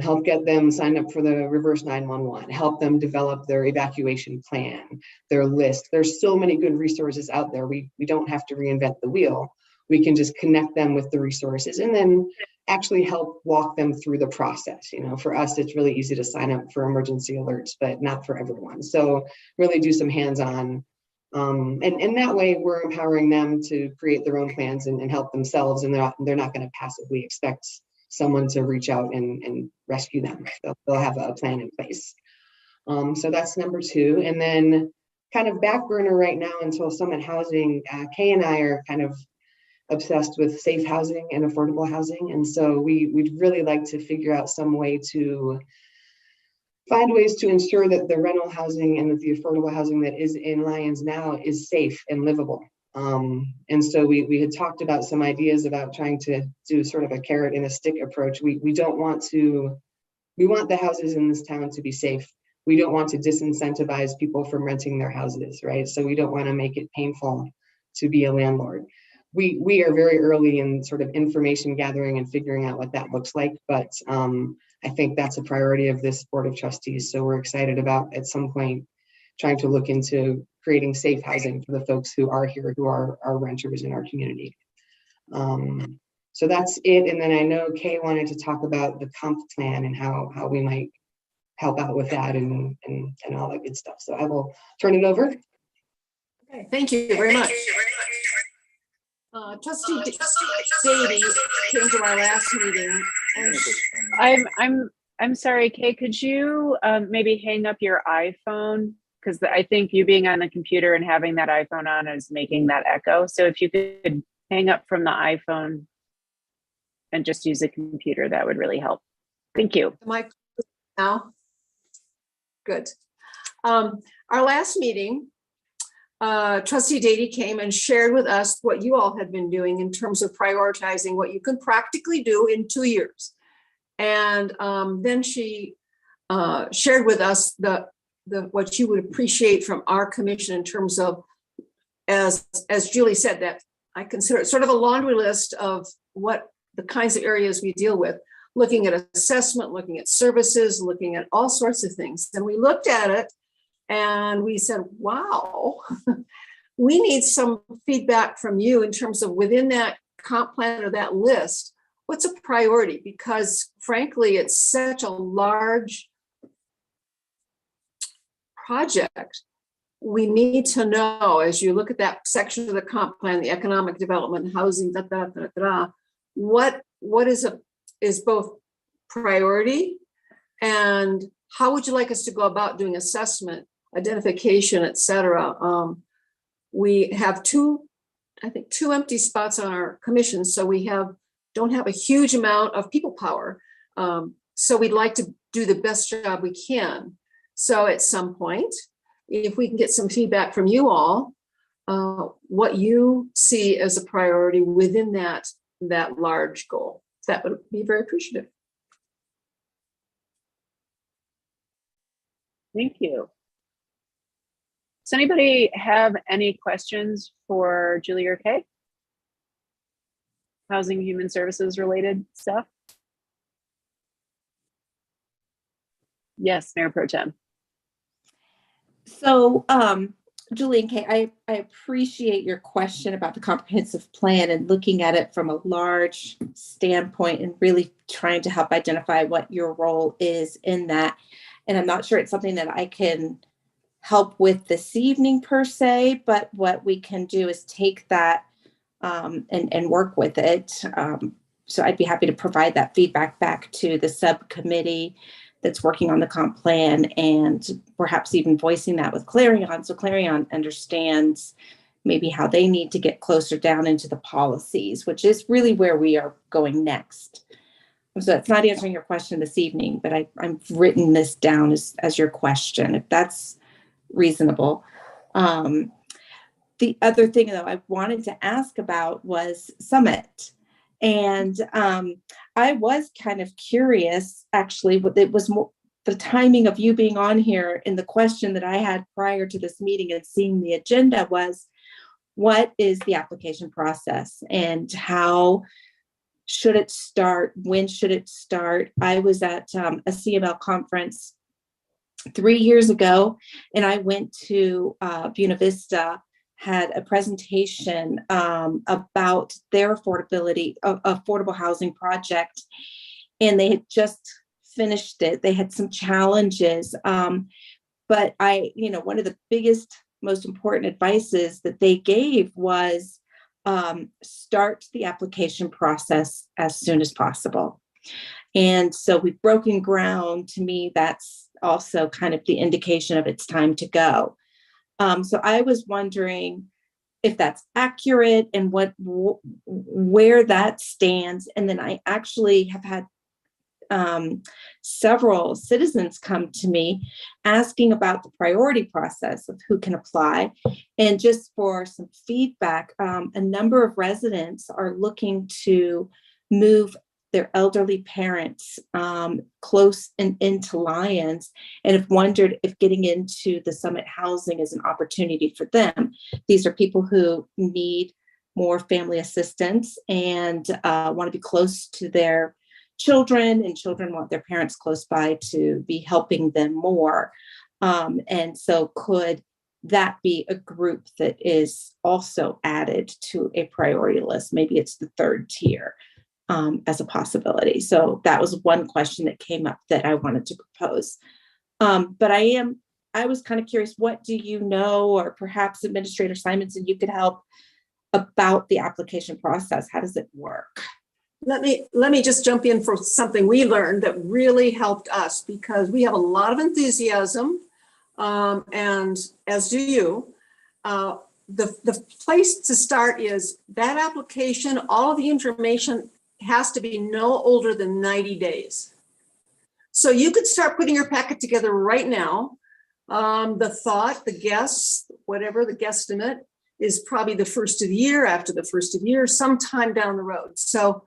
Help get them signed up for the reverse 911, help them develop their evacuation plan, their list. There's so many good resources out there. We don't have to reinvent the wheel. We can just connect them with the resources and then actually help walk them through the process. You know, for us, it's really easy to sign up for emergency alerts, but not for everyone. So really do some hands-on. And that way we're empowering them to create their own plans and help themselves. And they're not going to passively expect someone to reach out and rescue them. They'll have a plan in place. So that's number two. And then kind of back burner right now until Summit Housing, Kay and I are kind of obsessed with safe housing and affordable housing. And so we'd really like to figure out some way to find ways to ensure that the rental housing and that the affordable housing that is in Lyons now is safe and livable. And so we had talked about some ideas about trying to do sort of a carrot and a stick approach. We want the houses in this town to be safe. We don't want to disincentivize people from renting their houses, right? So we don't want to make it painful to be a landlord. We are very early in sort of information gathering and figuring out what that looks like, but I think that's a priority of this Board of Trustees. So we're excited about at some point trying to look into creating safe housing for the folks who are here, who are renters in our community. So that's it. And then I know Kay wanted to talk about the comp plan and how we might help out with that and all that good stuff. So I will turn it over. Okay, thank you very much. Trustee Beatty came to our last meeting. And I'm sorry, Kay, could you maybe hang up your iPhone? Because I think you being on the computer and having that iPhone on is making that echo. So if you could hang up from the iPhone and just use the computer, that would really help. Thank you. Mike, now? Good. Our last meeting, Trustee Beatty came and shared with us what you all had been doing in terms of prioritizing what you can practically do in 2 years. And then she shared with us what you would appreciate from our commission in terms of, as Julie said, that I consider it sort of a laundry list of what the kinds of areas we deal with. looking at assessment, looking at services, looking at all sorts of things. And we looked at it and we said, wow, we need some feedback from you in terms of within that comp plan or that list, what's a priority? Because frankly, it's such a large project. We need to know, as you look at that section of the comp plan, the economic development, housing, what is both priority and how would you like us to go about doing assessment, identification, et cetera. We have two empty spots on our commission, so we don't have a huge amount of people power. So we'd like to do the best job we can. So at some point, if we can get some feedback from you all, what you see as a priority within that large goal, that would be very appreciative. Thank you. Does anybody have any questions for Julie or Kay? Housing, human services related stuff? Yes, Mayor Pro Tem. So, Julie and Kay, I appreciate your question about the comprehensive plan and looking at it from a large standpoint and really trying to help identify what your role is in that. And I'm not sure it's something that I can help with this evening per se, but what we can do is take that and work with it. So I'd be happy to provide that feedback back to the subcommittee that's working on the comp plan and perhaps even voicing that with Clarion. So Clarion understands maybe how they need to get closer down into the policies, which is really where we are going next. So that's not answering your question this evening, but I've written this down as your question, if that's reasonable. The other thing though I wanted to ask about was Summit. And I was kind of curious, actually, it was more the timing of you being on here, and the question that I had prior to this meeting and seeing the agenda was, what is the application process and how should it start? When should it start? I was at a CML conference 3 years ago, and I went to Buena Vista, had a presentation about their affordable housing project, and they had just finished it. They had some challenges, but one of the biggest, most important advices that they gave was start the application process as soon as possible. And so we've broken ground. To me, that's also kind of the indication of it's time to go. So I was wondering if that's accurate and where that stands. And then I actually have had several citizens come to me asking about the priority process of who can apply. And just for some feedback, a number of residents are looking to move their elderly parents close and into Lyons, and have wondered if getting into the Summit housing is an opportunity for them. These are people who need more family assistance and want to be close to their children, and children want their parents close by to be helping them more. And so could that be a group that is also added to a priority list? Maybe it's the third tier. As a possibility. So that was one question that came up that I wanted to propose. But I was kind of curious, what do you know, or perhaps Administrator Simonson, you could help about the application process? How does it work? Let me just jump in for something we learned that really helped us, because we have a lot of enthusiasm, and as do you. The place to start is that application. All of the information has to be no older than 90 days. So you could start putting your packet together right now. The guess, whatever the guesstimate is, probably the first of the year, after the first of the year, sometime down the road. So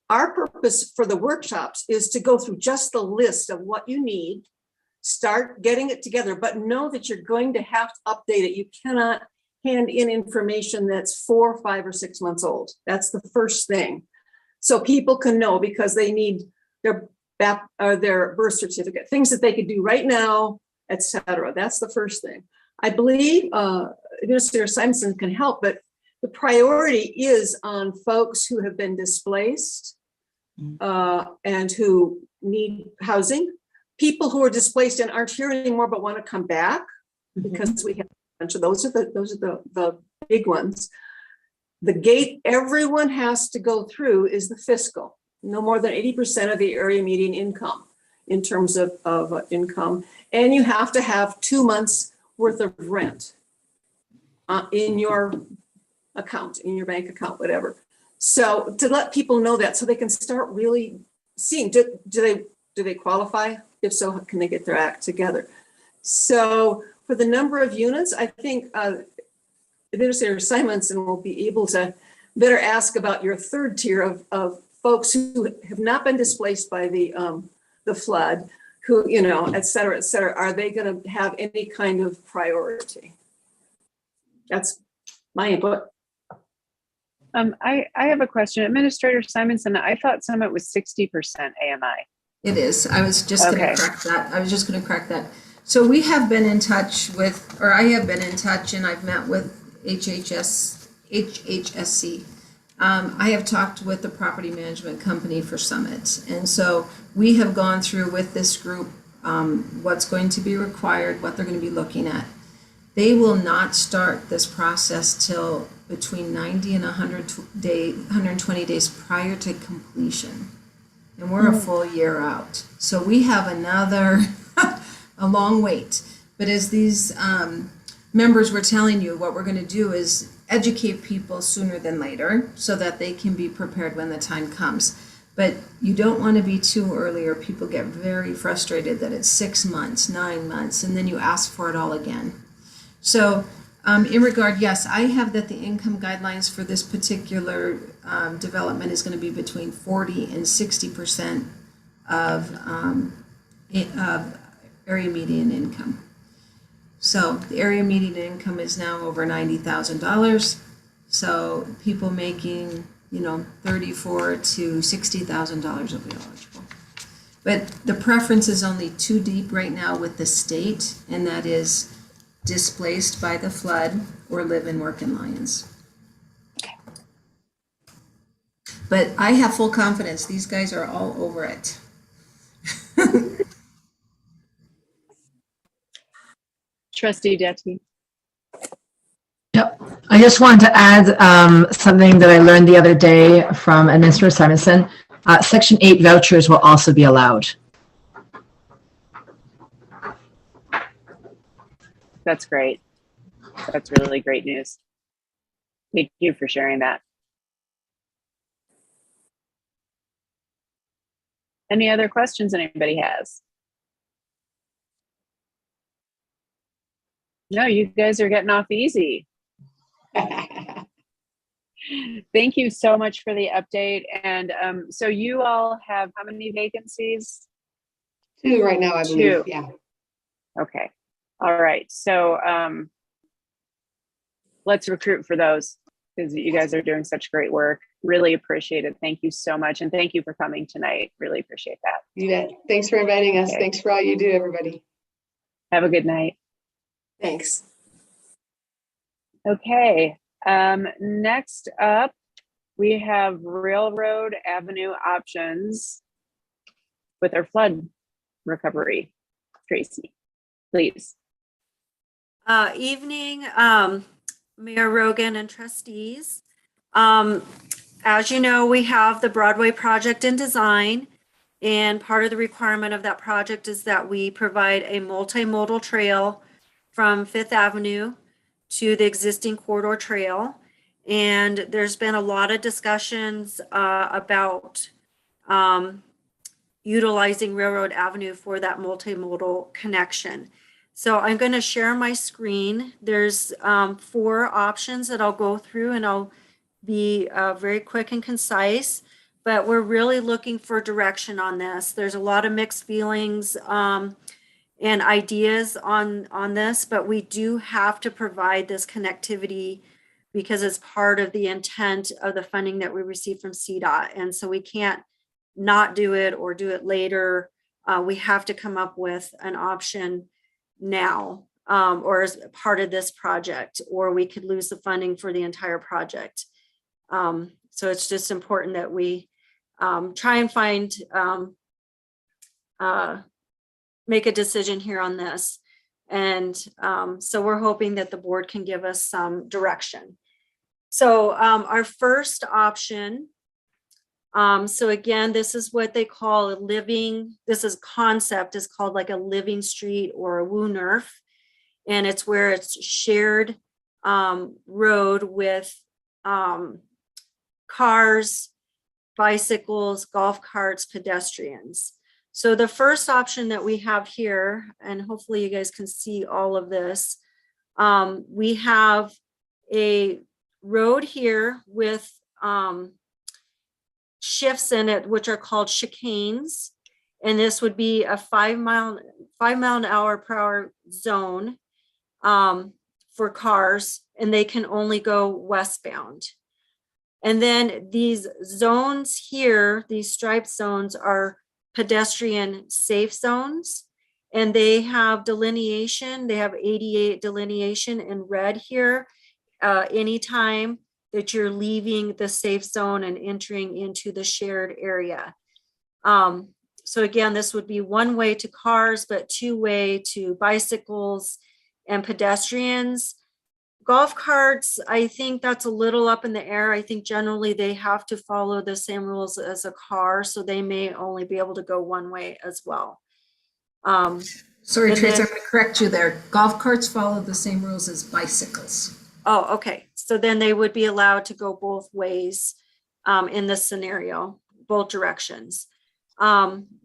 our purpose for the workshops is to go through just the list of what you need, start getting it together, but know that you're going to have to update it. You cannot hand in information that's 4, 5, or 6 months old. That's the first thing. So people can know, because they need their birth certificate, things that they could do right now, etc. That's the first thing. I believe Administrator Simonson can help, but the priority is on folks who have been displaced and who need housing, people who are displaced and aren't here anymore but want to come back, because we have a bunch of those are the big ones. The gate everyone has to go through is the fiscal. No more than 80% of the area median income in terms of income. And you have to have 2 months worth of rent in your account, in your bank account, whatever. So to let people know that so they can start really seeing, do they qualify? If so, can they get their act together? So for the number of units, I think Administrator Simonson will be able to better ask about your third tier of folks who have not been displaced by the flood, who, you know, et cetera, are they going to have any kind of priority? That's my input. I have a question. Administrator Simonson, I thought Summit was 60% AMI. It is. I was just going to correct that. So we have been in touch with, or I have been in touch, and I've met with HHSC. I have talked with the property management company for Summit. And so we have gone through with this group what's going to be required, what they're going to be looking at. They will not start this process till between 90 and 120 days prior to completion. And we're a full year out. So we have another, a long wait. But as these members were telling you, what we're going to do is educate people sooner than later so that they can be prepared when the time comes. But you don't want to be too early, or people get very frustrated that it's 6 months, 9 months, and then you ask for it all again. So in regard, yes, I have that the income guidelines for this particular development is going to be between 40 and 60% of area median income. So the area median income is now over $90,000. So people making, you know, $34,000 to $60,000 will be eligible. But the preference is only too deep right now with the state, and that is displaced by the flood or live and work in Lyons. But I have full confidence these guys are all over it. Trustee Detti. Yep. I just wanted to add something that I learned the other day from Administrator Simonson. Section 8 vouchers will also be allowed. That's great. That's really great news. Thank you for sharing that. Any other questions anybody has? No, you guys are getting off easy. Thank you so much for the update. And so you all have how many vacancies? 2 right now, I believe. 2. Yeah. Okay. All right. So let's recruit for those, because you guys are doing such great work. Really appreciate it. Thank you so much. And thank you for coming tonight. Really appreciate that. You bet. Thanks for inviting us. Okay. Thanks for all you do, everybody. Have a good night. Thanks. Okay. Next up, we have Railroad Avenue options with our flood recovery. Tracy, please. Evening, Mayor Rogan and trustees. As you know, we have the Broadway project in design, and part of the requirement of that project is that we provide a multimodal trail from 5th Avenue to the existing corridor trail. And there's been a lot of discussions about utilizing Railroad Avenue for that multimodal connection. So I'm going to share my screen. There's 4 options that I'll go through, and I'll be very quick and concise, but we're really looking for direction on this. There's a lot of mixed feelings and ideas on this, but we do have to provide this connectivity because it's part of the intent of the funding that we receive from CDOT. And so we can't not do it or do it later. We have to come up with an option now, or as part of this project, or we could lose the funding for the entire project. So it's just important that we try and find, make a decision here on this. And so we're hoping that the board can give us some direction. So our first option, so again, this is what they call a living, this is concept is called like a living street or a WUNRF. And it's where it's shared road with cars, bicycles, golf carts, pedestrians. So the first option that we have here, and hopefully you guys can see all of this, we have a road here with shifts in it, which are called chicanes. And this would be a 5 mile an hour per hour zone for cars, and they can only go westbound. And then these zones here, these striped zones, are pedestrian safe zones, and they have delineation. They have 88 delineation in red here. Anytime that you're leaving the safe zone and entering into the shared area. So again, this would be one way to cars, but two way to bicycles and pedestrians. Golf carts, I think that's a little up in the air. I think generally they have to follow the same rules as a car, so they may only be able to go one way as well. Sorry, Trace, I'm going to correct you there. Golf carts follow the same rules as bicycles. Oh, okay. So then they would be allowed to go both ways in this scenario, both directions.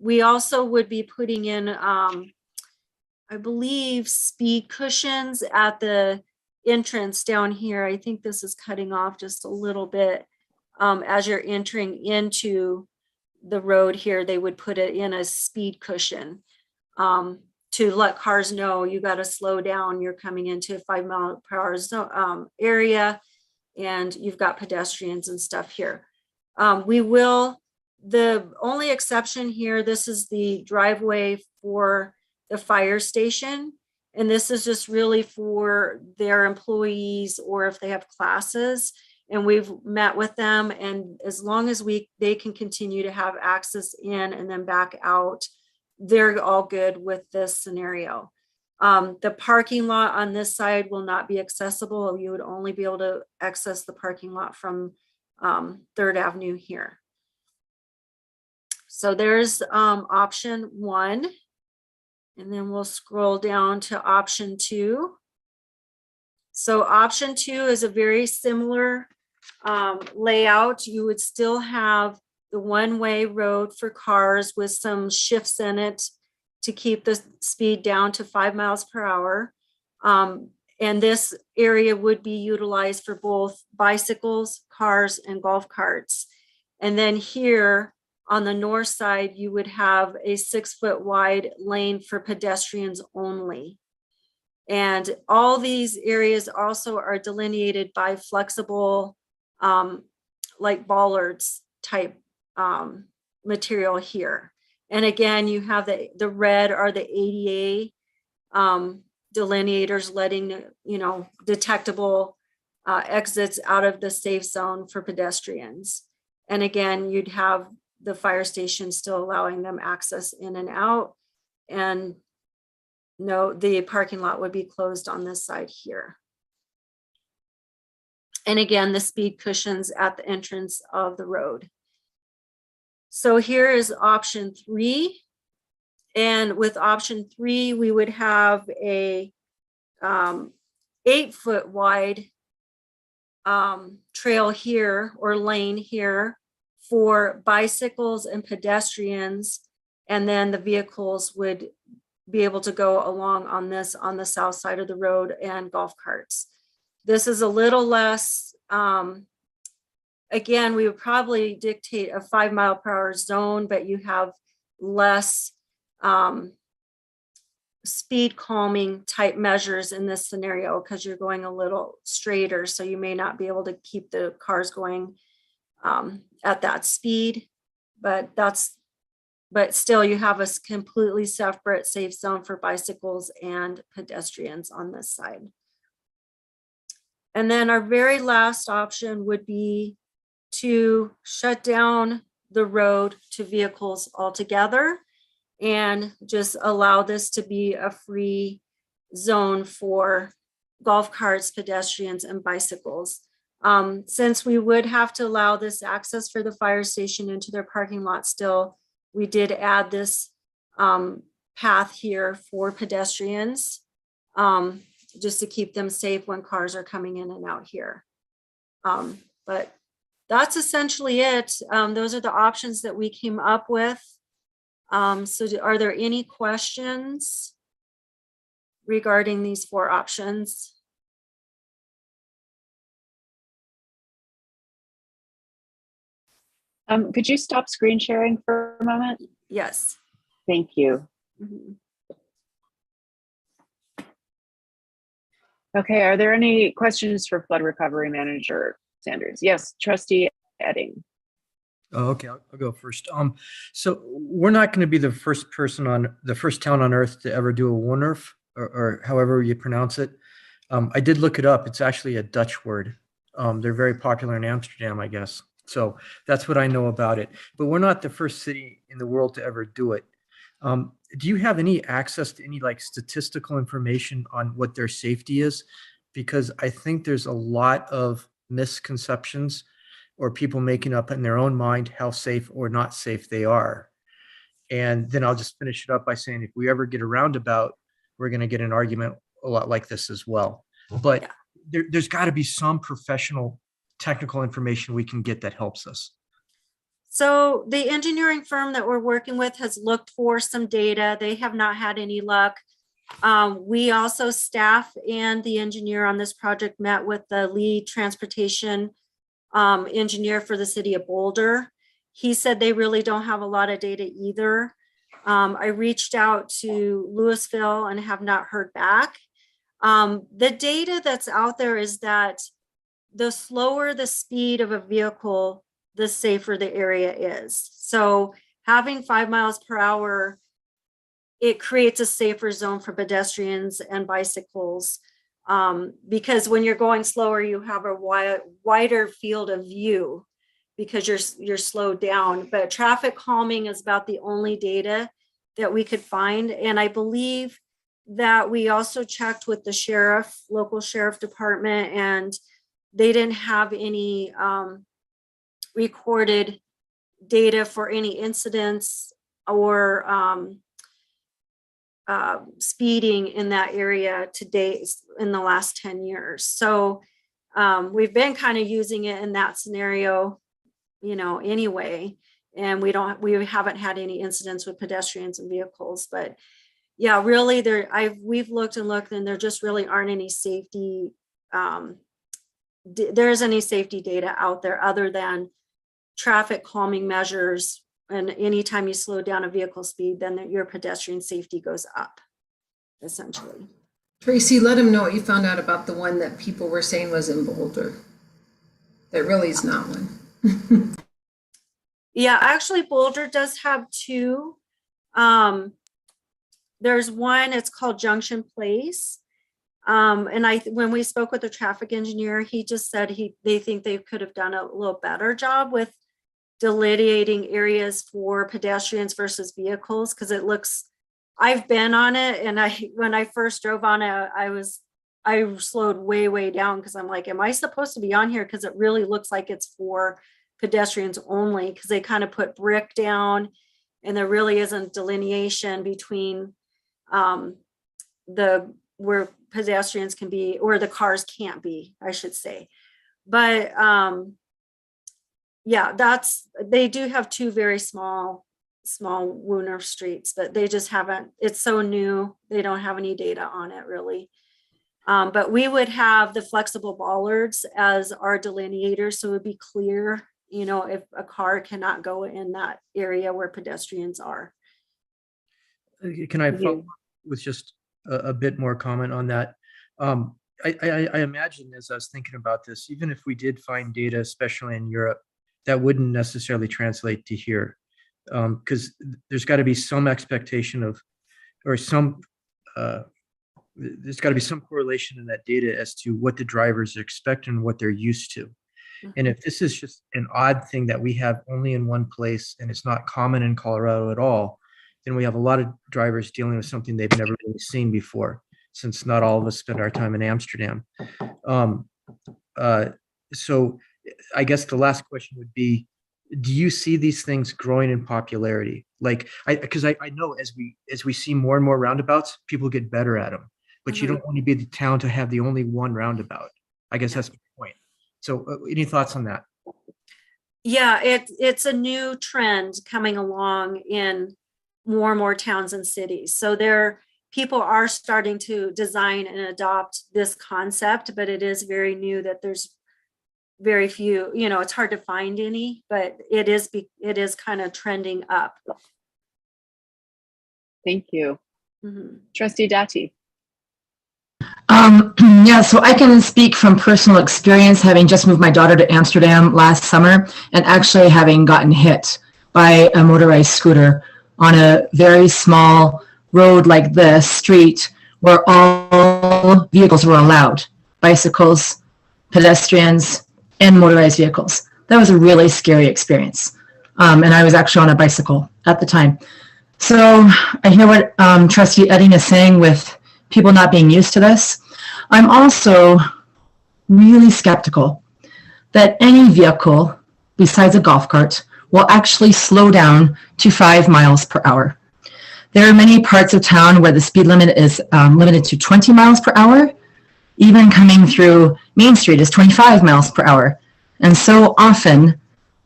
We also would be putting in, I believe, speed cushions at the entrance down here. I think this is cutting off just a little bit as you're entering into the road here. They would put it in a speed cushion to let cars know you got to slow down. You're coming into a 5 mile per hour zone, area, and you've got pedestrians and stuff here. The only exception here, this is the driveway for the fire station. And this is just really for their employees or if they have classes. And we've met with them, and as long as they can continue to have access in and then back out, they're all good with this scenario. The parking lot on this side will not be accessible. You would only be able to access the parking lot from 3rd Avenue here. So there's option 1. And then we'll scroll down to option 2. So option 2 is a very similar layout. You would still have the one-way road for cars with some shifts in it to keep the speed down to 5 miles per hour. And this area would be utilized for both bicycles, cars, and golf carts. And then here, on the north side, you would have a 6-foot wide lane for pedestrians only. And all these areas also are delineated by flexible, like bollards type material here. And again, you have the red are the ADA delineators letting, detectable exits out of the safe zone for pedestrians. And again, you'd have the fire station still allowing them access in and out. And no, the parking lot would be closed on this side here. And again, the speed cushions at the entrance of the road. So here is option 3. And with option 3, we would have a 8-foot wide trail here or lane here for bicycles and pedestrians, and then the vehicles would be able to go along on the south side of the road, and golf carts. This is a little less, again, we would probably dictate a 5 mile per hour zone, but you have less speed calming type measures in this scenario because you're going a little straighter, so you may not be able to keep the cars going at that speed. but still you have a completely separate safe zone for bicycles and pedestrians on this side. And then our very last option would be to shut down the road to vehicles altogether and just allow this to be a free zone for golf carts, pedestrians, and bicycles. Since we would have to allow this access for the fire station into their parking lot still, we did add this path here for pedestrians, just to keep them safe when cars are coming in and out here. But that's essentially it. Those are the options that we came up with. So are there any questions regarding these 4 options? Could you stop screen sharing for a moment? Yes. Thank you. Okay, are there any questions for Flood Recovery Manager Sanders? Yes, Trustee Edding. Oh, okay, I'll go first. So we're not going to be the first town on earth to ever do a WUNRF, or however you pronounce it. I did look it up. It's actually a Dutch word. They're very popular in Amsterdam, I guess. So that's what I know about it. But we're not the first city in the world to ever do it. Do you have any access to any like statistical information on what their safety is? Because I think there's a lot of misconceptions or people making up in their own mind how safe or not safe they are. And then I'll just finish it up by saying, if we ever get a roundabout, we're going to get an argument a lot like this as well. But there's got to be some professional technical information we can get that helps us. So the engineering firm that we're working with has looked for some data. They have not had any luck. We also, staff and the engineer on this project, met with the lead transportation engineer for the city of Boulder. He said they really don't have a lot of data either. I reached out to Louisville and have not heard back. The data that's out there is that the slower the speed of a vehicle, the safer the area is. So having 5 miles per hour, it creates a safer zone for pedestrians and bicycles. Because when you're going slower, you have a wider field of view because you're slowed down. But traffic calming is about the only data that we could find. And I believe that we also checked with the local sheriff department, and they didn't have any recorded data for any incidents or speeding in that area to date in the last 10 years. So we've been kind of using it in that scenario, anyway, and we haven't had any incidents with pedestrians and vehicles. But yeah, really, we've looked and there just really aren't any safety. There isn't any safety data out there other than traffic calming measures. And anytime you slow down a vehicle speed, then your pedestrian safety goes up, essentially. Tracy, let them know what you found out about the one that people were saying was in Boulder. That really is not one. Yeah, actually, Boulder does have 2. There's one, it's called Junction Place. And when we spoke with the traffic engineer, he just said they think they could have done a little better job with delineating areas for pedestrians versus vehicles, because I've been on it, and when I first drove on it, I slowed way down because I'm like, am I supposed to be on here? Because it really looks like it's for pedestrians only, because they kind of put brick down and there really isn't delineation between where pedestrians can be, or the cars can't be, I should say. But yeah, they do have 2 very small WUNRF streets, but they just haven't, it's so new, they don't have any data on it really. But we would have the flexible bollards as our delineators, so it would be clear, if a car cannot go in that area where pedestrians are. Can I follow up with just a bit more comment on that? I imagine, as I was thinking about this, even if we did find data, especially in Europe, that wouldn't necessarily translate to here. because there's got to be some expectation of, or some, there's got to be some correlation in that data as to what the drivers expect and what they're used to. And if this is just an odd thing that we have only in one place and it's not common in Colorado at all, then we have a lot of drivers dealing with something they've never really seen before, since not all of us spend our time in Amsterdam. So I guess the last question would be, do you see these things growing in popularity? Like, because I know as we see more and more roundabouts, people get better at them, but you don't want to be the town to have the only one roundabout. I guess that's my point. So any thoughts on that? Yeah, it's a new trend coming along in more and more towns and cities. So people are starting to design and adopt this concept, but it is very new that there's very few, it's hard to find any, but it is kind of trending up. Thank you. Trustee Dati. Yeah, so I can speak from personal experience, having just moved my daughter to Amsterdam last summer and actually having gotten hit by a motorized scooter on a very small road like this, street, where all vehicles were allowed, bicycles, pedestrians, and motorized vehicles. That was a really scary experience. And I was actually on a bicycle at the time. So I hear what Trustee Edding is saying with people not being used to this. I'm also really skeptical that any vehicle besides a golf cart will actually slow down to 5 miles per hour. There are many parts of town where the speed limit is limited to 20 miles per hour. Even coming through Main Street is 25 miles per hour. And so often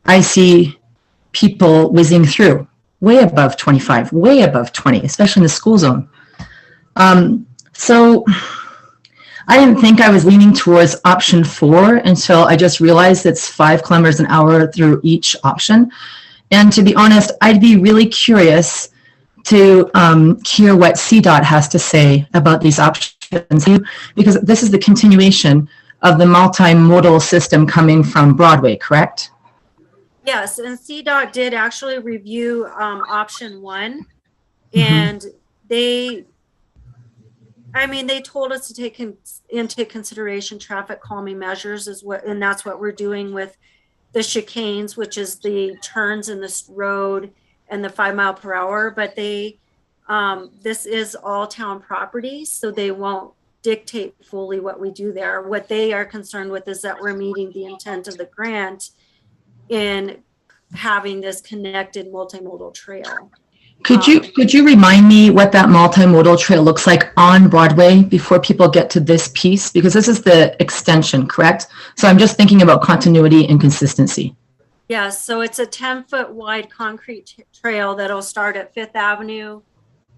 I see people whizzing through way above 25, way above 20, especially in the school zone. So I didn't think I was leaning towards option 4 until I just realized it's 5 kilometers an hour through each option. And to be honest, I'd be really curious to hear what CDOT has to say about these options, because this is the continuation of the multimodal system coming from Broadway, correct? Yes, and CDOT did actually review option 1, and they told us to take into consideration traffic calming measures and that's what we're doing with the chicanes, which is the turns in this road and the 5 mile per hour. But this is all town property, so they won't dictate fully what we do there. What they are concerned with is that we're meeting the intent of the grant in having this connected multimodal trail. Could you remind me what that multimodal trail looks like on Broadway before people get to this piece? Because this is the extension, correct? So I'm just thinking about continuity and consistency. Yeah, so it's a 10-foot wide concrete trail that'll start at 5th Avenue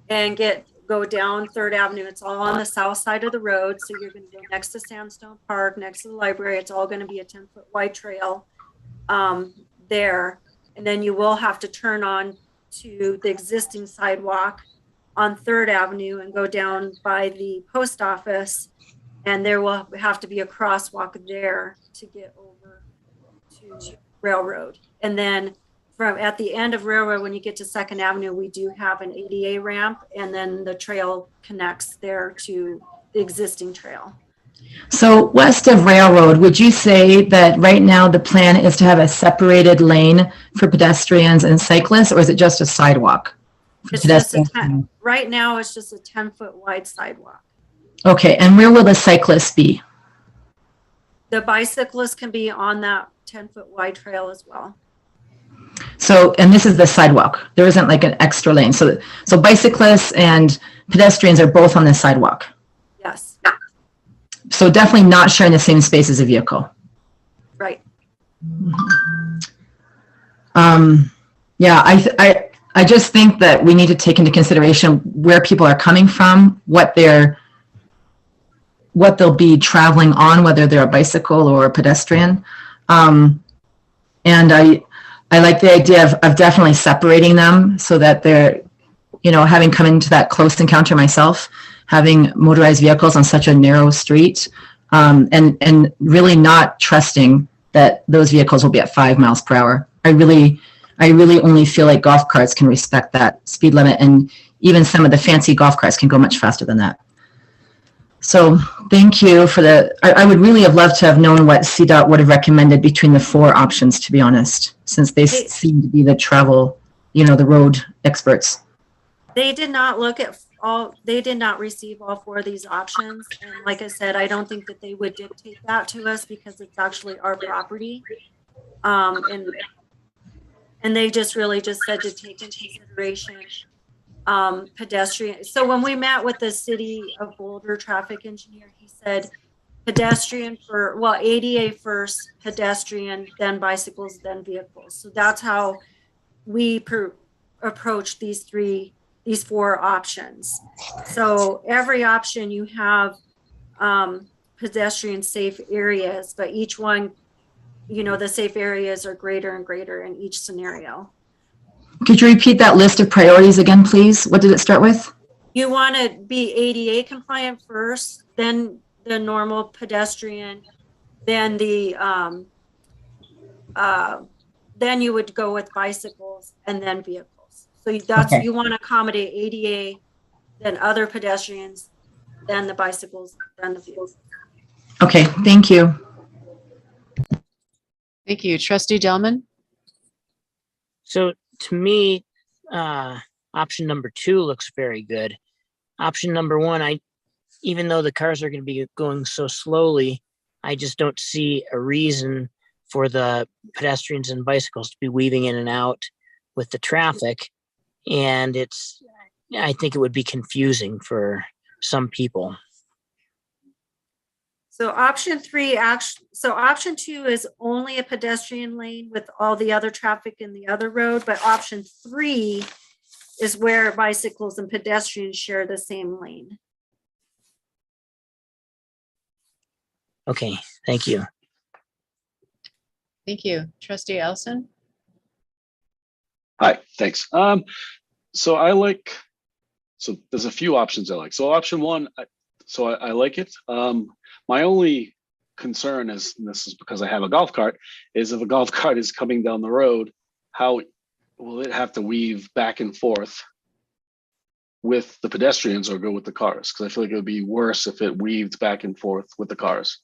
and go down 3rd Avenue. It's all on the south side of the road. So you're going to go next to Sandstone Park, next to the library. It's all going to be a 10-foot wide trail there. And then you will have to turn on to the existing sidewalk on 3rd Avenue and go down by the post office. And there will have to be a crosswalk there to get over to Railroad. And then at the end of Railroad, when you get to 2nd Avenue, we do have an ADA ramp, and then the trail connects there to the existing trail. So west of Railroad, would you say that right now the plan is to have a separated lane for pedestrians and cyclists, or is it just a sidewalk? Right now, it's just a 10-foot wide sidewalk. Okay, and where will the cyclists be? The bicyclists can be on that 10-foot wide trail as well. So, and this is the sidewalk. There isn't like an extra lane. So bicyclists and pedestrians are both on the sidewalk. Yes. So definitely not sharing the same space as a vehicle. Right. Yeah, I just think that we need to take into consideration where people are coming from, what they'll be traveling on, whether they're a bicycle or a pedestrian. And I like the idea of definitely separating them so that they're, having come into that close encounter myself, having motorized vehicles on such a narrow street, and really not trusting that those vehicles will be at 5 miles per hour. I I really only feel like golf carts can respect that speed limit, and even some of the fancy golf carts can go much faster than that. So thank you for I would really have loved to have known what CDOT would have recommended between the 4 options, to be honest, since they seem to be the travel, the road experts. They did not look at they did not receive all 4 of these options. And like I said, I don't think that they would dictate that to us because it's actually our property. And they just really just said to take into consideration pedestrian. So when we met with the city of Boulder traffic engineer, he said pedestrian ADA first, pedestrian, then bicycles, then vehicles. So that's how we approach these 4 options. So every option you have pedestrian safe areas, but each one, the safe areas are greater and greater in each scenario. Could you repeat that list of priorities again, please? What did it start with? You want to be ADA compliant first, then the normal pedestrian, then then you would go with bicycles and then vehicles. So that's, Okay. You want to accommodate ADA, then other pedestrians, then the bicycles, then the vehicles. Okay, thank you. Thank you. Trustee Delman? So to me, option number 2 looks very good. Option number 1, even though the cars are going to be going so slowly, I just don't see a reason for the pedestrians and bicycles to be weaving in and out with the traffic. And I think it would be confusing for some people. So option 2 is only a pedestrian lane with all the other traffic in the other road, but option 3 is where bicycles and pedestrians share the same lane. Okay, thank you. Thank you. Trustee Elson? Hi, thanks. So there's a few options I like. So option 1, I like it. My only concern is, and this is because I have a golf cart, is if a golf cart is coming down the road, how will it have to weave back and forth with the pedestrians or go with the cars? Because I feel like it would be worse if it weaved back and forth with the cars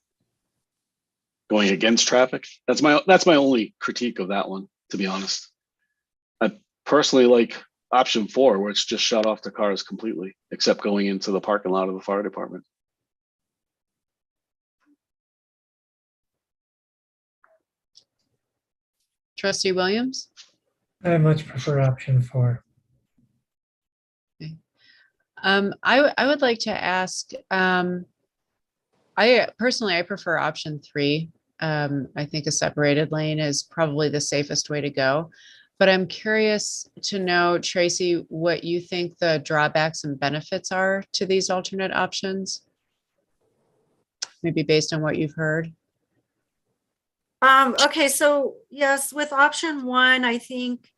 going against traffic. That's my only critique of that one, to be honest. I personally like option 4, where it's just shut off the cars completely, except going into the parking lot of the fire department. Trustee Williams? I much prefer option 4. Okay. I would like to ask, I prefer option 3. I think a separated lane is probably the safest way to go. But I'm curious to know, Tracy, what you think the drawbacks and benefits are to these alternate options, maybe based on what you've heard. Okay, so yes, with option 1, I think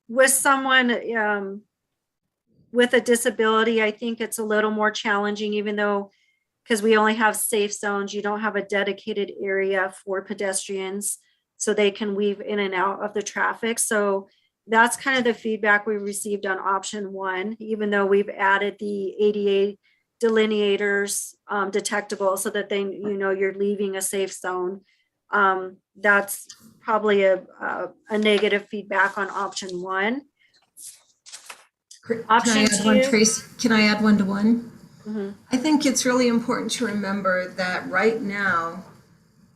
with someone with a disability, I think it's a little more challenging, even though, because we only have safe zones, you don't have a dedicated area for pedestrians, so they can weave in and out of the traffic. So that's kind of the feedback we received on option 1, even though we've added the ADA delineators detectable so that you're leaving a safe zone. That's probably a negative feedback on option 1. Option 2. Can I add one to one? Mm-hmm. I think it's really important to remember that right now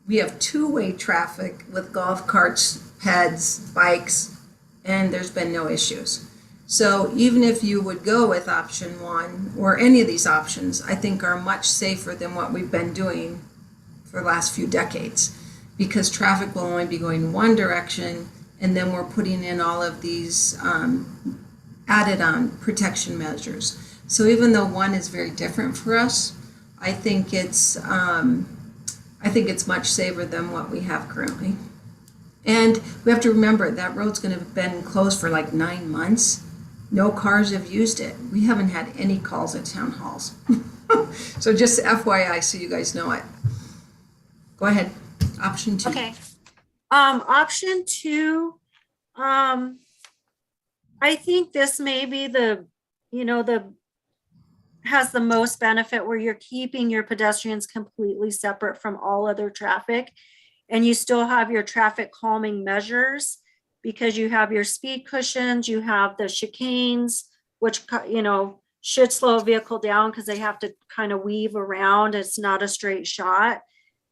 we have two-way traffic with golf carts, peds, bikes, and there's been no issues. So even if you would go with option 1 or any of these options, I think are much safer than what we've been doing for the last few decades, because traffic will only be going one direction, and then we're putting in all of these added on protection measures. So even though 1 is very different for us, I think it's much safer than what we have currently. And we have to remember that road's going to have been closed for like 9 months. No cars have used it. We haven't had any calls at town halls. So just FYI, so you guys know it. Go ahead. Option 2. Okay. Option two, I think this may be has the most benefit, where you're keeping your pedestrians completely separate from all other traffic. And you still have your traffic calming measures, because you have your speed cushions, you have the chicanes, which, should slow a vehicle down because they have to kind of weave around. It's not a straight shot.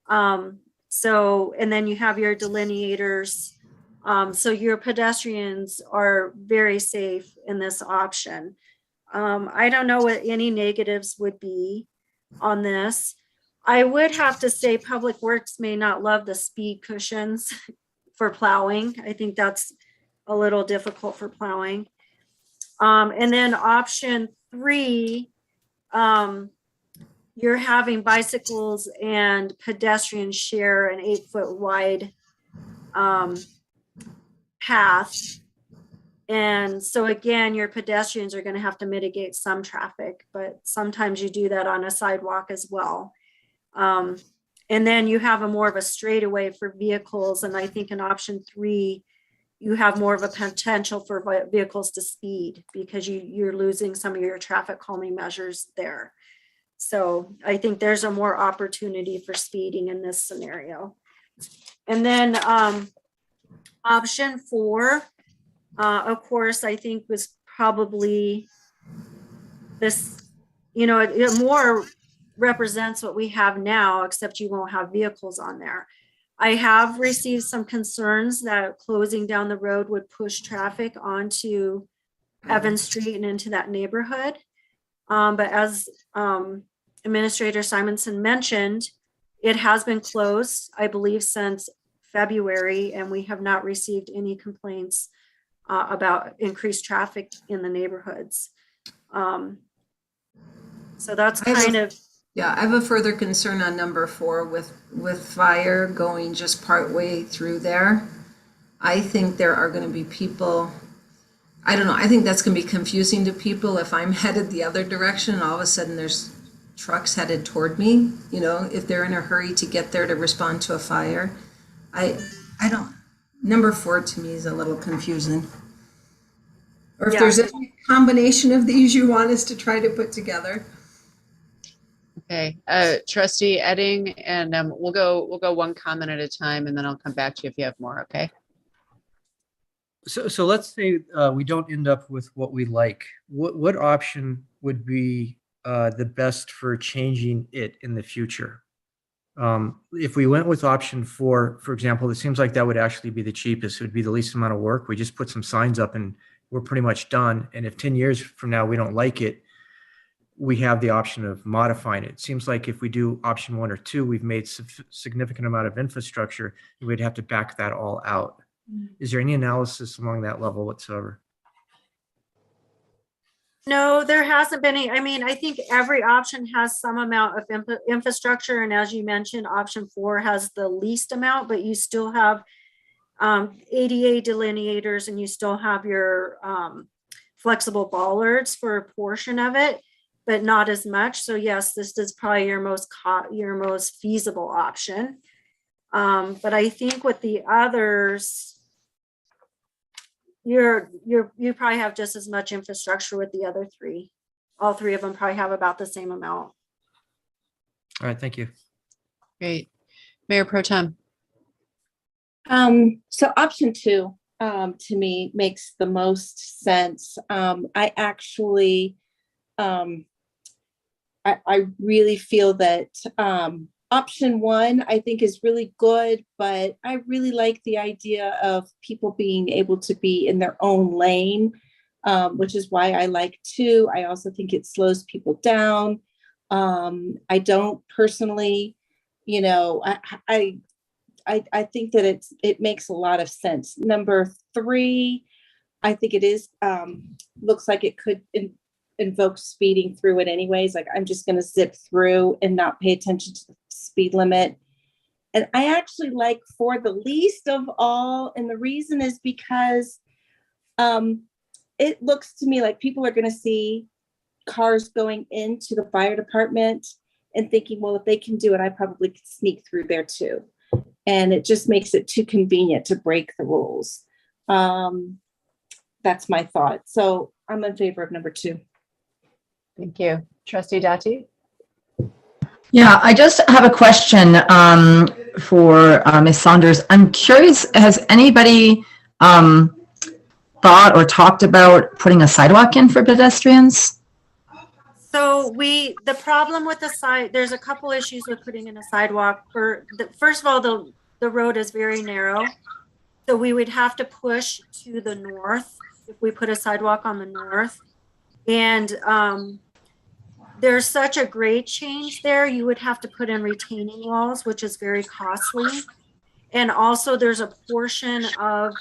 And then you have your delineators. So your pedestrians are very safe in this option. I don't know what any negatives would be on this. I would have to say Public Works may not love the speed cushions for plowing. I think that's a little difficult for plowing. And then option three, you're having bicycles and pedestrians share an 8-foot wide path. And so again, your pedestrians are going to have to mitigate some traffic, but sometimes you do that on a sidewalk as well. And then you have more of a straightaway for vehicles. And I think in option three, you have more of a potential for vehicles to speed, because you're losing some of your traffic calming measures there. So I think there's a more opportunity for speeding in this scenario. And then option four, of course, I think was probably this, it more represents what we have now, except you won't have vehicles on there. I have received some concerns that closing down the road would push traffic onto Evans Street and into that neighborhood. But as Administrator Simonson mentioned, it has been closed, I believe, since February, and we have not received any complaints about increased traffic in the neighborhoods. So that's kind of. Yeah, I have a further concern on number 4 with fire going just part way through there. I think there are going to be people, I don't know, I think that's going to be confusing to people if I'm headed the other direction and all of a sudden there's trucks headed toward me, if they're in a hurry to get there to respond to a fire. I don't, number 4 to me is a little confusing. Or if there's a combination of these you want us to try to put together. Okay, Trustee Edding, and we'll go one comment at a time, and then I'll come back to you if you have more. Okay. So let's say we don't end up with what we like. What option would be the best for changing it in the future? If we went with option 4, for example, it seems like that would actually be the cheapest. It would be the least amount of work. We just put some signs up and we're pretty much done. And if 10 years from now we don't like it, we have the option of modifying it. It seems like if we do option 1 or 2, we've made significant amount of infrastructure, and we'd have to back that all out. Is there any analysis along that level whatsoever? No, there hasn't been any. I mean, I think every option has some amount of infrastructure. And as you mentioned, option 4 has the least amount, but you still have ADA delineators, and you still have your flexible bollards for a portion of it, but not as much. So yes, this is probably your most feasible option. But I think with the others, you probably have just as much infrastructure with the other 3. All 3 of them probably have about the same amount. All right, thank you. Great. Mayor Pro Tem. So option 2 to me makes the most sense. I actually I really feel that option 1, I think, is really good, but I really like the idea of people being able to be in their own lane, which is why I like 2. I also think it slows people down. I don't personally, I think that it makes a lot of sense. Number 3, I think it is looks like it could invoke speeding through it anyways. Like, I'm just going to zip through and not pay attention to the speed limit. And I actually like 4 the least of all. And the reason is because it looks to me like people are going to see cars going into the fire department and thinking, well, if they can do it, I probably could sneak through there too. And it just makes it too convenient to break the rules. That's my thought. So I'm in favor of number 2. Thank you. Trustee Dati? Yeah, I just have a question for Ms. Saunders. I'm curious, has anybody thought or talked about putting a sidewalk in for pedestrians? So the problem with the side, there's a couple issues with putting in a sidewalk. First of all, the road is very narrow. So we would have to push to the north if we put a sidewalk on the north. And there's such a grade change there. You would have to put in retaining walls, which is very costly. And also there's a portion of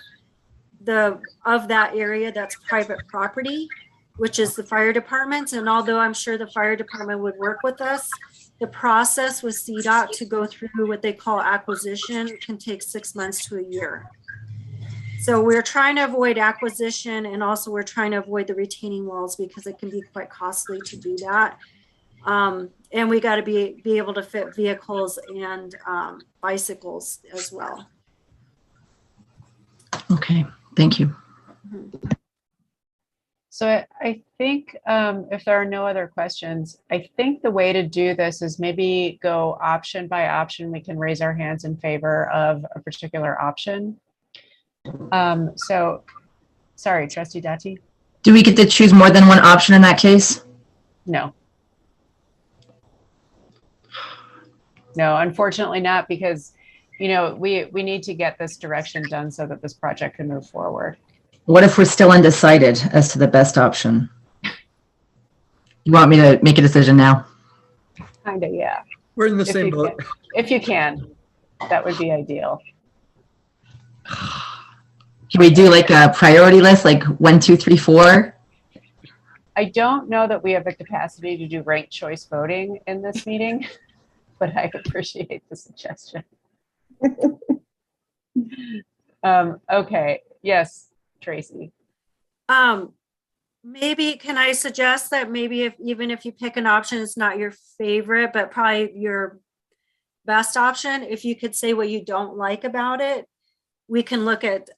that area that's private property, which is the fire department's. And although I'm sure the fire department would work with us, the process with CDOT to go through what they call acquisition can take 6 months to a year. So we're trying to avoid acquisition, and also we're trying to avoid the retaining walls because it can be quite costly to do that. And we got to be able to fit vehicles and bicycles as well. Okay, thank you. So I think if there are no other questions, I think the way to do this is maybe go option by option. We can raise our hands in favor of a particular option. So, sorry, Trustee Dati? Do we get to choose more than one option in that case? No. No, unfortunately not, because, you know, we need to get this direction done so that this project can move forward. What if we're still undecided as to the best option? You want me to make a decision now? Kinda, yeah. We're in the same boat. If you can, that would be ideal. Can we do like a priority list, like 1, 2, 3, 4? I don't know that we have the capacity to do ranked choice voting in this meeting, but I appreciate the suggestion. Okay, yes, Tracy. Maybe can I suggest that maybe even if you pick an option, it's not your favorite, but probably your best option, if you could say what you don't like about it, we can look at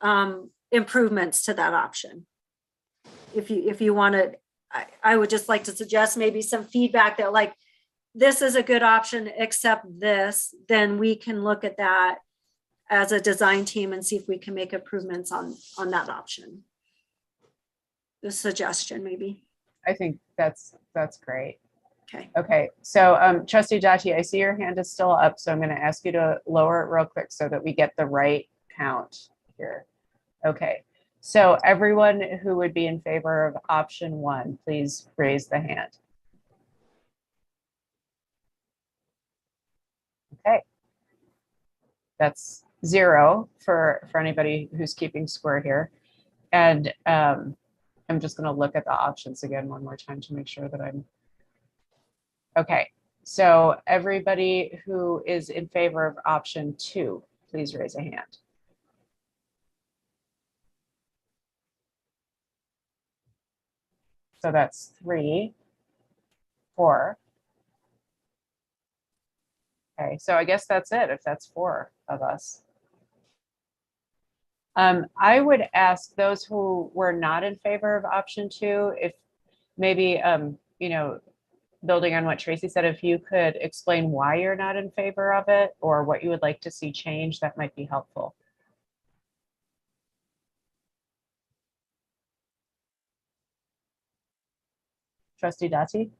improvements to that option. If you want to, I would just like to suggest maybe some feedback that like, this is a good option, except this, then we can look at that as a design team and see if we can make improvements on that option. The suggestion maybe. I think that's great. Okay. Okay, so Trustee Dati, I see your hand is still up, so I'm going to ask you to lower it real quick so that we get the right count here. Okay, so everyone who would be in favor of option 1, please raise the hand. Okay, that's 0 for anybody who's keeping score here. And I'm just going to look at the options again one more time to make sure that I'm okay. So everybody who is in favor of option 2, please raise a hand. So that's 3, 4. Okay, so I guess that's it if that's 4 of us. I would ask those who were not in favor of option 2, if maybe, you know, building on what Tracy said, if you could explain why you're not in favor of it or what you would like to see change, that might be helpful. Trustee Dati?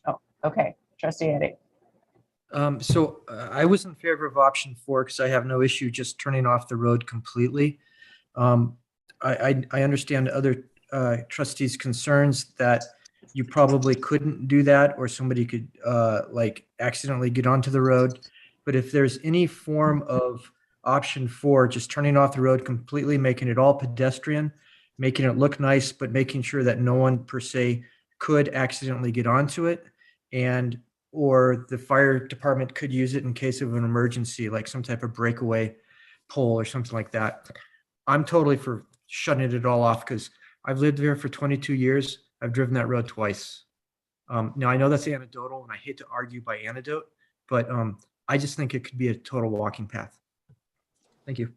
Oh, okay. Trustee Eddy. I was in favor of option 4 because I have no issue just turning off the road completely. I understand other trustees' concerns that you probably couldn't do that, or somebody could like accidentally get onto the road. But if there's any form of option 4, just turning off the road completely, making it all pedestrian, making it look nice, but making sure that no one per se could accidentally get onto it, and or the fire department could use it in case of an emergency, like some type of breakaway pole or something like that. I'm totally for shutting it all off because I've lived there for 22 years. I've driven that road twice. Now I know that's anecdotal and I hate to argue by anecdote, but I just think it could be a total walking path. Thank you.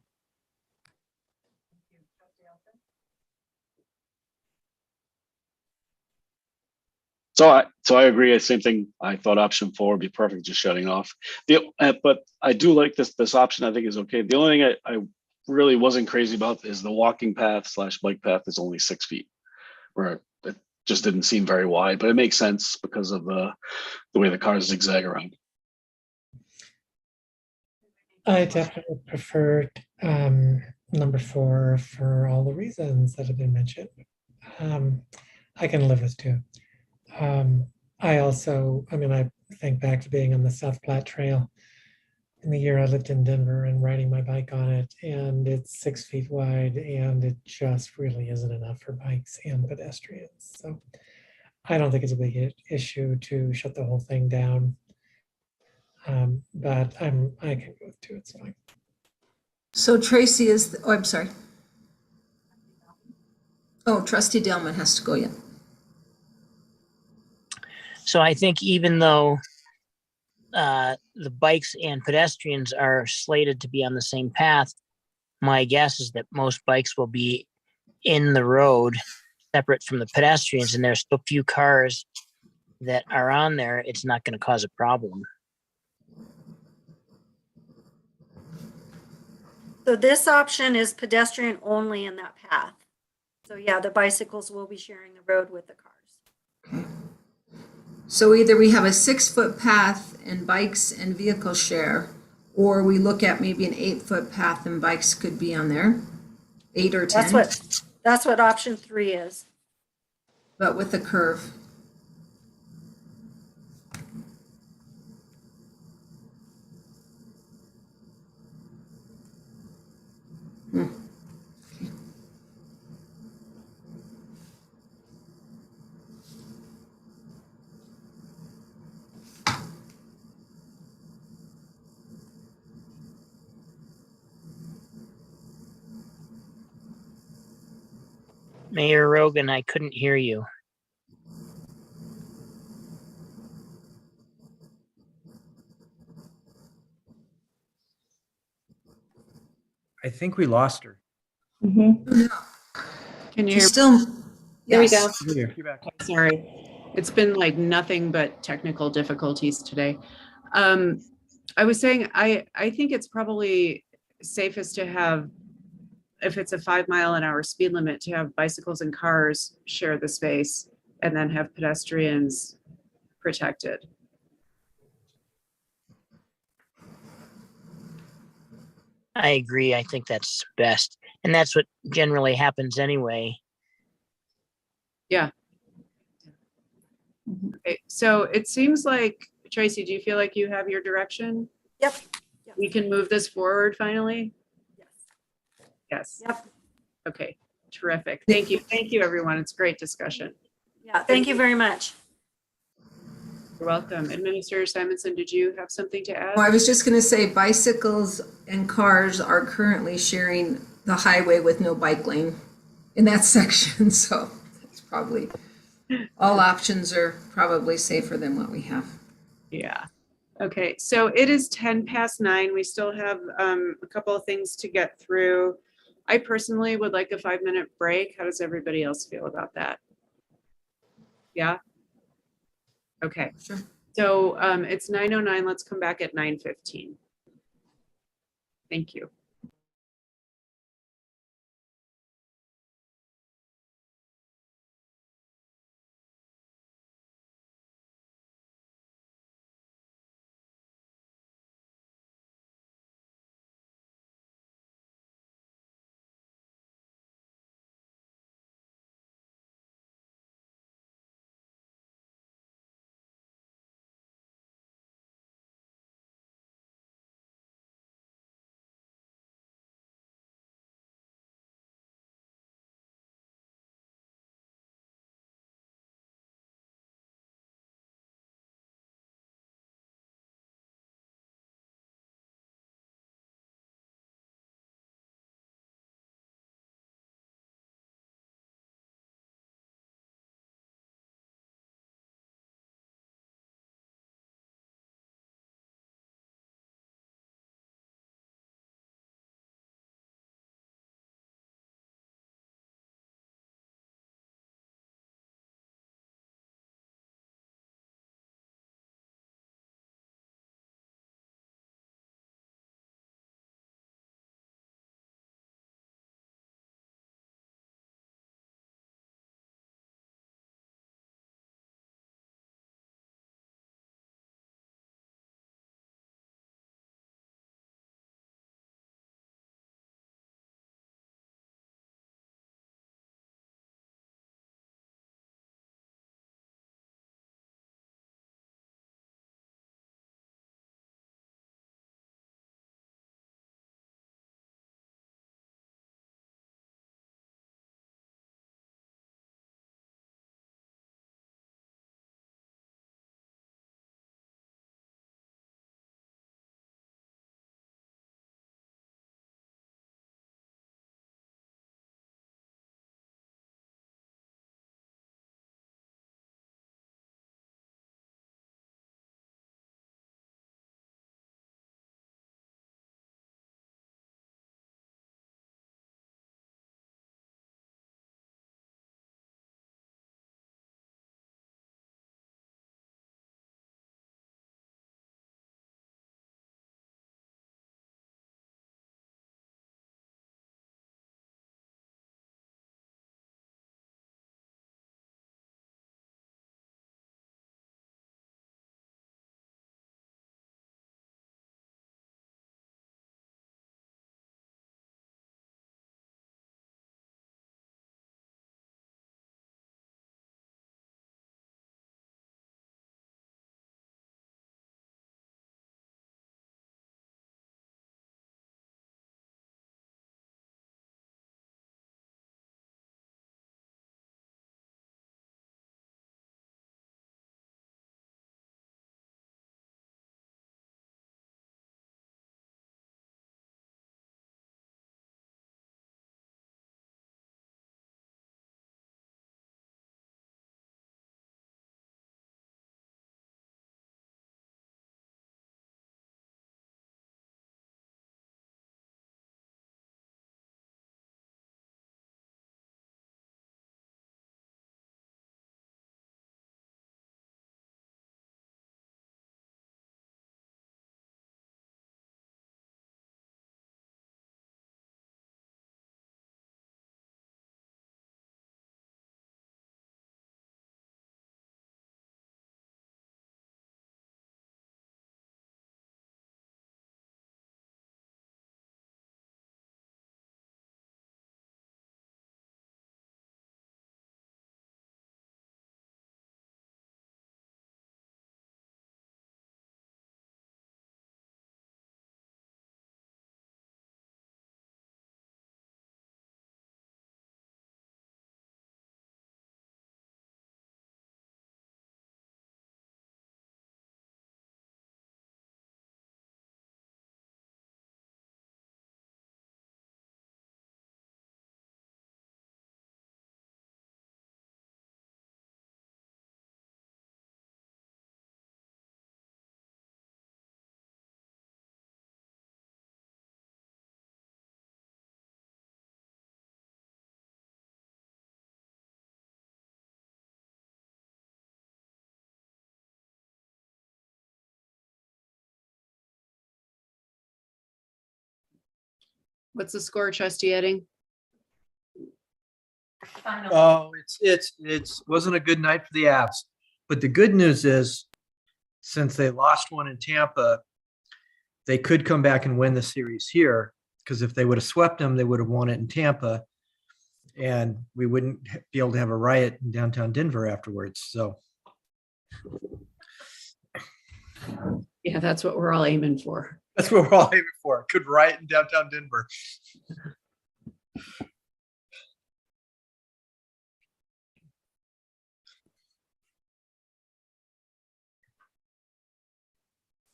So I agree. Same thing. I thought option 4 would be perfect, just shutting off. But I do like this option. I think is okay. The only thing I really wasn't crazy about is the walking path / bike path is only 6 feet, where it just didn't seem very wide. But it makes sense because of the way the cars zigzag around. I definitely preferred number 4 for all the reasons that have been mentioned. I can live with 2. I think back to being on the South Platte Trail in the year I lived in Denver and riding my bike on it, and it's 6 feet wide, and it just really isn't enough for bikes and pedestrians. So I don't think it's a big issue to shut the whole thing down. But I can go with 2. It's fine. So Tracy I'm sorry. Oh, Trustee Delman has to go yet. So I think even though the bikes and pedestrians are slated to be on the same path, my guess is that most bikes will be in the road separate from the pedestrians, and there's so few cars that are on there, it's not going to cause a problem. So this option is pedestrian only in that path. So yeah, the bicycles will be sharing the road with the cars. So either we have a 6-foot path and bikes and vehicle share, or we look at maybe an 8-foot path and bikes could be on there, 8 or 10. That's what option 3 is. But with a curve. Mayor Rogan, I couldn't hear you. I think we lost her. Mm-hmm. Can you hear? Still, There we go. You're back. Sorry, it's been like nothing but technical difficulties today. I was saying, I think it's probably safest to have, if it's a 5-mile-an-hour speed limit, to have bicycles and cars share the space and then have pedestrians protected. I agree. I think that's best. And that's what generally happens anyway. Yeah. Okay, so it seems like, Tracy, do you feel like you have your direction? Yep. We can move this forward finally? Yes. Yes. Yep. Okay, terrific. Thank you. Thank you, everyone. It's great discussion. Yeah, thank you very much. You're welcome. Administrator Simonson, did you have something to add? Well, I was just going to say bicycles and cars are currently sharing the highway with no bike lane in that section. So it's probably, all options are probably safer than what we have. Yeah. Okay, so it is 9:10. We still have a couple of things to get through. I personally would like a 5-minute break. How does everybody else feel about that? Yeah? Okay. Sure. So it's 9:09. Let's come back at 9:15. Thank you. What's the score, Trustee Edding? Oh, it's wasn't a good night for the Avs. But the good news is, since they lost one in Tampa, they could come back and win the series here. Because if they would have swept them, they would have won it in Tampa, and we wouldn't be able to have a riot in downtown Denver afterwards. So, Yeah, that's what we're all aiming for. that's what we're all aiming for. Could riot in downtown Denver.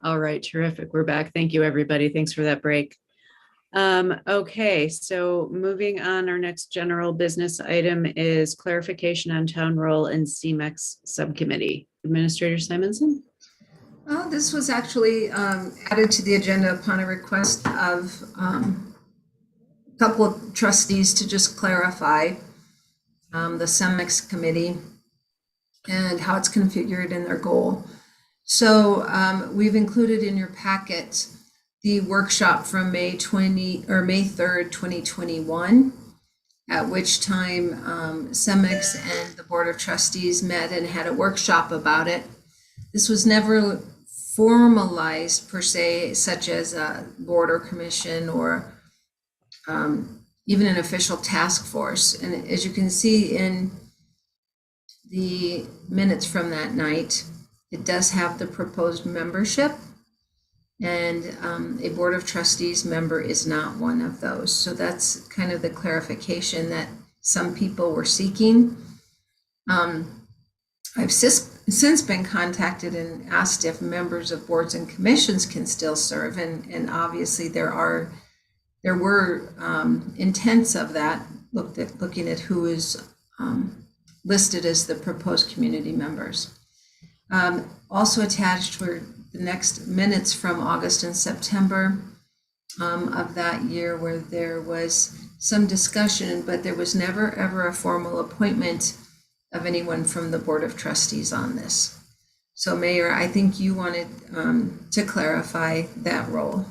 All right, terrific. We're back. Thank you, everybody. Thanks for that break. Okay, so moving on, our next general business item is clarification on town role in CMEX subcommittee. Administrator Simonson? Oh, this was actually added to the agenda upon a request of a couple of trustees to just clarify the CEMEX committee and how it's configured in their goal. So we've included in your packet the workshop from May 3rd, 2021, at which time CEMEX and the Board of Trustees met and had a workshop about it. This was never formalized per se, such as a board or commission or even an official task force. And as you can see in the minutes from that night, it does have the proposed membership, and a Board of Trustees member is not one of those. So that's kind of the clarification that some people were seeking. I've since been contacted and asked if members of boards and commissions can still serve, and obviously there were intents of that, looking at who is listed as the proposed community members. Also attached were the next minutes from August and September of that year, where there was some discussion, but there was never ever a formal appointment of anyone from the Board of Trustees on this. So Mayor, I think you wanted to clarify that role.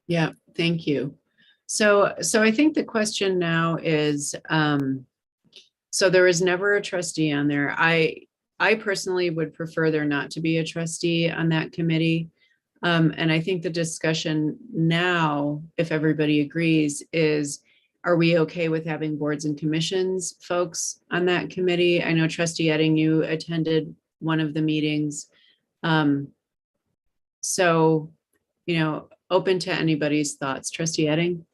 Yeah, thank you. So I think the question now is, so there was never a trustee on there. I personally would prefer there not to be a trustee on that committee. And I think the discussion now, if everybody agrees, is, are we okay with having boards and commissions folks on that committee? I know Trustee Edding, you attended one of the meetings. So, open to anybody's thoughts. Trustee Edding?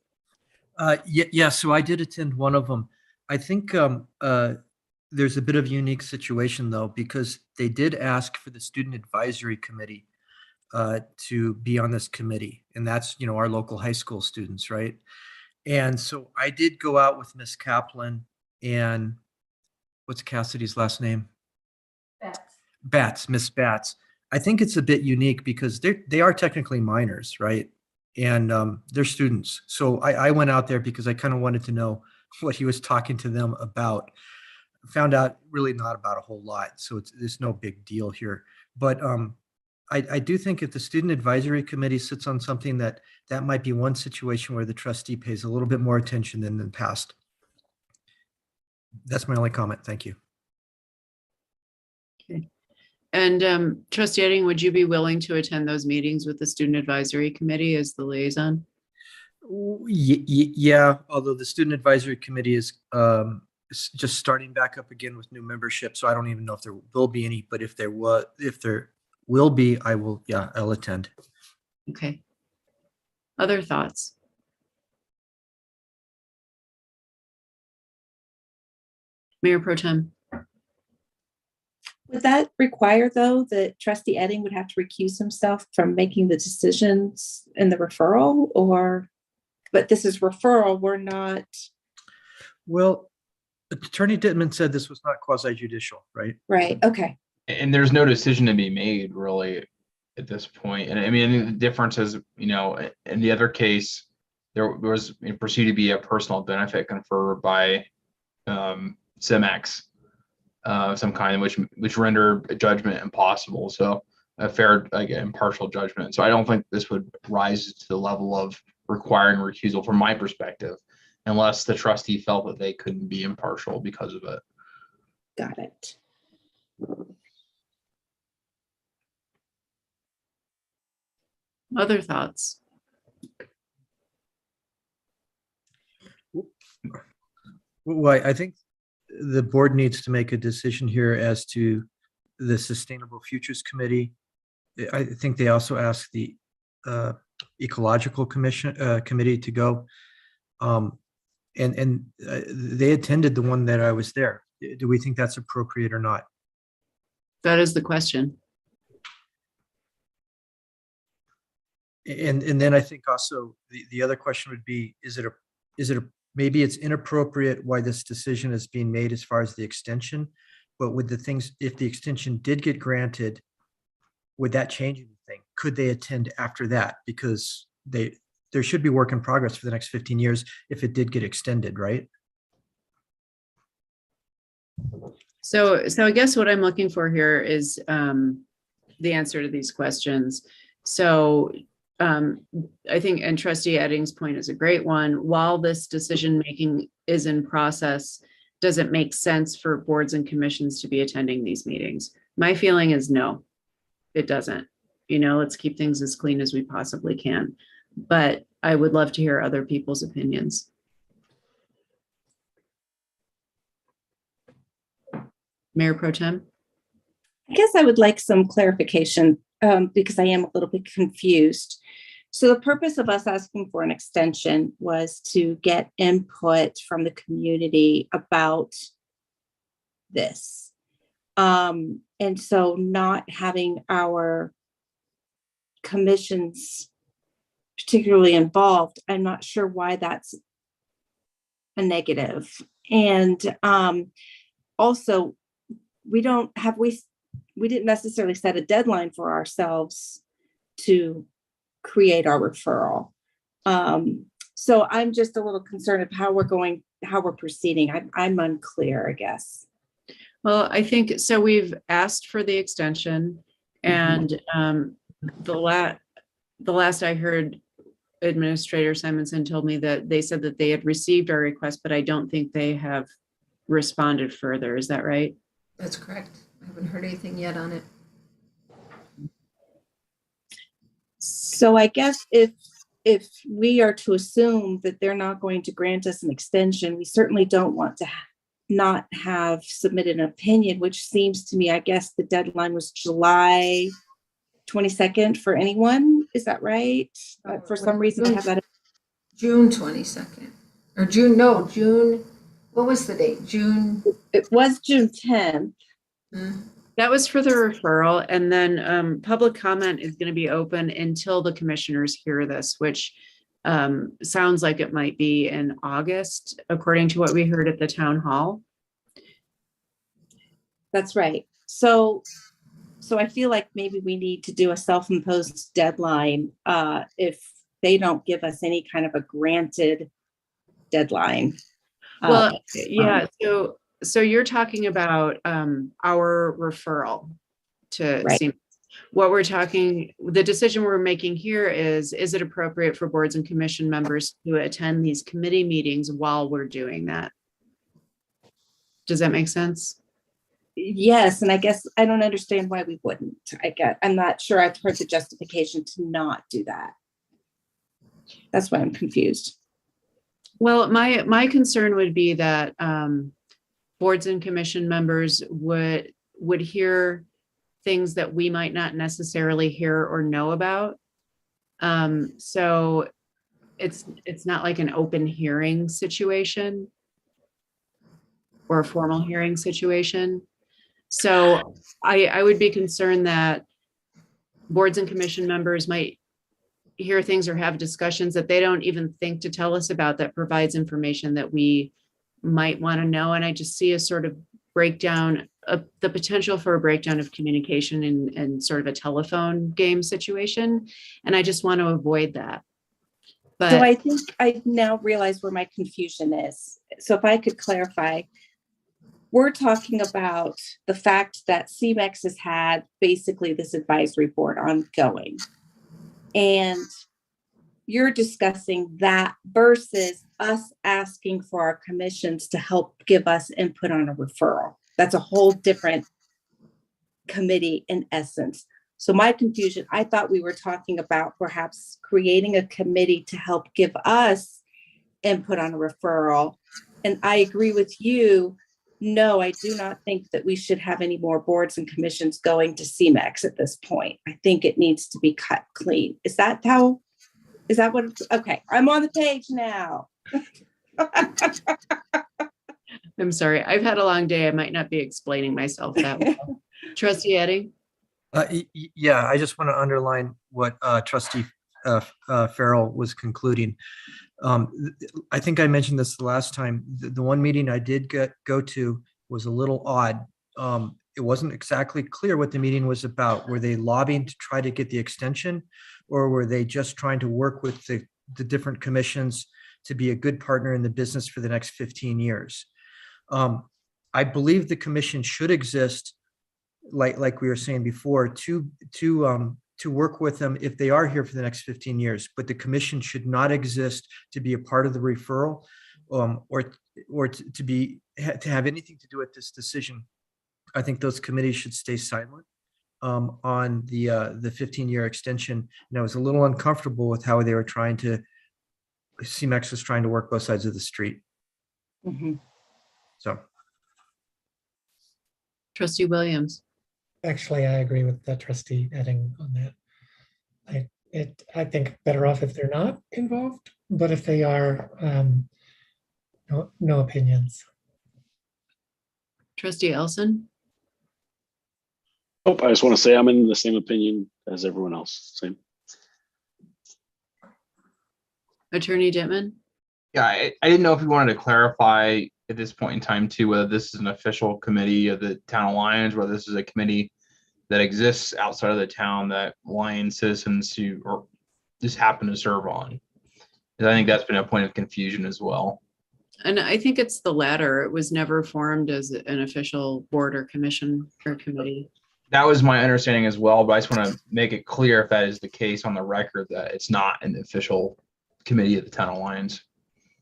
Yeah, so I did attend one of them. I think there's a bit of a unique situation though, because they did ask for the student advisory committee to be on this committee. And that's, our local high school students, right? And so I did go out with Miss Kaplan and what's Cassidy's last name? Miss Batts. I think it's a bit unique because they are technically minors, right? And they're students. So I went out there because I kind of wanted to know what he was talking to them about. Found out really not about a whole lot. So there's no big deal here. But I do think if the student advisory committee sits on something, that might be one situation where the trustee pays a little bit more attention than in the past. That's my only comment. Thank you. Okay. And Trustee Edding, would you be willing to attend those meetings with the student advisory committee as the liaison? Yeah, although the student advisory committee is just starting back up again with new membership, so I don't even know if there will be any. But if there will be, I'll attend. Okay. Other thoughts? Mayor Pro Tem. Would that require, though, that Trustee Edding would have to recuse himself from making the decisions in the referral, but this is referral, we're not. Well, Attorney Dittman said this was not quasi-judicial, right? Right, okay. And there's no decision to be made really at this point. And I mean, the difference is, in the other case, there was perceived to be a personal benefit conferred by CEMEX of some kind, which rendered a judgment impossible. So a fair, like, impartial judgment. So I don't think this would rise to the level of requiring recusal from my perspective, unless the trustee felt that they couldn't be impartial because of it. Got it. Other thoughts? Well, I think the board needs to make a decision here as to the Sustainable Futures Committee. I think they also asked the Ecological Committee to go. And they attended the one that I was there. Do we think that's appropriate or not? That is the question. And then I think also the other question would be, maybe it's inappropriate why this decision is being made as far as the extension, but with the things, if the extension did get granted, would that change anything? Could they attend after that? Because there should be work in progress for the next 15 years if it did get extended, right? So I guess what I'm looking for here is the answer to these questions. So I think, and Trustee Edding's point is a great one. While this decision-making is in process, does it make sense for boards and commissions to be attending these meetings? My feeling is no, it doesn't. Let's keep things as clean as we possibly can. But I would love to hear other people's opinions. Mayor Pro Tem? I guess I would like some clarification because I am a little bit confused. So the purpose of us asking for an extension was to get input from the community about this. And so not having our commissions particularly involved, I'm not sure why that's a negative. And also, we didn't necessarily set a deadline for ourselves to create our referral. So I'm just a little concerned of how we're proceeding. I'm unclear, I guess. Well, I think so. We've asked for the extension, and the last I heard, Administrator Simonson told me that they said that they had received our request, but I don't think they have responded further. Is that right? That's correct. I haven't heard anything yet on it. So I guess if we are to assume that they're not going to grant us an extension, we certainly don't want to not have submitted an opinion, which seems to me, I guess the deadline was July 22nd for anyone. Is that right? For some reason, I have that. June 22nd or June. What was the date? June. It was June 10th. That was for the referral. And then public comment is going to be open until the commissioners hear this, which sounds like it might be in August, according to what we heard at the town hall. That's right. So I feel like maybe we need to do a self-imposed deadline if they don't give us any kind of a granted deadline. Well, yeah. So you're talking about our referral to Right. CMS. What we're talking, the decision we're making here is it appropriate for boards and commission members to attend these committee meetings while we're doing that? Does that make sense? Yes, and I guess I don't understand why we wouldn't. I'm not sure I've heard the justification to not do that. That's why I'm confused. Well, my concern would be that boards and commission members would hear things that we might not necessarily hear or know about. So it's not like an open hearing situation or a formal hearing situation. So I would be concerned that boards and commission members might hear things or have discussions that they don't even think to tell us about that provides information that we might want to know. And I just see a sort of breakdown of the potential for a breakdown of communication and sort of a telephone game situation. And I just want to avoid that. But So I think I now realize where my confusion is. So if I could clarify, we're talking about the fact that CMEX has had basically this advisory board ongoing. And you're discussing that versus us asking for our commissions to help give us input on a referral. That's a whole different committee in essence. So my confusion, I thought we were talking about perhaps creating a committee to help give us input on a referral. And I agree with you. No, I do not think that we should have any more boards and commissions going to CMEX at this point. I think it needs to be cut clean. Is that what it's, okay, I'm on the page now. I'm sorry. I've had a long day. I might not be explaining myself that well. Trustee Edding? Yeah, I just want to underline what Trustee Farrell was concluding. I think I mentioned this the last time. The one meeting I did go to was a little odd. It wasn't exactly clear what the meeting was about. Were they lobbying to try to get the extension, or were they just trying to work with the different commissions to be a good partner in the business for the next 15 years? I believe the commission should exist, like we were saying before, to work with them if they are here for the next 15 years, but the commission should not exist to be a part of the referral, or to have anything to do with this decision. I think those committees should stay silent on the 15-year extension. And I was a little uncomfortable with how they were CMEX was trying to work both sides of the street. Mm-hmm. So. Trustee Williams? Actually, I agree with the Trustee Edding on that. I think better off if they're not involved, but if they are, no opinions. Trustee Elson? Oh, I just want to say I'm in the same opinion as everyone else. Same. Attorney Dittman? Yeah, I didn't know if you wanted to clarify at this point in time too, whether this is an official committee of the town of Lyons, whether this is a committee that exists outside of the town that Lyons citizens or just happen to serve on. And I think that's been a point of confusion as well. And I think it's the latter. It was never formed as an official board or commission or committee. That was my understanding as well, but I just want to make it clear if that is the case on the record that it's not an official committee of the town of Lyons.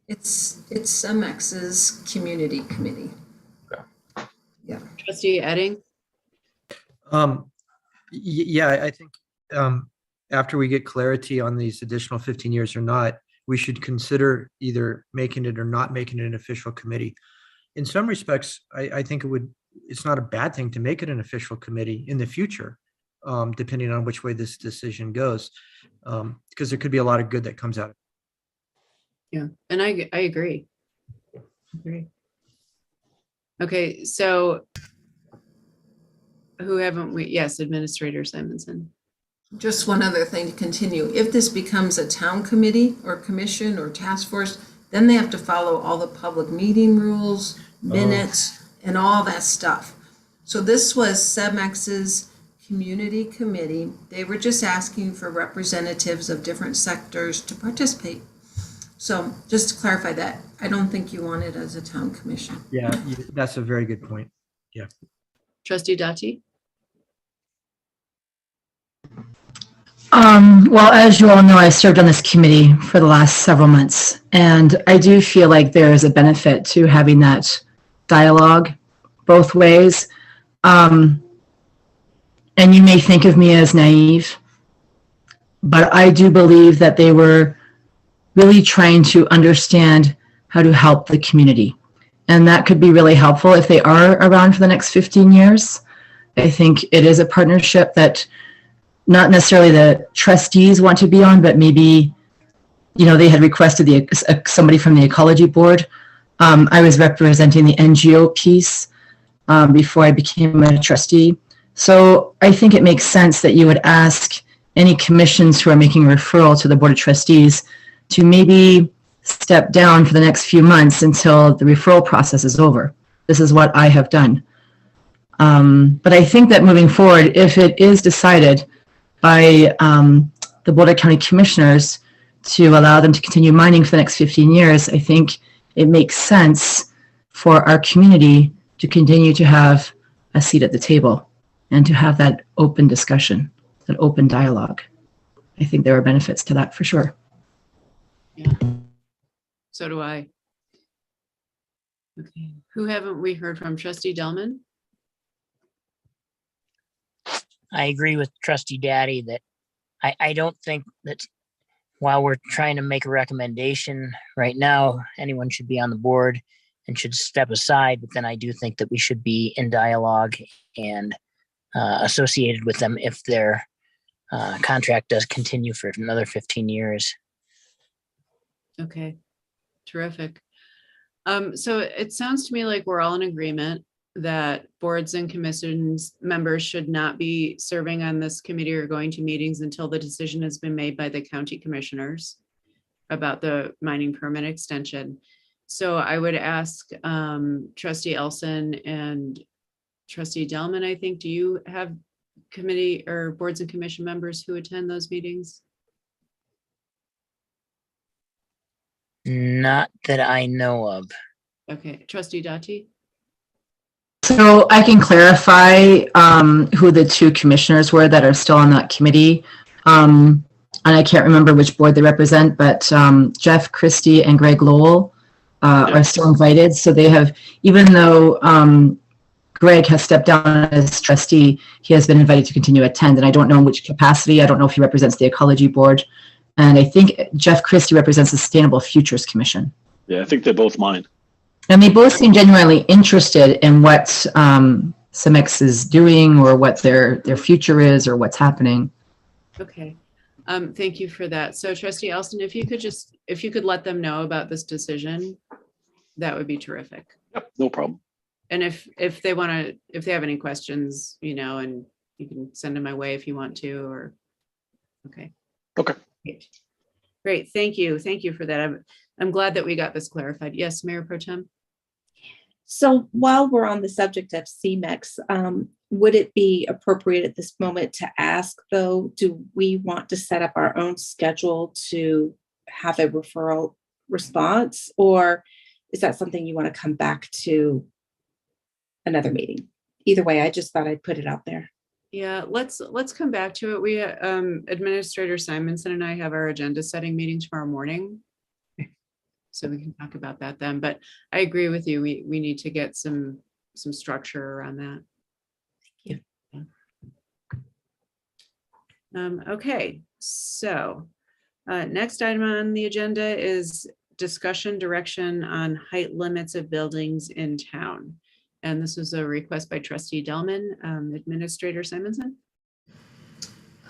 It's CMEX's community committee. Okay. Yeah. Trustee Edding? Yeah, I think after we get clarity on these additional 15 years or not, we should consider either making it or not making it an official committee. In some respects, I think it's not a bad thing to make it an official committee in the future, depending on which way this decision goes, because there could be a lot of good that comes out of it. Yeah, and I agree. Okay, so who haven't we? Yes, Administrator Simonson. Just one other thing to continue. If this becomes a town committee or commission or task force, then they have to follow all the public meeting rules, minutes, and all that stuff. So this was CMEX's community committee. They were just asking for representatives of different sectors to participate. So just to clarify that, I don't think you want it as a town commission. Yeah, that's a very good point. Yeah. Trustee Dati? Well, as you all know, I served on this committee for the last several months, and I do feel like there is a benefit to having that dialogue both ways. And you may think of me as naive, but I do believe that they were really trying to understand how to help the community. And that could be really helpful if they are around for the next 15 years. I think it is a partnership that not necessarily the trustees want to be on, but maybe, they had requested somebody from the ecology board. I was representing the NGO piece before I became a trustee. So I think it makes sense that you would ask any commissions who are making a referral to the Board of Trustees to maybe step down for the next few months until the referral process is over. This is what I have done. But I think that moving forward, if it is decided by the Boulder County Commissioners to allow them to continue mining for the next 15 years, I think it makes sense for our community to continue to have a seat at the table and to have that open discussion, that open dialogue. I think there are benefits to that for sure. Yeah. So do I. Okay, who haven't we heard from? Trustee Delman? I agree with Trustee Daddy that I don't think that while we're trying to make a recommendation right now, anyone should be on the board and should step aside. But then I do think that we should be in dialogue and associated with them if their contract does continue for another 15 years. Okay, terrific. So it sounds to me like we're all in agreement that boards and commissions members should not be serving on this committee or going to meetings until the decision has been made by the county commissioners about the mining permit extension. So I would ask Trustee Elson and Trustee Delman, I think, do you have committee or boards and commission members who attend those meetings? Not that I know of. Okay, Trustee Dati? So I can clarify who the two commissioners were that are still on that committee. And I can't remember which board they represent, but Jeff Christie and Greg Lowell are still invited. So they have, even though Greg has stepped down as trustee, he has been invited to continue to attend. And I don't know in which capacity. I don't know if he represents the Ecology Board. And I think Jeff Christie represents the Sustainable Futures Commission. Yeah, I think they're both mine. And they both seem genuinely interested in what Civics is doing or what their future is or what's happening. Okay, thank you for that. So Trustee Elston, if you could let them know about this decision, that would be terrific. Yep, no problem. And if they have any questions, and you can send them my way if you want to, or, okay. Okay. Great, thank you for that. I'm glad that we got this clarified. Yes, Mayor Pro Tem. So while we're on the subject of CMEX, would it be appropriate at this moment to ask, though, do we want to set up our own schedule to have a referral response, or is that something you want to come back to another meeting? Either way, I just thought I'd put it out there. Yeah, let's come back to it. We Administrator Simonson and I have our agenda setting meeting tomorrow morning, so we can talk about that then. But I agree with you. We need to get some structure around that. Thank you. Okay, so next item on the agenda is discussion direction on height limits of buildings in town. And this was a request by Trustee Delman. Administrator Simonson.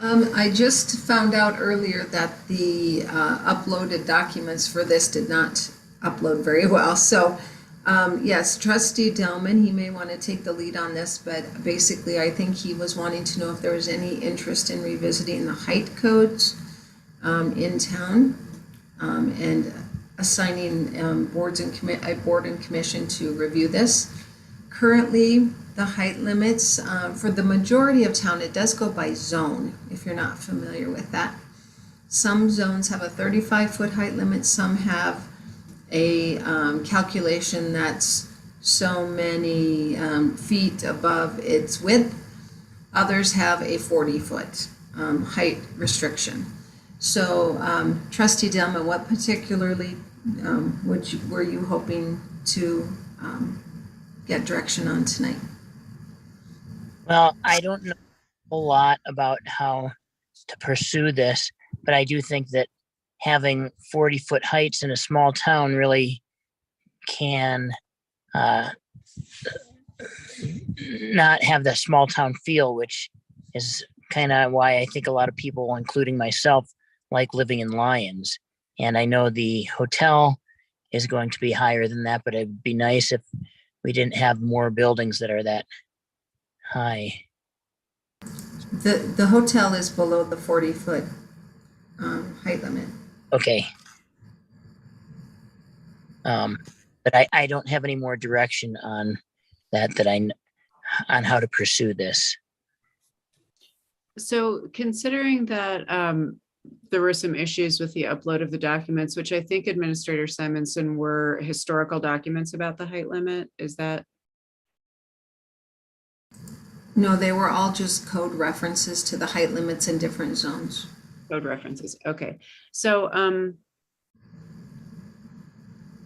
I just found out earlier that the uploaded documents for this did not upload very well. So yes, Trustee Delman, he may want to take the lead on this, but basically I think he was wanting to know if there was any interest in revisiting the height codes in town and assigning a board and commission to review this. Currently, the height limits for the majority of town, it does go by zone, if you're not familiar with that. Some zones have a 35-foot height limit. Some have a calculation that's so many feet above its width. Others have a 40-foot height restriction. So, Trustee Delma, what particularly were you hoping to get direction on tonight? Well, I don't know a whole lot about how to pursue this, but I do think that having 40-foot heights in a small town really can not have the small town feel, which is kind of why I think a lot of people, including myself, like living in Lyons. And I know the hotel is going to be higher than that, but it'd be nice if we didn't have more buildings that are that high. The hotel is below the 40-foot height limit. Okay. But I don't have any more direction on that on how to pursue this. So considering that there were some issues with the upload of the documents, which I think Administrator Simonson were historical documents about the height limit. Is that No, they were all just code references to the height limits in different zones. Code references. Okay. So,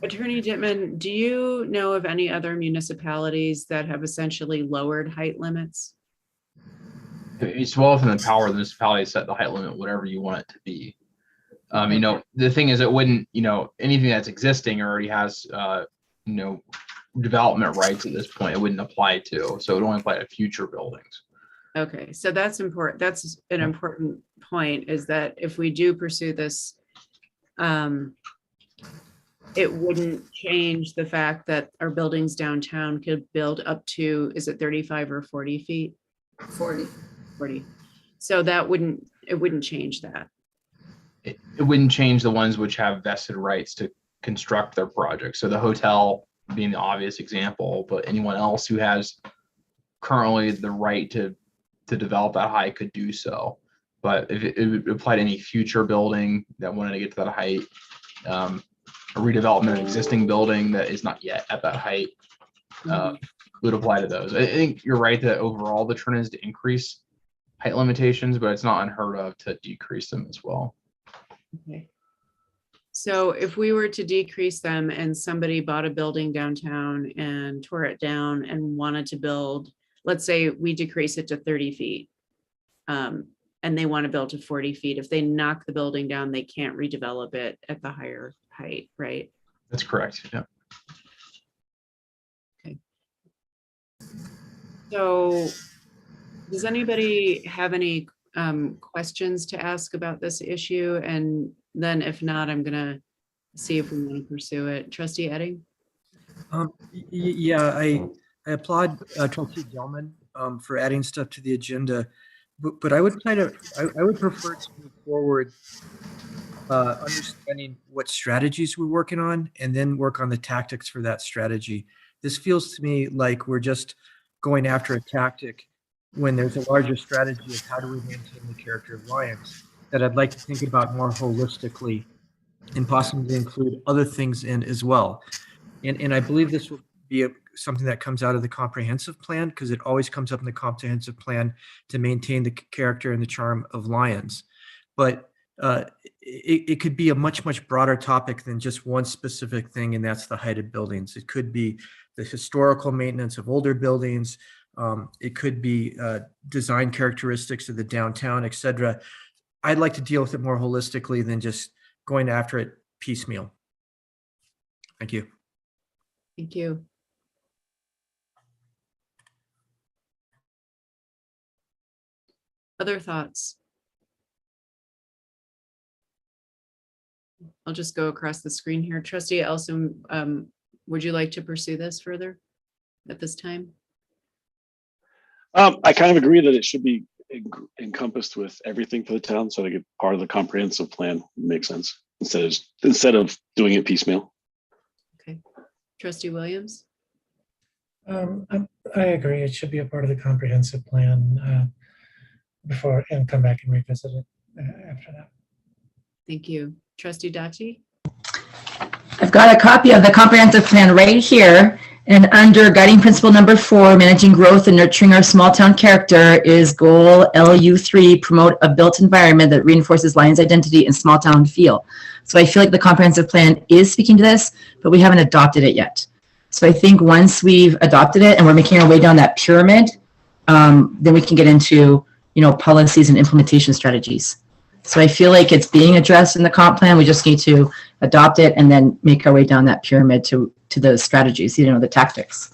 Attorney Dittman, do you know of any other municipalities that have essentially lowered height limits? It's well within the power of the municipality to set the height limit, whatever you want it to be. You know, the thing is, it wouldn't, you know, anything that's existing already has, you know, development rights at this point. It wouldn't apply to, so it would only apply to future buildings. Okay, so that's important. That's an important point, is that if we do pursue this, it wouldn't change the fact that our buildings downtown could build up to, is it 35 or 40 feet? 40. 40. So that wouldn't, it wouldn't change that. It wouldn't change the ones which have vested rights to construct their project. So the hotel being the obvious example, but anyone else who has currently the right to develop that height could do so. But if it would apply to any future building that wanted to get to that height, a redevelopment of an existing building that is not yet at that height would apply to those. I think you're right that overall the trend is to increase height limitations, but it's not unheard of to decrease them as well. Okay. So if we were to decrease them and somebody bought a building downtown and tore it down and wanted to build, let's say we decrease it to 30 feet, and they want to build to 40 feet. If they knock the building down, they can't redevelop it at the higher height, right? That's correct. Yeah. Okay. So does anybody have any questions to ask about this issue? And then if not, I'm gonna see if we want to pursue it. Trustee Edding? Yeah, I applaud Trustee Gelman for adding stuff to the agenda, but I would I would prefer to move forward understanding what strategies we're working on and then work on the tactics for that strategy. This feels to me like we're just going after a tactic when there's a larger strategy of how do we maintain the character of Lyons that I'd like to think about more holistically and possibly include other things in as well. And I believe this will be something that comes out of the comprehensive plan, because it always comes up in the comprehensive plan to maintain the character and the charm of Lyons. But it could be a much broader topic than just one specific thing, and that's the height of buildings. It could be the historical maintenance of older buildings. It could be design characteristics of the downtown, et cetera. I'd like to deal with it more holistically than just going after it piecemeal. Thank you. Thank you. Other thoughts? I'll just go across the screen here. Trustee Elson, would you like to pursue this further at this time? I kind of agree that it should be encompassed with everything for the town, so I think part of the comprehensive plan makes sense instead of doing it piecemeal. Okay, Trustee Williams. I agree. It should be a part of the comprehensive plan before and come back and revisit it after that. Thank you, Trustee Dati. I've got a copy of the comprehensive plan right here. And under guiding principle number 4, managing growth and nurturing our small town character, is goal LU3, promote a built environment that reinforces Lyons' identity and small town feel. So I feel like the comprehensive plan is speaking to this, but we haven't adopted it yet. So I think once we've adopted it and we're making our way down that pyramid, then we can get into, policies and implementation strategies. So I feel like it's being addressed in the comp plan. We just need to adopt it and then make our way down that pyramid to the strategies, the tactics.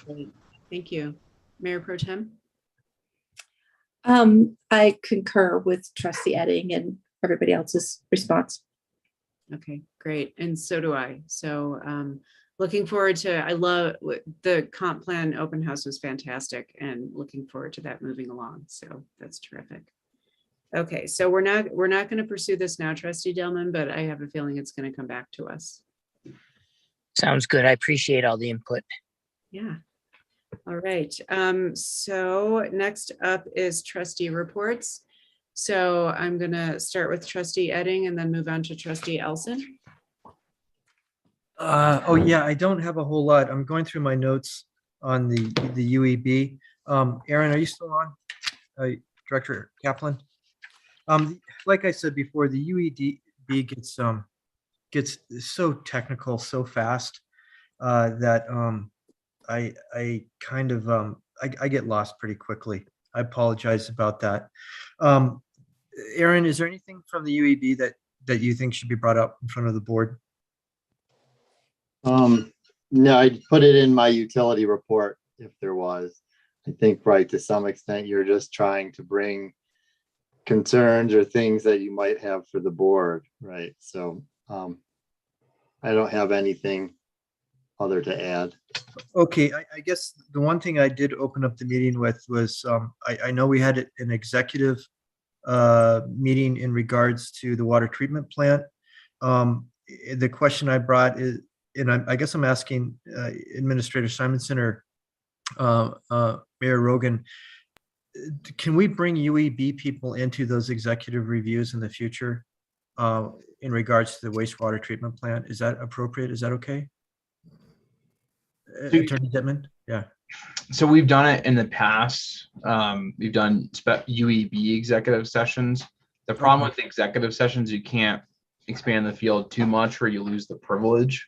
Great. Thank you. Mayor Pro Tem? I concur with Trustee Edding and everybody else's response. Okay, great. And so do I. So looking forward to, I love the comp plan open house was fantastic, and looking forward to that moving along. So that's terrific. Okay, so we're not going to pursue this now, Trustee Delman, but I have a feeling it's going to come back to us. Sounds good. I appreciate all the input. Yeah. All right. So next up is trustee reports. So I'm going to start with Trustee Edding and then move on to Trustee Elson. Oh yeah, I don't have a whole lot. I'm going through my notes on the UEB. Aaron, are you still on? Director Kaplan? Like I said before, the UEB gets so technical so fast that I kind of I get lost pretty quickly. I apologize about that. Aaron, is there anything from the UEB that you think should be brought up in front of the board? No, I put it in my utility report if there was. I think, right, to some extent, you're just trying to bring concerns or things that you might have for the board, right? So I don't have anything other to add. Okay, I guess the one thing I did open up the meeting with was I know we had an executive meeting in regards to the water treatment plant. The question I brought is, and I guess I'm asking Administrator Simonson or Mayor Rogan, can we bring UEB people into those executive reviews in the future in regards to the wastewater treatment plant? Is that appropriate? Is that okay? Attorney Dittman? Yeah. So we've done it in the past. We've done UEB executive sessions. The problem with executive sessions, you can't expand the field too much or you lose the privilege.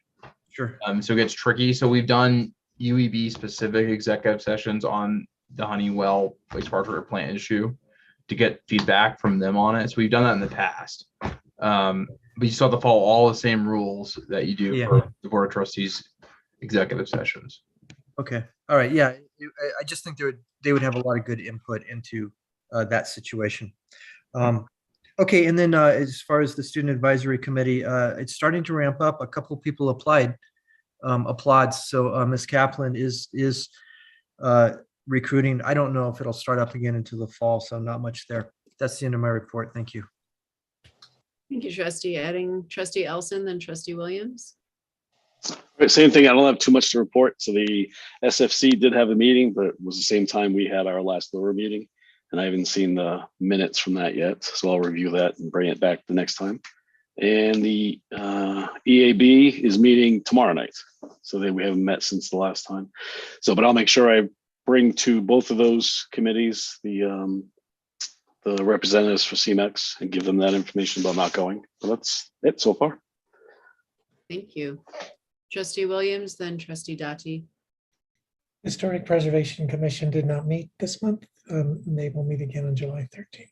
Sure. So it gets tricky. So we've done UEB specific executive sessions on the Honeywell wastewater treatment plant issue to get feedback from them on it. So we've done that in the past. But you still have to follow all the same rules that you do for the Board of Trustees executive sessions. Okay. All right. Yeah. I just think they would have a lot of good input into that situation. Okay. And then as far as the Student Advisory Committee, it's starting to ramp up. A couple of people applied, applauds. So Ms. Kaplan is recruiting. I don't know if it'll start up again into the fall, so not much there. That's the end of my report. Thank you. Thank you, Trustee. Adding Trustee Elson, then Trustee Williams. Right, same thing. I don't have too much to report. So the SFC did have a meeting, but it was the same time we had our last lower meeting. And I haven't seen the minutes from that yet. So I'll review that and bring it back the next time. And the EAB is meeting tomorrow night. So we haven't met since the last time. So, but I'll make sure I bring to both of those committees the representatives for CMEX and give them that information about not going. But that's it so far. Thank you. Trustee Williams, then Trustee Dottie. Historic Preservation Commission did not meet this month. They will meet again on July 13th.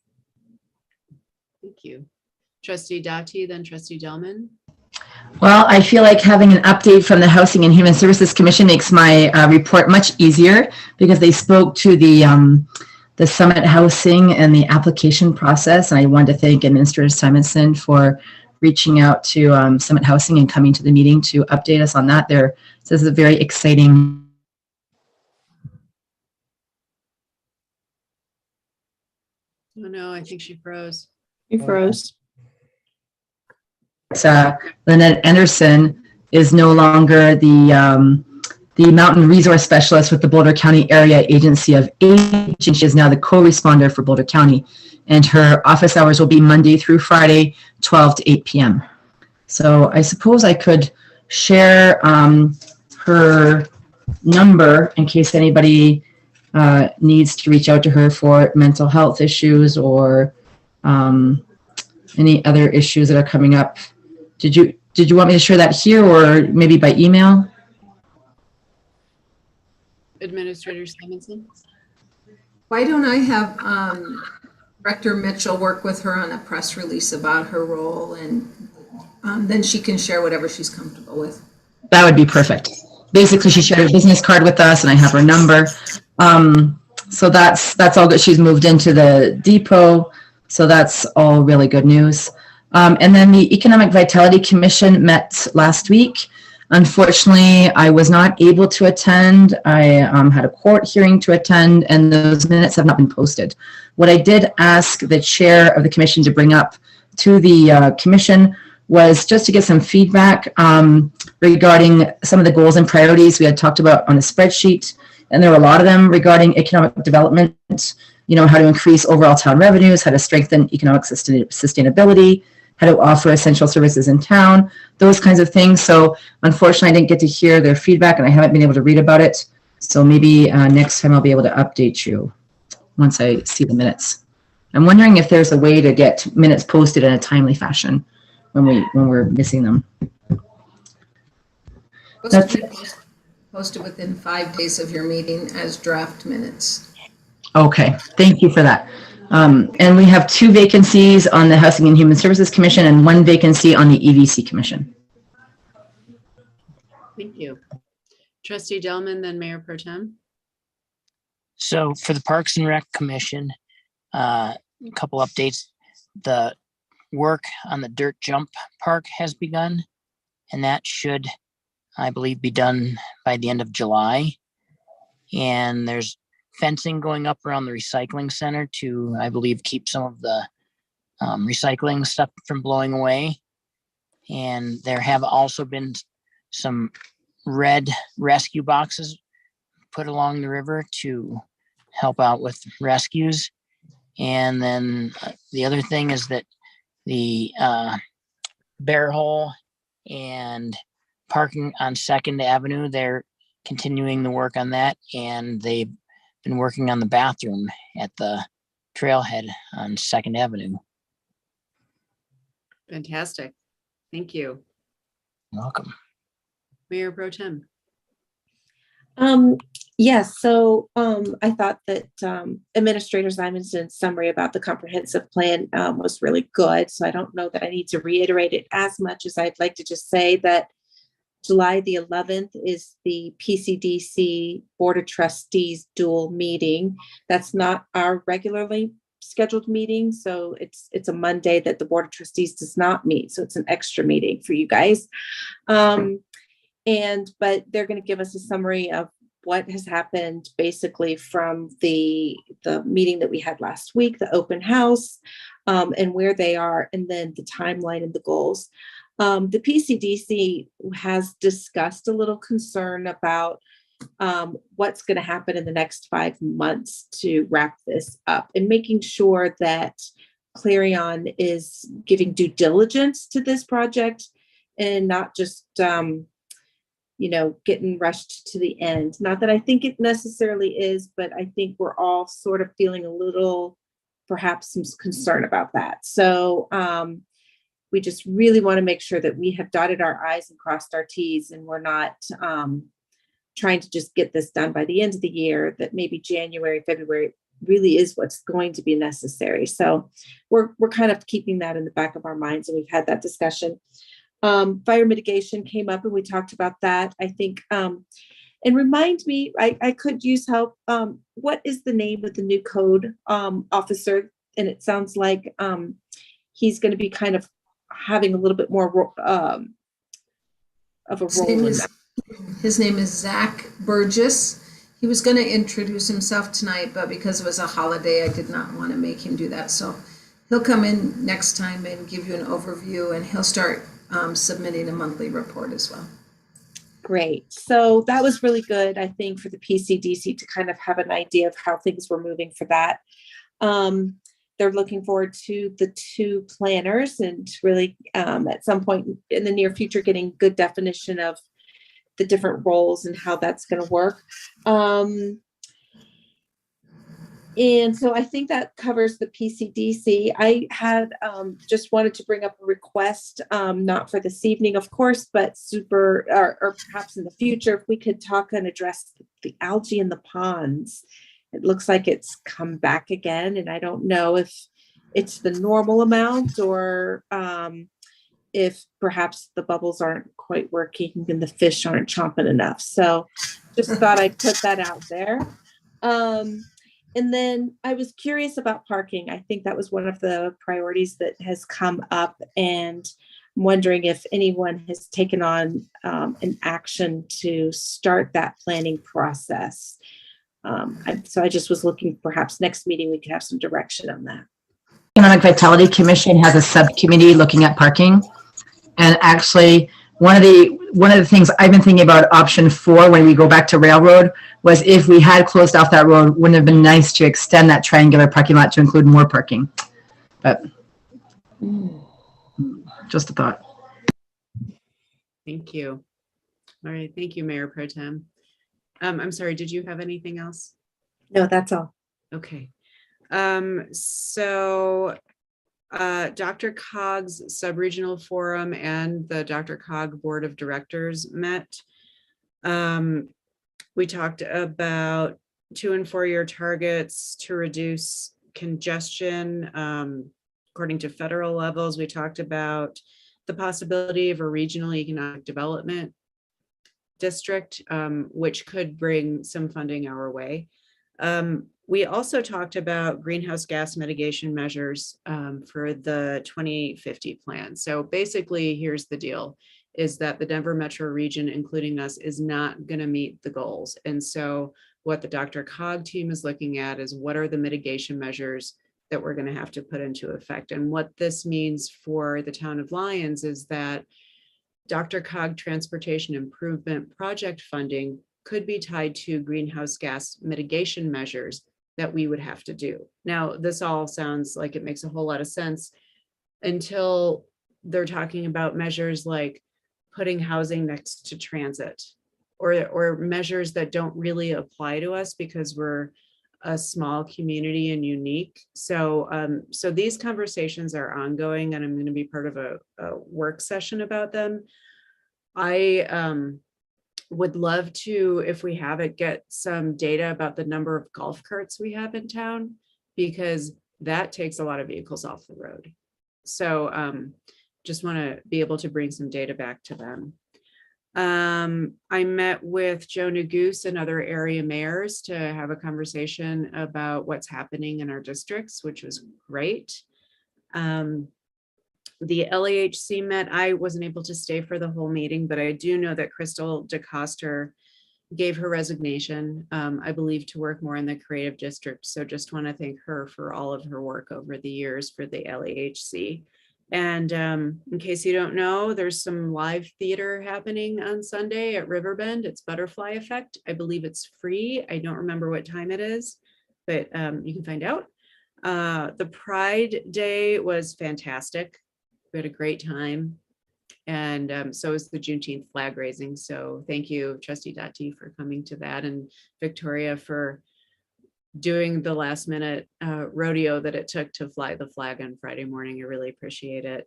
Thank you. Trustee Dottie, then Trustee Delman. Well, I feel like having an update from the Housing and Human Services Commission makes my report much easier because they spoke to the Summit Housing and the application process. And I wanted to thank Administrator Simonson for reaching out to Summit Housing and coming to the meeting to update us on that. This is a very exciting. Oh no, I think she froze. You froze. Lynette Anderson is no longer the Mountain Resource Specialist with the Boulder County Area Agency of Aging. She is now the co-responder for Boulder County, and her office hours will be Monday through Friday, 12 to 8 p.m. So I suppose I could share her number in case anybody needs to reach out to her for mental health issues or any other issues that are coming up. Did you want me to share that here or maybe by email? Administrator Simonson. Why don't I have Director Mitchell work with her on a press release about her role, and then she can share whatever she's comfortable with. That would be perfect. Basically, she shared her business card with us, and I have her number. So that's all good. She's moved into the depot, so that's all really good news. And then the Economic Vitality Commission met last week. Unfortunately, I was not able to attend. I had a court hearing to attend, and those minutes have not been posted. What I did ask the chair of the commission to bring up to the commission was just to get some feedback regarding some of the goals and priorities we had talked about on the spreadsheet. And there were a lot of them regarding economic development, how to increase overall town revenues, how to strengthen economic sustainability, how to offer essential services in town, those kinds of things. So unfortunately, I didn't get to hear their feedback and I haven't been able to read about it. So maybe next time I'll be able to update you once I see the minutes. I'm wondering if there's a way to get minutes posted in a timely fashion when we're missing them. That's it. Posted within 5 days of your meeting as draft minutes. Okay, thank you for that. And we have 2 vacancies on the Housing and Human Services Commission and 1 vacancy on the EVC Commission. Thank you. Trustee Delman, then Mayor Pro Tem. So for the Parks and Rec Commission, a couple updates. The work on the dirt jump park has begun, and that should, I believe, be done by the end of July. And there's fencing going up around the recycling center to, I believe, keep some of the recycling stuff from blowing away. And there have also been some red rescue boxes put along the river to help out with rescues. And then the other thing is that the bear hole and parking on 2nd Avenue, they're continuing the work on that, and they've been working on the bathroom at the trailhead on 2nd Avenue. Fantastic. Thank you. You're welcome. Mayor Pro Tem. Yes, so I thought that Administrator Simon's summary about the comprehensive plan was really good. So I don't know that I need to reiterate it as much as I'd like to just say that July the 11th is the PCDC Board of Trustees dual meeting. That's not our regularly scheduled meeting. So it's a Monday that the Board of Trustees does not meet. So it's an extra meeting for you guys. But they're going to give us a summary of what has happened basically from the meeting that we had last week, the open house, and where they are, and then the timeline and the goals. The PCDC has discussed a little concern about what's going to happen in the next 5 months to wrap this up, and making sure that Clarion is giving due diligence to this project and not just getting rushed to the end. Not that I think it necessarily is, but I think we're all sort of feeling a little, perhaps some concern about that. So we just really want to make sure that we have dotted our I's and crossed our T's, and we're not trying to just get this done by the end of the year, that maybe January, February really is what's going to be necessary. So we're kind of keeping that in the back of our minds, and we've had that discussion. Fire mitigation came up, and we talked about that, I think. And remind me, I could use help. What is the name of the new code officer? And it sounds like he's going to be kind of having a little bit more of a role in that. His name is Zach Burgess. He was going to introduce himself tonight, but because it was a holiday, I did not want to make him do that. So he'll come in next time and give you an overview, and he'll start submitting a monthly report as well. Great. So that was really good, I think, for the PCDC to kind of have an idea of how things were moving for that. They're looking forward to the 2 planners, and really at some point in the near future getting good definition of the different roles and how that's going to work. And so I think that covers the PCDC. I had just wanted to bring up a request, not for this evening, of course, but or perhaps in the future, if we could talk and address the algae in the ponds. It looks like it's come back again, and I don't know if it's the normal amount or if perhaps the bubbles aren't quite working and the fish aren't chomping enough. So just thought I'd put that out there. And then I was curious about parking. I think that was one of the priorities that has come up, and I'm wondering if anyone has taken on an action to start that planning process. So I just was looking, perhaps next meeting we could have some direction on that. Economic Vitality Commission has a subcommittee looking at parking. And actually, one of the things I've been thinking about option 4 when we go back to Railroad was if we had closed off that road, wouldn't it have been nice to extend that triangular parking lot to include more parking? But just a thought. Thank you. All right. Thank you, Mayor Pro Tem. I'm sorry, did you have anything else? No, that's all. Okay. Dr. Cog's Subregional Forum and the Dr. Cog Board of Directors met. We talked about 2 and 4 year targets to reduce congestion. According to federal levels, we talked about the possibility of a regional economic development district, which could bring some funding our way. We also talked about greenhouse gas mitigation measures for the 2050 plan. So basically, here's the deal, is that the Denver metro region, including us, is not going to meet the goals. And so what the Dr. Cog team is looking at is what are the mitigation measures that we're going to have to put into effect. And what this means for the town of Lyons is that Dr. Cog Transportation Improvement Project funding could be tied to greenhouse gas mitigation measures that we would have to do. Now, this all sounds like it makes a whole lot of sense until they're talking about measures like putting housing next to transit, or measures that don't really apply to us because we're a small community and unique. So these conversations are ongoing, and I'm going to be part of a work session about them. I would love to, if we have it, get some data about the number of golf carts we have in town, because that takes a lot of vehicles off the road. So just want to be able to bring some data back to them. I met with Joe Neguse and other area mayors to have a conversation about what's happening in our districts, which was great. The LAHC met. I wasn't able to stay for the whole meeting, but I do know that Crystal DeCoster gave her resignation, I believe, to work more in the creative district. So just want to thank her for all of her work over the years for the LAHC. And in case you don't know, there's some live theater happening on Sunday at Riverbend. It's Butterfly Effect. I believe it's free. I don't remember what time it is, but you can find out. The Pride Day was fantastic. We had a great time. And so is the Juneteenth flag raising. So thank you, Trustee Dati, for coming to that, and Victoria for doing the last minute rodeo that it took to fly the flag on Friday morning. I really appreciate it.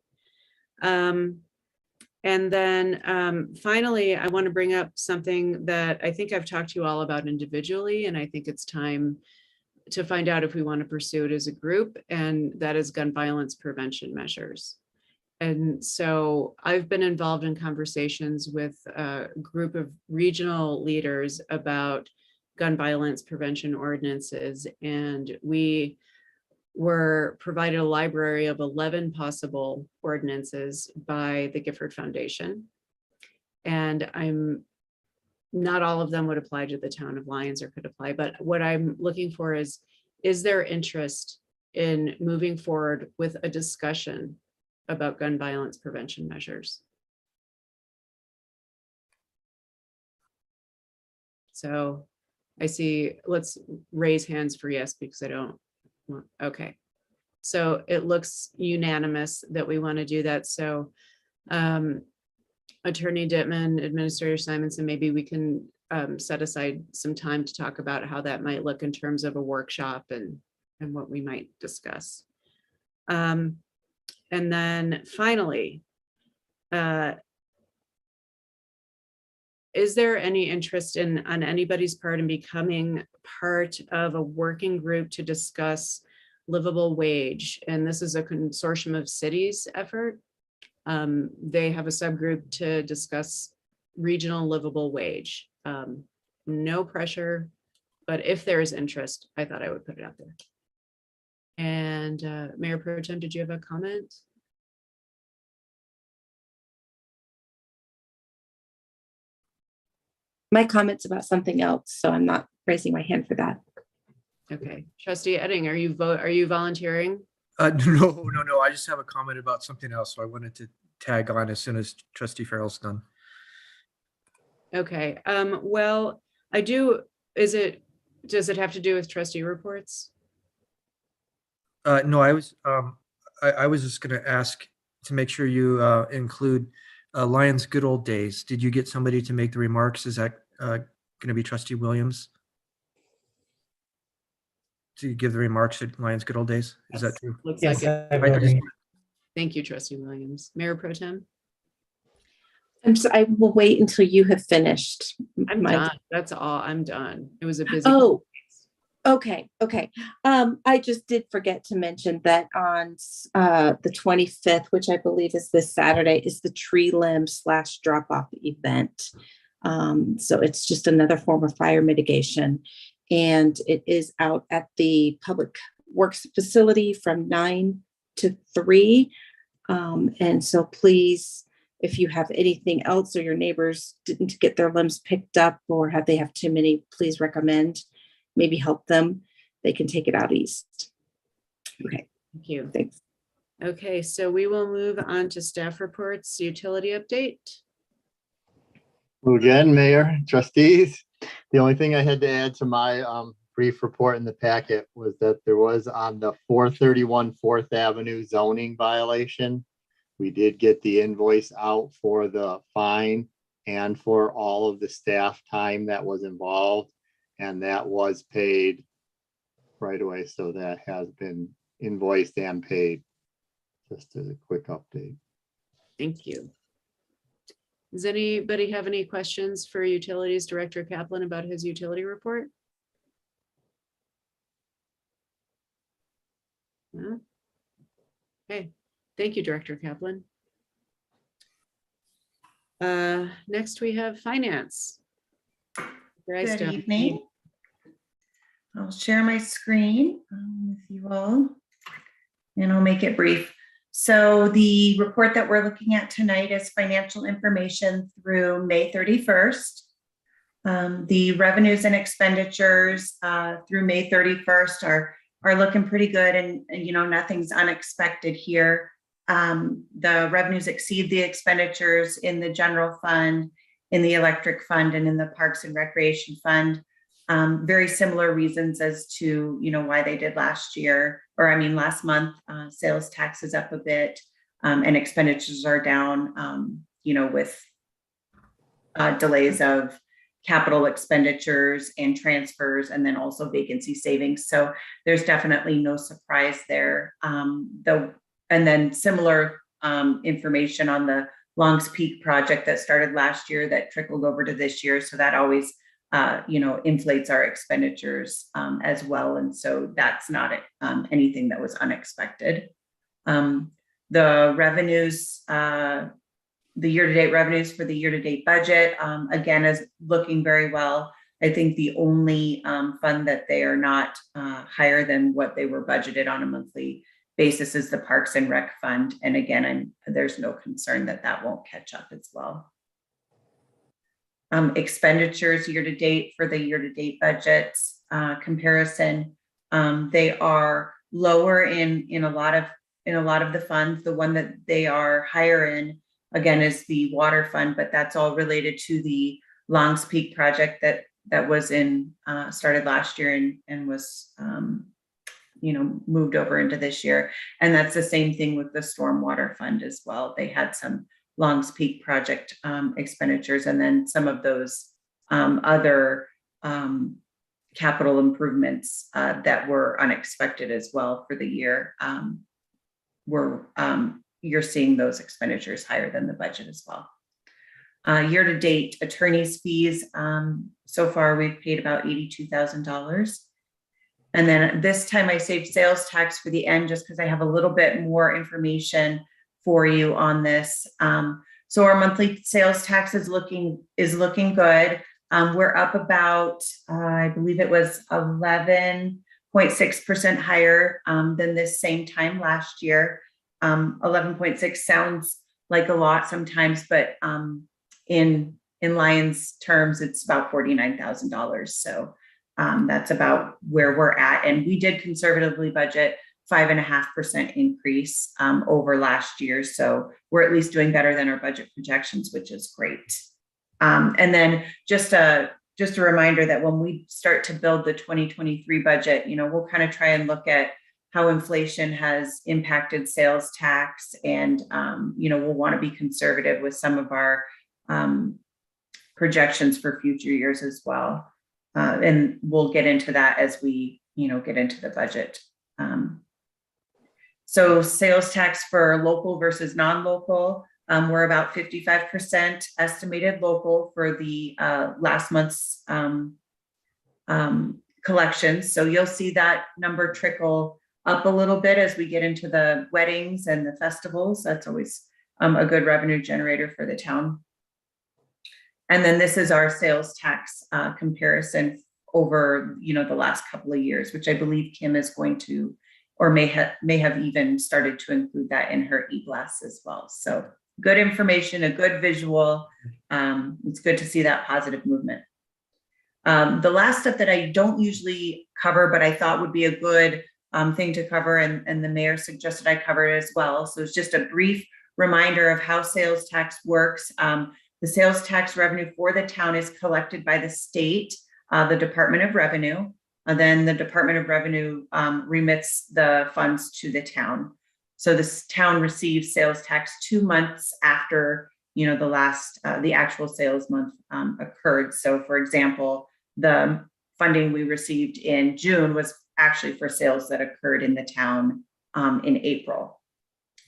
And then finally, I want to bring up something that I think I've talked to you all about individually, and I think it's time to find out if we want to pursue it as a group, and that is gun violence prevention measures. And so I've been involved in conversations with a group of regional leaders about gun violence prevention ordinances, and we were provided a library of 11 possible ordinances by the Gifford Foundation. And not all of them would apply to the town of Lyons or could apply, but what I'm looking for is there interest in moving forward with a discussion about gun violence prevention measures? So I see, let's raise hands for yes, because I don't want, okay. So it looks unanimous that we want to do that. So Attorney Dittman, Administrator Simonson, maybe we can set aside some time to talk about how that might look in terms of a workshop and what we might discuss. And then finally, is there any interest on anybody's part in becoming part of a working group to discuss livable wage? And this is a consortium of cities effort. They have a subgroup to discuss regional livable wage. No pressure, but if there is interest, I thought I would put it out there. And Mayor Pro Tem, did you have a comment? My comment's about something else, so I'm not raising my hand for that. Okay, Trustee Edding, are you volunteering? No. I just have a comment about something else, so I wanted to tag on as soon as Trustee Farrell's done. Okay. Well, I do. Does it have to do with trustee reports? No, I was just going to ask to make sure you include Lyons Good Old Days. Did you get somebody to make the remarks? Is that going going to be Trustee Williams to give the remarks at Lions Good Old Days. Is that true? Looks Yes, like it. I will be. Thank you, Trustee Williams. Mayor Pro Tem? I will wait until you have finished. I'm done. That's all. I'm done. It was a busy. Oh, okay. I just did forget to mention that on the 25th, which I believe is this Saturday, is the tree limb / drop off event. So it's just another form of fire mitigation. And it is out at the Public Works facility from 9 to 3. And so please, if you have anything else or your neighbors didn't get their limbs picked up or they have too many, please recommend, maybe help them. They can take it out east. Okay. Thank you. Thanks. Okay, so we will move on to staff reports, utility update. Again, Mayor, trustees. The only thing I had to add to my brief report in the packet was that there was on the 431 4th Avenue zoning violation. We did get the invoice out for the fine and for all of the staff time that was involved, and that was paid right away. So that has been invoiced and paid. Just as a quick update. Thank you. Does anybody have any questions for Utilities Director Kaplan about his utility report? No? Okay, thank you, Director Kaplan. Next we have finance. Good evening. I'll share my screen with you all, and I'll make it brief. So the report that we're looking at tonight is financial information through May 31st. The revenues and expenditures through May 31st are looking pretty good, and you know, nothing's unexpected here. The revenues exceed the expenditures in the general fund, in the electric fund, and in the Parks and Recreation fund. Very similar reasons as to, you know, why they did last month. Sales tax is up a bit, and expenditures are down, you know, with delays of capital expenditures and transfers, and then also vacancy savings. So there's definitely no surprise there. And then similar information on the Longs Peak project that started last year that trickled over to this year. So that always, you know, inflates our expenditures as well. And so that's not anything that was unexpected. The revenues, the year-to-date revenues for the year-to-date budget, again, is looking very well. I think the only fund that they are not higher than what they were budgeted on a monthly basis is the Parks and Rec fund. And again, there's no concern that that won't catch up as well. Expenditures year-to-date for the year-to-date budgets comparison, they are lower in a lot of the funds. The one that they are higher in, again, is the water fund, but that's all related to the Longs Peak project that was started last year and was you know, moved over into this year. And that's the same thing with the stormwater fund as well. They had some Longs Peak project expenditures, and then some of those other capital improvements that were unexpected as well for the year. You're seeing those expenditures higher than the budget as well. Year-to-date attorney's fees, so far we've paid about $82,000. And then this time I saved sales tax for the end just because I have a little bit more information for you on this. So our monthly sales tax is looking good. We're up about, I believe it was 11.6% higher than this same time last year. 11.6 sounds like a lot sometimes, but in Lions terms, it's about $49,000. So that's about where we're at. And we did conservatively budget 5.5% increase over last year. So we're at least doing better than our budget projections, which is great. And then just a reminder that when we start to build the 2023 budget, you know, we'll kind of try and look at how inflation has impacted sales tax. And, you know, we'll want to be conservative with some of our projections for future years as well. And we'll get into that as we, get into the budget. So sales tax for local versus non-local, we're about 55% estimated local for the last month's collections. So you'll see that number trickle up a little bit as we get into the weddings and the festivals. That's always a good revenue generator for the town. And then this is our sales tax comparison over, the last couple of years, which I believe Kim is going to, or may have even started to include that in her e-blast as well. So good information, a good visual. It's good to see that positive movement. The last stuff that I don't usually cover, but I thought would be a good thing to cover, and the mayor suggested I cover it as well. So it's just a brief reminder of how sales tax works. The sales tax revenue for the town is collected by the state, the Department of Revenue, and then the Department of Revenue remits the funds to the town. So this town receives sales tax 2 months after, the actual sales month occurred. So for example, the funding we received in June was actually for sales that occurred in the town in April.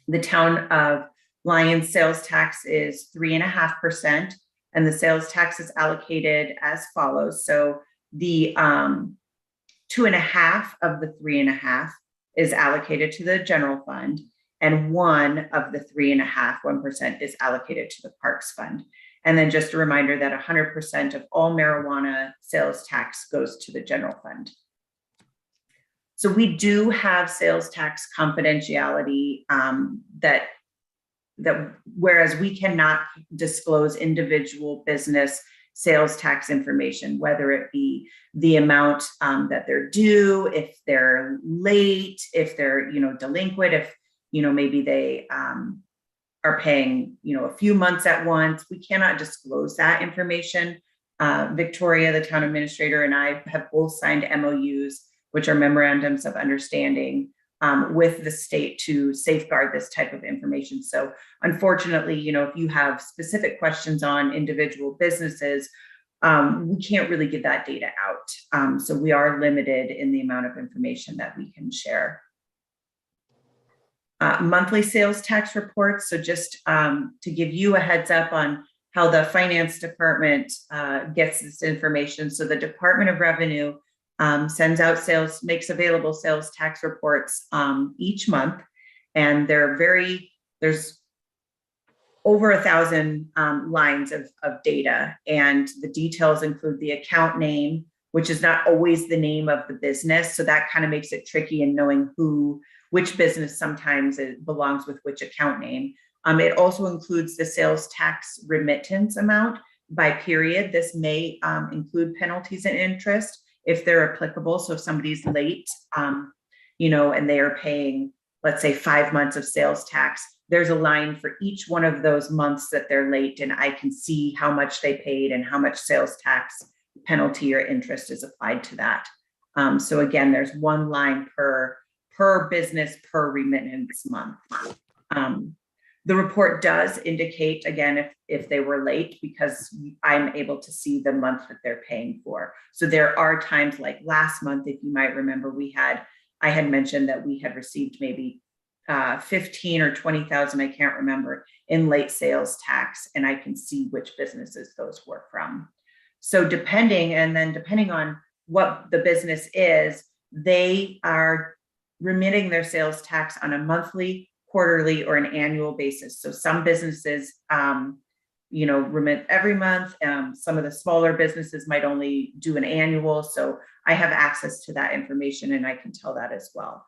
The town of Lyons sales tax is 3.5%, and the sales tax is allocated as follows. So the 2.5 of the 3.5 is allocated to the general fund, and 1 of the 3.5, 1% is allocated to the parks fund. And then just a reminder that 100% of all marijuana sales tax goes to the general fund. So we do have sales tax confidentiality that whereas we cannot disclose individual business sales tax information, whether it be the amount that they're due, if they're late, if they're delinquent, if maybe they are paying a few months at once. We cannot disclose that information. Victoria, the town administrator, and I have both signed MOUs, which are memorandums of understanding with the state to safeguard this type of information. So unfortunately, if you have specific questions on individual businesses, we can't really give that data out. So we are limited in the amount of information that we can share. Monthly sales tax reports. So just to give you a heads up on how the finance department gets this information. So the Department of Revenue sends out makes available sales tax reports each month. And there's over 1,000 lines of data. And the details include the account name, which is not always the name of the business. So that kind of makes it tricky in knowing which business sometimes it belongs with which account name. It also includes the sales tax remittance amount by period. This may include penalties and interest if they're applicable. So if somebody's late, and they are paying, let's say 5 months of sales tax, there's a line for each one of those months that they're late, and I can see how much they paid and how much sales tax penalty or interest is applied to that. So again, there's one line per business per remittance month. The report does indicate, again, if they were late, because I'm able to see the month that they're paying for. So there are times like last month, if you might remember, I had mentioned that we had received maybe 15 or 20,000, I can't remember, in late sales tax, and I can see which businesses those were from. So depending on what the business is, they are remitting their sales tax on a monthly, quarterly, or an annual basis. So some businesses, remit every month. Some of the smaller businesses might only do an annual. So I have access to that information, and I can tell that as well.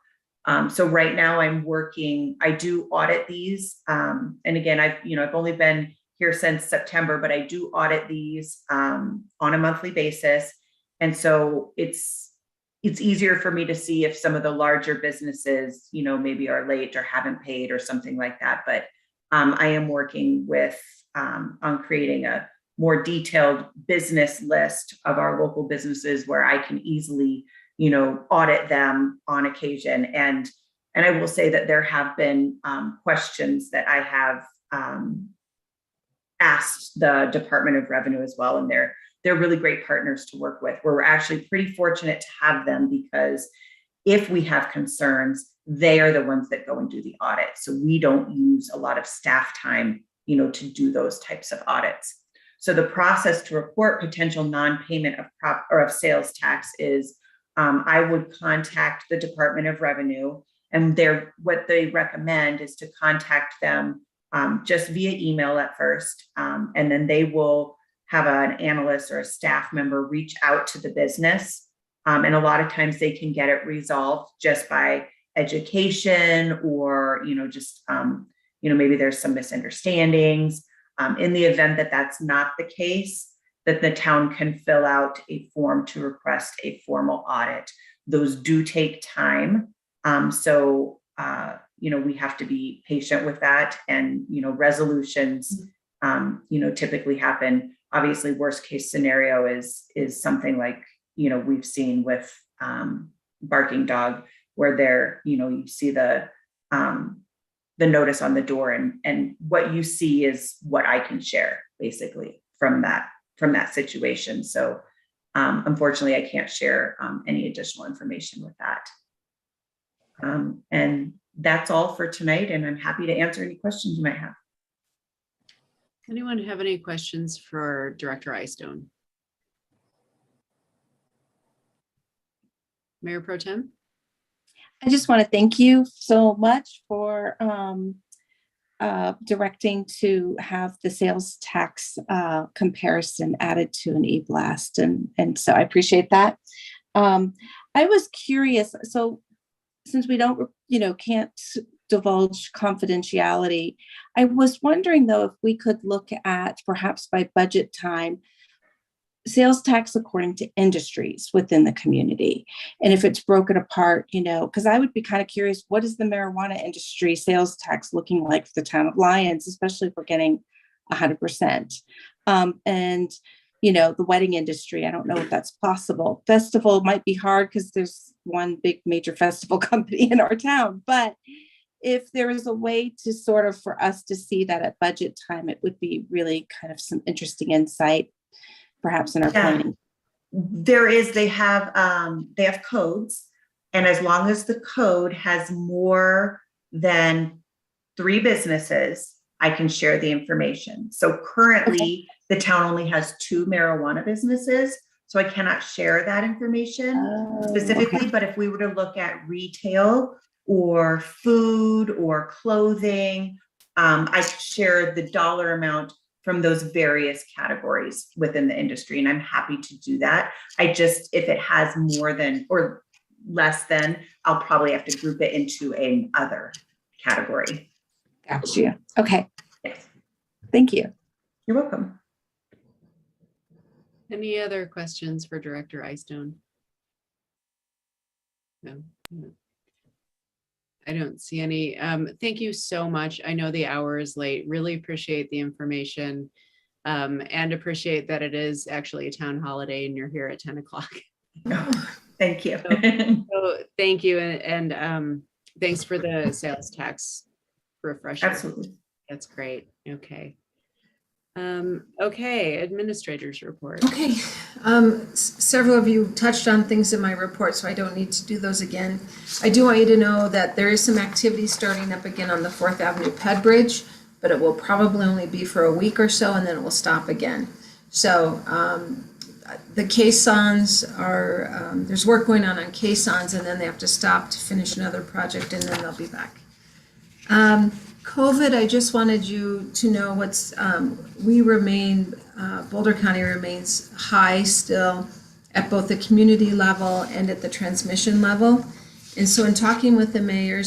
So right now I do audit these. And again, I've only been here since September, but I do audit these on a monthly basis. And so it's easier for me to see if some of the larger businesses, maybe are late or haven't paid or something like that. But I am working on creating a more detailed business list of our local businesses where I can easily, audit them on occasion. And I will say that there have been questions that I have asked the Department of Revenue as well, and they're really great partners to work with. We're actually pretty fortunate to have them because if we have concerns, they are the ones that go and do the audit. So we don't use a lot of staff time, to do those types of audits. So the process to report potential non-payment of sales tax is I would contact the Department of Revenue, and what they recommend is to contact them just via email at first, and then they will have an analyst or a staff member reach out to the business. And a lot of times they can get it resolved just by education or, just, maybe there's some misunderstandings. In the event that that's not the case, that the town can fill out a form to request a formal audit. Those do take time. So we have to be patient with that. And, resolutions, typically happen. Obviously, worst case scenario is something like, we've seen with Barking Dog, where there, you see the notice on the door, and what you see is what I can share basically from that situation. So unfortunately, I can't share any additional information with that. And that's all for tonight, and I'm happy to answer any questions you might have. Anyone have any questions for Director Eystone? Mayor Pro Tem? I just want to thank you so much for directing to have the sales tax comparison added to an e-blast. And so I appreciate that. I was curious, so since we don't, can't divulge confidentiality, I was wondering though, if we could look at perhaps by budget time, sales tax according to industries within the community. And if it's broken apart, because I would be kind of curious, what is the marijuana industry sales tax looking like for the town of Lyons, especially if we're getting 100%. And, the wedding industry, I don't know if that's possible. Festival might be hard because there's one big major festival company in our town. But if there is a way to sort of, for us to see that at budget time, it would be really kind of some interesting insight perhaps in our planning. There is, they have codes, and as long as the code has more than 3 businesses, I can share the information. So currently the town only has 2 marijuana businesses, so I cannot share that information specifically, but if we were to look at retail or food or clothing, I could share the dollar amount from those various categories within the industry. And I'm happy to do that. If it has more than or less than, I'll probably have to group it into an other category. Gotcha. Okay. Yes. Thank you. You're welcome. Any other questions for Director Eystone? No. I don't see any. Thank you so much. I know the hour is late. Really appreciate the information and appreciate that it is actually a town holiday and you're here at 10 o'clock. Thank you. So thank you. And thanks for the sales tax refresher. Absolutely. That's great. Okay. Okay, administrators report. Okay, several of you touched on things in my report, so I don't need to do those again. I do want you to know that there is some activity starting up again on the 4th Avenue Ped Bridge, but it will probably only be for a week or so, and then it will stop again. So the caissons are, there's work going on caissons, and then they have to stop to finish another project, and then they'll be back. COVID, I just wanted you to know Boulder County remains high still at both the community level and at the transmission level. And so in talking with the mayor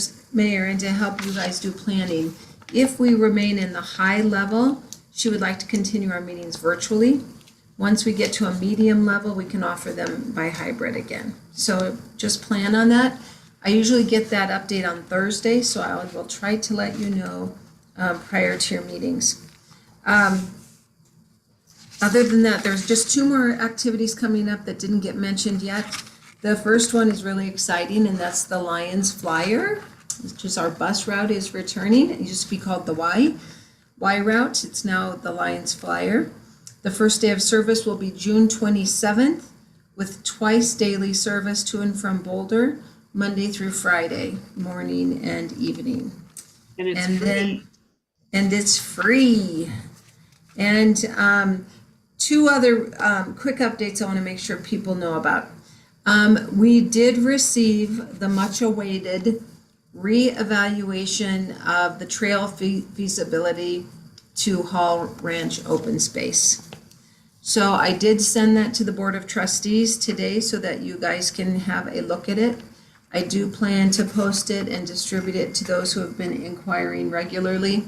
and to help you guys do planning, if we remain in the high level, she would like to continue our meetings virtually. Once we get to a medium level, we can offer them by hybrid again. So just plan on that. I usually get that update on Thursday, so I will try to let you know prior to your meetings. Other than that, there's just 2 more activities coming up that didn't get mentioned yet. The first one is really exciting, and that's the Lions Flyer, which is our bus route is returning. It used to be called the Y. Y route. It's now the Lions Flyer. The first day of service will be June 27th with twice daily service to and from Boulder, Monday through Friday, morning and evening. And it's free. And it's free. And two other quick updates I want to make sure people know about. We did receive the much awaited reevaluation of the trail feasibility to Hall Ranch open space. So I did send that to the Board of Trustees today so that you guys can have a look at it. I do plan to post it and distribute it to those who have been inquiring regularly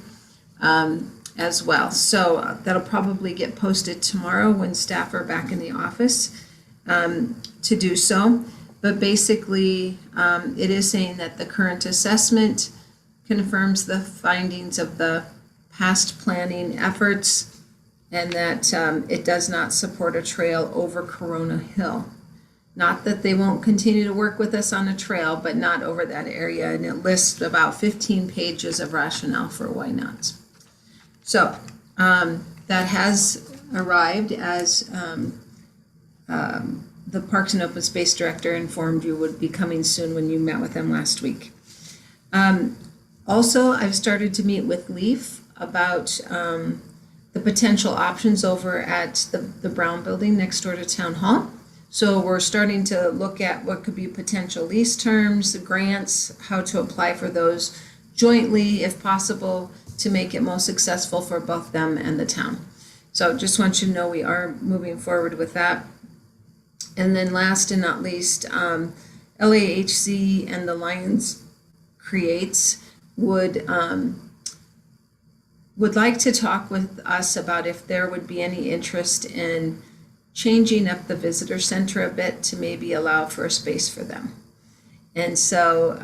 as well. So that'll probably get posted tomorrow when staff are back in the office to do so. But basically, it is saying that the current assessment confirms the findings of the past planning efforts and that it does not support a trail over Corona Hill. Not that they won't continue to work with us on a trail, but not over that area. And it lists about 15 pages of rationale for why not. So that has arrived as the Parks and Open Space Director informed you would be coming soon when you met with them last week. Also, I've started to meet with Leaf about the potential options over at the Brown Building next door to Town Hall. So we're starting to look at what could be potential lease terms, grants, how to apply for those jointly if possible to make it most successful for both them and the town. So just want you to know we are moving forward with that. And then last and not least, LAHC and the Lions Creates would like to talk with us about if there would be any interest in changing up the visitor center a bit to maybe allow for a space for them. And so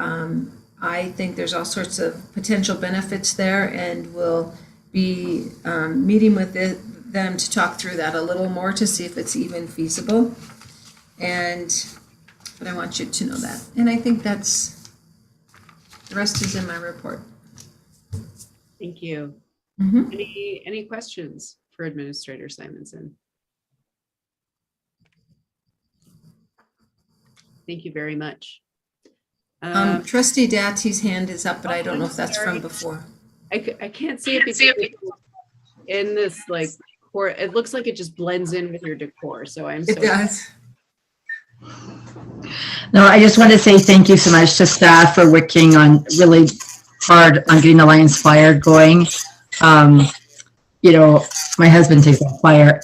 I think there's all sorts of potential benefits there, and we'll be meeting with them to talk through that a little more to see if it's even feasible. But I want you to know that. And I think the rest is in my report. Thank you. Mm-hmm. Any questions for Administrator Simonson? Thank you very much. Trustee Datsy's hand is up, but I don't know if that's from before. I can't see it because in this it looks like it just blends in with your decor. So I'm sorry. It does. No, I just want to say thank you so much to staff for working on really hard on getting the Lions Flyer going. You know, my husband takes that flyer.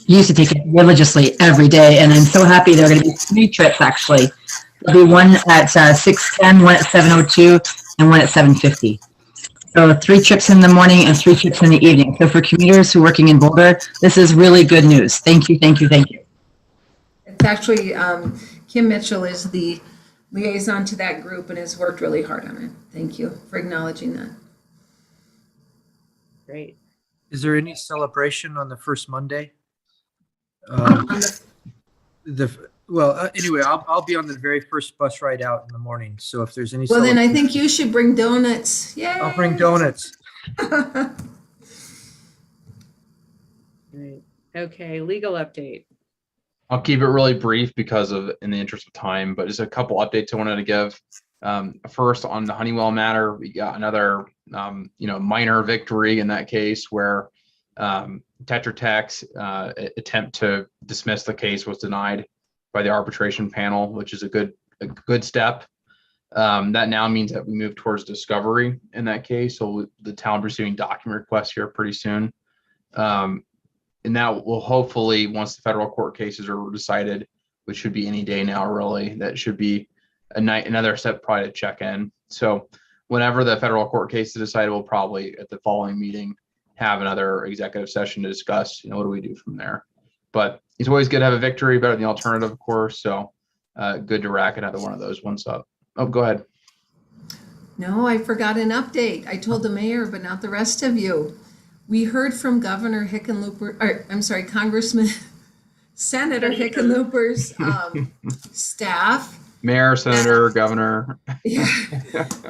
He used to take it religiously every day, and I'm so happy there are going to be 3 trips actually. There'll be one at 6:10, one at 7:02, and one at 7:50. So 3 trips in the morning and 3 trips in the evening. So for commuters who are working in Boulder, this is really good news. Thank you, thank you, thank you. It's actually, Kim Mitchell is the liaison to that group and has worked really hard on it. Thank you for acknowledging that. Great. Is there any celebration on the first Monday? Anyway, I'll be on the very first bus ride out in the morning. So if there's any, well, then I think you should bring donuts. Yeah. I'll bring donuts. Great. Okay, legal update. I'll keep it really brief in the interest of time, but just a couple updates I wanted to give. First, on the Honeywell matter, we got another minor victory in that case where Tetra Tech's attempt to dismiss the case was denied by the arbitration panel, which is a good step. That now means that we move towards discovery in that case. So the town receiving document requests here pretty soon. And that will hopefully, once the federal court cases are decided, which should be any day now, really, that should be another step probably to check in. So whenever the federal court case is decided, we'll probably at the following meeting have another executive session to discuss, what do we do from there. But it's always good to have a victory, better than the alternative, of course. So good to rack another one of those ones up. Oh, go ahead. No, I forgot an update. I told the mayor, but not the rest of you. We heard from Governor Congressman, Senator Hickenlooper's staff. Mayor, Senator, Governor. Yeah,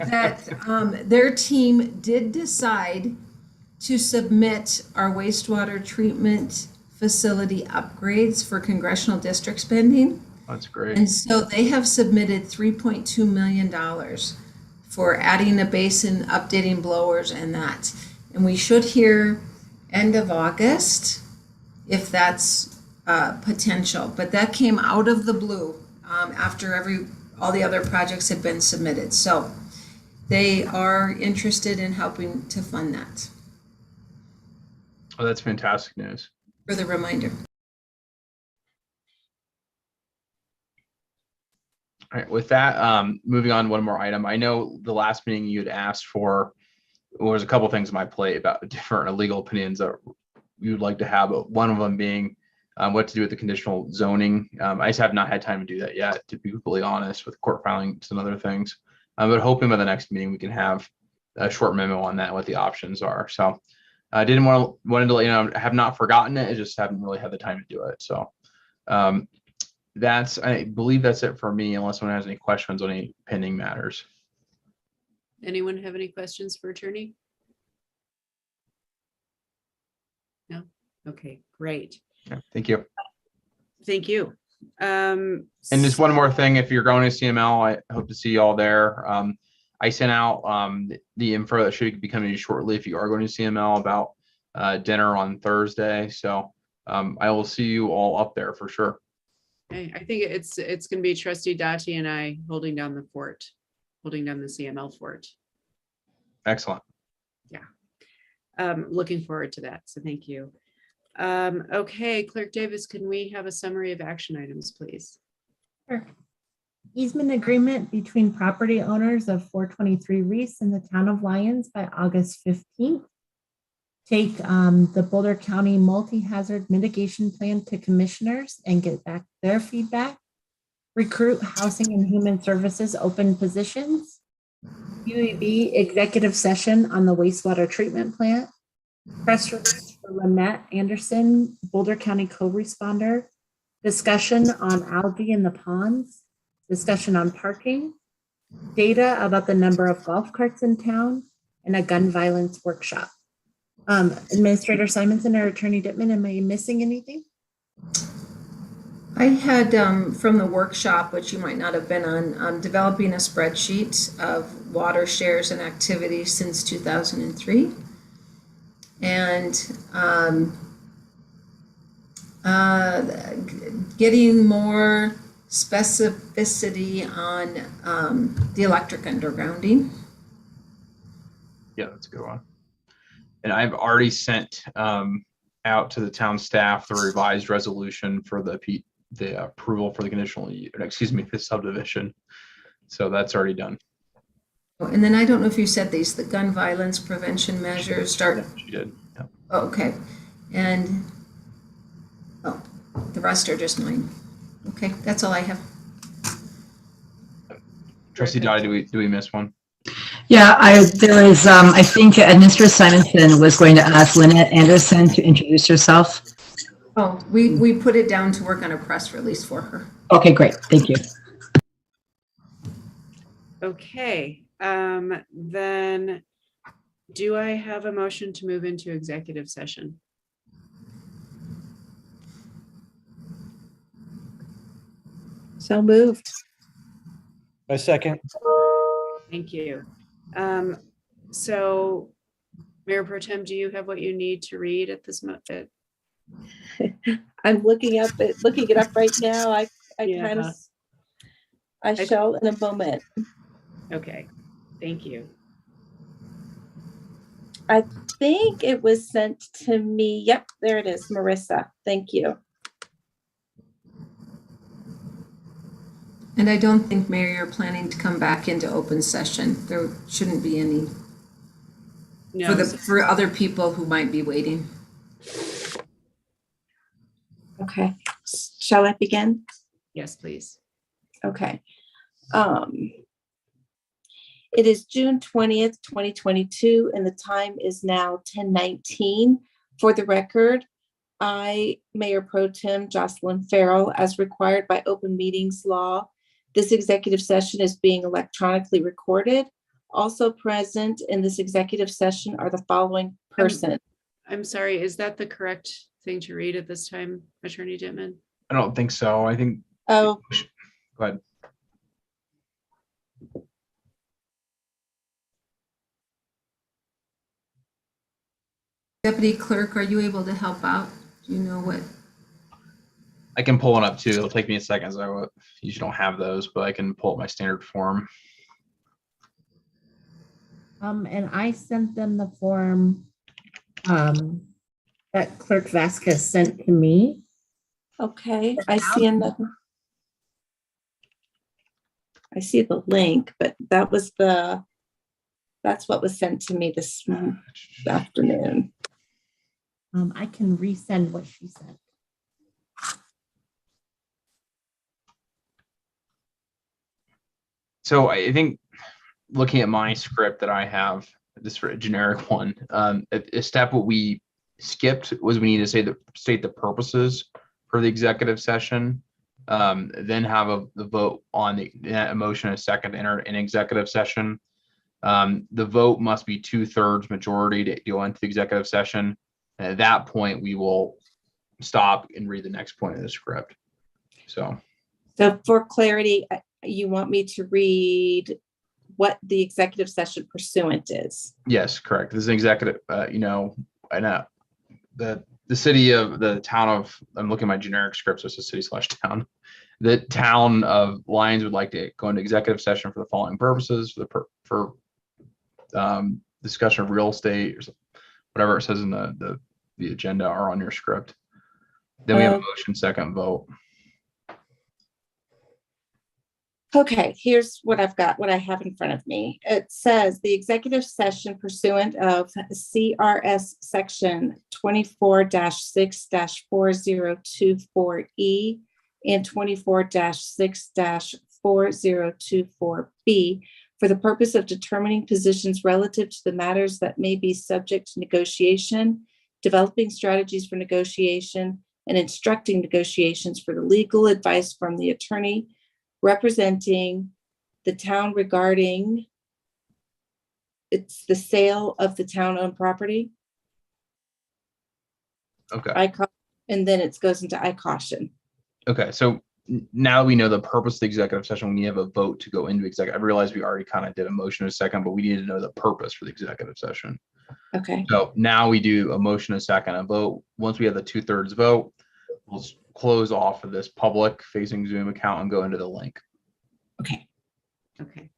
that their team did decide to submit our wastewater treatment facility upgrades for congressional district spending. That's great. And so they have submitted $3.2 million for adding a basin, updating blowers and that. And we should hear end of August if that's potential. But that came out of the blue after all the other projects had been submitted. So they are interested in helping to fund that. Oh, that's fantastic news. For the reminder. All right, with that, moving on, one more item. I know the last meeting you had asked for, was a couple things on my plate about different legal opinions that you would like to have, but one of them being what to do with the conditional zoning. I just have not had time to do that yet, to be completely honest, with court filings and other things. But hoping by the next meeting we can have a short memo on that, what the options are. So I wanted to let you know, I have not forgotten it. I just haven't really had the time to do it. So I believe that's it for me, unless someone has any questions on any pending matters. Anyone have any questions for attorney? No? Okay, great. Yeah, thank you. Thank you. And just one more thing, if you're going to CML, I hope to see you all there. I sent out the info that should be coming to you shortly if you are going to CML about dinner on Thursday. So I will see you all up there for sure. Okay, I think it's going to be Trustee Dottie and I holding down the fort, holding down the CML fort. Excellent. Yeah. Looking forward to that. So thank you. Okay, Clerk Davis, can we have a summary of action items, please? Sure. Easement agreement between property owners of 423 Reese in the town of Lyons by August 15th. Take the Boulder County multi-hazard mitigation plan to commissioners and get back their feedback. Recruit housing and human services open positions. UEB executive session on the wastewater treatment plant. Press release for Lynette Anderson, Boulder County co-responder. Discussion on algae in the ponds. Discussion on parking. Data about the number of golf carts in town, and a gun violence workshop. Administrator Simonson or Attorney Dittman, am I missing anything? I had from the workshop, which you might not have been on, developing a spreadsheet of water shares and activities since 2003. And getting more specificity on the electric undergrounding. Yeah, that's a good one. And I've already sent out to the town staff the revised resolution for the approval for the conditional, the subdivision. So that's already done. And then I don't know if you said these, the gun violence prevention measures start. Yeah, she did. Yeah. Oh, okay. And the rest are just mine. Okay, that's all I have. Trustee Dottie, do we miss one? Yeah, there is, I think Administrator Simonson was going to ask Lynette Anderson to introduce herself. Oh, we put it down to work on a press release for her. Okay, great. Thank you. Okay, then do I have a motion to move into executive session? So moved. A second. Thank you. So Mayor Pro Tem, do you have what you need to read at this moment? I'm looking it up right now. I shall in a moment. Okay, thank you. I think it was sent to me. Yep, there it is, Marissa. Thank you. And I don't think, Mayor, you're planning to come back into open session. There shouldn't be any for other people who might be waiting. Okay, shall I begin? Yes, please. Okay. It is June 20th, 2022, and the time is now 10:19. For the record, I, Mayor Pro Tem Jocelyn Farrell, as required by open meetings law, this executive session is being electronically recorded. Also present in this executive session are the following person. I'm sorry, is that the correct thing to read at this time, Attorney Dittman? I don't think so. I think, Oh, go ahead. Deputy Clerk, are you able to help out? Do you know what? I can pull one up too. It'll take me a second. So I usually don't have those, but I can pull up my standard form. And I sent them the form that Clerk Vasquez sent to me. okay. I see the link, but that's what was sent to me this afternoon. I can resend what she sent. So I think looking at my script that I have, this for a generic one, a step what we skipped was we need to state the purposes for the executive session, then have the vote on the motion a second to enter an executive session. The vote must be 2/3 majority to go into the executive session. And at that point, we will stop and read the next point of the script. So for clarity, you want me to read what the executive session pursuant is? yes, correct. This is an executive, I know the city of the town of, I'm looking at my generic scripts, so it's a city/town. The town of Lyons would like to go into executive session for the following purposes: for discussion of real estate, or whatever it says in the agenda or on your script. Then we have a motion, second vote. Okay, here's what I've got, what I have in front of me. It says the executive session pursuant of CRS section 24-6-4024E and 24-6-4024B for the purpose of determining positions relative to the matters that may be subject to negotiation, developing strategies for negotiation, and instructing negotiations for the legal advice from the attorney representing the town regarding it's the sale of the town-owned property. Okay. And then it goes into I caution. Okay, so now we know the purpose of the executive session. We have a vote to go into executive. I realize we already kind of did a motion a second, but we need to know the purpose for the executive session. Okay. So now we do a motion a second, a vote. Once we have the 2/3 vote, we'll close off of this public facing Zoom account and go into the link. Okay. Okay.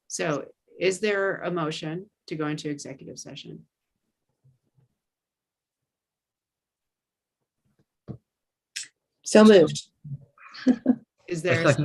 So is there a motion to go into executive session? So moved. Is there,